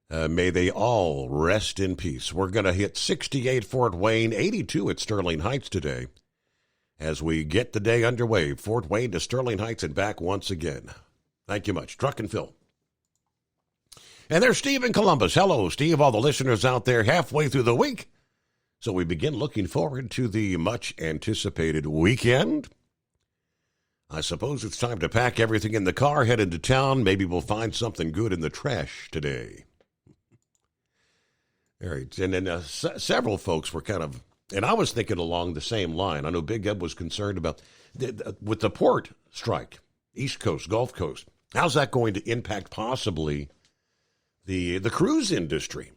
May they all rest in peace. We're going to hit 68 Fort Wayne, 82 at Sterling Heights today. As we get the day underway, Fort Wayne to Sterling Heights and back once again. Thank you much. Truck and Phil. And there's Steve in Columbus. Hello, Steve. All the listeners out there halfway through the week. So we begin looking forward to the much-anticipated weekend. I suppose it's time to pack everything in the car, head into town. Maybe we'll find something good in the trash today. All right. And then several folks were kind of... And I was thinking along the same line. I know Big Ed was concerned about, with the port strike, East Coast, Gulf Coast, how's that going to impact possibly the cruise industry?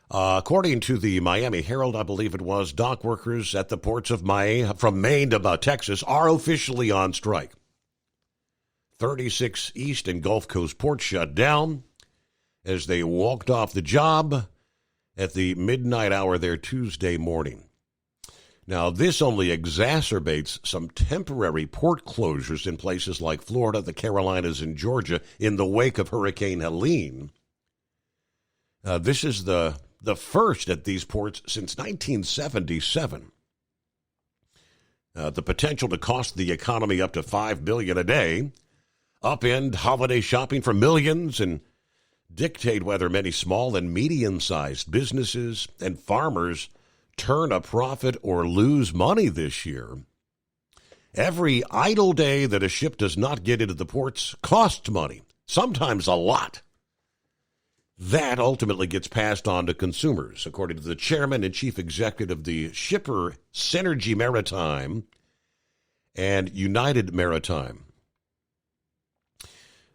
According to the Miami Herald, I believe it was, dock workers at the ports of Miami, from Maine to Texas, are officially on strike. 36 East and Gulf Coast ports shut down as they walked off the job at the midnight hour there Tuesday morning. Now, this only exacerbates some temporary port closures in places like Florida, the Carolinas, and Georgia in the wake of Hurricane Helene. This is the first at these ports since 1977. The potential to cost the economy up to $5 billion a day, upend holiday shopping for millions, and dictate whether many small and medium-sized businesses and farmers turn a profit or lose money this year. Every idle day that a ship does not get into the ports costs money, sometimes a lot. That ultimately gets passed on to consumers, according to the chairman and chief executive of the shipper Synergy Maritime and United Maritime.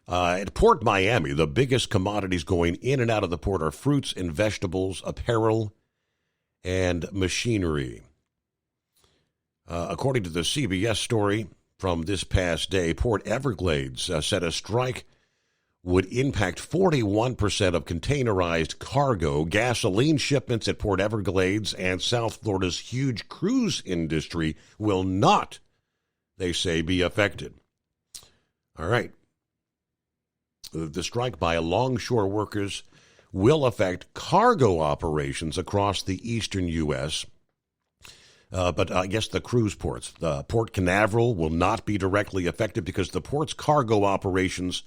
At Port Miami, the biggest commodities going in and out of the port are fruits and vegetables, apparel, and machinery. According to the CBS story from this past day, Port Everglades said a strike would impact 41% of containerized cargo. Gasoline shipments at Port Everglades and South Florida's huge cruise industry will not, they say, be affected. All right. The strike by longshore workers will affect cargo operations across the eastern U.S., but I guess the cruise ports, the Port Canaveral, will not be directly affected because the port's cargo operations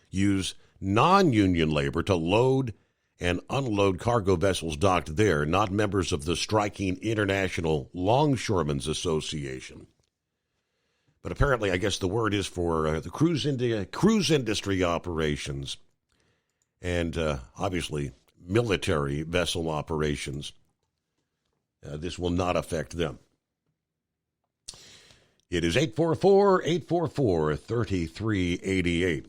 use non-union labor to load and unload cargo vessels docked there, not members of the striking International Longshoremen's Association. But apparently, I guess the word is for the cruise industry operations and obviously military vessel operations. This will not affect them. It is 844-844-3388.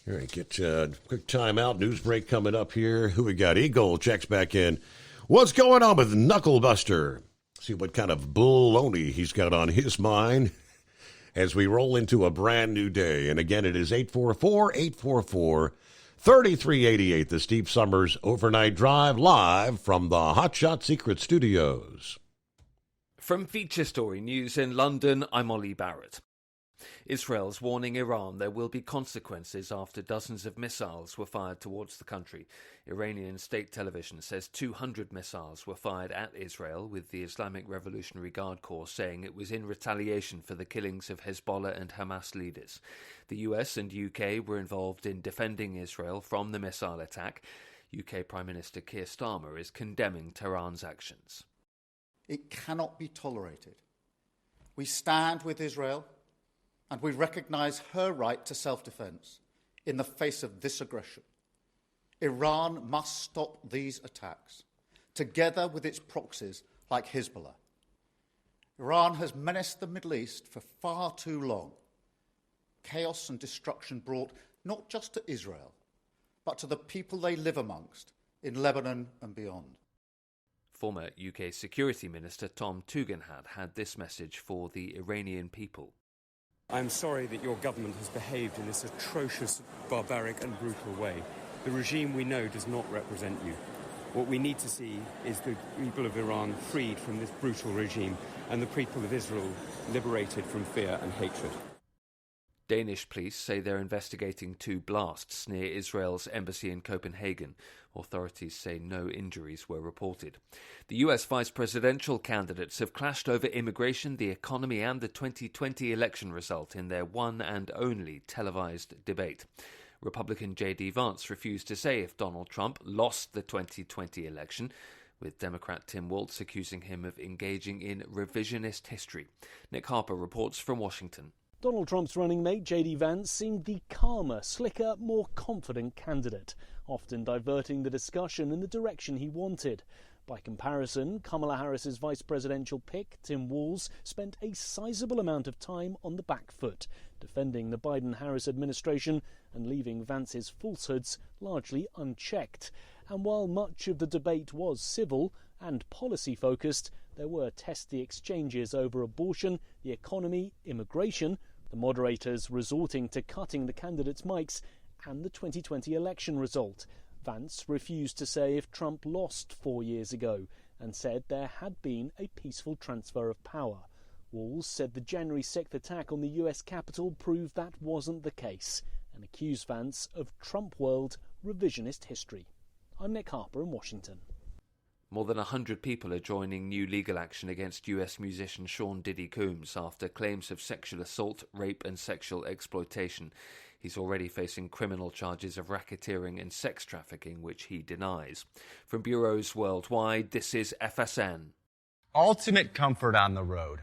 All right, get a quick time out. News break coming up here. Who we got? Eagle checks back in. What's going on with Knucklebuster? See what kind of baloney he's got on his mind as we roll into a brand new day. And again, it is 844-844-3388, the Steve Summers Overnight Drive, live from the Hotshot Secret Studios. From Feature Story News in London, I'm Ollie Barrett. Israel's warning Iran there will be consequences after dozens of missiles were fired towards the country. Iranian state television says 200 missiles were fired at Israel, with the Islamic Revolutionary Guard Corps saying it was in retaliation for the killings of Hezbollah and Hamas leaders. The US and UK were involved in defending Israel from the missile attack. UK Prime Minister Keir Starmer is condemning Tehran's actions. It cannot be tolerated. We stand with Israel, and we recognise her right to self-defence in the face of this aggression. Iran must stop these attacks, together with its proxies like Hezbollah. Iran has menaced the Middle East for far too long. Chaos and destruction brought not just to Israel, but to the people they live amongst in Lebanon and beyond. Former UK Security Minister Tom Tugendhat had this message for the Iranian people. I'm sorry that your government has behaved in this atrocious, barbaric and brutal way. The regime we know does not represent you. What we need to see is the people of Iran freed from this brutal regime and the people of Israel liberated from fear and hatred. Danish police say they're investigating 2 blasts near Israel's embassy in Copenhagen. Authorities say no injuries were reported. The US vice presidential candidates have clashed over immigration, the economy and the 2020 election result in their one and only televised debate. Republican J.D. Vance refused to say if Donald Trump lost the 2020 election, with Democrat Tim Walz accusing him of engaging in revisionist history. Nick Harper reports from Washington. Donald Trump's running mate, J.D. Vance, seemed the calmer, slicker, more confident candidate, often diverting the discussion in the direction he wanted. By comparison, Kamala Harris's vice presidential pick, Tim Walz, spent a sizable amount of time on the back foot, defending the Biden-Harris administration and leaving Vance's falsehoods largely unchecked. And while much of the debate was civil and policy-focused, there were testy exchanges over abortion, the economy, immigration, the moderators resorting to cutting the candidates' mics, and the 2020 election result. Vance refused to say if Trump lost 4 years ago and said there had been a peaceful transfer of power. Walz said the January 6th attack on the US Capitol proved that wasn't the case and accused Vance of Trump world revisionist history. I'm Nick Harper in Washington. More than 100 people are joining new legal action against US musician Sean Diddy Combs after claims of sexual assault, rape and sexual exploitation. He's already facing criminal charges of racketeering and sex trafficking, which he denies. From bureaus worldwide, this is FSN. Ultimate comfort on the road.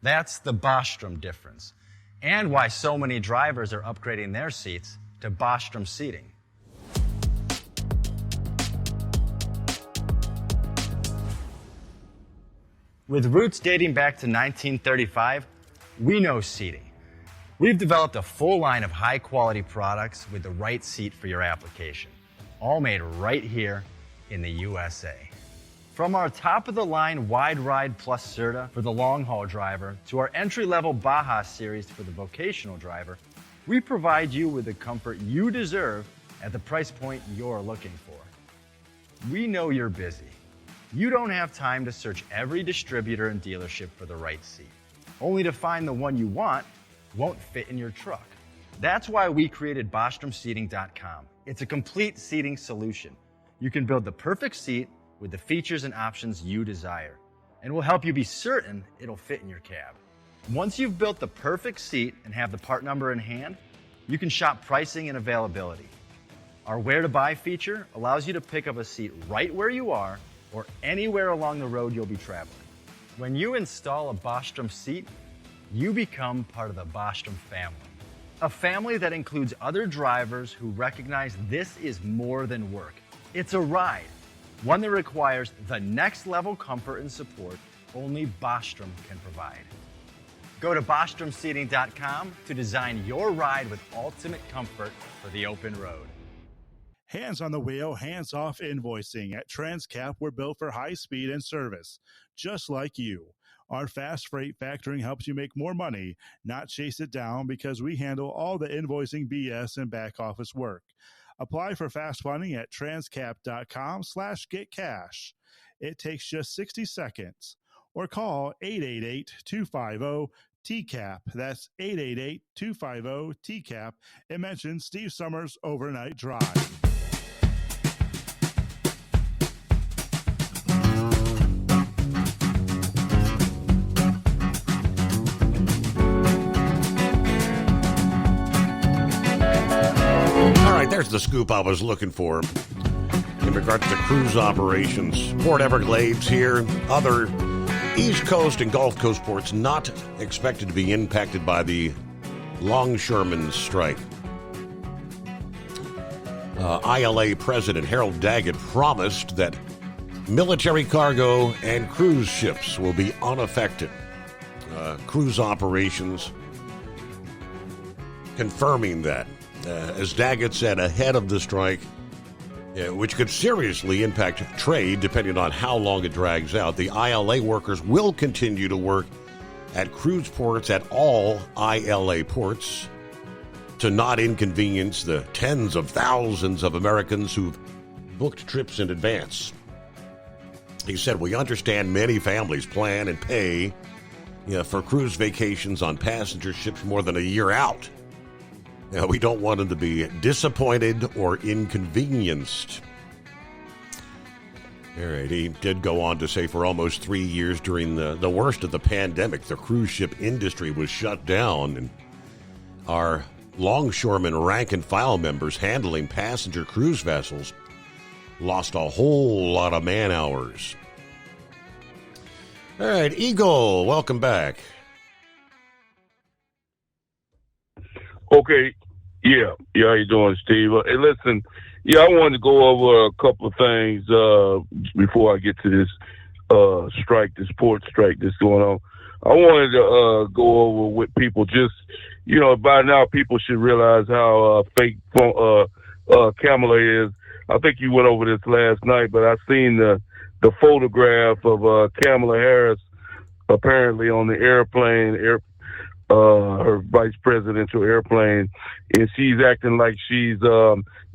That's the Bostrom difference. And why so many drivers are upgrading their seats to Bostrom seating. With roots dating back to 1935, we know seating. We've developed a full line of high-quality products with the right seat for your application, all made right here in the USA. From our top-of-the-line Wide Ride Plus Certa for the long-haul driver to our entry-level Baja series for the vocational driver, we provide you with the comfort you deserve at the price point you're looking for. We know you're busy. You don't have time to search every distributor and dealership for the right seat, only to find the one you want won't fit in your truck. That's why we created BostromSeating.com. It's a complete seating solution. You can build the perfect seat with the features and options you desire, and we'll help you be certain it'll fit in your cab. Once you've built the perfect seat and have the part number in hand, you can shop pricing and availability. Our Where to Buy feature allows you to pick up a seat right where you are or anywhere along the road you'll be traveling. When you install a Bostrom seat, you become part of the Bostrom family. A family that includes other drivers who recognize this is more than work. It's a ride, one that requires the next level comfort and support only Bostrom can provide. Go to BostromSeating.com to design your ride with ultimate comfort for the open road. Hands on the wheel, hands off invoicing. At Transcap, we're built for high speed and service, just like you. Our fast freight factoring helps you make more money, not chase it down, because we handle all the invoicing BS and back office work. Apply for fast funding at transcap.com/getcash. It takes just 60 seconds. Or call 888-250-TCAP. That's 888-250-TCAP. And mention Steve Summers Overnight Drive. There's the scoop I was looking for in regard to the cruise operations. Port Everglades here, other East Coast and Gulf Coast ports not expected to be impacted by the longshoremen's strike. ILA President Harold Daggett promised that military cargo and cruise ships will be unaffected. Cruise operations confirming that. As Daggett said, ahead of the strike, which could seriously impact trade depending on how long it drags out, the ILA workers will continue to work at cruise ports at all ILA ports to not inconvenience the tens of thousands of Americans who've booked trips in advance. He said, "We understand many families plan and pay for cruise vacations on passenger ships more than a year out. We don't want them to be disappointed or inconvenienced." All right, he did go on to say for almost 3 years during the worst of the pandemic, the cruise ship industry was shut down, and our longshoremen rank and file members handling passenger cruise vessels lost a whole lot of man hours. All right, Eagle, welcome back. Okay, yeah, how you doing, Steve? Hey, listen, I wanted to go over a couple of things before I get to this strike, this port strike that's going on. I wanted to go over with people just, by now people should realize how fake Kamala is. I think you went over this last night, but I seen the photograph of Kamala Harris apparently on the airplane her vice presidential airplane, and she's acting like she's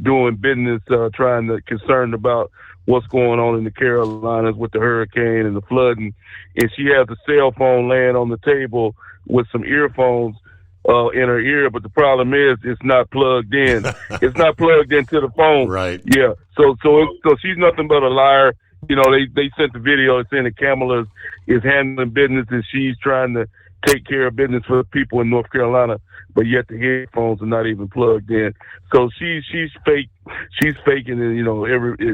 doing business, concerned about what's going on in the Carolinas with the hurricane and the flooding. And she has a cell phone laying on the table with some earphones in her ear, but the problem is it's not plugged in. It's not plugged into the phone. Right. Yeah. So she's nothing but a liar. You know, they sent the video saying that Kamala is handling business and she's trying to take care of business for the people in North Carolina, but yet the headphones are not even plugged in. So she's fake. She's faking, and you know,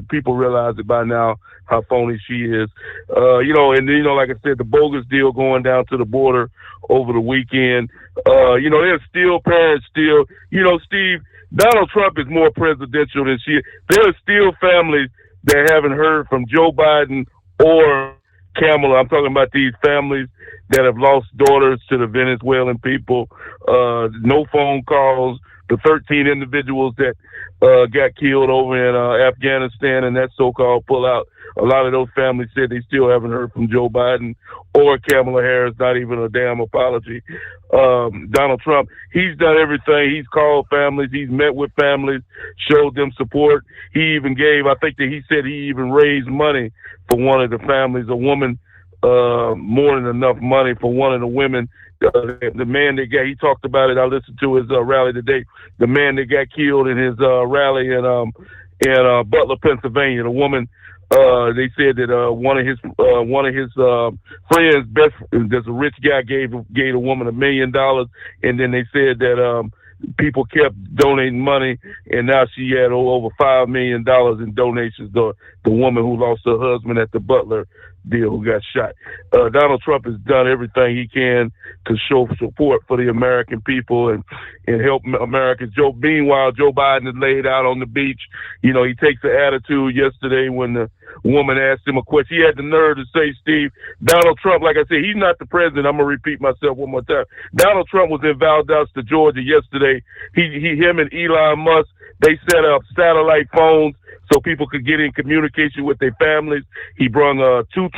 people realize it by now how phony she is. You know, and you know, like I said, the bogus deal going down to the border over the weekend. You know, there's still parents still. You know, Steve, Donald Trump is more presidential than she is. There are still families that haven't heard from Joe Biden or Kamala. I'm talking about these families that have lost daughters to the Venezuelan people. No phone calls. The 13 individuals that got killed over in Afghanistan and that so-called pullout. A lot of those families said they still haven't heard from Joe Biden or Kamala Harris, not even a damn apology. Donald Trump, he's done everything. He's called families. He's met with families, showed them support. He even gave, I think that he said he even raised money for one of the families, a woman, more than enough money for one of the women. The man that he talked about it. I listened to his rally today. The man that got killed in his rally in Butler, Pennsylvania. The woman, they said that one of his friends, there's a rich guy, gave a woman $1 million, and then they said that people kept donating money, and now she had over $5 million in donations. The woman who lost her husband at the Butler deal, who got shot. Donald Trump has done everything he can to show support for the American people and help Americans. Meanwhile, Joe Biden is laid out on the beach. You know, he takes the attitude yesterday when the woman asked him a question. He had the nerve to say, Steve, Donald Trump, like I said, he's not the president. I'm going to repeat myself one more time. Donald Trump was in Valdosta, Georgia yesterday. Him and Elon Musk, they set up satellite phones so people could get in communication with their families. He brought 2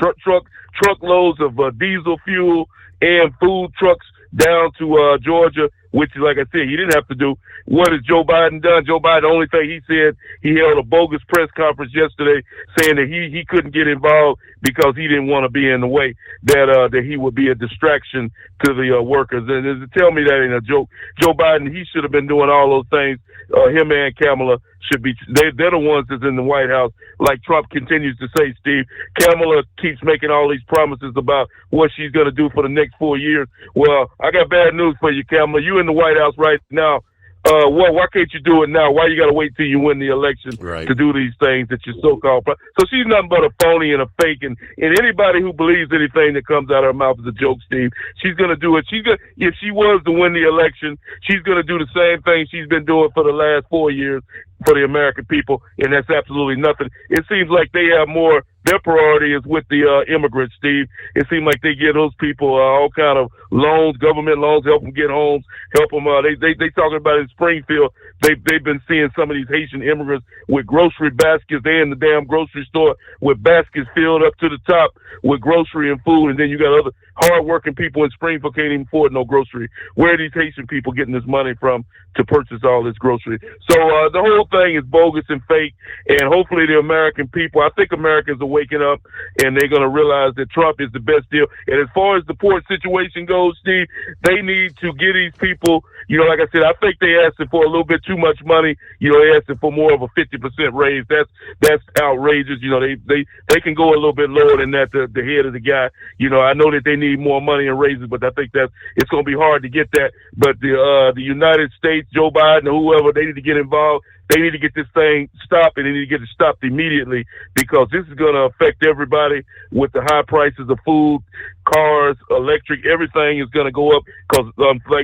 truckloads of diesel fuel and food trucks down to Georgia, which, like I said, he didn't have to do. What has Joe Biden done? Joe Biden, the only thing he said, he held a bogus press conference yesterday saying that he couldn't get involved because he didn't want to be in the way, that he would be a distraction to the workers. And to tell me that ain't a joke. Joe Biden, he should have been doing all those things. Him and Kamala should be, they're the ones that's in the White House. Like Trump continues to say, Steve, Kamala keeps making all these promises about what she's going to do for the next 4 years. Well, I got bad news for you, Kamala. You in the White House right now. Why can't you do it now? Why you got to wait till you win the election to do these things that you're so-called? So she's nothing but a phony and a fake, and anybody who believes anything that comes out of her mouth is a joke, Steve. She's going to do it. If she was to win the election, she's going to do the same thing she's been doing for the last 4 years for the American people, and that's absolutely nothing. It seems like they have more. Their priority is with the immigrants, Steve. It seems like they give those people all kind of loans, government loans, help them get homes, help them. They talking about in Springfield. They've been seeing some of these Haitian immigrants with grocery baskets. They're in the damn grocery store with baskets filled up to the top with grocery and food, and then you got other hard-working people in Springfield can't even afford no grocery. Where are these Haitian people getting this money from to purchase all this grocery? So the whole thing is bogus and fake, and hopefully the American people, I think Americans are waking up, and they're going to realize that Trump is the best deal. And as far as the port situation goes, Steve, they need to get these people, you know, like I said, I think they asking for a little bit too much money. You know, they asking for more of a 50% raise. That's outrageous. You know, they can go a little bit lower than that, the head of the guy. You know, I know that they need more money and raises, but I think it's going to be hard to get that. But the United States, Joe Biden or whoever, they need to get involved. They need to get this thing stopped, and they need to get it stopped immediately, because this is going to affect everybody with the high prices of food, cars, electric, everything is going to go up because,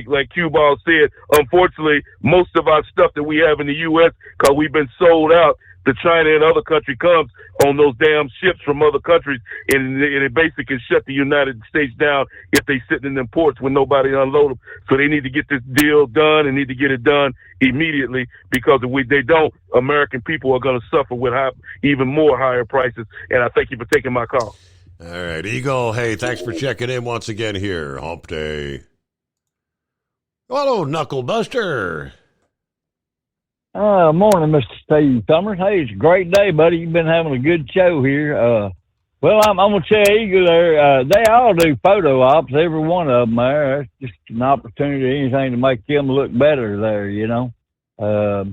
like Q-Ball said, unfortunately, most of our stuff that we have in the U.S., because we've been sold out to China and other country, comes on those damn ships from other countries, and it basically can shut the United States down if they sit in them ports when nobody unload them. So they need to get this deal done and need to get it done immediately, because if they don't, American people are going to suffer with even more higher prices. And I thank you for taking my call. All right, Eagle. Hey, thanks for checking in once again here. Hump Day. Hello, Knuckle Buster. Morning, Mr. Steve Summers. Hey, it's a great day, buddy. You've been having a good show here. Well, I'm going to tell you there, they all do photo ops, every one of them there. It's just an opportunity, anything to make them look better there, you know. But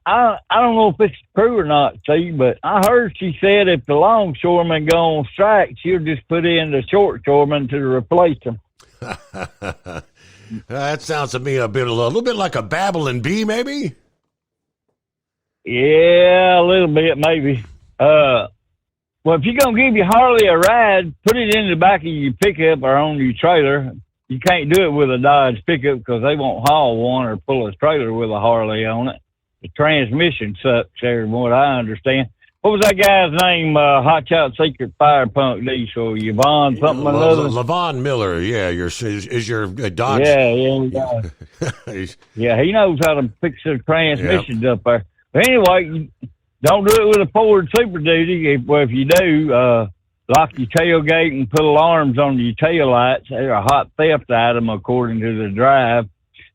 I don't know if it's true or not, Steve, but I heard she said if the longshoremen go on strike, she'll just put in the short shoremen to replace them. That sounds to me a little bit like a Babylon Bee, maybe? Yeah, a little bit, maybe. Well, if you're going to give your Harley a ride, put it in the back of your pickup or on your trailer. You can't do it with a Dodge pickup because they won't haul one or pull a trailer with a Harley on it. The transmission sucks there, from what I understand. What was that guy's name? Hot Shot Secret Fire Punk Diesel, Yvonne something or another? Levon Miller, yeah. Is your Dodge? Yeah. Yeah, he knows how to fix the transmissions up there. But anyway, don't do it with a Ford Super Duty. If you do, lock your tailgate and put alarms on your tail lights. They're a hot theft item according to the drive.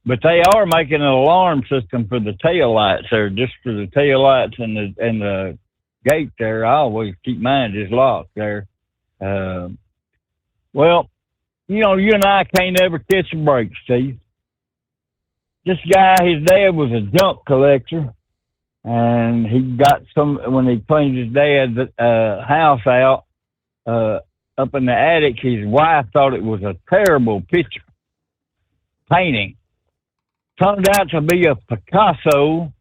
But they are making an alarm system for the tail lights there, just for the tail lights and the gate there. I always keep mine just locked there. Well, you know, you and I can't ever catch a break, Steve. This guy, his dad was a junk collector, and he got when he cleaned his dad's house out up in the attic, his wife thought it was a terrible picture painting. Turned out to be a Picasso,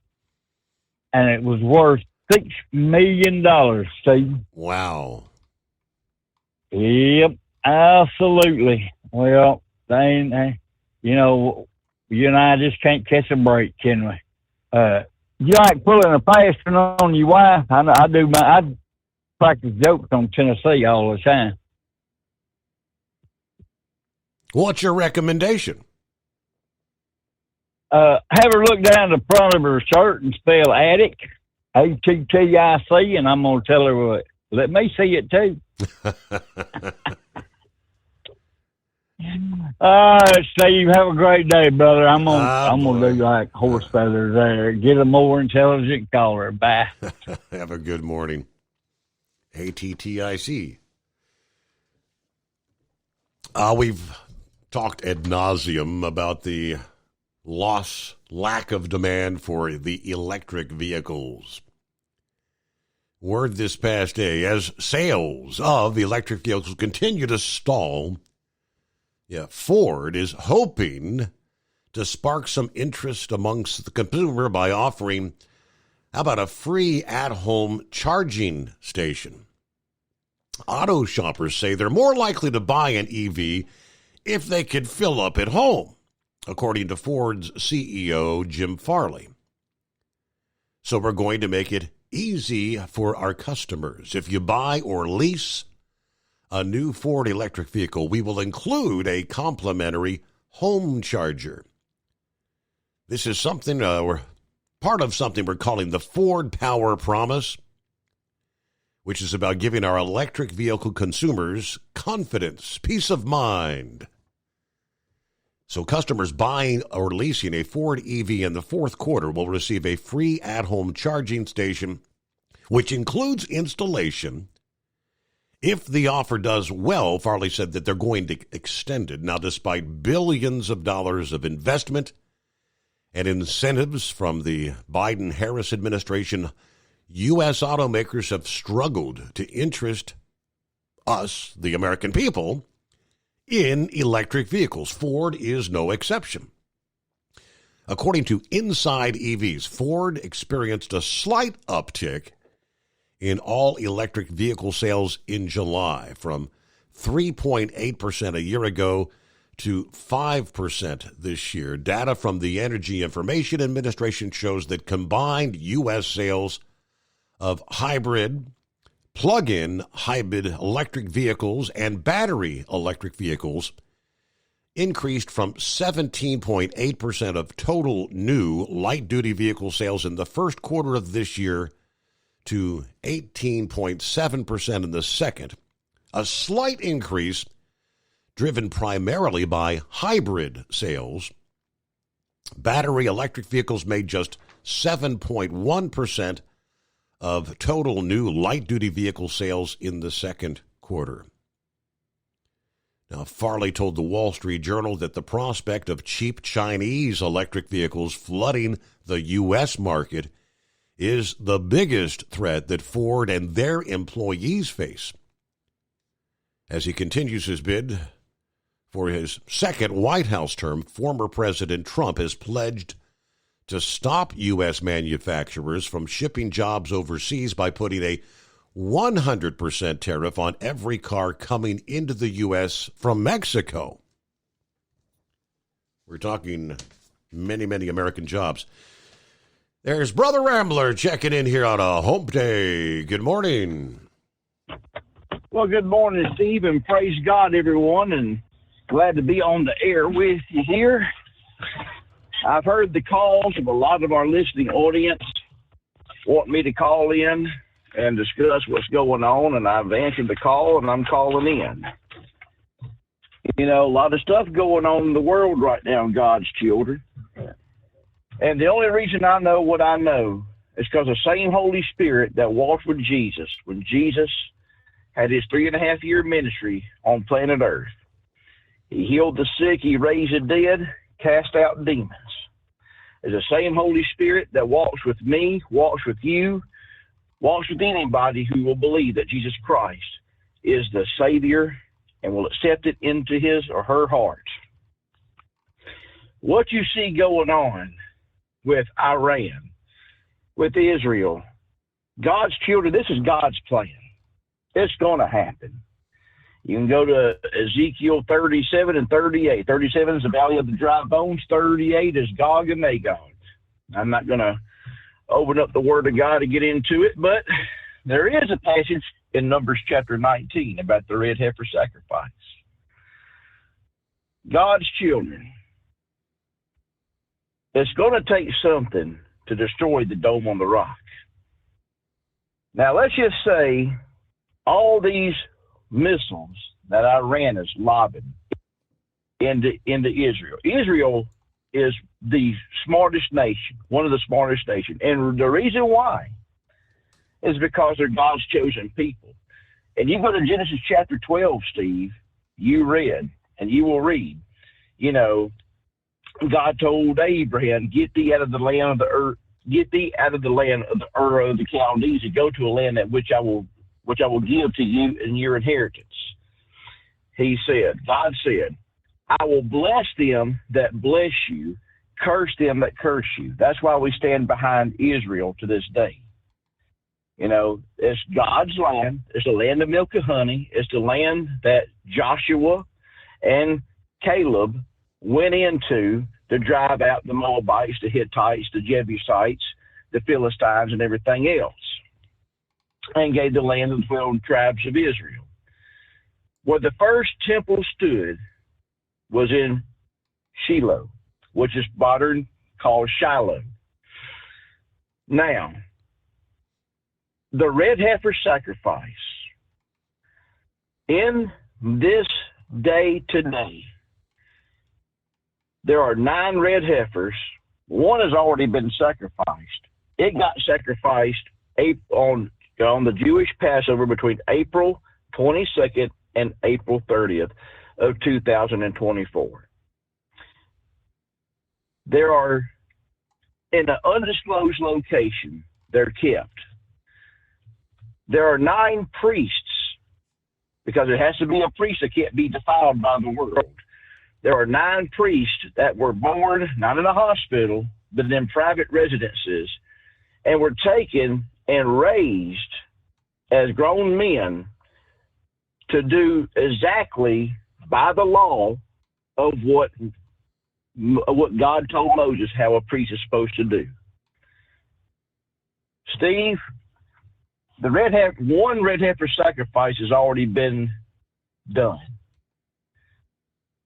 and it was worth $6 million, Steve. Wow. Yep, absolutely. Well, you know, you and I just can't catch a break, can we? You like pulling a fast one on your wife? I do. I practice jokes on Tennessee all the time. What's your recommendation? Have her look down the front of her shirt and spell attic, ATTIC, and I'm going to tell her what. Let me see it too. All right, Steve, have a great day, brother. I'm gonna do like horse feathers there. Get a more intelligent caller. Bye. Have a good morning. ATTIC. We've talked ad nauseum about the lack of demand for the electric vehicles. Word this past day, as sales of electric vehicles continue to stall, Ford is hoping to spark some interest amongst the consumer by offering, how about a free at-home charging station? Auto shoppers say they're more likely to buy an EV if they could fill up at home, according to Ford's CEO, Jim Farley. So we're going to make it easy for our customers. If you buy or lease a new Ford electric vehicle, we will include a complimentary home charger. This is something, we're part of something we're calling the Ford Power Promise, which is about giving our electric vehicle consumers confidence, peace of mind. So customers buying or leasing a Ford EV in the fourth quarter will receive a free at-home charging station, which includes installation. If the offer does well, Farley said that they're going to extend it. Now, despite billions of dollars of investment and incentives from the Biden-Harris administration, U.S. automakers have struggled to interest us, the American people, in electric vehicles. Ford is no exception. According to Inside EVs, Ford experienced a slight uptick in all electric vehicle sales in July, from 3.8% a year ago to 5% this year. Data from the Energy Information Administration shows that combined U.S. sales of hybrid, plug-in hybrid electric vehicles and battery electric vehicles increased from 17.8% of total new light-duty vehicle sales in the first quarter of this year to 18.7% in the second, a slight increase driven primarily by hybrid sales. Battery electric vehicles made just 7.1% of total new light-duty vehicle sales in the second quarter. Now, Farley told the Wall Street Journal that the prospect of cheap Chinese electric vehicles flooding the U.S. market is the biggest threat that Ford and their employees face. As he continues his bid for his second White House term, former President Trump has pledged to stop U.S. manufacturers from shipping jobs overseas by putting a 100% tariff on every car coming into the U.S. from Mexico. We're talking many, many American jobs. There's Brother Rambler checking in here on a hump day. Good morning. Well, good morning, Steve, and praise God, everyone, and glad to be on the air with you here. I've heard the calls of a lot of our listening audience want me to call in and discuss what's going on, and I've answered the call, and I'm calling in. You know, a lot of stuff going on in the world right now, God's children. And the only reason I know what I know is because the same Holy Spirit that walked with Jesus when Jesus had his 3.5-year ministry on planet Earth. He healed the sick, he raised the dead, cast out demons. It's the same Holy Spirit that walks with me, walks with you, walks with anybody who will believe that Jesus Christ is the Savior and will accept it into his or her heart. What you see going on with Iran, with Israel, God's children, this is God's plan. It's going to happen. You can go to Ezekiel 37 and 38. 37 is the valley of the dry bones. 38 is Gog and Magog. I'm not going to open up the Word of God to get into it, but there is a passage in Numbers chapter 19 about the red heifer sacrifice. God's children, it's going to take something to destroy the Dome on the Rock. Now, let's just say all these missiles that Iran is lobbing into Israel. Israel is the smartest nation, one of the smartest nations. And the reason why is because they're God's chosen people. And you go to Genesis chapter 12, Steve, you read, and you will read, you know, God told Abraham, get thee out of the land of the earth, get thee out of the land of the Ur of the Chaldees, and go to a land that which I will give to you in your inheritance. He said, God said, I will bless them that bless you, curse them that curse you. That's why we stand behind Israel to this day. You know, it's God's land. It's the land of milk and honey. It's the land that Joshua and Caleb went into to drive out the Moabites, the Hittites, the Jebusites, the Philistines, and everything else, and gave the land of the 12 tribes of Israel. Where the first temple stood was in Shiloh, which is modern called Shiloh. Now, the red heifer sacrifice, in this day today, there are 9 red heifers. One has already been sacrificed. It got sacrificed on the Jewish Passover between April 22nd and April 30th of 2024. There are, in an undisclosed location, they're kept. There are 9 priests, because it has to be a priest that can't be defiled by the world. There are 9 priests that were born, not in a hospital, but in private residences, and were taken and raised as grown men to do exactly by the law of what God told Moses how a priest is supposed to do. Steve, one red heifer sacrifice has already been done.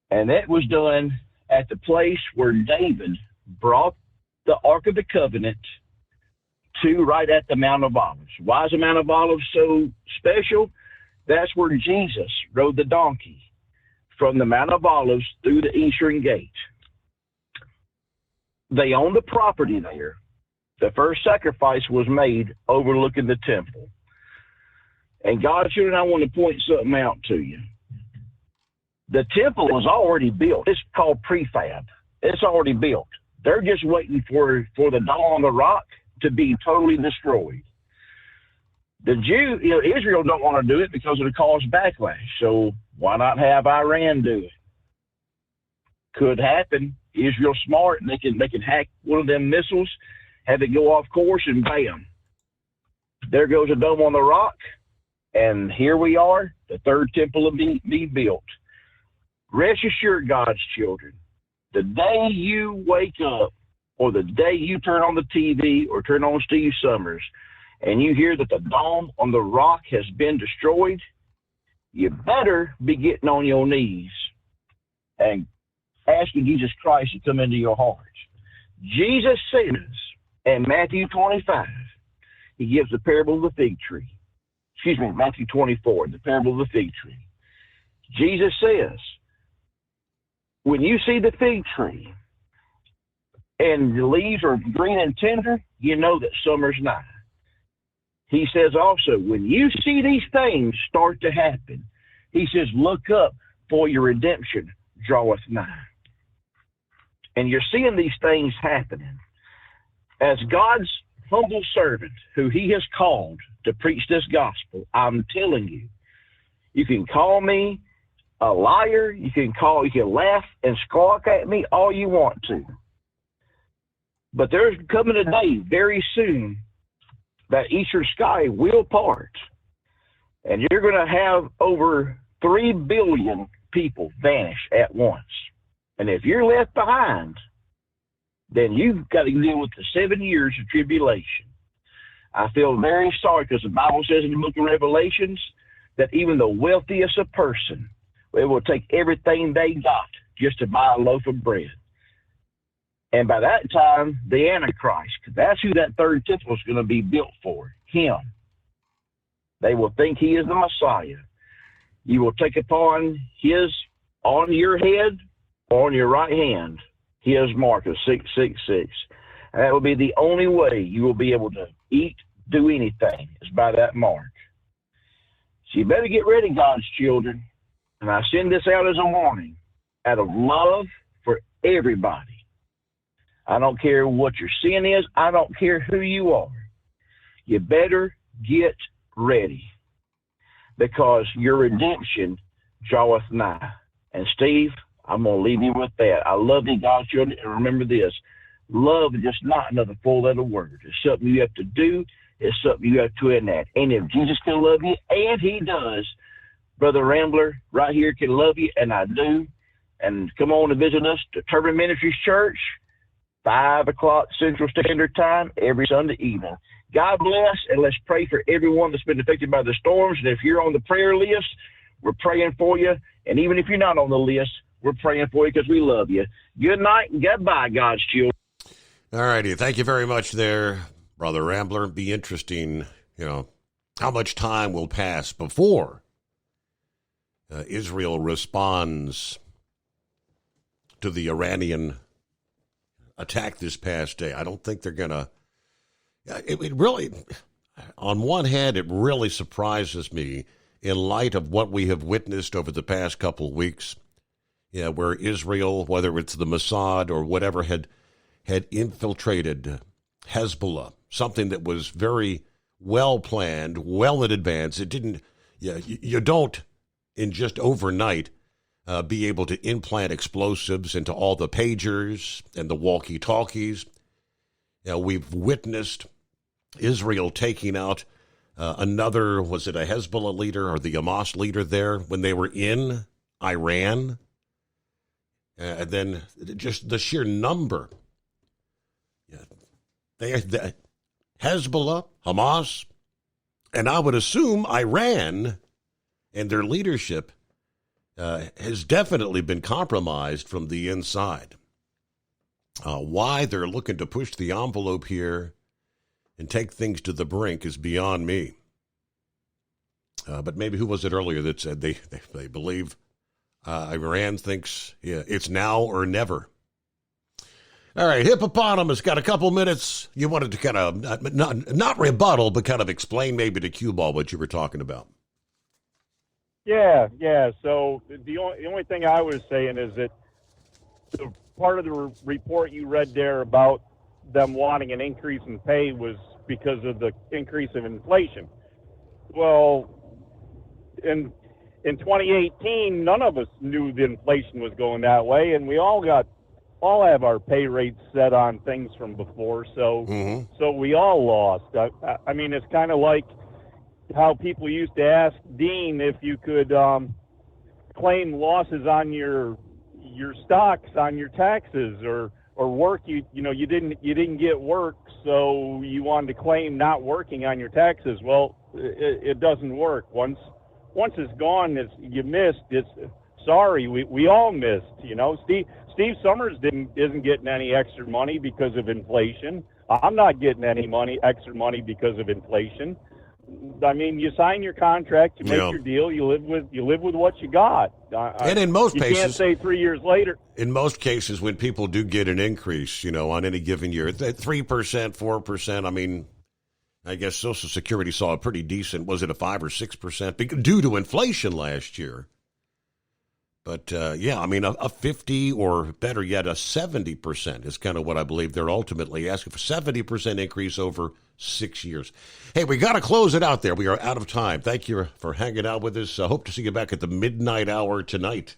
And that was done at the place where David brought the Ark of the Covenant to right at the Mount of Olives. Why is the Mount of Olives so special? That's where Jesus rode the donkey from the Mount of Olives through the Eastern Gate. They own the property there. The first sacrifice was made overlooking the temple. And God's children, I want to point something out to you. The temple was already built. It's called prefab. It's already built. They're just waiting for the Dome on the Rock to be totally destroyed. The Israel don't want to do it because it'll cause backlash. So why not have Iran do it? Could happen. Israel's smart, and they can hack one of them missiles, have it go off course, and bam, there goes a Dome on the Rock, and here we are. The third temple will be built. Rest assured, God's children, the day you wake up, or the day you turn on the TV or turn on Steve Summers, and you hear that the Dome on the Rock has been destroyed, you better be getting on your knees and asking Jesus Christ to come into your heart. Jesus says in Matthew 25, he gives the parable of the fig tree. Excuse me, Matthew 24, the parable of the fig tree. Jesus says, when you see the fig tree and the leaves are green and tender, you know that summer's nigh. He says also, when you see these things start to happen, he says, look up, for your redemption draweth nigh. And you're seeing these things happening. As God's humble servant, who he has called to preach this gospel, I'm telling you, you can call me a liar, you can laugh and squawk at me all you want to. But there's coming a day very soon that eastern sky will part, and you're going to have over 3 billion people vanish at once. And if you're left behind, then you've got to deal with the 7 years of tribulation. I feel very sorry because the Bible says in the book of Revelations that even the wealthiest of person, it will take everything they got just to buy a loaf of bread. And by that time, the Antichrist, that's who that third temple is going to be built for, him. They will think he is the Messiah. You will take upon on your head or on your right hand, his mark of 666. And that will be the only way you will be able to eat, do anything, is by that mark. So you better get ready, God's children. And I send this out as a warning, out of love for everybody. I don't care what your sin is. I don't care who you are. You better get ready, because your redemption draweth nigh. And Steve, I'm going to leave you with that. I love you, God's children, and remember this. Love is just not another four-letter word. It's something you have to do. It's something you have to enact. And if Jesus can love you, and he does, Brother Rambler right here can love you, and I do. And come on and visit us, the Turban Ministries Church, 5 o'clock Central Standard Time every Sunday evening. God bless, and let's pray for everyone that's been affected by the storms. And if you're on the prayer list, we're praying for you. And even if you're not on the list, we're praying for you because we love you. Good night and goodbye, God's children. All righty. Thank you very much there, Brother Rambler. It'd be interesting, how much time will pass before Israel responds to the Iranian attack this past day. I don't think they're going to. It really, on one hand, it really surprises me in light of what we have witnessed over the past couple of weeks, where Israel, whether it's the Mossad or whatever, had infiltrated Hezbollah, something that was very well planned, well in advance. It didn't. You don't in just overnight be able to implant explosives into all the pagers and the walkie-talkies. We've witnessed Israel taking out another, was it a Hezbollah leader or the Hamas leader there when they were in Iran? And then just the sheer number. Hezbollah, Hamas, and I would assume Iran and their leadership has definitely been compromised from the inside. Why they're looking to push the envelope here and take things to the brink is beyond me. But maybe who was it earlier that said they believe Iran thinks it's now or never. All right, Hippopotamus, got a couple minutes. You wanted to kind of, not rebuttal, but kind of explain maybe to Cue Ball what you were talking about. Yeah. So the only thing I was saying is that the part of the report you read there about them wanting an increase in pay was because of the increase of inflation. Well, in 2018, none of us knew the inflation was going that way, and we all have our pay rates set on things from before, so we all lost. I mean, it's kind of like how people used to ask Dean if you could claim losses on your stocks on your taxes or work. You didn't get work, so you wanted to claim not working on your taxes. Well, it doesn't work. Once it's gone, you missed. Sorry, we all missed. Steve Summers isn't getting any extra money because of inflation. I'm not getting any extra money because of inflation. I mean, you sign your contract, you make your deal, you live with what you got. And in most cases, you can't say 3 years later. In most cases, when people do get an increase, on any given year, 3%, 4%. I mean, I guess Social Security saw a pretty decent. Was it a 5 or 6% due to inflation last year? But, a 50 or better yet, a 70% is kind of what I believe they're ultimately asking for. 70% increase over 6 years. Hey, we got to close it out there. We are out of time. Thank you for hanging out with us. I hope to see you back at the midnight hour tonight.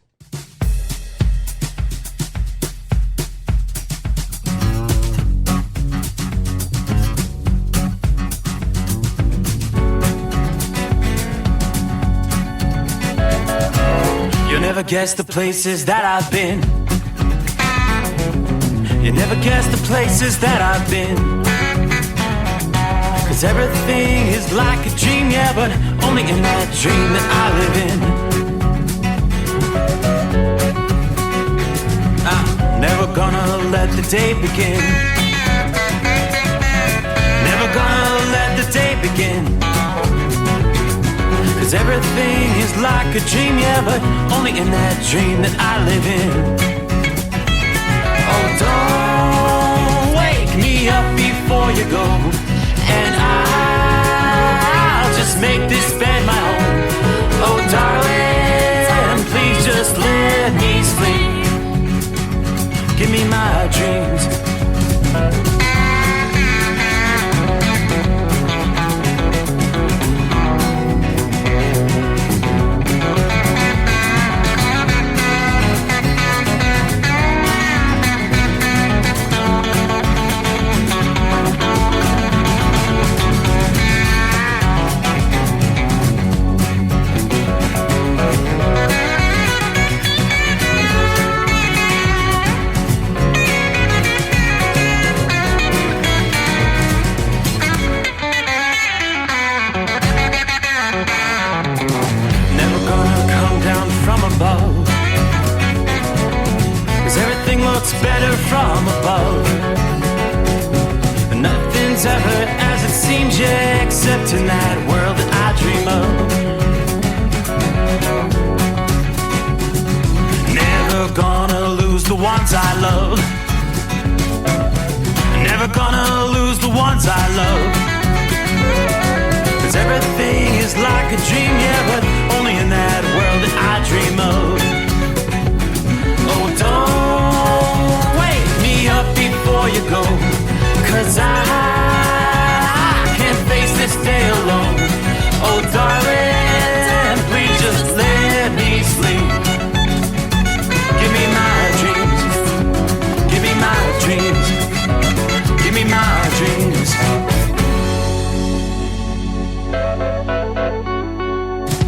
Never guess the places that I've been. You never guess the places that I've been. 'Cause everything is like a dream, yeah, but only in that dream that I live in. I'm never gonna let the day begin. Never gonna let the day begin. 'Cause everything is like a dream, yeah, but only in that dream that I live in. Oh, don't wake me up before you go, and I'll just make this bed my home. Oh, darling, please just let me sleep. Give me my dreams. Better from above. Nothing's ever as it seems, yeah, except in that world that I dream of. Never gonna lose the ones I love. Never gonna lose the ones I love.